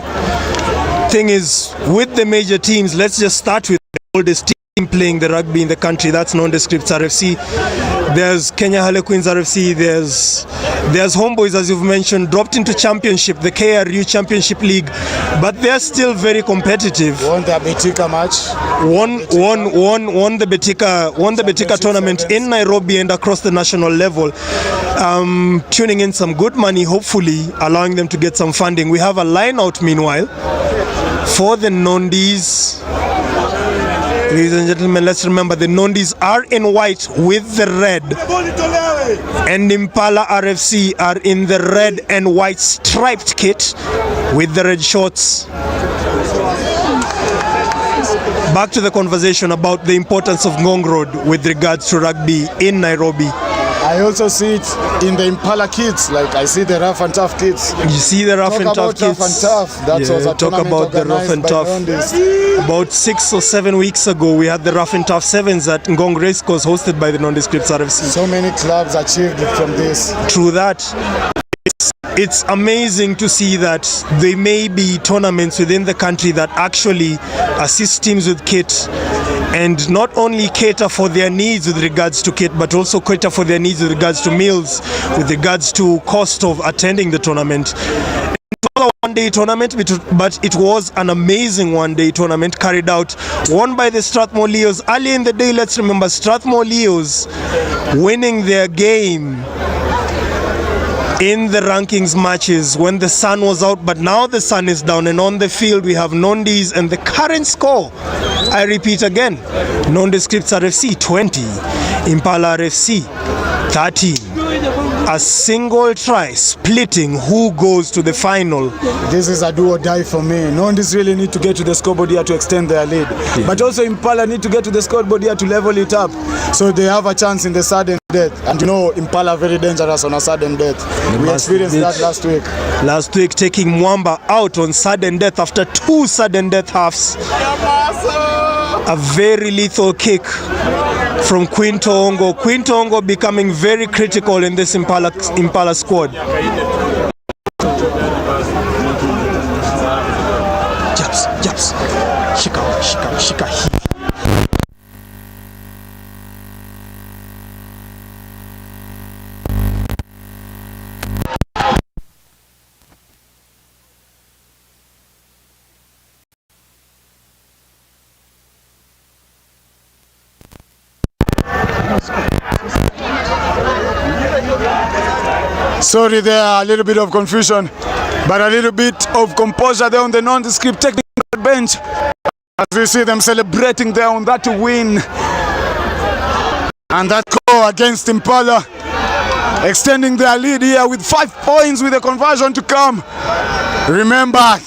Thing is, with the major teams, let's just start with the oldest team playing the rugby in the country. That's Nondescript RFC. There's Kenya Harlequins RFC. There's Homeboys, as you've mentioned, dropped into championship, the KRU Championship League, but they're still very competitive. Won the Betika match. Won the Betika tournament in Nairobi and across the national level. Tuning in some good money, hopefully allowing them to get some funding. We have a line out meanwhile for the Nondis. Ladies and gentlemen, let's remember the Nondis are in white with the red, and Impala RFC are in the red and white striped kit with the red shorts. Back to the conversation about the importance of Ngong Road with regards to rugby in Nairobi. I also see it in the Impala kids, like I see the rough and tough kids. You see the rough and tough kids. Rough and tough. That was a talk about the rough and tough. About 6 or 7 weeks ago, we had the rough and tough sevens at Ngong Racecourse, hosted by the Nondescript RFC. So many clubs achieved from this. True that. It's amazing to see that there may be tournaments within the country that actually assist teams with kit, and not only cater for their needs with regards to kit, but also cater for their needs with regards to meals, with regards to cost of attending the tournament. It was a one-day tournament, but it was an amazing one-day tournament carried out, won by the Strathmore Leos. Early in the day, let's remember Strathmore Leos winning their game in the rankings matches when the sun was out, but now the sun is down, and on the field we have Nondis, and the current score, I repeat again, Nondescript RFC 20, Impala RFC 13. A single try splitting who goes to the final. This is a do or die for me. Nondis really need to get to the scoreboard here to extend their lead. Yeah. But also Impala need to get to the scoreboard here to level it up, so they have a chance in the sudden death. And you know Impala very dangerous on a sudden death. We experienced that last week. Last week taking Mwamba out on sudden death after 2 sudden death halves. A very lethal kick from Quinto Ongo. Quinto Ongo becoming very critical in this Impala squad. Japs. Shika. Sorry there, a little bit of confusion, but a little bit of composure there on the Nondescript technical bench as we see them celebrating there on that win and that goal against Impala, extending their lead here with 5 points with a conversion to come. Remember,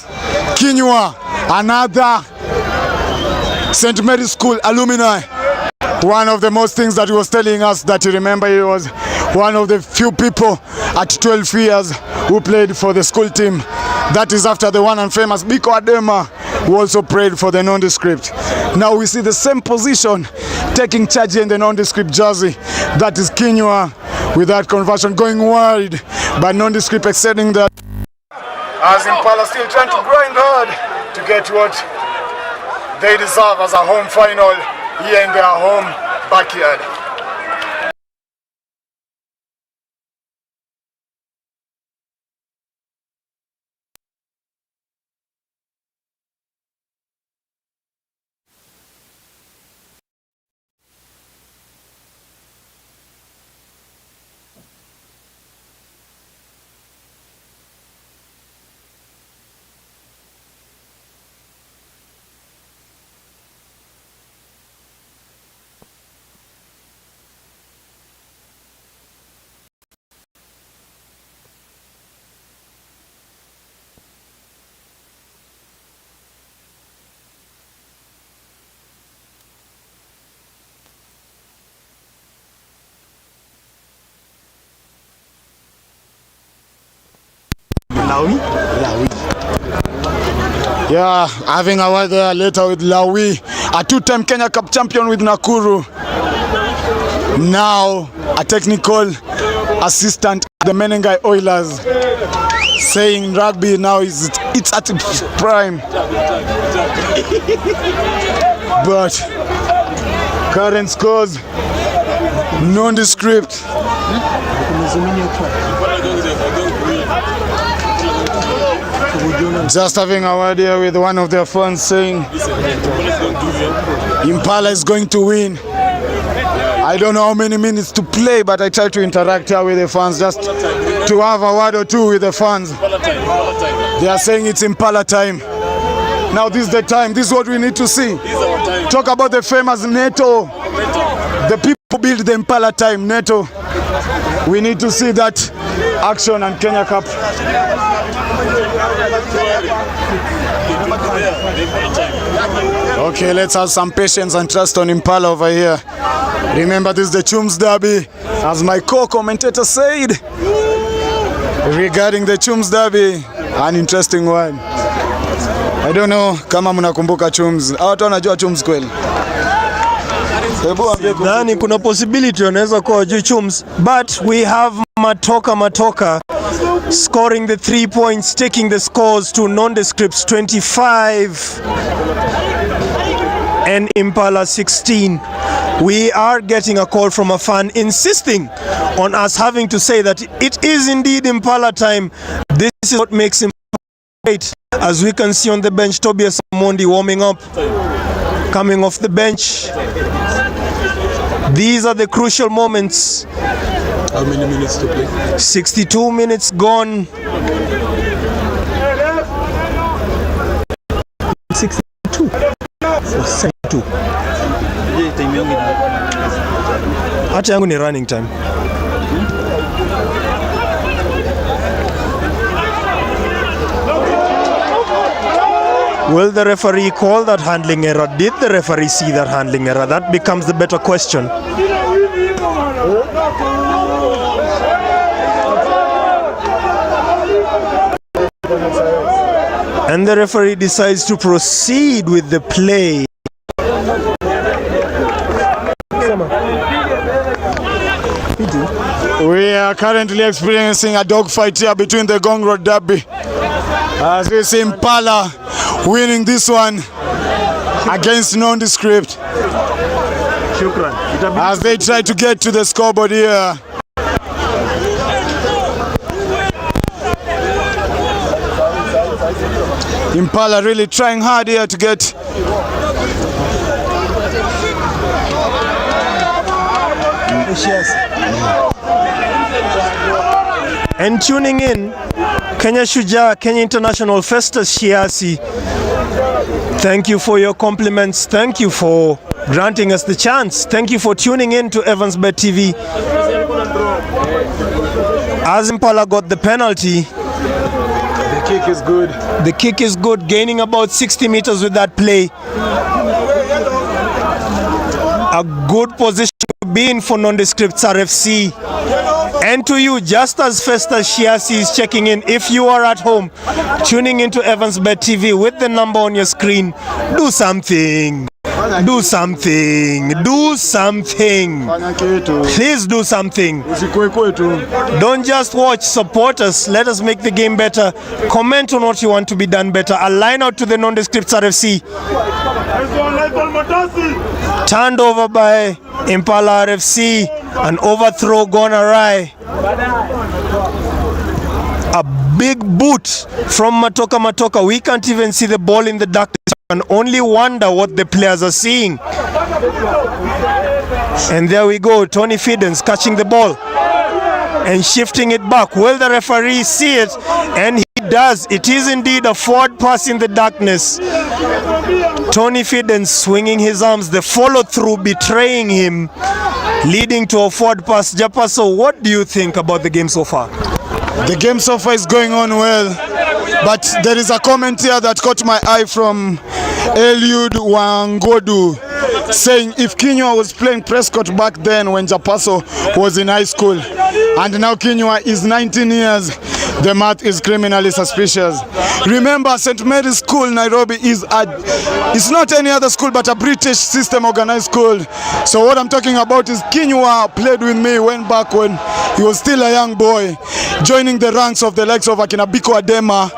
Kinyua, another St. Mary's School alumni. One of the most things that he was telling us that he remember, he was one of the few people at 12 years who played for the school team. That is after the one and famous Biko Adema, who also played for the Nondescript. Now we see the same position taking charge in the Nondescript jersey. That is Kinyua with that conversion going wide, but Nondescript extending that. As Impala still trying to grind hard to get what they deserve as a home final here in their home backyard. Lawi? Yeah, having a word there later with Lawi, a two-time Kenya Cup champion with Nakuru. Now a technical assistant at the Menengai Oilers, saying rugby now it's at its prime. But current scores, Nondescript. Just having a word here with one of their fans saying Impala is going to win. I don't know how many minutes to play, but I try to interact here with the fans just to have a word or two with the fans. They are saying it's Impala time. Now this is the time, this is what we need to see. Talk about the famous NATO. The people build the Impala time, NATO. We need to see that action and Kenya Cup. Okay, let's have some patience and trust on Impala over here. Remember, this is the Chums Derby, as my co-commentator said. Regarding the Chums Derby, an interesting one. I don't know kama mnakumbuka Chums. Watu wanajua Chums kweli? Nani kuna possibility wanaweza kuwa juu Chums, but we have Matoka scoring the 3 points, taking the scores to Nondescript's 25 and Impala 16. We are getting a call from a fan insisting on us having to say that it is indeed Impala time. This is what makes him great. As we can see on the bench, Tobias Mondi warming up, coming off the bench. These are the crucial moments. How many minutes to play? 62 minutes gone. 62. 62. Hata yangu ni running time. Will the referee call that handling error? Did the referee see that handling error? That becomes the better question. And the referee decides to proceed with the play. We are currently experiencing a dogfight here between the Gong Road Derby. As we see Impala winning this one against Nondescript. As they try to get to the scoreboard here. Impala really trying hard here to get and tuning in, Kenya Shujaa, Kenya International Festus Shiasi. Thank you for your compliments. Thank you for granting us the chance. Thank you for tuning in to Evansbet TV. As Impala got the penalty, the kick is good. The kick is good, gaining about 60 meters with that play. A good position to be in for Nondescript's RFC. And to you, just as Festus Shiasi is checking in, if you are at home, tuning into Evansbet TV with the number on your screen, do something. Do something. Do something. Please do something. Don't just watch, support us. Let us make the game better. Comment on what you want to be done better. A line out to the Nondescript's RFC. Turned over by Impala RFC. An overthrow gone awry. A big boot from Matoka. We can't even see the ball in the darkness and only wonder what the players are seeing. And there we go, Tony Fidens catching the ball and shifting it back. Will the referee see it? And he does. It is indeed a forward pass in the darkness. Tony Fidens swinging his arms, the follow through betraying him, leading to a forward pass. Japaso, what do you think about the game so far? The game so far is going on well, but there is a comment here that caught my eye from Eliud Wangodu saying if Kinyua was playing Prescott back then when Japaso was in high school, and now Kinyua is 19 years, The math is criminally suspicious. Remember, St. Mary's School, Nairobi, it's not any other school but a British system organized school. So what I'm talking about is Kinyua played with me back when he was still a young boy, joining the ranks of the likes of Biko Adema,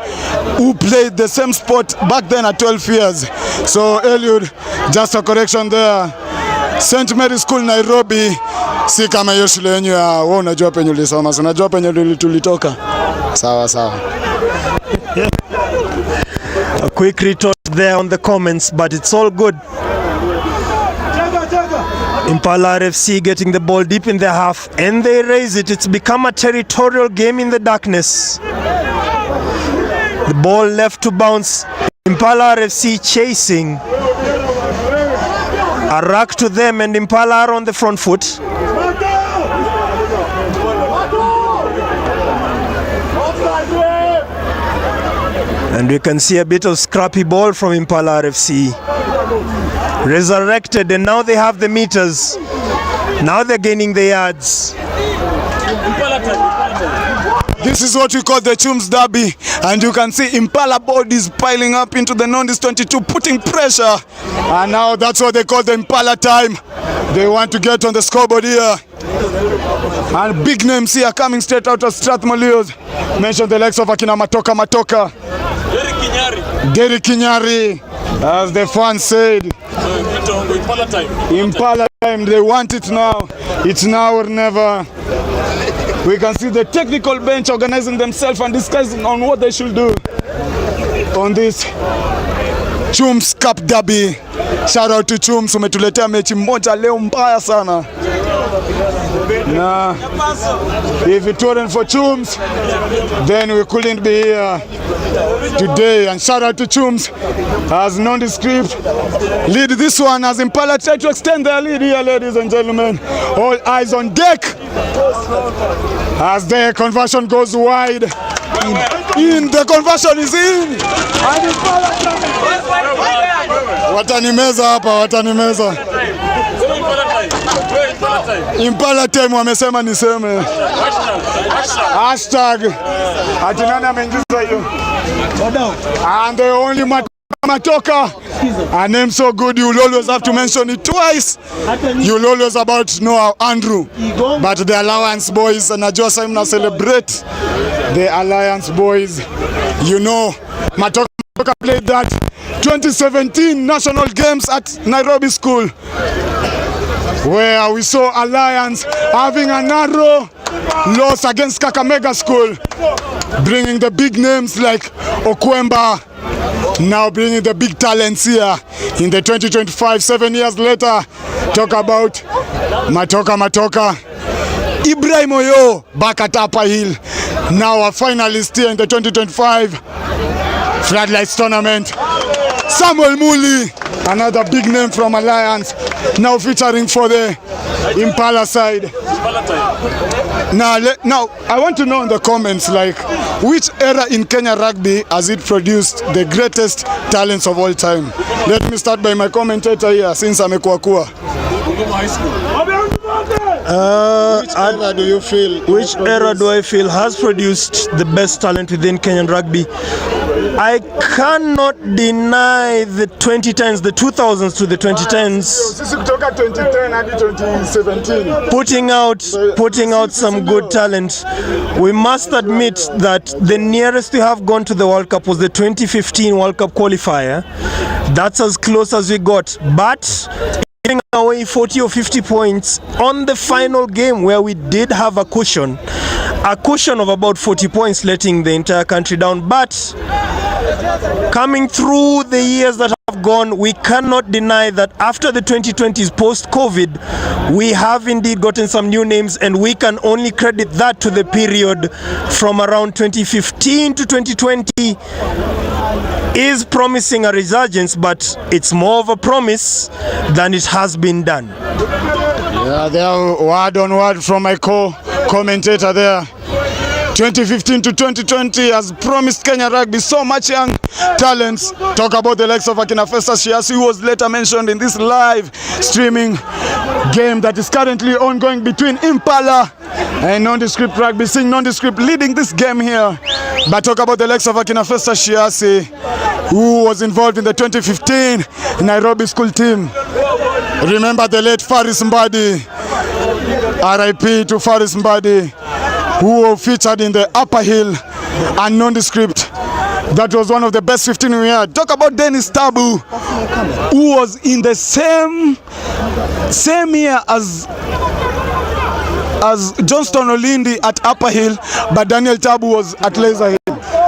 who played the same sport back then at 12 years. So Eliud, just a correction there. St. Mary's School Nairobi, si kama hiyo shule yenyu ya wewe unajua penye ulisoma, unajua penye tulitoka. Sawa sawa. A quick retort there on the comments, but it's all good. Impala RFC getting the ball deep in their half and they raise it. It's become a territorial game in the darkness. The ball left to bounce. Impala RFC chasing. A ruck to them and Impala are on the front foot. And we can see a bit of scrappy ball from Impala RFC. Resurrected, and now they have the meters. Now they're gaining the yards. This is what we call the Chums Derby, and you can see Impala bodies piling up into the Nondis 22, putting pressure. And now that's what they call the Impala time. They want to get on the scoreboard here. And big names here coming straight out of Strathmore. Mention the likes of Akina Matoka. Gary Kinyari, as the fans said. Impala time, they want it now. It's now or never. We can see the technical bench organizing themselves and discussing on what they should do on this Chums Cup Derby. Shout out to Chums, umetuletea mechi moja leo mbaya sana. Nah, if it weren't for Chums, then we couldn't be here today. And shout out to Chums as Nondescript lead this one as Impala try to extend their lead here, ladies and gentlemen. All eyes on deck as the conversion goes wide. The conversion is in. And watanimeza hapa, watanimeza. Impala time wamesema niseme. Hashtag. Ati nani ameingiza hiyo? And the only Matoka, a name so good you'll always have to mention it twice. You'll always about to know Andrew. But the Alliance boys, and najua sasa mna celebrate the Alliance boys. You know, Matoka played that 2017 national games at Nairobi School, where we saw Alliance having a narrow loss against Kakamega School, bringing the big names like Okwemba, now bringing the big talents here in the 2025, 7 years later. Talk about Matoka. Ibrahim Oyo back at Upper Hill, now a finalist here in the 2025 FloodLit tournament. Samuel Muli, another big name from Alliance, now featuring for the Impala side. Now, I want to know in the comments, like, which era in Kenya rugby has it produced the greatest talents of all time? Let me start by my commentator here, since amekuwa kuwa. Which era do you feel? Which era do I feel has produced the best talent within Kenyan rugby? I cannot deny the 2010s, the 2000s to the 2010s. Sisi kutoka 2010 hadi 2017. Putting out some good talent. We must admit that the nearest we have gone to the World Cup was the 2015 World Cup qualifier. That's as close as we got. But giving away 40 or 50 points on the final game where we did have a cushion of about 40 points, letting the entire country down. But coming through the years that have gone, we cannot deny that after the 2020s post-COVID, we have indeed gotten some new names, and we can only credit that to the period from around 2015 to 2020 is promising a resurgence, but it's more of a promise than it has been done. Yeah, there word on word from my co-commentator there. 2015 to 2020 has promised Kenya rugby so much young talents. Talk about the likes of Akina Festa Shiasi, who was later mentioned in this live streaming game that is currently ongoing between Impala And Nondescript Rugby, seeing Nondescript leading this game here. But talk about the likes of Akina Festa Shiasi, who was involved in the 2015 Nairobi school team. Remember the late Faris Mbadi, RIP to Faris Mbadi, who featured in the Upper Hill and Nondescript. That was one of the best 15 we had. Talk about Dennis Tabu, who was in the same year as Johnston Olindi at Upper Hill, but Daniel Tabu was at Laser Hill.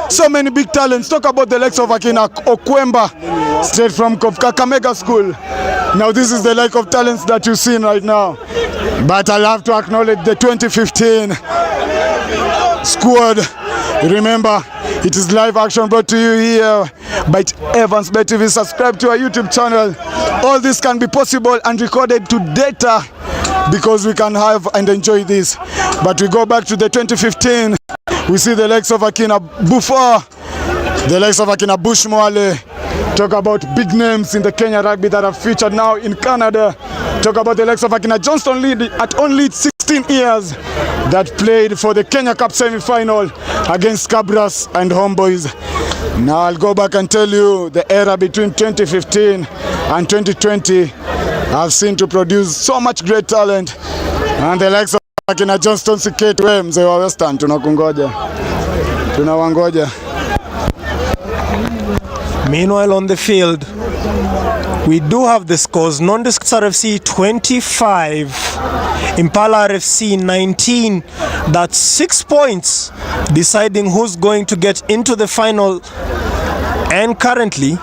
So many big talents. Talk about the likes of Akina Okwemba, straight from Kakamega School. Now this is the like of talents that you've seen right now. But I'll have to acknowledge the 2015 squad. Remember, it is live action brought to you here by Evans Bay TV. Subscribe to our YouTube channel. All this can be possible and recorded to data because we can have and enjoy this. But we go back to the 2015. We see the likes of Akina Bufa, the likes of Akina Bushmwale. Talk about big names in the Kenya rugby that are featured now in Canada. Talk about the likes of Akina Johnston Lee at only 16 years that played for the Kenya Cup semi-final against Cabras and Homeboys. Now I'll go back and tell you the era between 2015 and 2020 I've seen to produce so much great talent, and the likes of Akina Johnston Siket, we mzee wa Western, tunakungoja, tunawangoja. Meanwhile on the field, we do have the scores. Nondescript RFC 25, Impala RFC 19. That's 6 points deciding who's going to get into the final. And currently,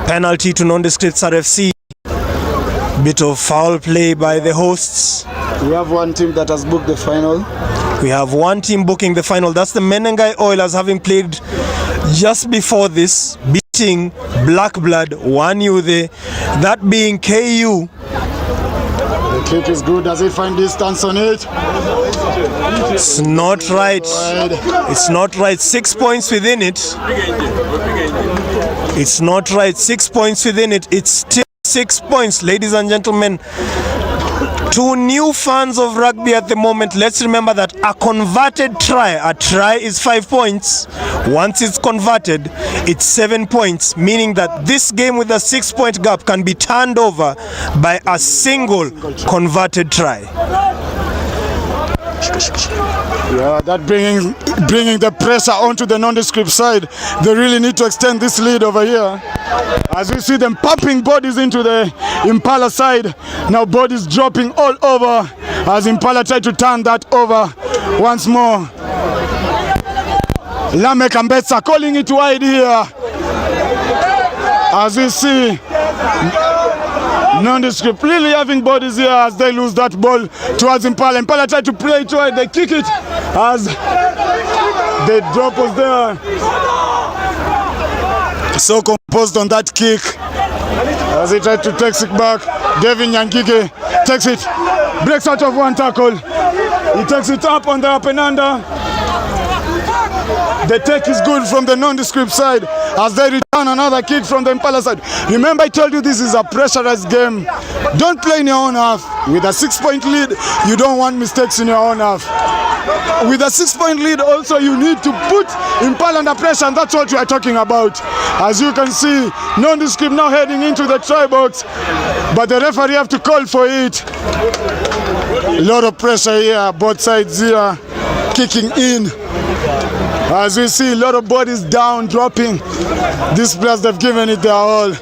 penalty to Nondescript RFC. Bit of foul play by the hosts. We have one team that has booked the final. We have one team booking the final. That's the Menengai Oilers, having played just before this, beating Black Blad 1-0 there. That being KU. The kick is good. Does he find distance on it? It's not right. It's not right. 6 points within it. It's not right. 6 points within it. It's still 6 points, ladies and gentlemen. To new fans of rugby at the moment, let's remember that a converted try, a try is 5 points. Once it's converted, it's 7 points, meaning that this game with a 6 point gap can be turned over by a single converted try. Yeah, that bringing the pressure onto the Nondescript side. They really need to extend this lead over here. As we see them pumping bodies into the Impala side. Now bodies dropping all over as Impala try to turn that over once more. Lamek Ambetsa calling it wide here. As we see Nondescript really having bodies here as they lose that ball towards Impala. Impala try to play it wide, they kick it as the drop was there. So composed on that kick as he tried to take it back. Devin Nyangige takes it, breaks out of one tackle. He takes it up on the up and under. The take is good from the Nondescript side as they return another kick from the Impala side. Remember, I told you this is a pressurized game. Don't play in your own half. With a 6 point lead, you don't want mistakes in your own half. With a 6 point lead also, you need to put Impala under pressure, and that's what we are talking about. As you can see, Nondescript now heading into the try box, but the referee have to call for it. A lot of pressure here, both sides here, kicking in. As we see a lot of bodies down, dropping. These players, they've given it their all.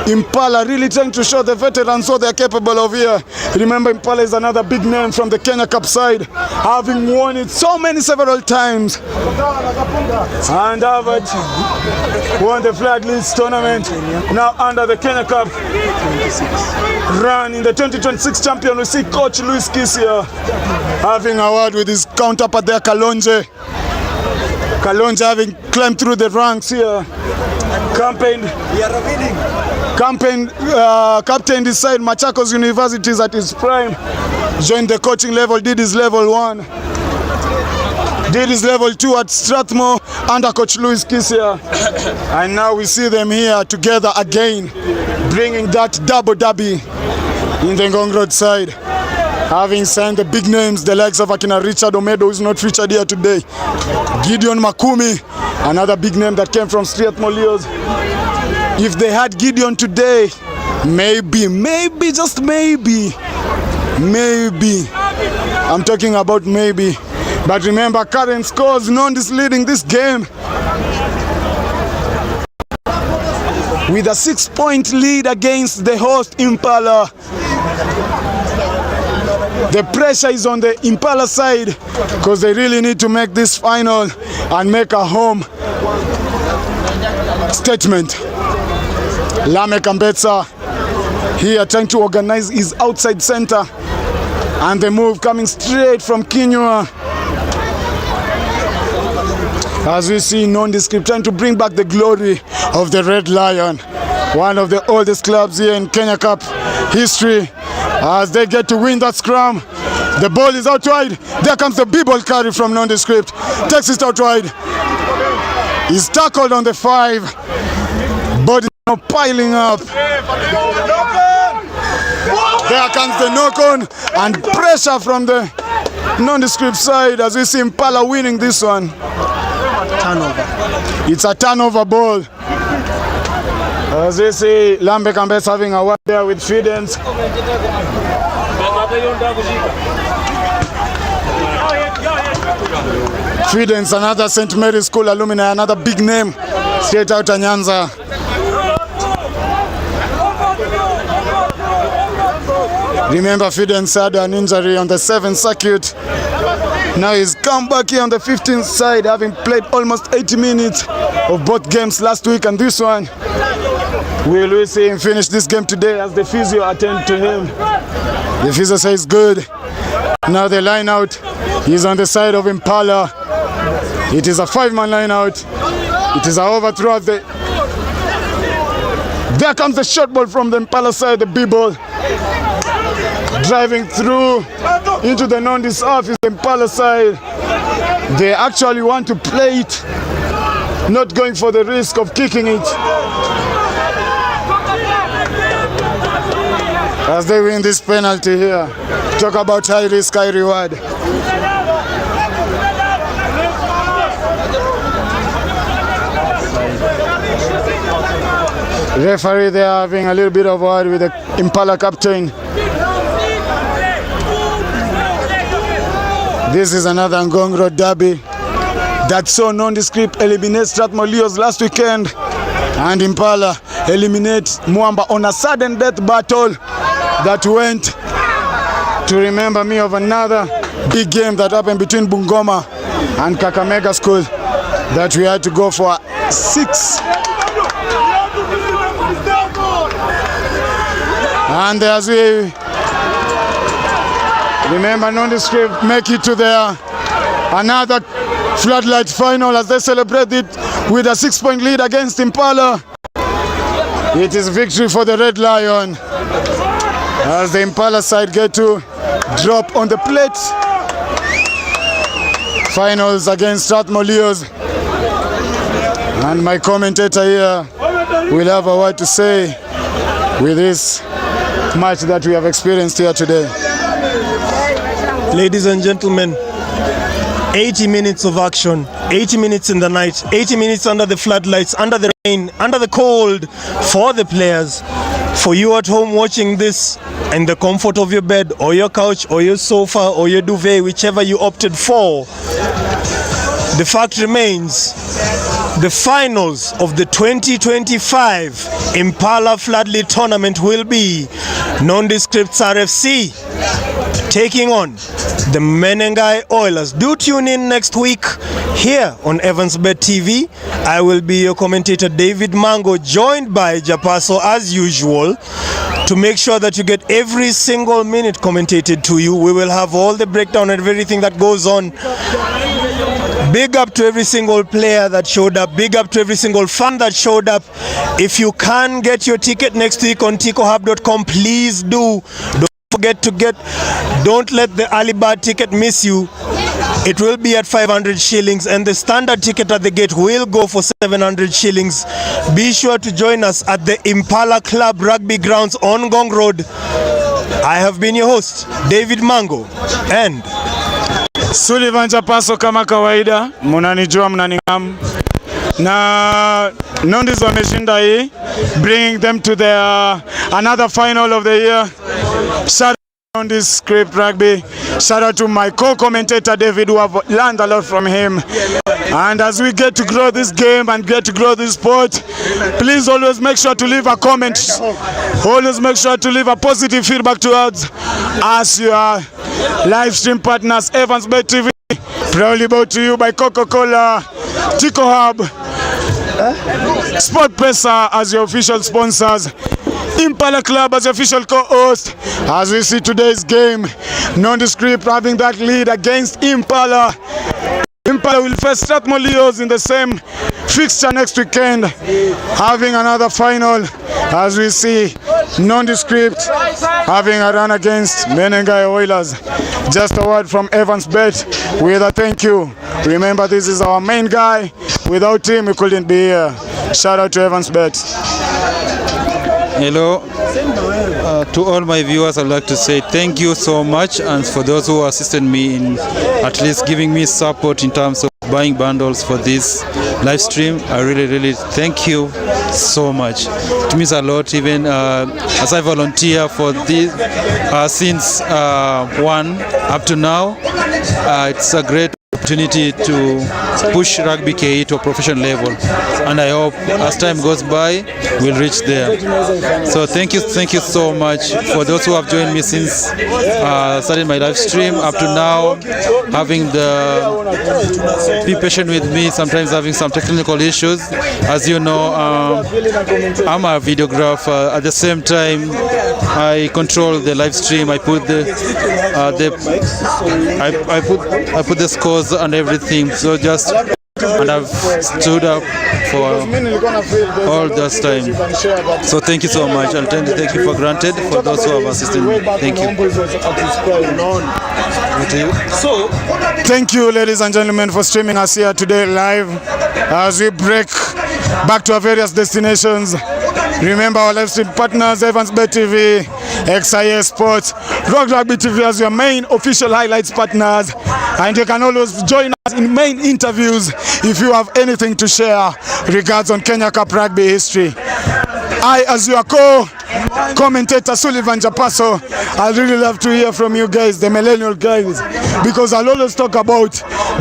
Impala really trying to show the veterans what they're capable of here. Remember, Impala is another big name from the Kenya Cup side, having won it several times. And Harvard won the FloodLit tournament, now under the Kenya Cup run. In the 2026 champion, we see Coach Luis Kisia having a word with his counterpart there, Kalonje. Kalonje having climbed through the ranks here, captain this side, Machakos University is at his prime, joined the coaching level, did his level 1, did his level 2 at Strathmore under Coach Luis Kisia, and now we see them here together again, bringing that double derby in the Ngong Road side. having signed the big names, the likes of Akina Richard Omedo, who is not featured here today. Gideon Makumi, another big name that came from Strathmore. If they had Gideon today, maybe, just maybe, I'm talking about maybe. But remember, current scores, Nondis leading this game with a 6-point lead against the host Impala. The pressure is on the Impala side because they really need to make this final and make a home statement. Lamek Ambetsa here trying to organize his outside center, and the move coming straight from Kinyua. As we see Nondescript trying to bring back the glory of the Red Lion, one of the oldest clubs here in Kenya Cup history, as they get to win that scrum. The ball is out wide. There comes the B-ball carry from Nondescript. Takes it out wide. He's tackled on the 5. Body now piling up. There comes the knock-on and pressure from the Nondescript side as we see Impala winning this one. Turnover. It's a turnover ball. As we see Lambe Kambes having a word there with Fidens. Fidens, another St. Mary's School alumni, another big name straight out of Nyanza. Remember, Fidens had an injury on the 7th circuit. Now he's come back here on the 15th side, having played almost 80 minutes of both games last week and this one. Will we see him finish this game today as the physio attend to him? The physio says good. Now the line out is on the side of Impala. It is a 5-man line out. It is an overthrow. There comes the short ball from the Impala side, the B-ball. Driving through into the Nondis office, Impala side. They actually want to play it, not going for the risk of kicking it. As they win this penalty here. Talk about high risk, high reward. Referee, they are having a little bit of word with the Impala captain. This is another Ngong Road derby that saw Nondescript eliminate Strathmore last weekend, and Impala eliminate Mwamba on a sudden death battle that went to remember me of another big game that happened between Bungoma and Kakamega School that we had to go for 6. And as we remember, Nondescript make it to their another floodlight final as they celebrate it with a 6-point lead against Impala. It is victory for the Red Lion as the Impala side get to drop on the plate. Finals against Strathmore. And my commentator here will have a word to say with this match that we have experienced here today. Ladies and gentlemen, 80 minutes of action, 80 minutes in the night, 80 minutes under the floodlights, under the rain, under the cold, for the players. For you at home watching this in the comfort of your bed or your couch or your sofa or your duvet, whichever you opted for, the fact remains, the finals of the 2025 Impala FloodLit tournament will be Nondescript's RFC taking on the Menengai Oilers. Do tune in next week here on Evansbet TV. I will be your commentator David Mango, joined by Japaso as usual, to make sure that you get every single minute commentated to you. We will have all the breakdown and everything that goes on. Big up to every single player that showed up. Big up to every single fan that showed up. If you can get your ticket next week on ticohub.com, please do. Don't forget to don't let the early bird ticket miss you. It will be at 500 shillings and the standard ticket at the gate will go for 700 shillings. Be sure to join us at the Impala Club Rugby Grounds on Gong Road I have been your host, David Mango, and Sullivan Chapaso kama kawaida, munanijua mnaningam. Na Nondis wameshinda hii, bringing them to their another final of the year. Shout out to Nondescript Rugby. Shout out to my co-commentator David, who have learned a lot from him. And as we get to grow this game and get to grow this sport, please always make sure to leave a comment. Always make sure to leave a positive feedback to us as your live stream partners, Evans Bet TV, proudly brought to you by Coca-Cola, Tico Hub, Sport Pesa as your official sponsors, Impala Club as your official co-host. As we see today's game, Nondescript having that lead against Impala. Impala will face Strathmore in the same fixture next weekend, having another final. As we see Nondescript having a run against Menengai Oilers. Just a word from Evans Bet with a thank you. Remember, this is our main guy. Without him, we couldn't be here. Shout out to Evans Bet. Hello. To all my viewers, I'd like to say thank you so much, and for those who assisted me in at least giving me support in terms of buying bundles for this live stream, I really thank you so much. It means a lot, even as I volunteer for this since 1 up to now. It's a great opportunity to push rugby KE to a professional level, and I hope as time goes by we'll reach there. So thank you so much for those who have joined me since starting my live stream up to now, having the be patient with me, sometimes having some technical issues. As you know, I'm a videographer. At the same time, I control the live stream. I put I put the scores and everything. So just, and I've stood up for all this time. So thank you so much. I'll take you for granted for those who have assisted me. Thank you. So, thank you, ladies and gentlemen, for streaming us here today live as we break back to our various destinations. Remember our live stream partners, Evans Bet TV, XIS Sports, Rock Rugby TV as your main official highlights partners. And you can always join us in main interviews if you have anything to share regards on Kenya Cup Rugby history. I, as your co-commentator Sullivan Chapaso, I'd really love to hear from you guys, the millennial guys, because I'll always talk about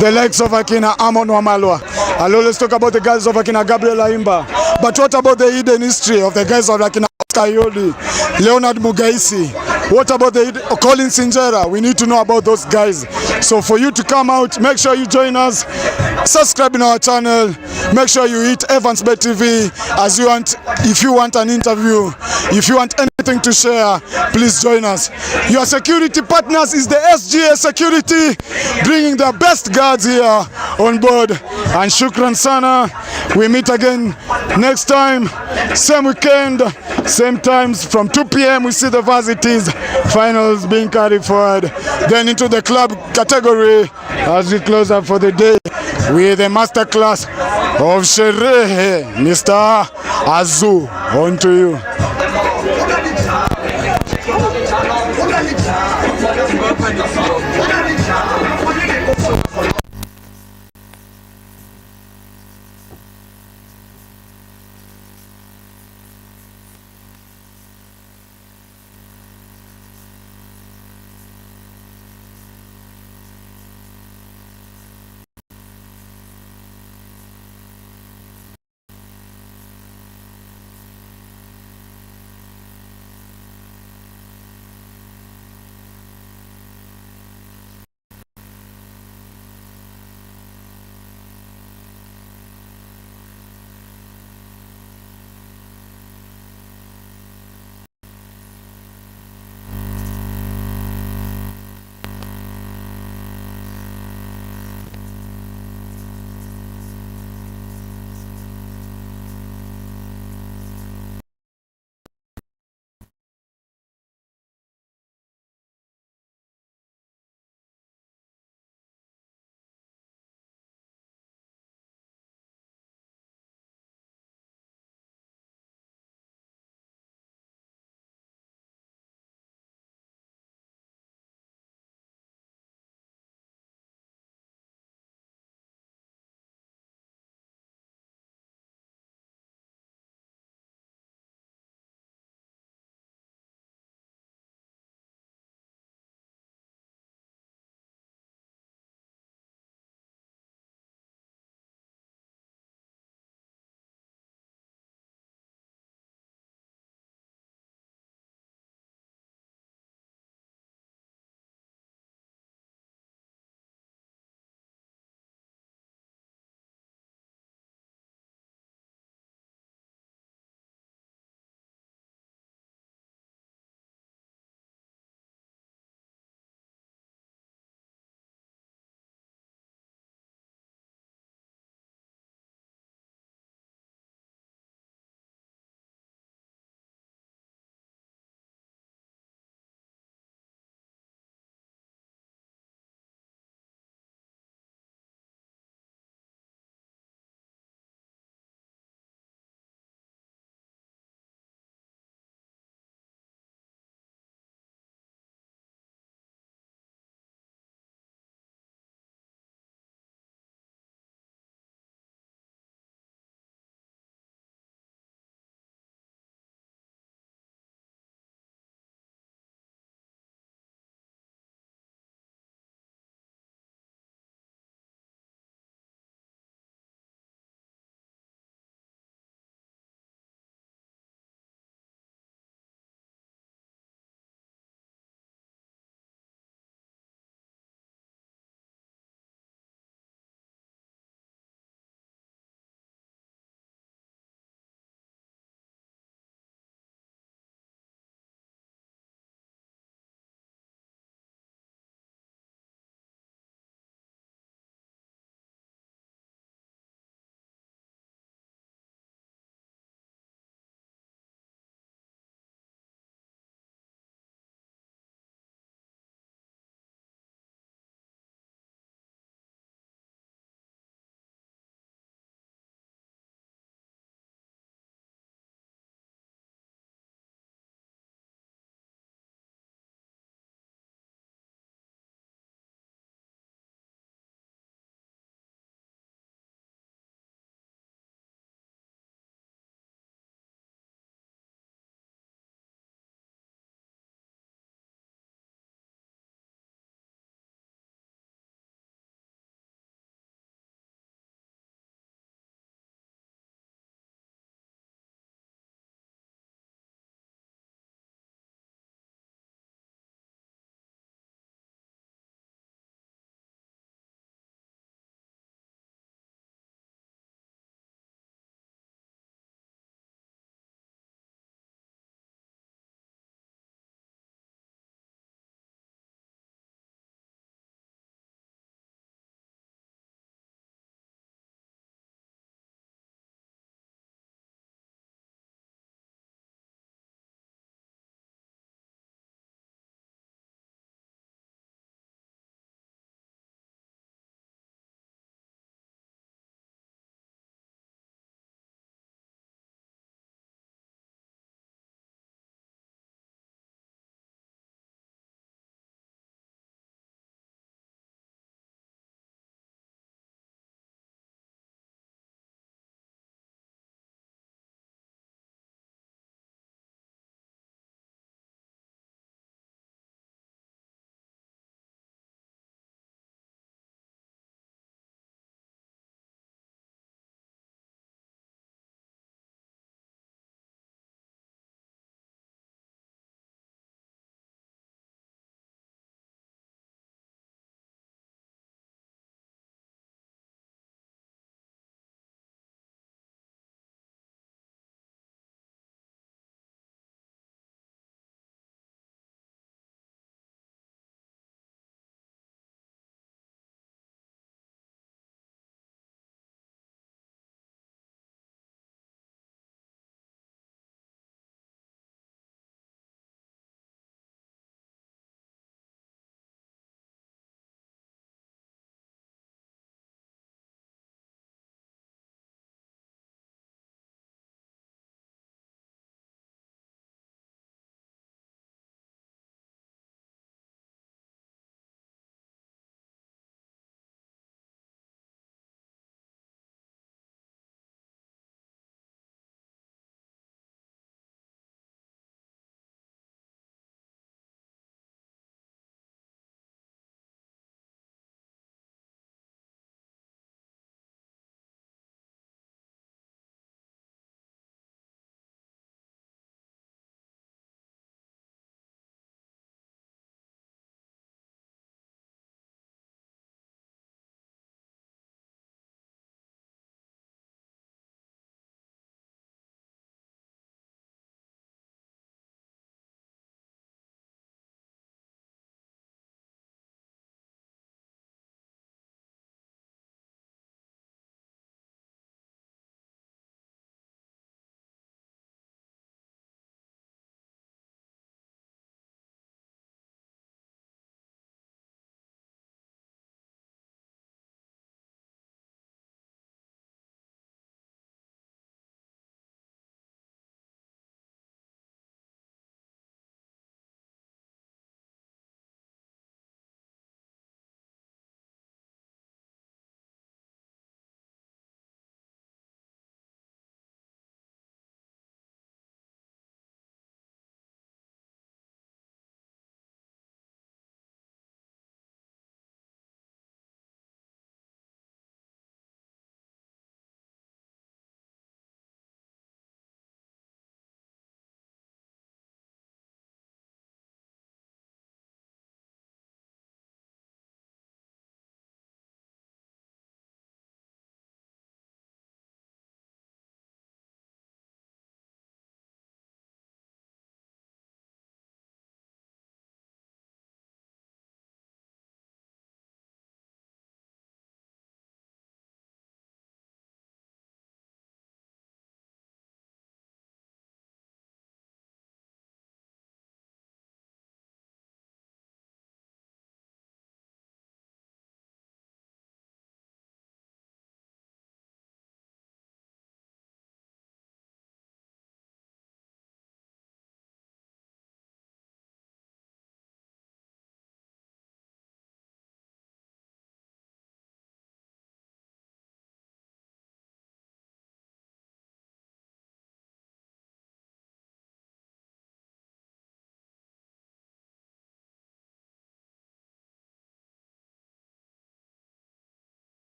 the likes of Akina Amon Wamalwa. I'll always talk about the guys of Akina Gabriel Aimba. But what about the hidden history of the guys of Akina Oscar Yoli, Leonard Mugaisi? What about the Colin Sinjera? We need to know about those guys. So for you to come out, make sure you join us, subscribe in our channel, make sure you hit Evans Bet TV as you want. If you want an interview, if you want anything to share, please join us. Your security partners is the SGA Security, bringing the best guards here on board. And shukran sana. We meet again next time, same weekend, same times. From 2 p.m. we see the varsities finals being carried forward. Then into the club category as we close up for the day with a masterclass of Sherehe. Mr. Azu, on to you.